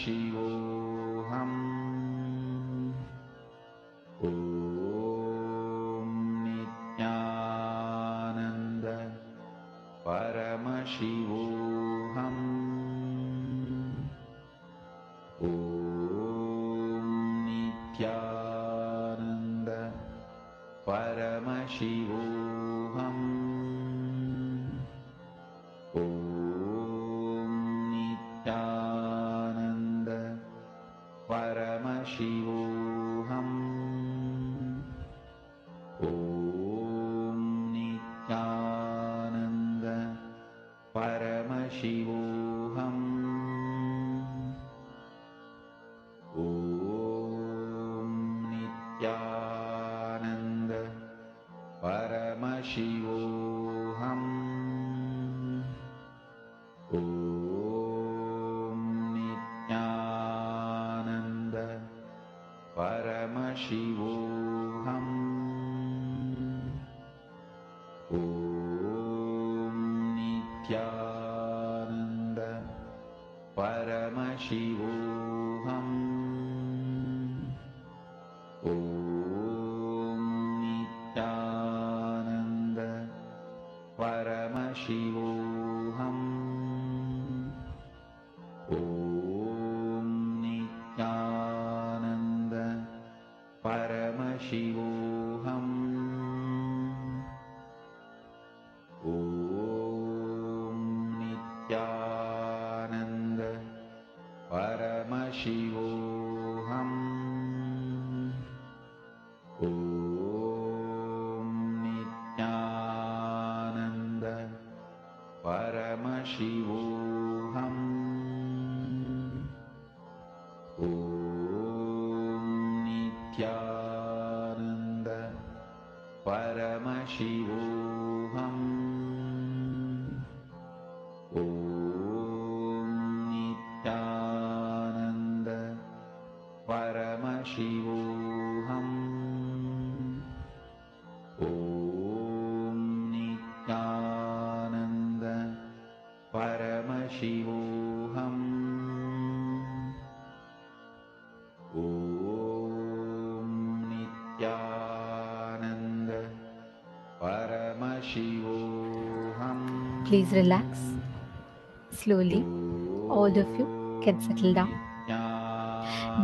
Shivoham. Om Nityananda Paramashivoham. Om Nityananda Paramashivoham. Om Nityananda Paramashivoham. Om Nityananda Paramashivoham. Om Nityananda Paramashivoham. Om Nityananda Paramashivoham. Om Nityananda Paramashivoham. Om Nityananda Paramashivoham. Om Nityananda Paramashivoham. Om Nityananda Paramashivoham. Om Nityananda Paramashivoham. Om Nityananda Paramashivoham. Om Nityananda Paramashivoham. Om Nityananda Paramashivoham. Om Nityananda Paramashivoham. Please relax. Slowly, all of you can settle down.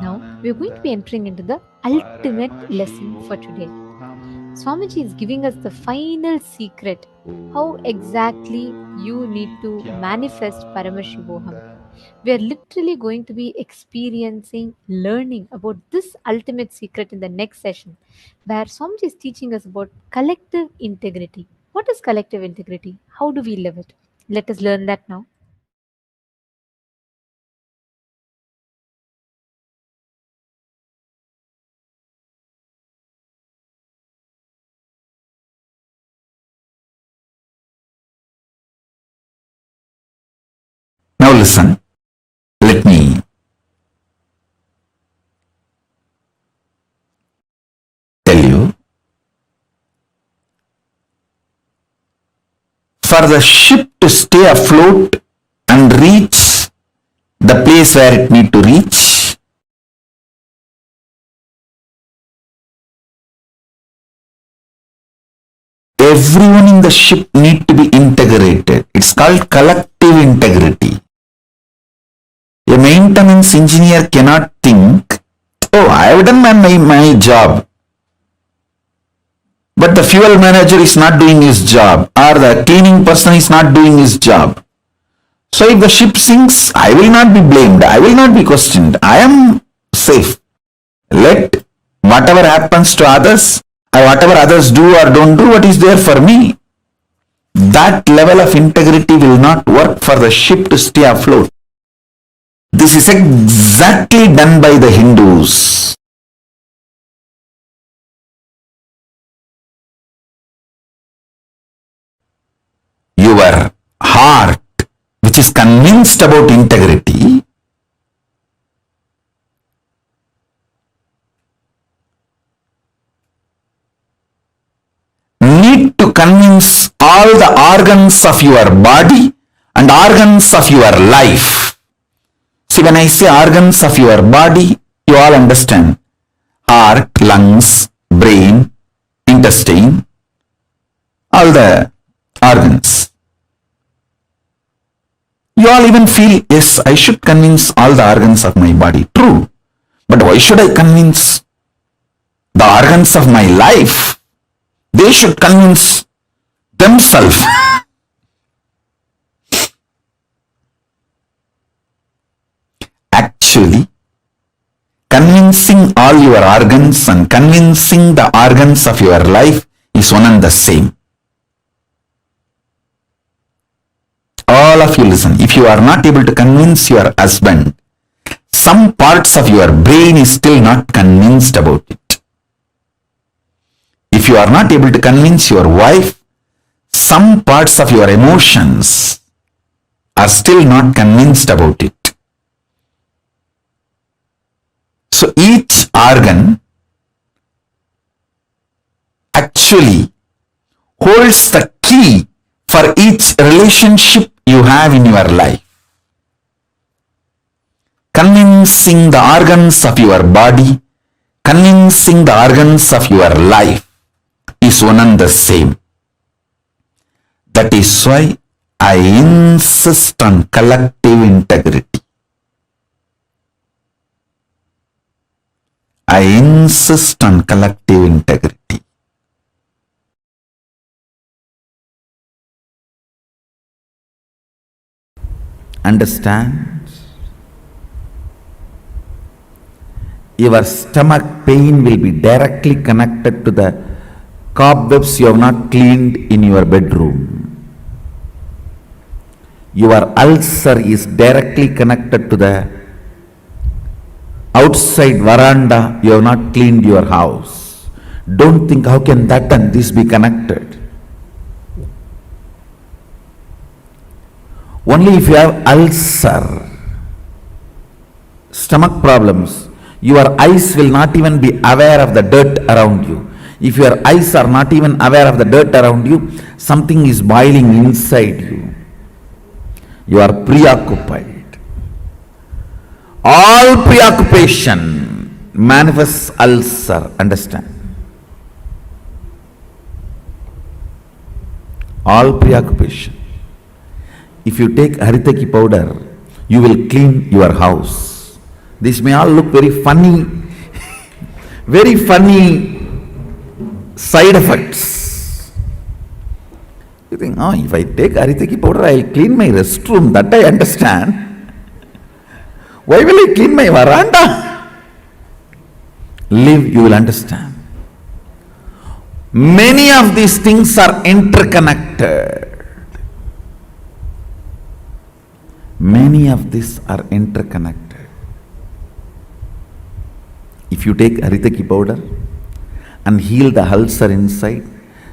Now, we are going to be entering into the ultimate lesson for today. Swamiji is giving us the final secret how exactly you need to manifest Paramashivoham. We are literally going to be experiencing, learning about this ultimate secret in the next session, where Swamiji is teaching us about collective integrity. What is collective integrity? How do we live it? Let us learn that now. Now listen, let me tell you. For the ship to stay afloat and reach the place where it need to reach, everyone in the ship need to be integrated. It's called collective integrity. A maintenance engineer cannot think, oh, I have done my job, but the fuel manager is not doing his job, or the cleaning person is not doing his job. So if the ship sinks, I will not be blamed, I will not be questioned, I am safe. Let whatever happens to others, or whatever others do or don't do, what is there for me? That level of integrity will not work for the ship to stay afloat. This is exactly done by the Hindus. Your heart, which is convinced about integrity, need to convince all the organs of your body and organs of your life. See, when I say organs of your body, you all understand. Heart, lungs, brain, intestine, all the organs. You all even feel, yes, I should convince all the organs of my body. True. But why should I convince the organs of my life? They should convince themselves. Actually, convincing all your organs and convincing the organs of your life is one and the same. All of you listen. If you are not able to convince your husband, some parts of your brain is still not convinced about it. If you are not able to convince your wife, some parts of your emotions are still not convinced about it. So each organ actually holds the key for each relationship you have in your life. Convincing the organs of your body, convincing the organs of your life is one and the same. That is why I insist on collective integrity. I insist on collective integrity. Understand? Your stomach pain will be directly connected to the cobwebs you have not cleaned in your bedroom. Your ulcer is directly connected to the outside veranda you have not cleaned your house. Don't think how can that and this be connected. Only if you have ulcer, stomach problems, your eyes will not even be aware of the dirt around you. If your eyes are not even aware of the dirt around you, something is boiling inside you. You are preoccupied. All preoccupation manifests ulcer, understand? All preoccupation. If you take haritaki powder, you will clean your house. This may all look very funny, very funny side effects. You think, oh, if I take haritaki powder, I will clean my restroom. That I understand. Why will I clean my veranda? Live, you will understand. Many of these things are interconnected. Many of these are interconnected. If you take haritaki powder and heal the ulcer inside,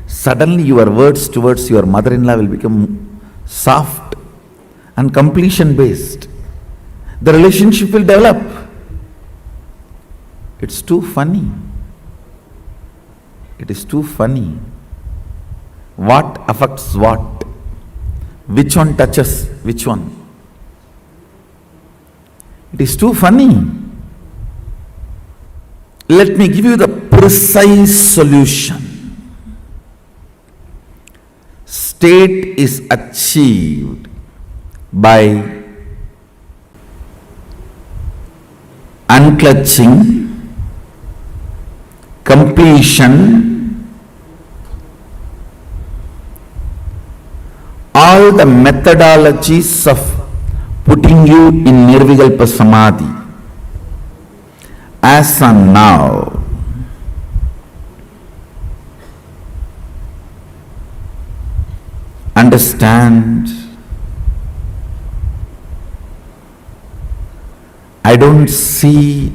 suddenly your words towards your mother-in-law will become soft and completion based. The relationship will develop. It's too funny. It is too funny. What affects what? Which one touches which one? It is too funny. Let me give you the precise solution. State is achieved by unclutching, completion, all the methodologies of putting you in Nirvikalpa Samadhi. As on now, understand, I don't see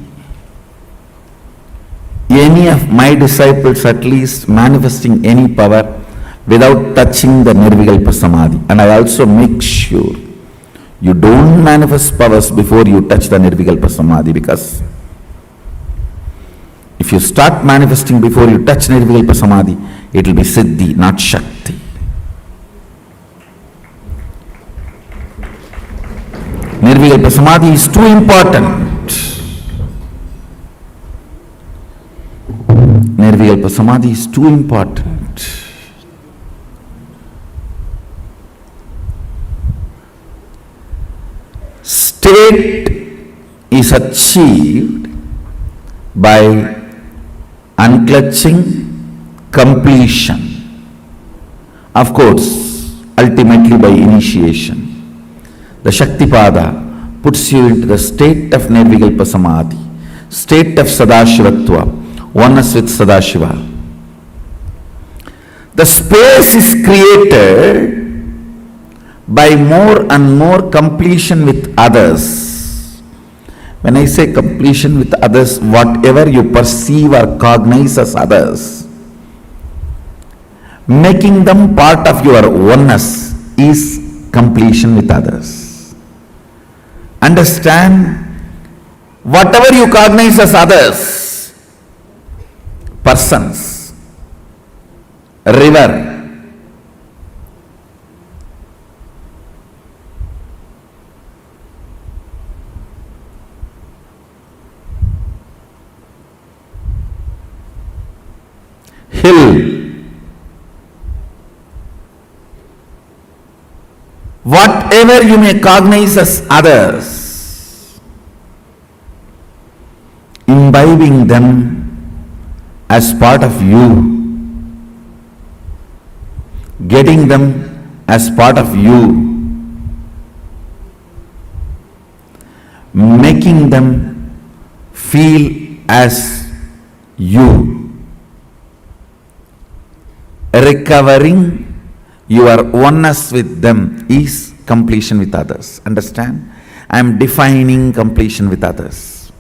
any of my disciples at least manifesting any power without touching the Nirvikalpa Samadhi. And I also make sure you don't manifest powers before you touch the Nirvikalpa Samadhi, because if you start manifesting before you touch Nirvikalpa Samadhi, it will be Siddhi, not Shakti. Nirvikalpa Samadhi is too important. Nirvikalpa Samadhi is too important. State is achieved by unclutching completion. Of course, ultimately by initiation. The Shaktipada puts you into the state of Nirvikalpa Samadhi, state of Sadashivatva, oneness with Sadashiva. The space is created by more and more completion with others. When I say completion with others, whatever you perceive or cognize as others, making them part of your oneness is completion with others. Understand, whatever you cognize as others, persons, river, hill, whatever you may cognize as others, imbibing them as part of you, getting them as part of you, making them feel as you, recovering your oneness with them is completion with others. Understand? I am defining completion with others.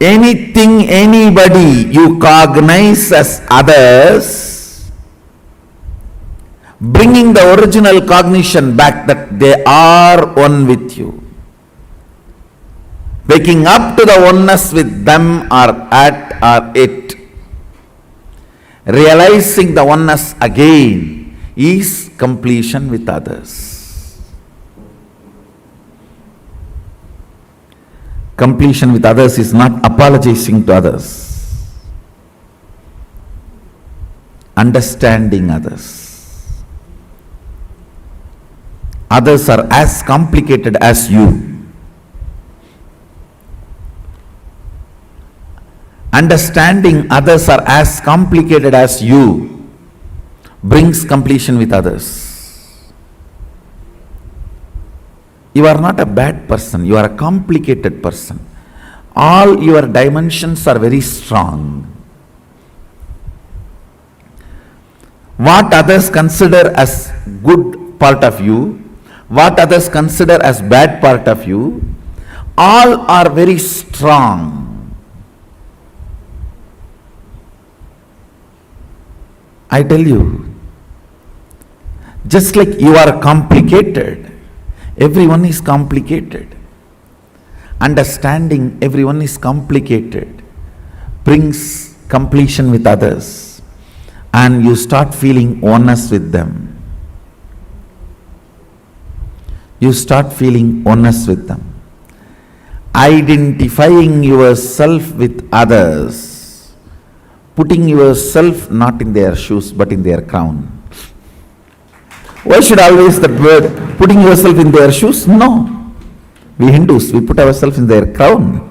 Anything, anybody you cognize as others, bringing the original cognition back that they are one with you, waking up to the oneness with them or at or it, realizing the oneness again is completion with others. Completion with others is not apologizing to others, understanding others. Others are as complicated as you. Understanding others are as complicated as you brings completion with others. You are not a bad person, you are a complicated person. All your dimensions are very strong. What others consider as good part of you, what others consider as bad part of you, all are very strong. I tell you, just like you are complicated, everyone is complicated. Understanding everyone is complicated brings completion with others, and you start feeling oneness with them. You start feeling oneness with them. Identifying yourself with others, putting yourself not in their shoes but in their crown. Why should always that word, putting yourself in their shoes? No. We Hindus, we put ourselves in their crown.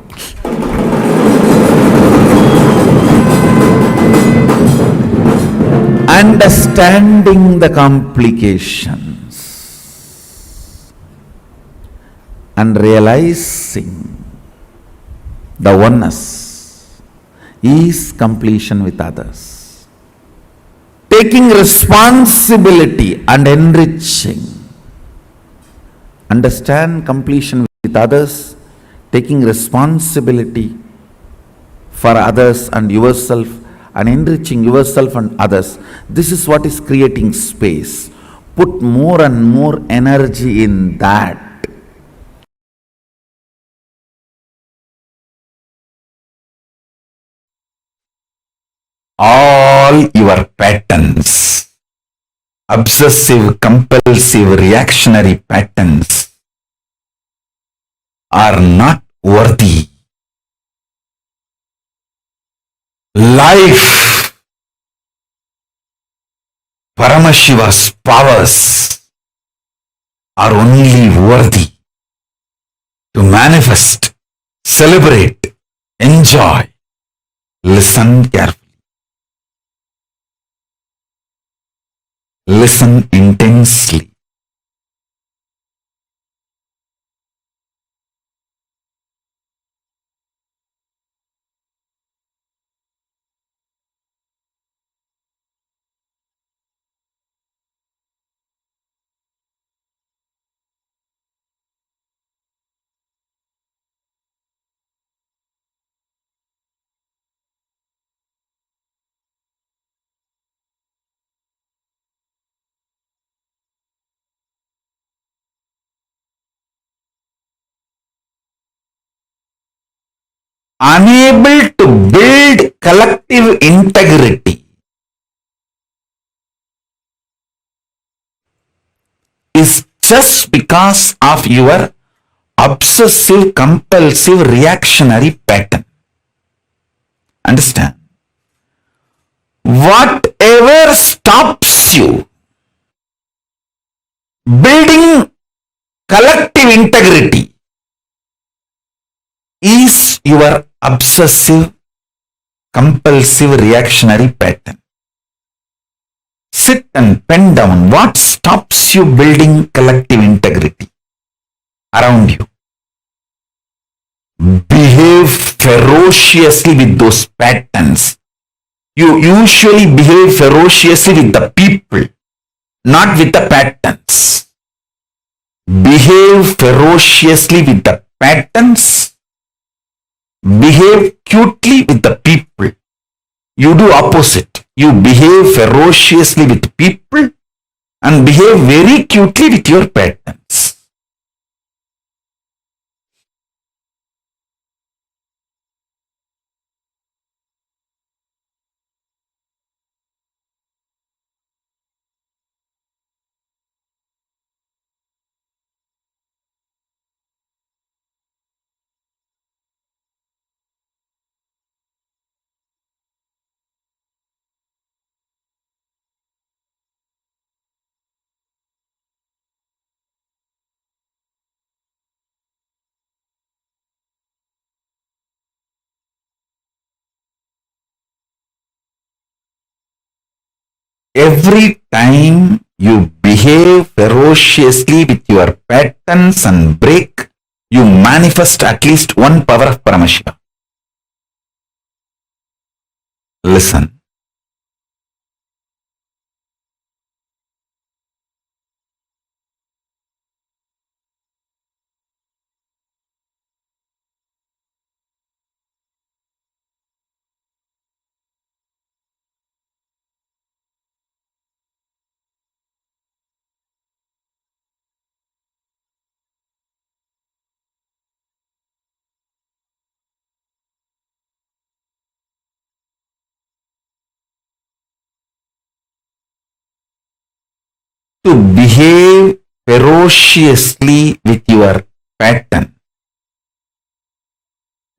Understanding the complications and realizing the oneness is completion with others. Taking responsibility and enriching. Understand completion with others, taking responsibility for others and yourself, and enriching yourself and others. This is what is creating space. Put more and more energy in that. All your patterns, obsessive, compulsive, reactionary patterns, are not worthy. Life, Paramashiva's powers are only worthy to manifest, celebrate, enjoy. Listen carefully. Listen intensely. Unable to build collective integrity is just because of your obsessive compulsive reactionary pattern. Understand? Whatever stops you building collective integrity is your obsessive compulsive reactionary pattern. Sit and pen down what stops you building collective integrity around you. Behave ferociously with those patterns. You usually behave ferociously with the people, not with the patterns. Behave ferociously with the patterns. Behave cutely with the people. You do opposite. You behave ferociously with people and behave very cutely with your patterns. Every time you behave ferociously with your patterns and break, you manifest at least one power of Paramashiva. Listen. To behave ferociously with your pattern,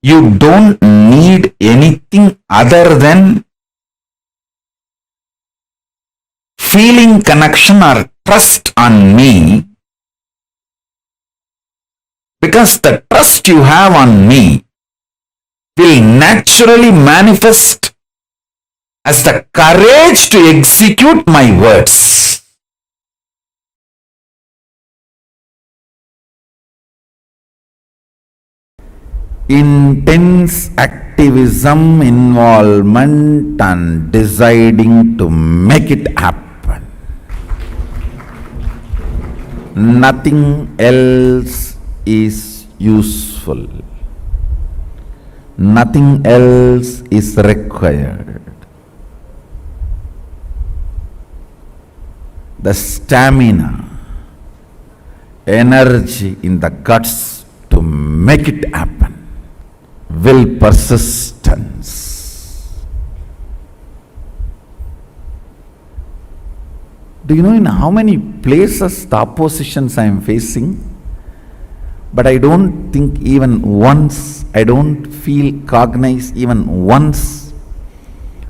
you don't need anything other than feeling connection or trust on me, because the trust you have on me will naturally manifest as the courage to execute my words. Intense activism, involvement, and deciding to make it happen. Nothing else is useful. Nothing else is required. The stamina, energy in the guts to make it happen. Will, persistence. Do you know in how many places the oppositions I am facing? But I don't think even once, I don't feel cognized even once,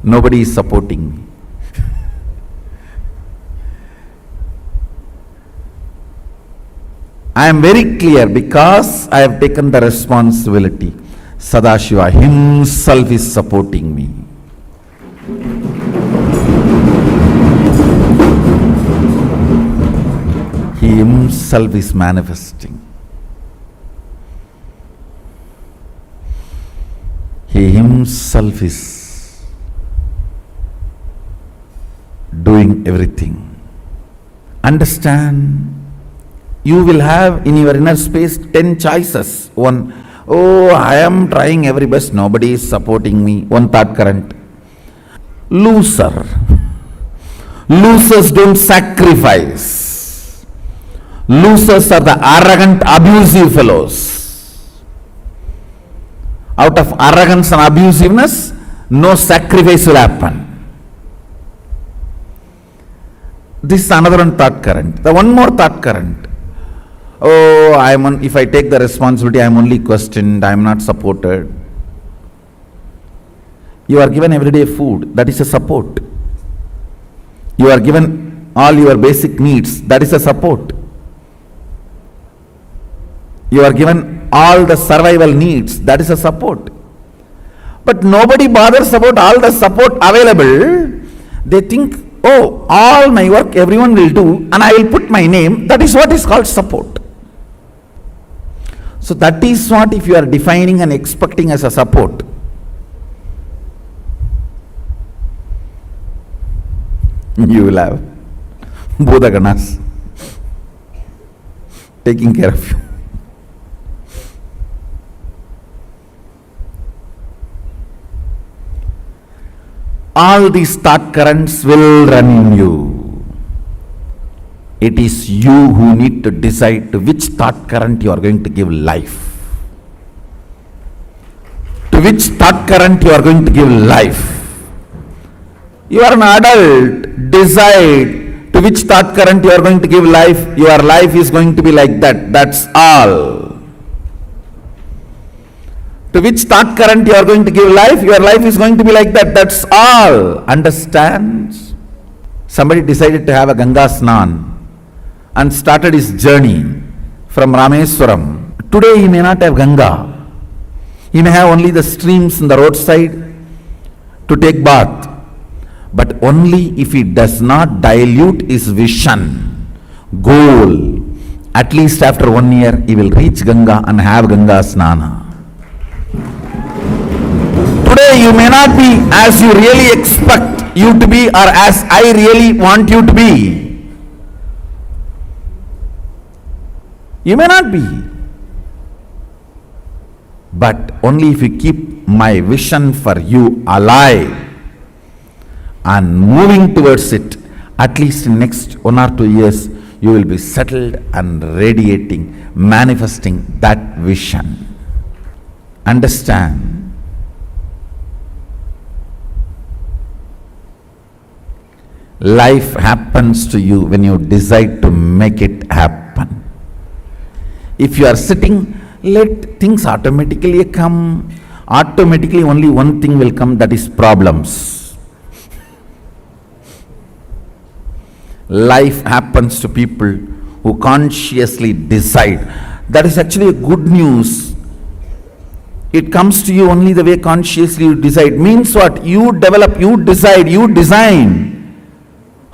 nobody is supporting me. I am very clear because I have taken the responsibility. Sadashiva himself is supporting me. He himself is manifesting. He himself is doing everything. Understand? You will have in your inner space 10 choices. One, oh, I am trying every best, nobody is supporting me. One thought current. Loser. Losers don't sacrifice. Losers are the arrogant, abusive fellows. Out of arrogance and abusiveness, no sacrifice will happen. This is another one thought current. The one more thought current. Oh, if I take the responsibility, I am only questioned, I am not supported. You are given everyday food, that is a support. You are given all your basic needs, that is a support. You are given all the survival needs, that is a support. But nobody bothers about all the support available. They think, oh, all my work everyone will do and I will put my name, that is what is called support. So that is what if you are defining and expecting as a support. You will have Bodhaganas taking care of you. All these thought currents will run in you. It is you who need to decide to which thought current you are going to give life. To which thought current you are going to give life. You are an adult, decide to which thought current you are going to give life. Your life is going to be like that, that's all. To which thought current you are going to give life, your life is going to be like that, that's all. Understand? Somebody decided to have a Ganga Snan and started his journey from Rameswaram. Today he may not have Ganga. He may have only the streams in the roadside to take bath. But only if he does not dilute his vision, goal, at least after 1 year he will reach Ganga and have Ganga Snana. Today you may not be as you really expect you to be or as I really want you to be. You may not be. But only if you keep my vision for you alive and moving towards it, at least in next 1 or 2 years, you will be settled and radiating, manifesting that vision. Understand? Life happens to you when you decide to make it happen. If you are sitting, let things automatically come. Automatically only one thing will come, that is problems. Life happens to people who consciously decide. That is actually a good news. It comes to you only the way consciously you decide. Means what? You develop, you decide, you design.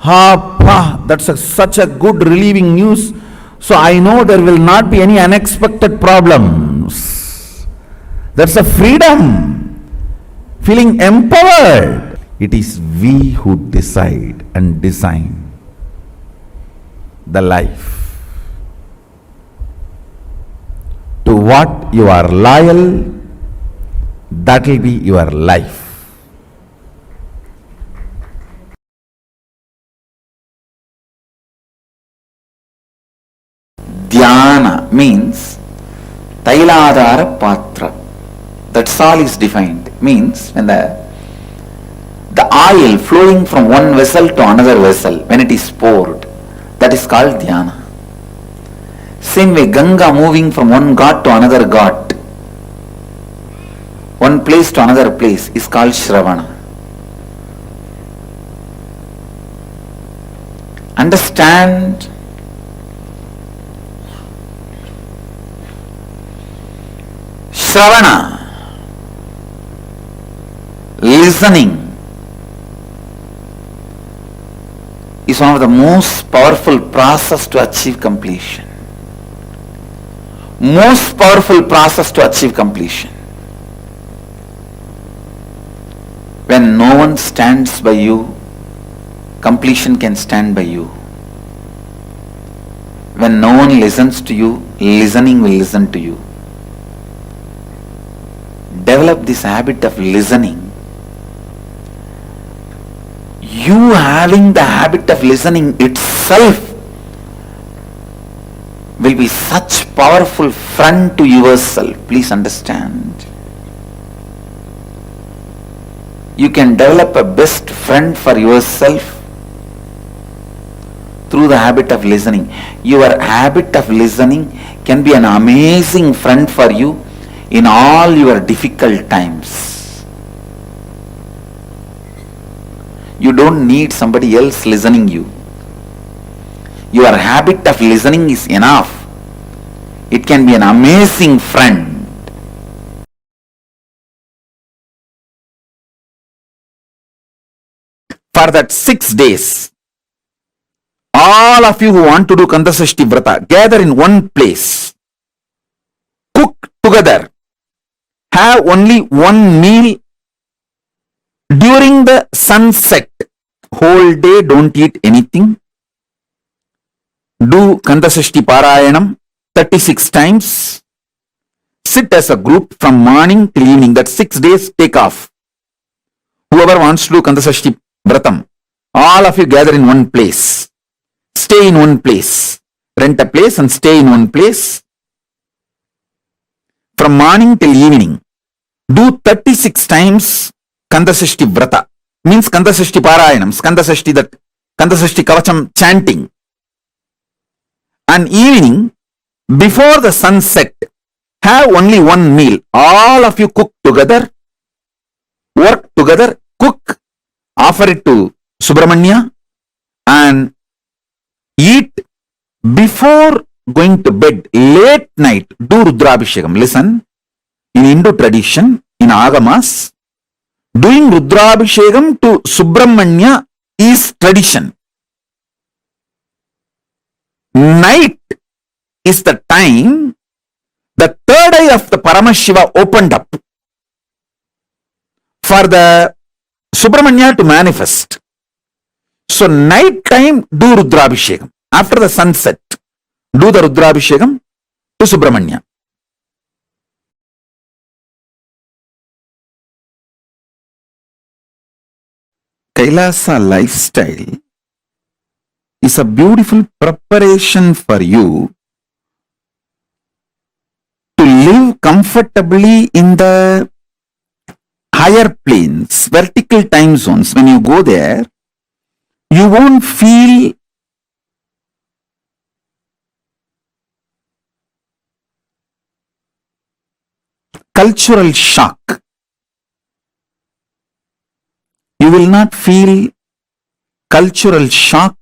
That's such a good relieving news. So I know there will not be any unexpected problems. That's a freedom. Feeling empowered. It is we who decide and design the life. To what you are loyal, that will be your life. Dhyana means Tailadhara Patra. That's all is defined. Means when the oil flowing from one vessel to another vessel, when it is poured, that is called dhyana. Same way, Ganga moving from one ghat to another ghat, one place to another place, is called Shravana. Understand? Shravana, listening, is one of the most powerful process to achieve completion. Most powerful process to achieve completion. When no one stands by you, completion can stand by you. When no one listens to you, listening will listen to you. Develop this habit of listening. You having the habit of listening itself will be such powerful friend to yourself. Please understand. You can develop a best friend for yourself through the habit of listening. Your habit of listening can be an amazing friend for you in all your difficult times. You don't need somebody else listening you. Your habit of listening is enough. It can be an amazing friend. For that 6 days, all of you who want to do Kandasashti Vrata, gather in one place. Cook together. Have only one meal during the sunset. Whole day don't eat anything. Do Kandasashti Parayanam 36 times. Sit as a group from morning till evening. That 6 days take off. Whoever wants to do Kandasashti Vratam, all of you gather in one place. Stay in one place. Rent a place and stay in one place. From morning till evening. Do 36 times Kandasashti Vrata. Means Kandasashti Parayanam. Kandasashti Kavacham chanting. And evening, before the sunset, have only one meal. All of you cook together. Work together. Cook. Offer it to Subramanya. And eat before going to bed. Late night, do Rudrabhishekam. Listen, in Hindu tradition, in Agamas, doing Rudrabhishekam to Subramanya is tradition. Night is the time the third eye of the Paramashiva opened up for the Subramanya to manifest. So night time, do Rudrabhishekam. After the sunset, do the Rudrabhishekam to Subramanya. Kailasa lifestyle is a beautiful preparation for you to live comfortably in the higher planes, vertical time zones. When you go there, you won't feel cultural shock. You will not feel cultural shock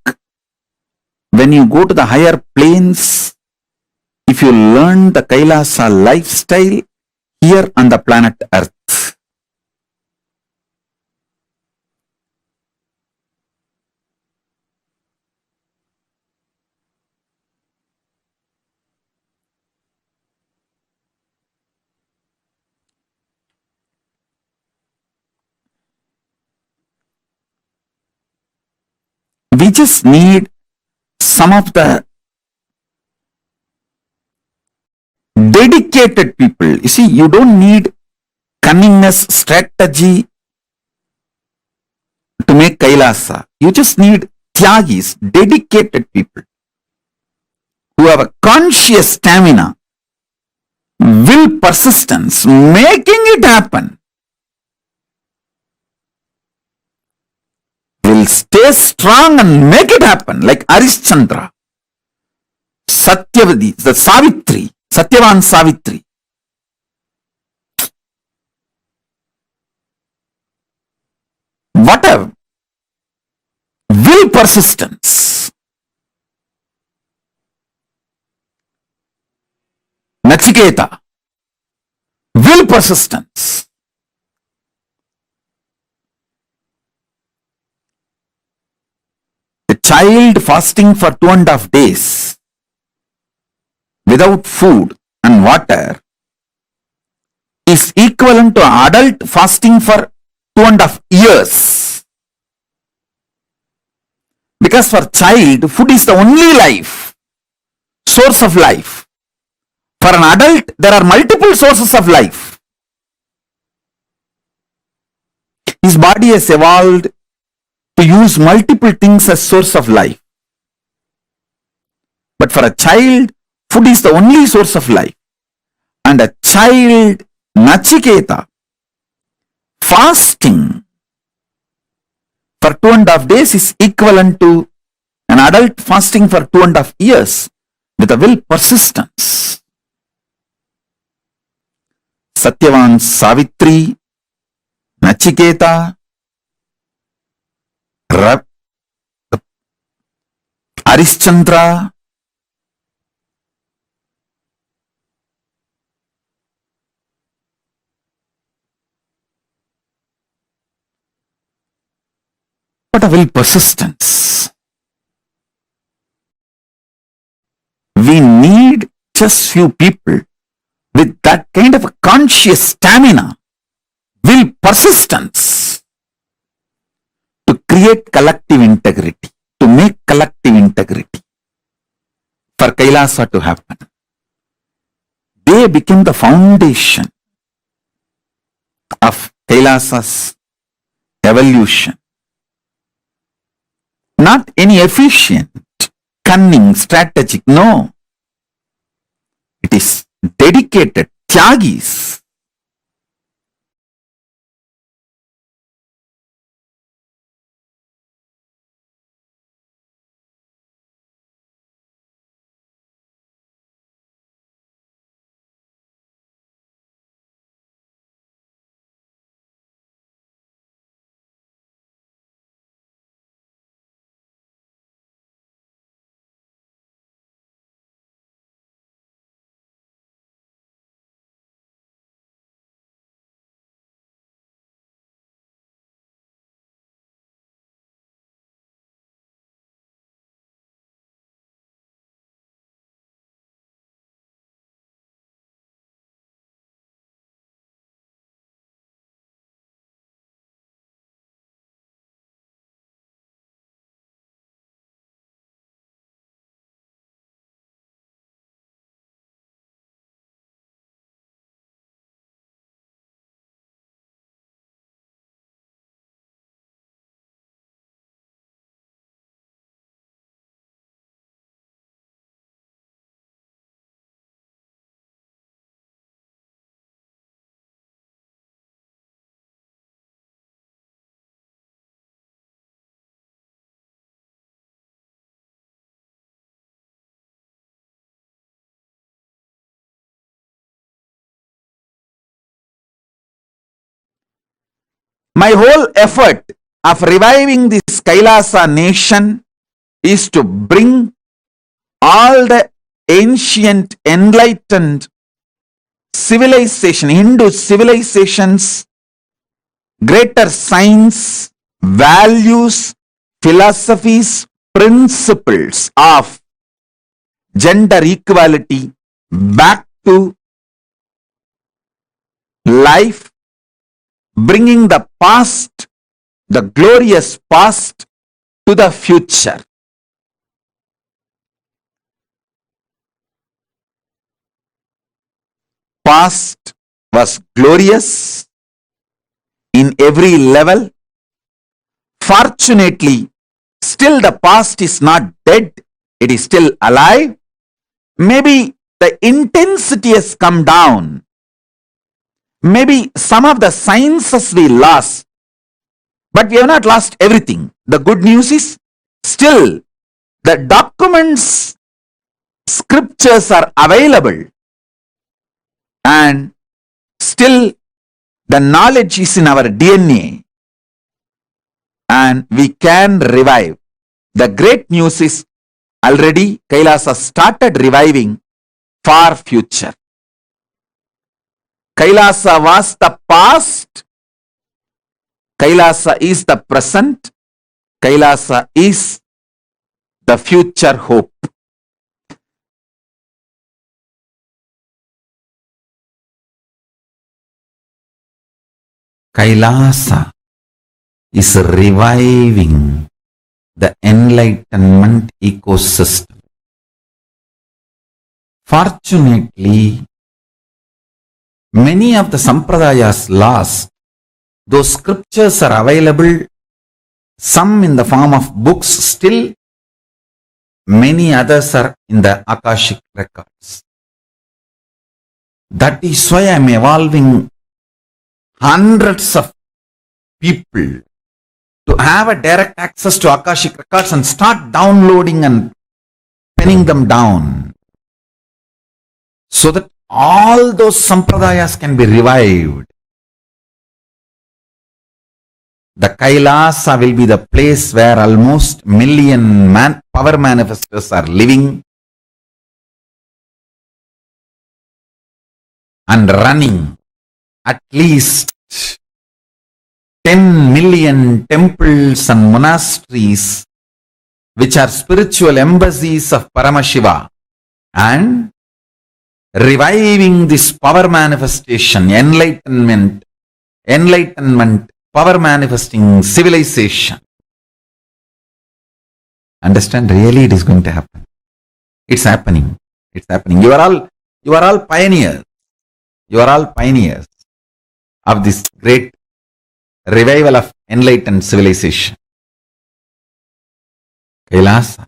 when you go to the higher planes if you learn the Kailasa lifestyle here on the planet Earth. We just need some of the dedicated people. You see, you don't need cunningness, strategy to make Kailasa. You just need Tyagis, dedicated people who have a conscious stamina, will, persistence, making it happen. Will stay strong and make it happen, like Arishchandra. Satyavadi, the Savitri, Satyavan Savitri. What a will persistence. Nachiketa, will persistence. A child fasting for 2.5 days without food and water is equivalent to an adult fasting for 2.5 years. Because for child, food is the only life, source of life. For an adult, there are multiple sources of life. His body has evolved to use multiple things as source of life. But for a child, food is the only source of life. And a child, Nachiketa, fasting for 2.5 days is equivalent to an adult fasting for 2.5 years with a will persistence. Satyavan Savitri, Nachiketa, Arishchandra, what a will persistence. We need just few people with that kind of a conscious stamina, will persistence to create collective integrity, to make collective integrity for Kailasa to happen. They became the foundation of Kailasa's evolution. Not any efficient, cunning, strategic, no. It is dedicated Tyagis. My whole effort of reviving this Kailasa nation is to bring all the ancient enlightened civilization, Hindu civilizations, greater science, values, philosophies, principles of gender equality back to life, bringing the past, the glorious past, to the future. Past was glorious in every level. Fortunately, still the past is not dead, it is still alive. Maybe the intensity has come down. Maybe some of the sciences we lost, but we have not lost everything. The good news is still the documents, scriptures are available and still the knowledge is in our DNA and we can revive. The great news is already Kailasa started reviving far future. Kailasa was the past, Kailasa is the present, Kailasa is the future hope. Kailasa is reviving the enlightenment ecosystem. Fortunately, many of the sampradayas lost. Those scriptures are available, some in the form of books still, many others are in the Akashic records. That is why I am evolving hundreds of people to have a direct access to Akashic records and start downloading and penning them down so that all those sampradayas can be revived. The Kailasa will be the place where almost million power manifestors are living and running. At least 10 million temples and monasteries which are spiritual embassies of Paramashiva, and reviving this power manifestation, enlightenment, power manifesting civilization. Understand? Really it is going to happen. It's happening. It's happening. You are all pioneers. You are all pioneers of this great revival of enlightened civilization. Kailasa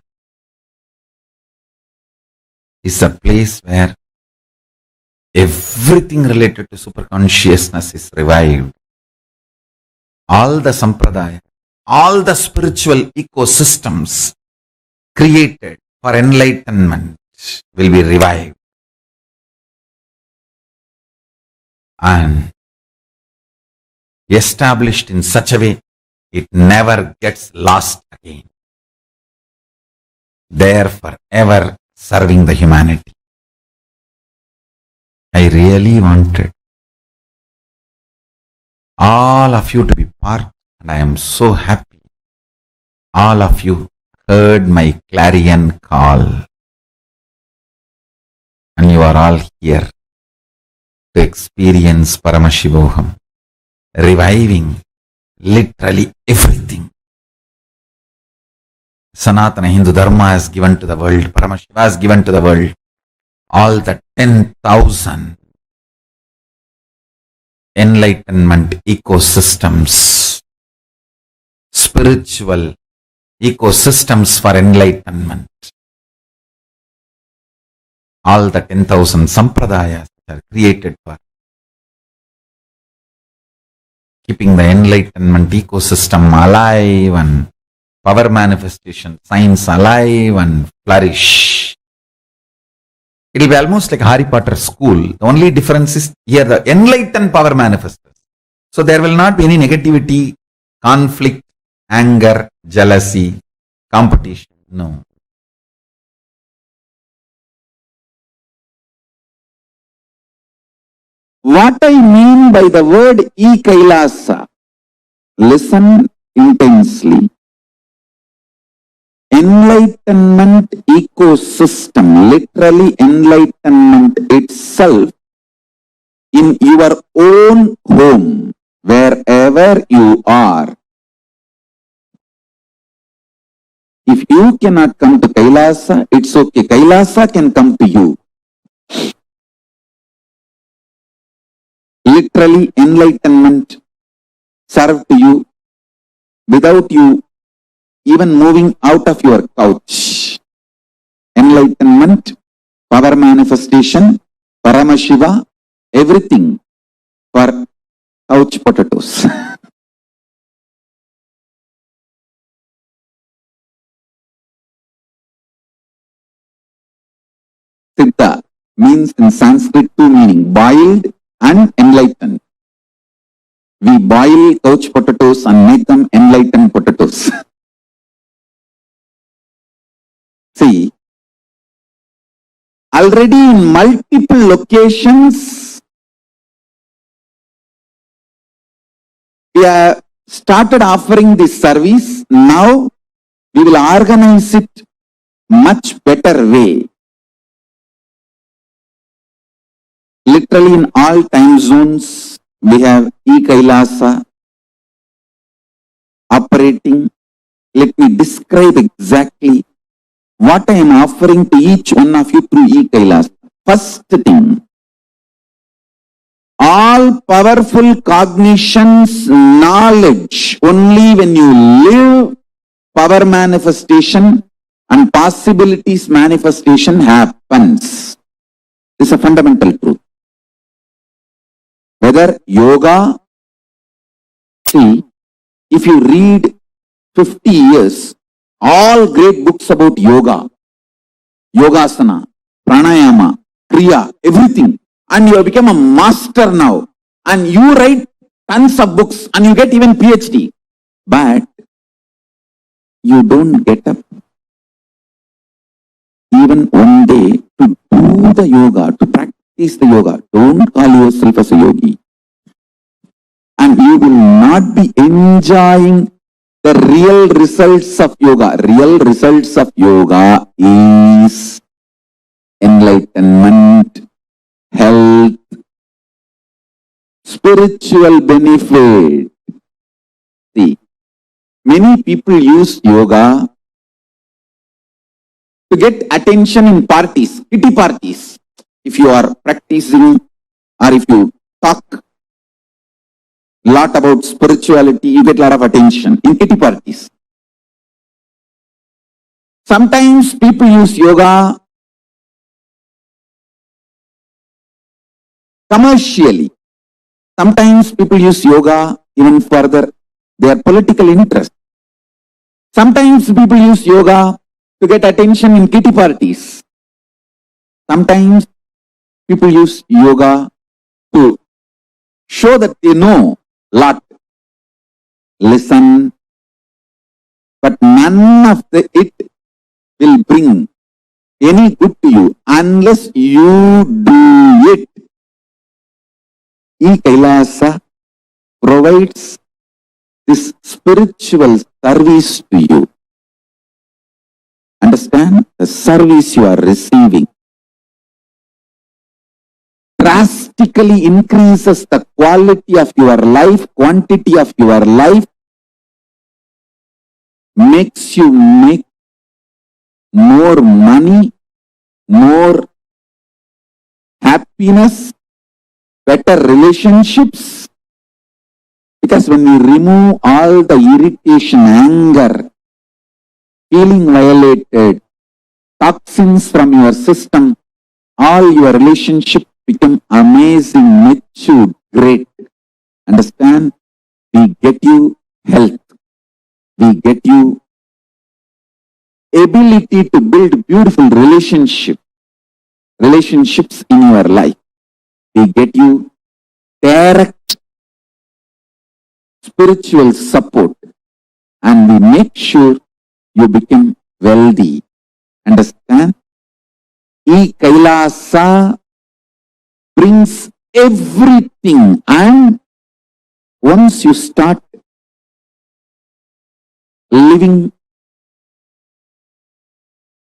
is a place where everything related to superconsciousness is revived. All the sampradaya, all the spiritual ecosystems created for enlightenment will be revived. And established in such a way, it never gets lost again. There forever serving the humanity. I really wanted all of you to be part, and I am so happy. All of you heard my clarion call, and you are all here to experience Paramashivoham, reviving literally everything. Sanatana Hindu Dharma has given to the world, Paramashiva has given to the world, all the 10,000 enlightenment ecosystems, spiritual ecosystems for enlightenment. All the 10,000 sampradayas are created for keeping the enlightenment ecosystem alive and power manifestation science alive and flourish. It will be almost like Harry Potter school. The only difference is here the enlightened power manifestors. So there will not be any negativity, conflict, anger, jealousy, competition. No. What I mean by the word E-Kailasa, listen intensely. Enlightenment ecosystem, literally enlightenment itself in your own home, wherever you are. If you cannot come to Kailasa, it's okay. Kailasa can come to you. Literally enlightenment served to you without you even moving out of your couch. Enlightenment, power manifestation, Paramashiva, everything for couch potatoes. Siddha means in Sanskrit two meaning, boiled and enlightened. We boil couch potatoes and make them enlightened potatoes. See, already in multiple locations, we have started offering this service. Now, we will organize it much better way. Literally in all time zones, we have e-Kailasa operating. Let me describe exactly what I am offering to each one of you through e-Kailasa. First thing, all powerful cognitions, knowledge, only when you live, power manifestation and possibilities manifestation happens. This is a fundamental truth. Whether yoga, see, if you read 50 years, all great books about yoga, yogasana, pranayama, kriya, everything, and you have become a master now, and you write tons of books and you get even PhD, but you don't get up even one day to do the yoga, to practice the yoga. Don't call yourself as a yogi. And you will not be enjoying the real results of yoga. Real results of yoga is enlightenment, health, spiritual benefit. See, many people use yoga to get attention in parties, kitty parties. If you are practicing or if you talk lot about spirituality, you get a lot of attention in kitty parties. Sometimes people use yoga commercially. Sometimes people use yoga even further their political interest. Sometimes people use yoga to get attention in kitty parties. Sometimes people use yoga to show that they know a lot. Listen, but none of it will bring any good to you unless you do it. E-Kailasa provides this spiritual service to you. Understand? The service you are receiving drastically increases the quality of your life, quantity of your life, makes you make more money, more happiness, better relationships. Because when you remove all the irritation, anger, feeling violated, toxins from your system, all your relationships become amazing, mature, great. Understand? We get you health. We get you ability to build beautiful relationships in your life. We get you direct spiritual support, and we make sure you become wealthy. Understand? E-Kailasa brings everything, and once you start living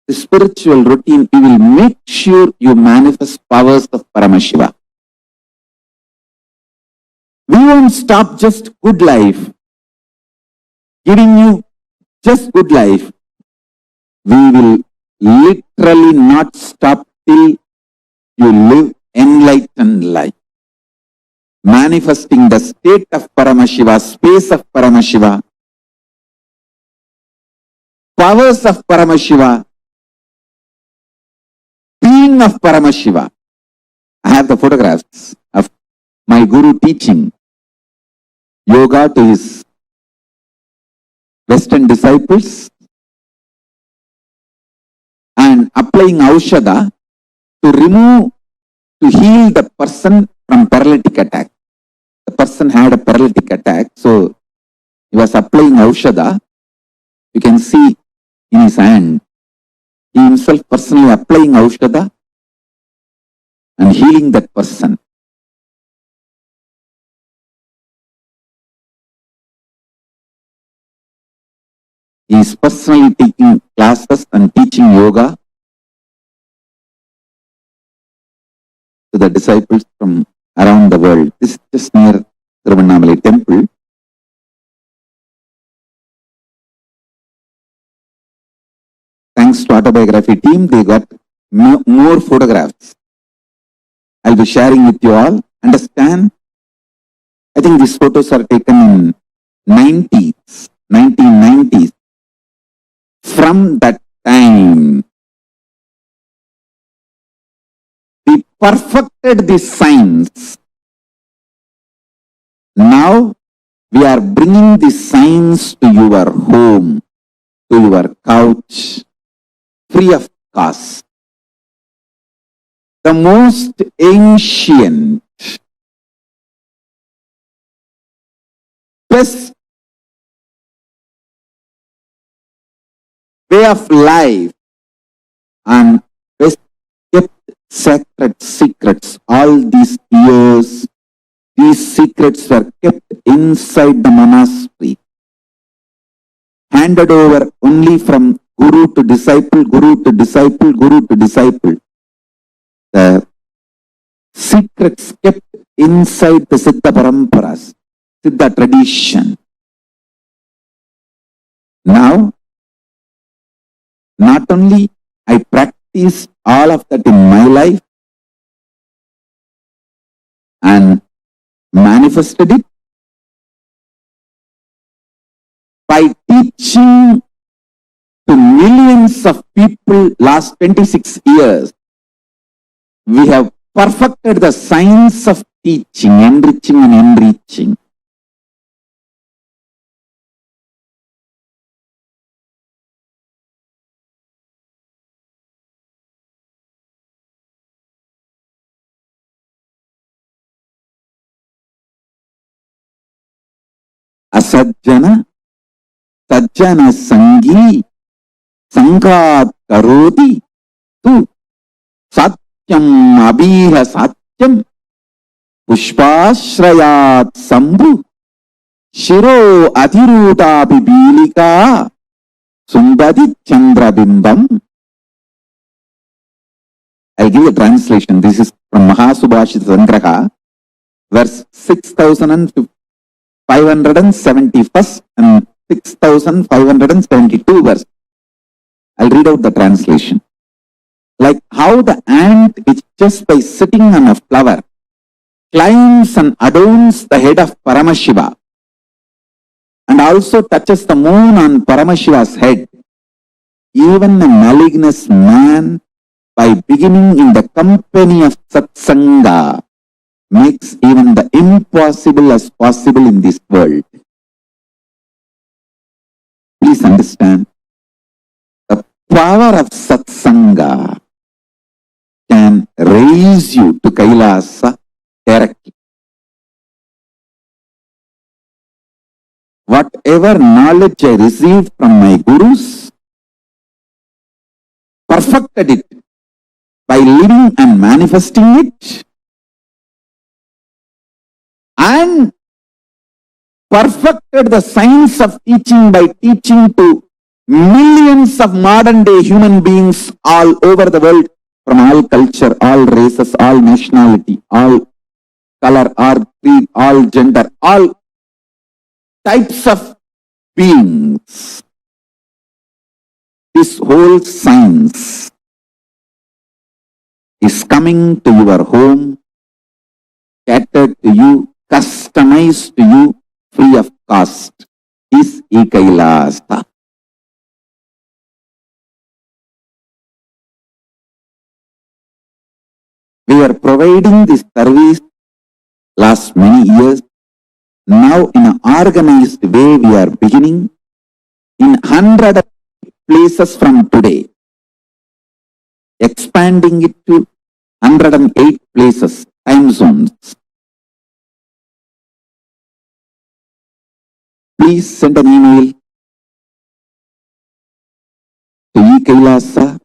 the spiritual routine, you will make sure you manifest powers of Paramashiva. We won't stop just good life, giving you just good life. We will literally not stop till you live enlightened life. Manifesting the state of Paramashiva, space of Paramashiva, powers of Paramashiva, being of Paramashiva. I have the photographs of my guru teaching yoga to his Western disciples and applying Aushadha to heal the person from paralytic attack. The person had a paralytic attack, so he was applying Aushadha. You can see in his hand, he himself personally applying Aushadha and healing that person. He is personally taking classes and teaching yoga to the disciples from around the world. This is just near Tiruvannamalai temple. Thanks to autobiography team, they got more photographs. I'll be sharing with you all. Understand? I think these photos are taken in 1990s. From that time, we perfected this science. Now, we are bringing this science to your home, to your couch, free of cost. The most ancient, best way of life and best kept sacred secrets. All these years, these secrets were kept inside the monastery, handed over only from guru to disciple, guru to disciple, guru to disciple. The secrets kept inside the Siddha Paramparas, Siddha tradition. Now, not only I practice all of that in my life and manifested it by teaching to millions of people last 26 years. We have perfected the science of teaching, enriching and enriching. Asajjana, sajjana sangi, sangat karoti, tu satyam abhiha satyam, pushpashrayat sambhu, shiro adhiruta bibilika, sumbadi chandrabimbam. I'll give a translation. This is from Mahasubhashita Sangraha, verse 6571 and 6572 verse. I'll read out the translation. Like how the ant, which just by sitting on a flower, climbs and adorns the head of Paramashiva, and also touches the moon on Paramashiva's head, even a malignous man, by beginning in the company of Satsanga, makes even the impossible as possible in this world. Please understand, the power of Satsanga can raise you to Kailasa directly. Whatever knowledge I received from my gurus, perfected it by living and manifesting it, and perfected the science of teaching by teaching to millions of modern day human beings all over the world, from all culture, all races, all nationality, all color, all creed, all gender, all types of beings. This whole science is coming to your home, catered to you, customized to you, free of cost. Is Ekailasa. We are providing this service last many years. Now in an organized way we are beginning in 100 places from today, expanding it to 108 places, time zones. Please send an email to eKailasa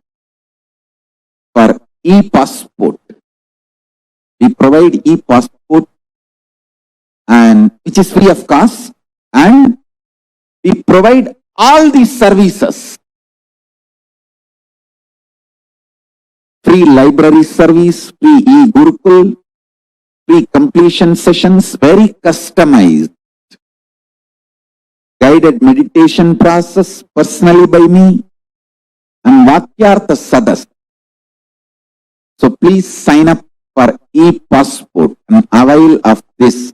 for e-passport. We provide e-passport and which is free of cost, and we provide all these services. Free library service, free e-Gurukul, free completion sessions, very customized. Guided meditation process personally by me, and Vakyartha Sadas. So please sign up for e-passport and avail of this.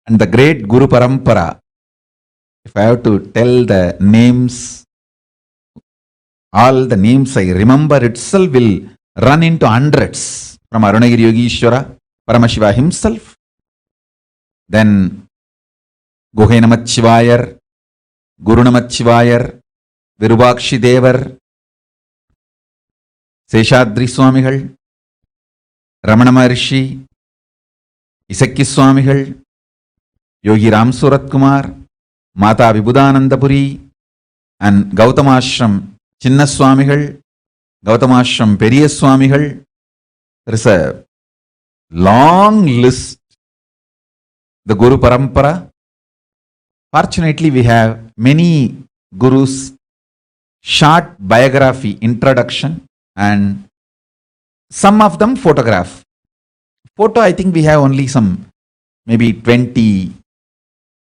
And the great Guru Parampara, if I have to tell the names, all the names I remember itself will run into hundreds. From Arunagiri Yogishwara, Paramashiva himself, then Guhe Namachivayar, Guru Namachivayar, Virubakshi Devar, Seshadri Swamigal, Ramana Maharishi, Isakki Swamigal, Yogi Ram Surat Kumar, Mata Vibhudanandapuri, and Gautamashram Chinna Swamigal, Gautamashram Periya Swamigal. There is a long list. The Guru Parampara. Fortunately, we have many gurus, short biography, introduction, and some of them photograph. Photo, I think we have only some, maybe 20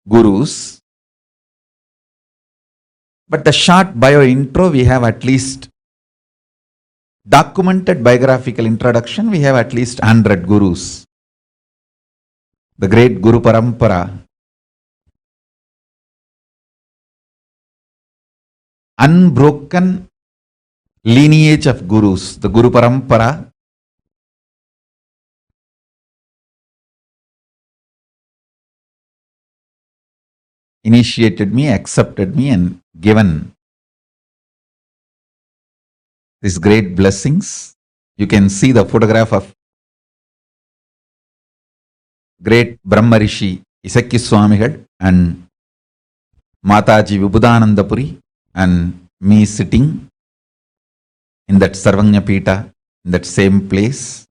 gurus. But the short bio intro, we have at least documented biographical introduction, we have at least 100 gurus. The great Guru Parampara, unbroken lineage of gurus, the Guru Parampara, initiated me, accepted me, and given these great blessings. You can see the photograph of great Brahma Rishi Isakki Swamigal and Mataji Vibhudanandapuri, and me sitting in that Sarvanya Pita, in that same place.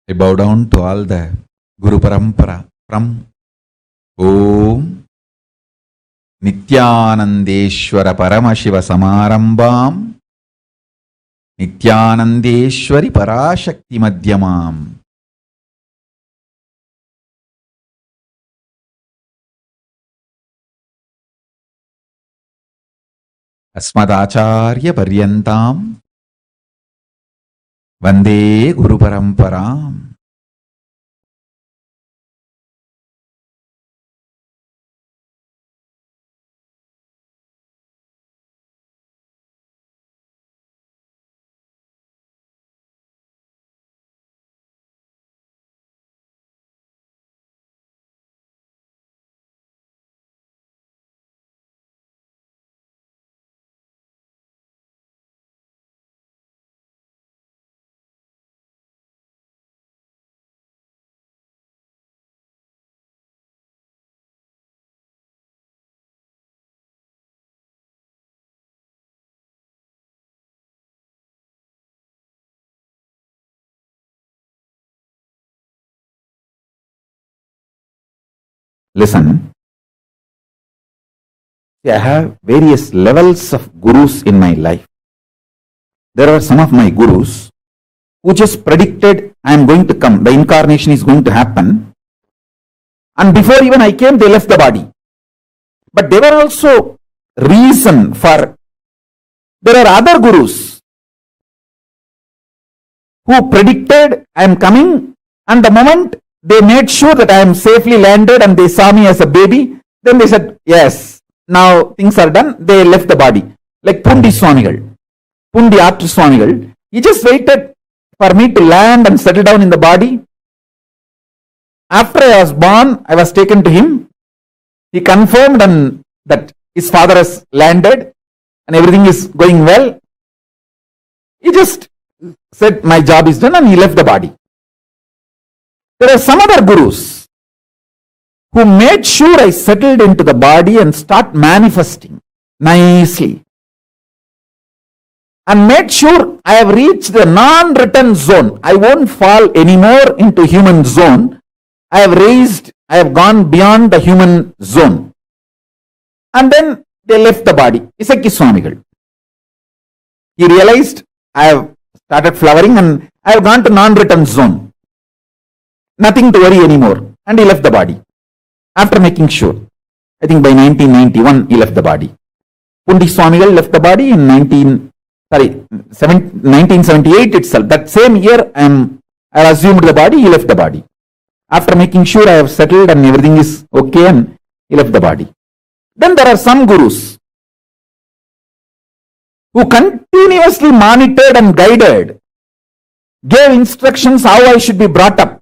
I bow down to all the Guru Parampara from Om Nityanandeshwara Paramashiva Samarambam Nityanandeshwari Parashakti Madhyamam Asmadacharya Paryantam Vande Guru Paramparam. Listen, I have various levels of gurus in my life. There are some of my gurus who just predicted I am going to come, the incarnation is going to happen. And before even I came, they left the body. But they were also reason for, there are other gurus who predicted I am coming, and the moment they made sure that I am safely landed and they saw me as a baby, then they said, yes, now things are done, they left the body. Like Pundi Swamigal, Pundi Atra Swamigal, he just waited for me to land and settle down in the body. After I was born, I was taken to him. He confirmed and that his father has landed and everything is going well. He just said, my job is done, and he left the body. There are some other gurus who made sure I settled into the body and start manifesting nicely. And made sure I have reached the non-return zone. I won't fall anymore into human zone. I have gone beyond the human zone. And then they left the body. Isaki Swamigal. He realized I have started flowering and I have gone to non-return zone. Nothing to worry anymore. And he left the body. After making sure. I think by 1991 he left the body. Pundi Swamigal left the body in 1978 itself. That same year I assumed the body, he left the body. After making sure I have settled and everything is okay, and he left the body. Then there are some gurus who continuously monitored and guided, gave instructions how I should be brought up.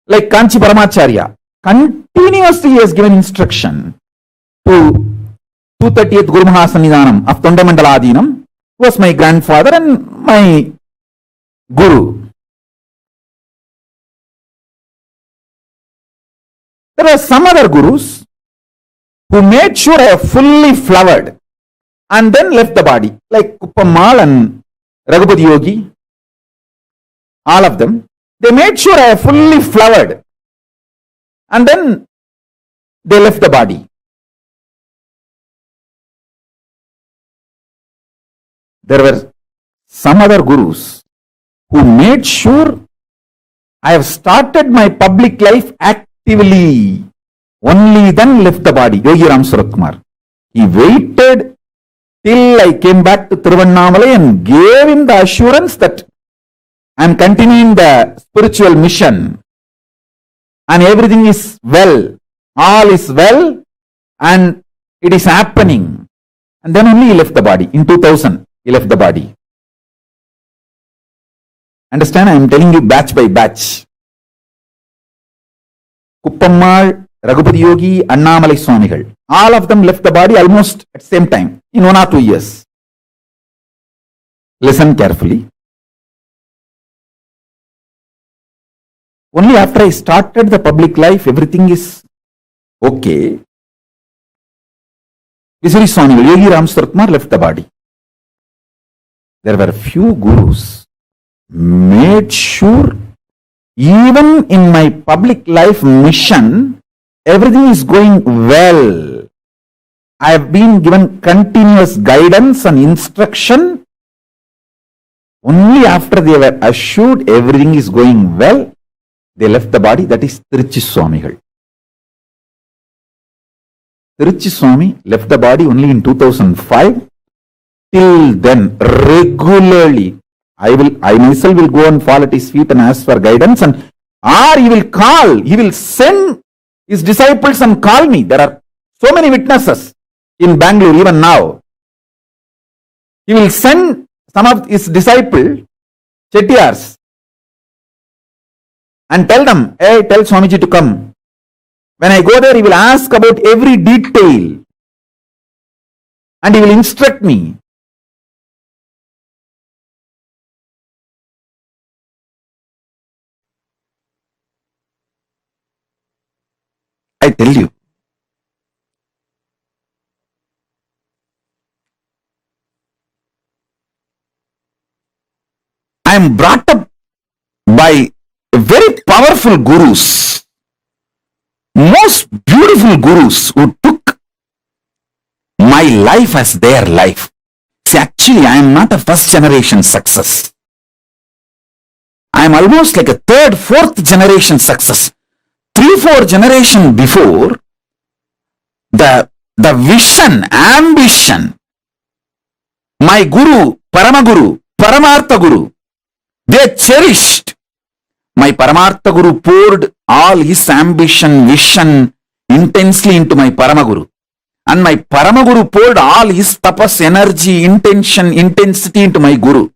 Like Kanchi Paramacharya, continuously he has given instruction to 230th Guru Mahasannidhanam of Tondamandala, who was my grandfather and my guru. There are some other gurus who made sure I have fully flowered and then left the body, like Kuppammal and Raghupati Yogi, all of them. They made sure I have fully flowered and then they left the body. There were some other gurus who made sure I have started my public life actively. Only then left the body. Yogi Ram Suratkumar. He waited till I came back to Tiruvannamalai and gave him the assurance that I am continuing the spiritual mission and everything is well. All is well and it is happening. And then only he left the body. In 2000, he left the body. Understand? I am telling you batch by batch. Kuppammal, Raghupati Yogi, Annamalai Swamigal. All of them left the body almost at the same time, in 1 or 2 years. Listen carefully. Only after I started the public life, everything is okay. Visuri Swamigal, Yogi Ram Suratkumar left the body. There were few gurus made sure even in my public life mission, everything is going well. I have been given continuous guidance and instruction. Only after they were assured everything is going well, they left the body. That is Tiruchi Swamigal. Tiruchi Swami left the body only in 2005. Till then, regularly, I myself will go and fall at his feet and ask for guidance, or he will send his disciples and call me. There are so many witnesses in Bangalore even now. He will send some of his disciples, Chettiars, and tell them, hey, tell Swamiji to come. When I go there, he will ask about every detail and he will instruct me. I tell you, I am brought up by very powerful gurus. most beautiful gurus who took my life as their life. See, actually, I am not a first generation success. I am almost like a third, fourth generation success. 3-4 generation before, the vision, ambition, my guru, Paramaguru, Paramartha Guru, they cherished. My Paramartha Guru poured all his ambition, vision intensely into my Paramaguru. And my Paramaguru poured all his tapas, energy, intention, intensity into my Guru.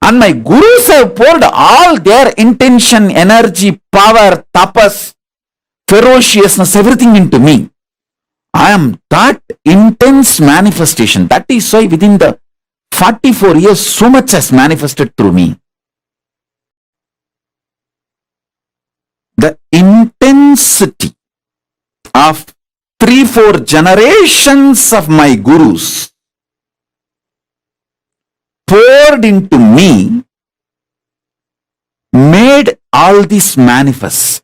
And my Gurus have poured all their intention, energy, power, tapas, ferociousness, everything into me. I am that intense manifestation. That is why within the 44 years, so much has manifested through me. The intensity of 3-4 generations of my gurus poured into me made all this manifest.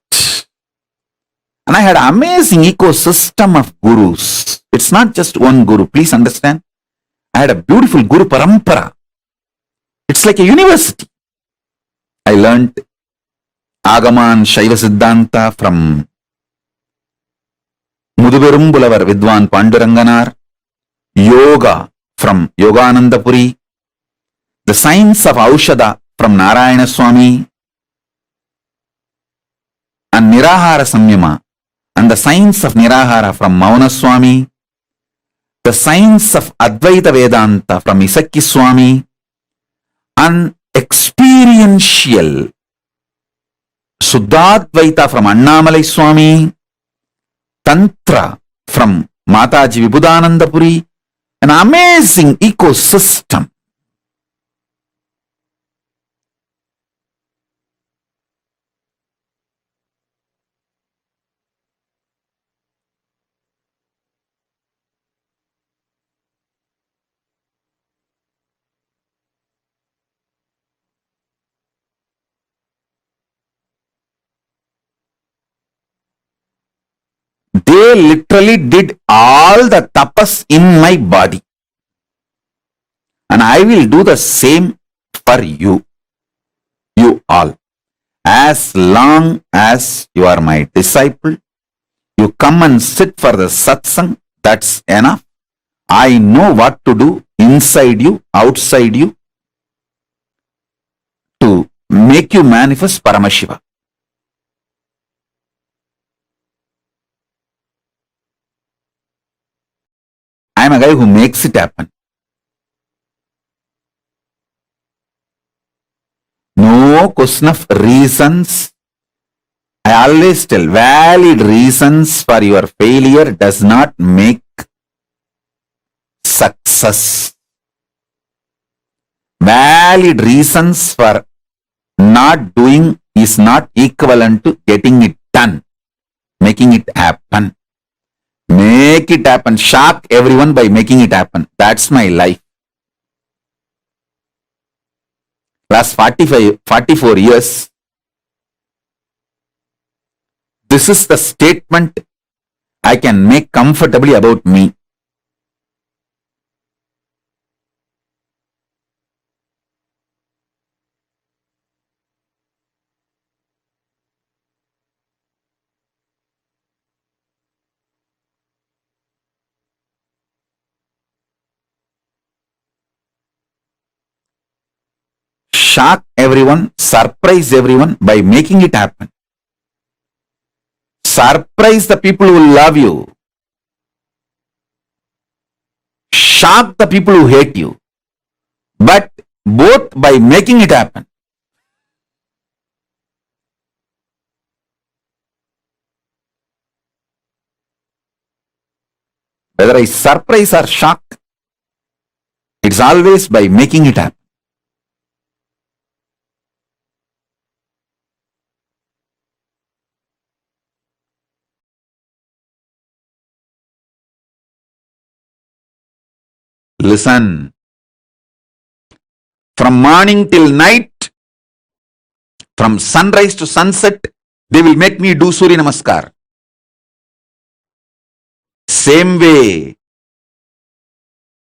And I had an amazing ecosystem of gurus. It's not just one guru, please understand. I had a beautiful guru parampara. It's like a university. I learned Agaman Shaiva Siddhanta from Muduberum Bulavar Vidwan Panduranganar, Yoga from Yogananda Puri, the science of Aushada from Narayana Swami, and Nirahara Samyama, and the science of Nirahara from Mauna Swami, the science of Advaita Vedanta from Isakki Swami, and experiential Suddhadvaita from Annamalai Swami, Tantra from Mataji Vibhudananda Puri, an amazing ecosystem. They literally did all the tapas in my body. And I will do the same for you all. As long as you are my disciple, you come and sit for the satsang, that's enough. I know what to do inside you, outside you, to make you manifest Paramashiva. I am a guy who makes it happen. No question of reasons. I always tell, valid reasons for your failure does not make success. Valid reasons for not doing is not equivalent to getting it done, making it happen. Make it happen. Shock everyone by making it happen. That's my life. Last 44 years, this is the statement I can make comfortably about me. Shock everyone, surprise everyone by making it happen. Surprise the people who love you. Shock the people who hate you. But both by making it happen. Whether I surprise or shock, it's always by making it happen. Listen. From morning till night, from sunrise to sunset, they will make me do Surya Namaskar. Same way,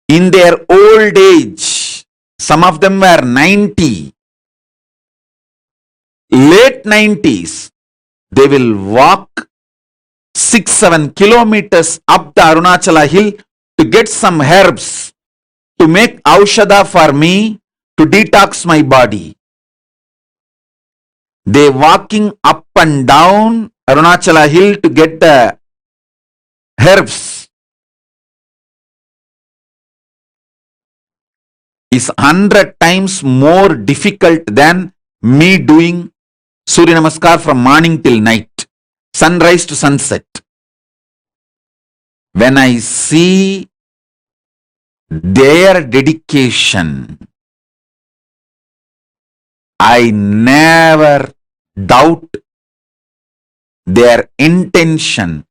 in their old age, some of them were 90, late 90s, they will walk 6-7 kilometers up the Arunachala hill to get some herbs to make aushadha for me to detox my body. They walking up and down Arunachala hill to get the herbs is 100 times more difficult than me doing Surya Namaskar from morning till night, sunrise to sunset. When I see their dedication, I never doubt their intention.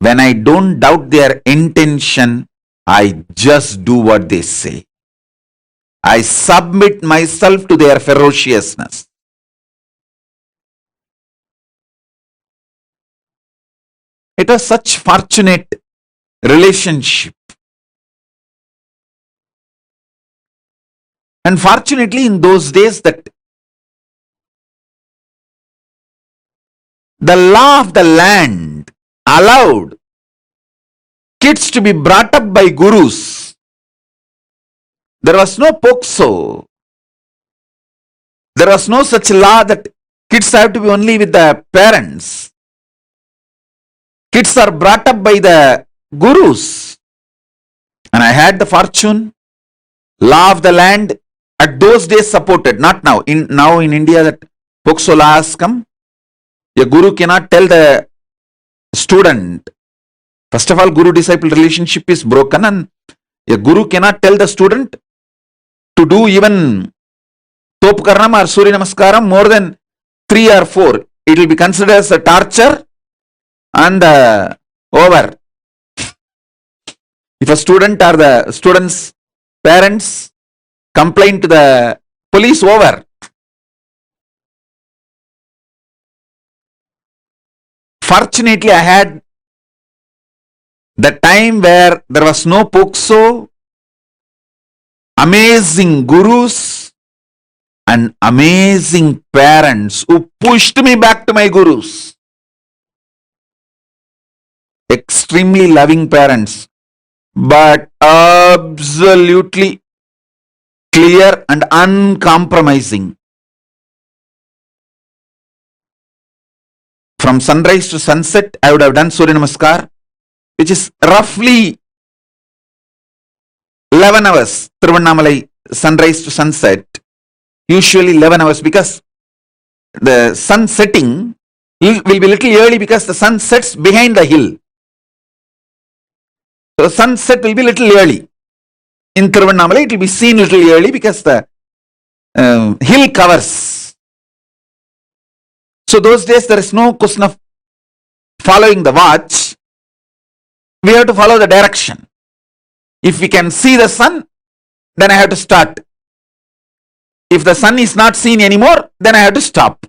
When I don't doubt their intention, I just do what they say. I submit myself to their ferociousness. It was such fortunate relationship. And fortunately, in those days, that the law of the land allowed kids to be brought up by gurus. There was no POXO. There was no such law that kids have to be only with the parents. Kids are brought up by the gurus. And I had the fortune, law of the land at those days supported, not now. Now in India that POXO law has come. A guru cannot tell the student. First of all, guru-disciple relationship is broken, and a guru cannot tell the student to do even Topkaranam or Surya Namaskaram more than 3 or 4. It will be considered as a torture and over. If a student or the student's parents complain to the police, over. Fortunately, I had the time where there was no POXO, amazing gurus and amazing parents who pushed me back to my gurus. Extremely loving parents, but absolutely clear and uncompromising. From sunrise to sunset, I would have done Surya Namaskar, which is roughly 11 hours. Tiruvannamalai, sunrise to sunset, usually 11 hours, because the sun setting will be little early because the sun sets behind the hill. So sunset will be little early. In Tiruvannamalai, it will be seen little early because the hill covers. So those days there is no question of following the watch. We have to follow the direction. If we can see the sun, then I have to start. If the sun is not seen anymore, then I have to stop.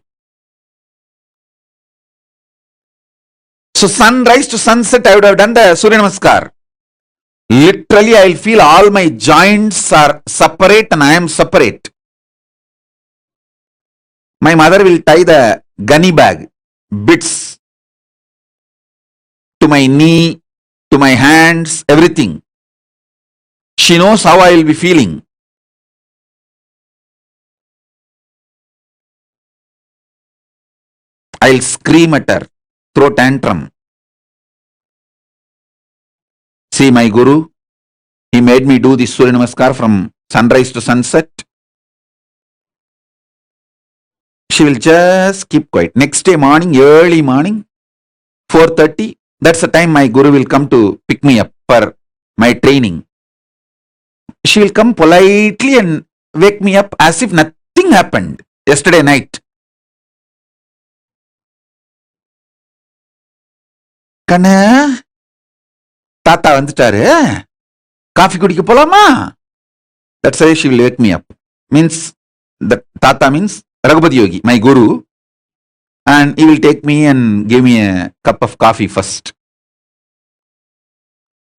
So sunrise to sunset, I would have done the Surya Namaskar. Literally, I will feel all my joints are separate and I am separate. My mother will tie the gunny bag, bits, to my knee, to my hands, everything. She knows how I will be feeling. I'll scream at her, throw tantrum. See my guru, he made me do this Surya Namaskar from sunrise to sunset. She will just keep quiet. Next day morning, early morning, 4:30, that's the time my guru will come to pick me up for my training. She will come politely and wake me up as if nothing happened yesterday night. Kanna, Tata வந்துட்டாரு, coffee குடிக்க போலாமா? That's why she will wake me up. Means, the Tata means Raghupati Yogi, my guru, and he will take me and give me a cup of coffee first.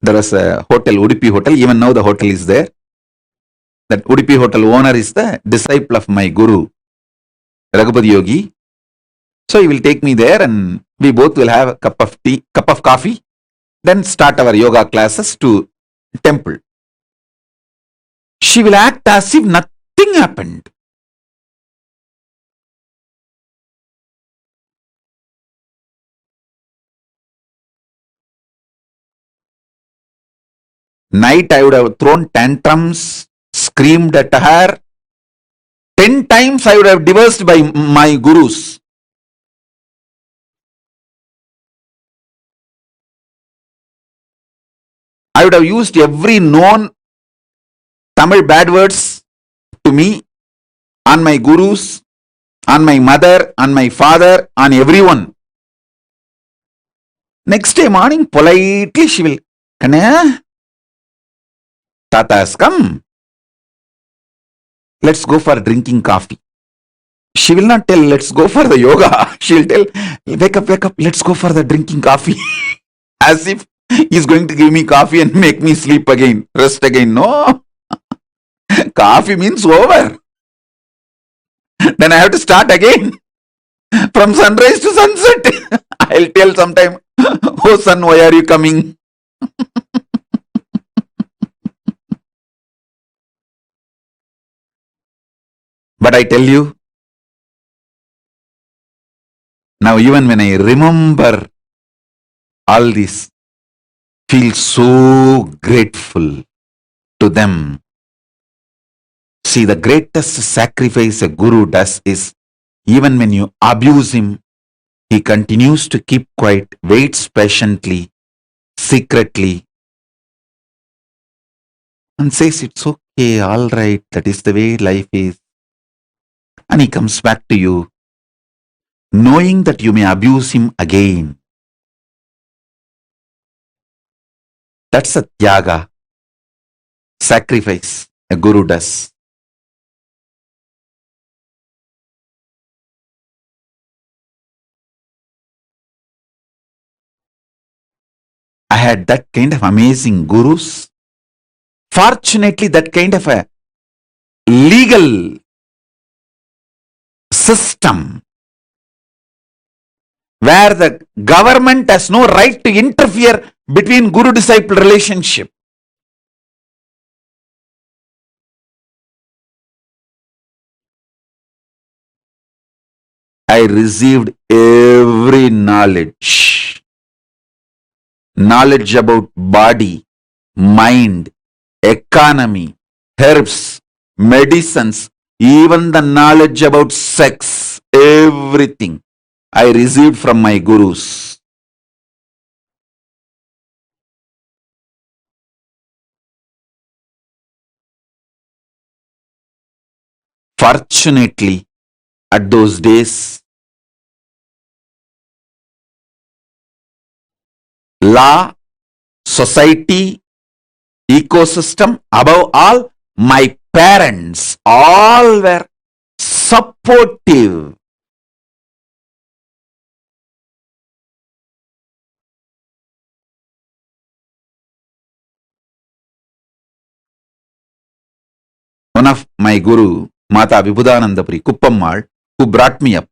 There was a hotel, Udupi Hotel. Even now the hotel is there. That Udupi Hotel owner is the disciple of my guru, Raghupati Yogi. So he will take me there and we both will have a cup of coffee, then start our yoga classes to temple. She will act as if nothing happened. Night I would have thrown tantrums, screamed at her. 10 times I would have divorced by my gurus. I would have used every known Tamil bad words to me, on my gurus, on my mother, on my father, on everyone. Next day morning, politely she will, Kanaya, Tata has come. Let's go for drinking coffee. She will not tell, let's go for the yoga. She will tell, wake up, let's go for the drinking coffee. As if he's going to give me coffee and make me sleep again, rest again. No. Coffee means over. Then I have to start again. From sunrise to sunset. I'll tell sometime, oh son, why are you coming? But I tell you, now even when I remember all this, feel so grateful to them. See, the greatest sacrifice a guru does is, even when you abuse him, he continues to keep quiet, waits patiently, secretly, and says, it's okay, all right, that is the way life is. And he comes back to you, knowing that you may abuse him again. That's a tyaga, sacrifice a guru does. I had that kind of amazing gurus. Fortunately, that kind of a legal system where the government has no right to interfere between guru-disciple relationship. I received every knowledge. Knowledge about body, mind, economy, herbs, medicines, even the knowledge about sex, everything I received from my gurus. Fortunately, at those days, law, society, ecosystem, above all, my parents, all were supportive. One of my guru, Mata Vibhudanandapuri, Kuppammal, who brought me up,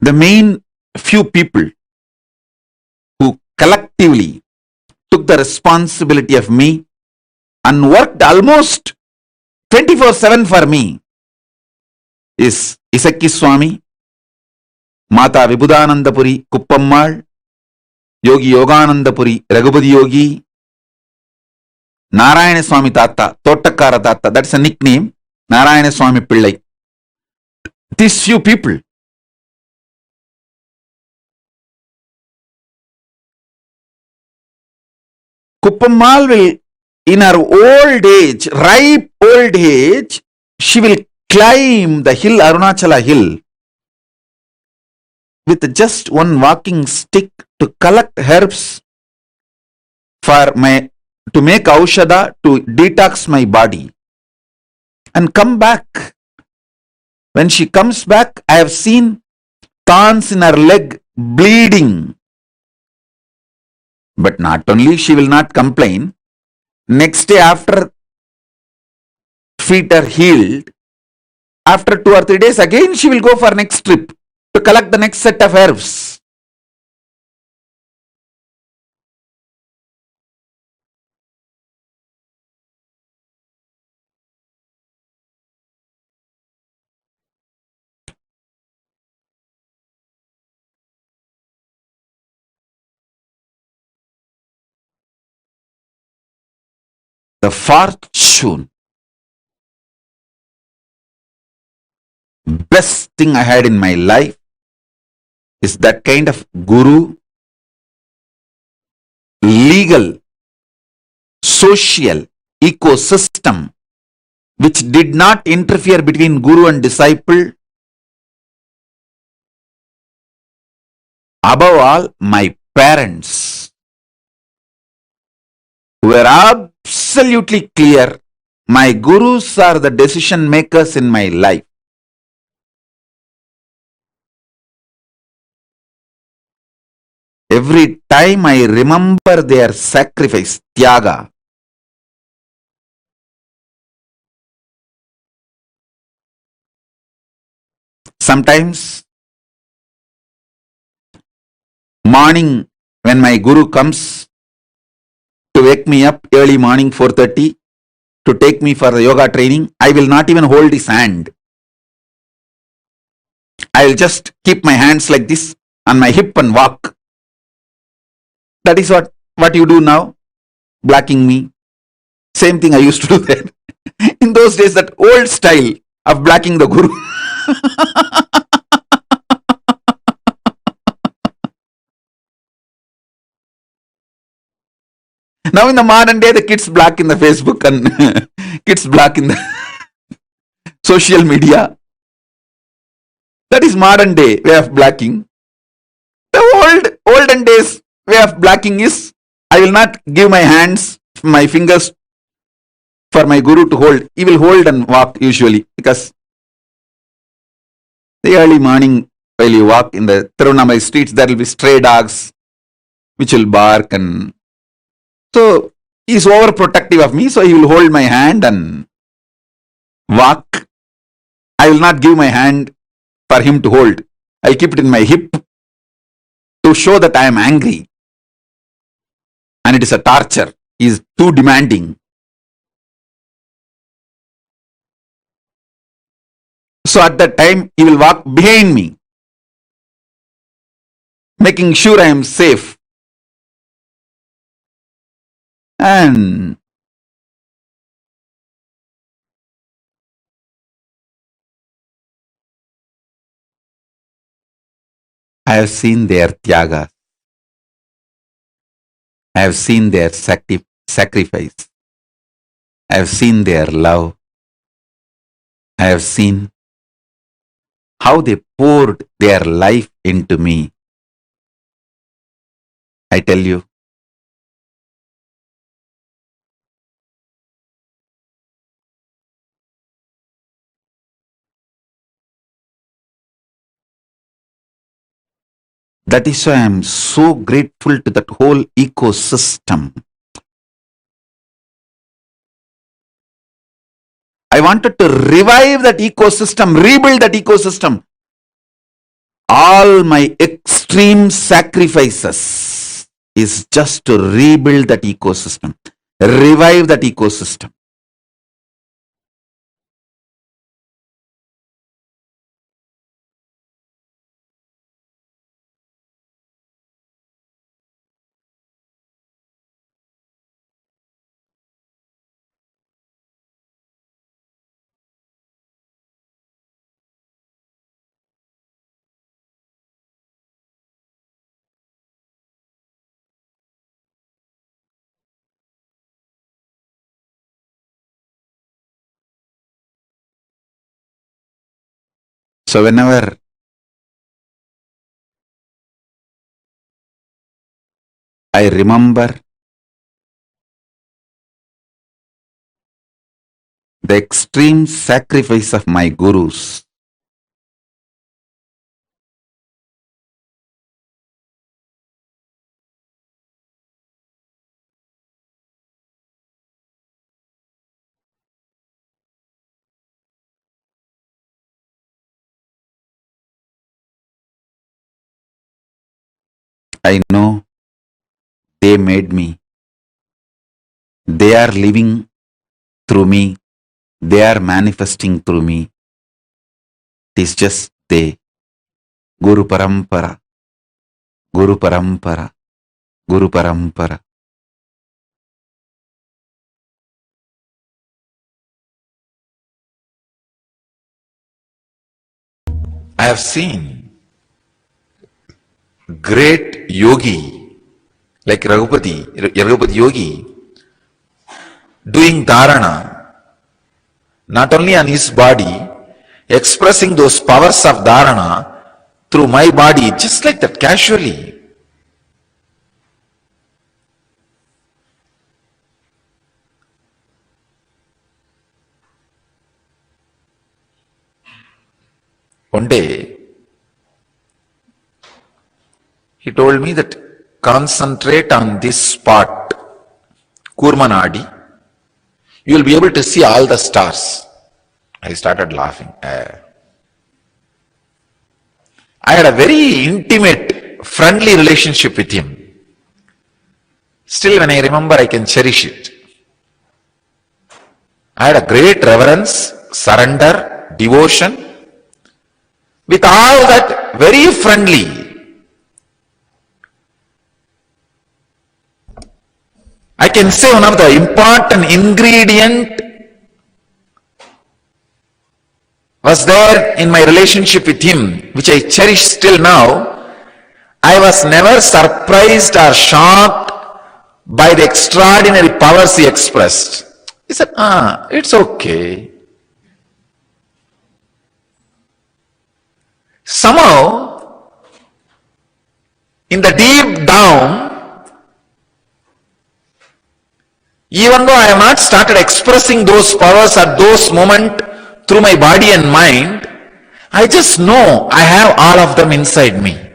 the main few people who collectively took the responsibility of me and worked almost 24/7 for me is Isakki Swami, Mata Vibhudanandapuri, Kuppammal, Yogi Yoganandapuri, Raghupati Yogi, Narayana Swami Tata, Tottakara Tata, that's a nickname, Narayana Swami Pillai. These few people. Kuppammal will, in her old age, ripe old age, she will climb the hill, Arunachala hill, with just one walking stick to collect herbs to make aushadha to detox my body and come back. When she comes back, I have seen thorns in her leg bleeding. But not only she will not complain, next day after feet are healed, after 2 or 3 days again she will go for next trip to collect the next set of herbs. The fortune, best thing I had in my life is that kind of guru, legal, social ecosystem which did not interfere between guru and disciple. Above all, my parents were absolutely clear. My gurus are the decision makers in my life. Every time I remember their sacrifice, tyaga, sometimes morning when my guru comes to wake me up early morning 4:30 to take me for the yoga training, I will not even hold his hand. I will just keep my hands like this on my hip and walk. That is what you do now, blocking me. Same thing I used to do then. In those days, that old style of blocking the guru. Now in the modern day, the kids block in the Facebook and kids block in the social media. That is modern day way of blocking. The olden days way of blocking is, I will not give my hands, my fingers for my guru to hold. He will hold and walk usually, because the early morning while you walk in the Tirunamai streets, there will be stray dogs which will bark, and so he is overprotective of me, so he will hold my hand and walk. I will not give my hand for him to hold. I'll keep it in my hip to show that I am angry. And it is a torture. He is too demanding. So at that time, he will walk behind me, making sure I am safe. And I have seen their tyaga. I have seen their sacrifice. I have seen their love. I have seen how they poured their life into me. I tell you, that is why I am so grateful to that whole ecosystem. I wanted to revive that ecosystem, rebuild that ecosystem. All my extreme sacrifices is just to rebuild that ecosystem, revive that ecosystem. So whenever I remember the extreme sacrifice of my gurus, I know they made me. They are living through me. They are manifesting through me. It is just they. Guru Parampara. Guru Parampara. Guru Parampara. I have seen great yogi like Raghupati Yogi doing dharana not only on his body, expressing those powers of dharana through my body just like that casually. One day, he told me that concentrate on this spot, Kurmanadi, you will be able to see all the stars. I started laughing. I had a very intimate, friendly relationship with him. Still, when I remember, I can cherish it. I had a great reverence, surrender, devotion. With all that, very friendly. I can say one of the important ingredient was there in my relationship with him, which I cherish still now. I was never surprised or shocked by the extraordinary powers he expressed. He said, it's okay. Somehow, in the deep down, even though I have not started expressing those powers at those moments through my body and mind, I just know I have all of them inside me.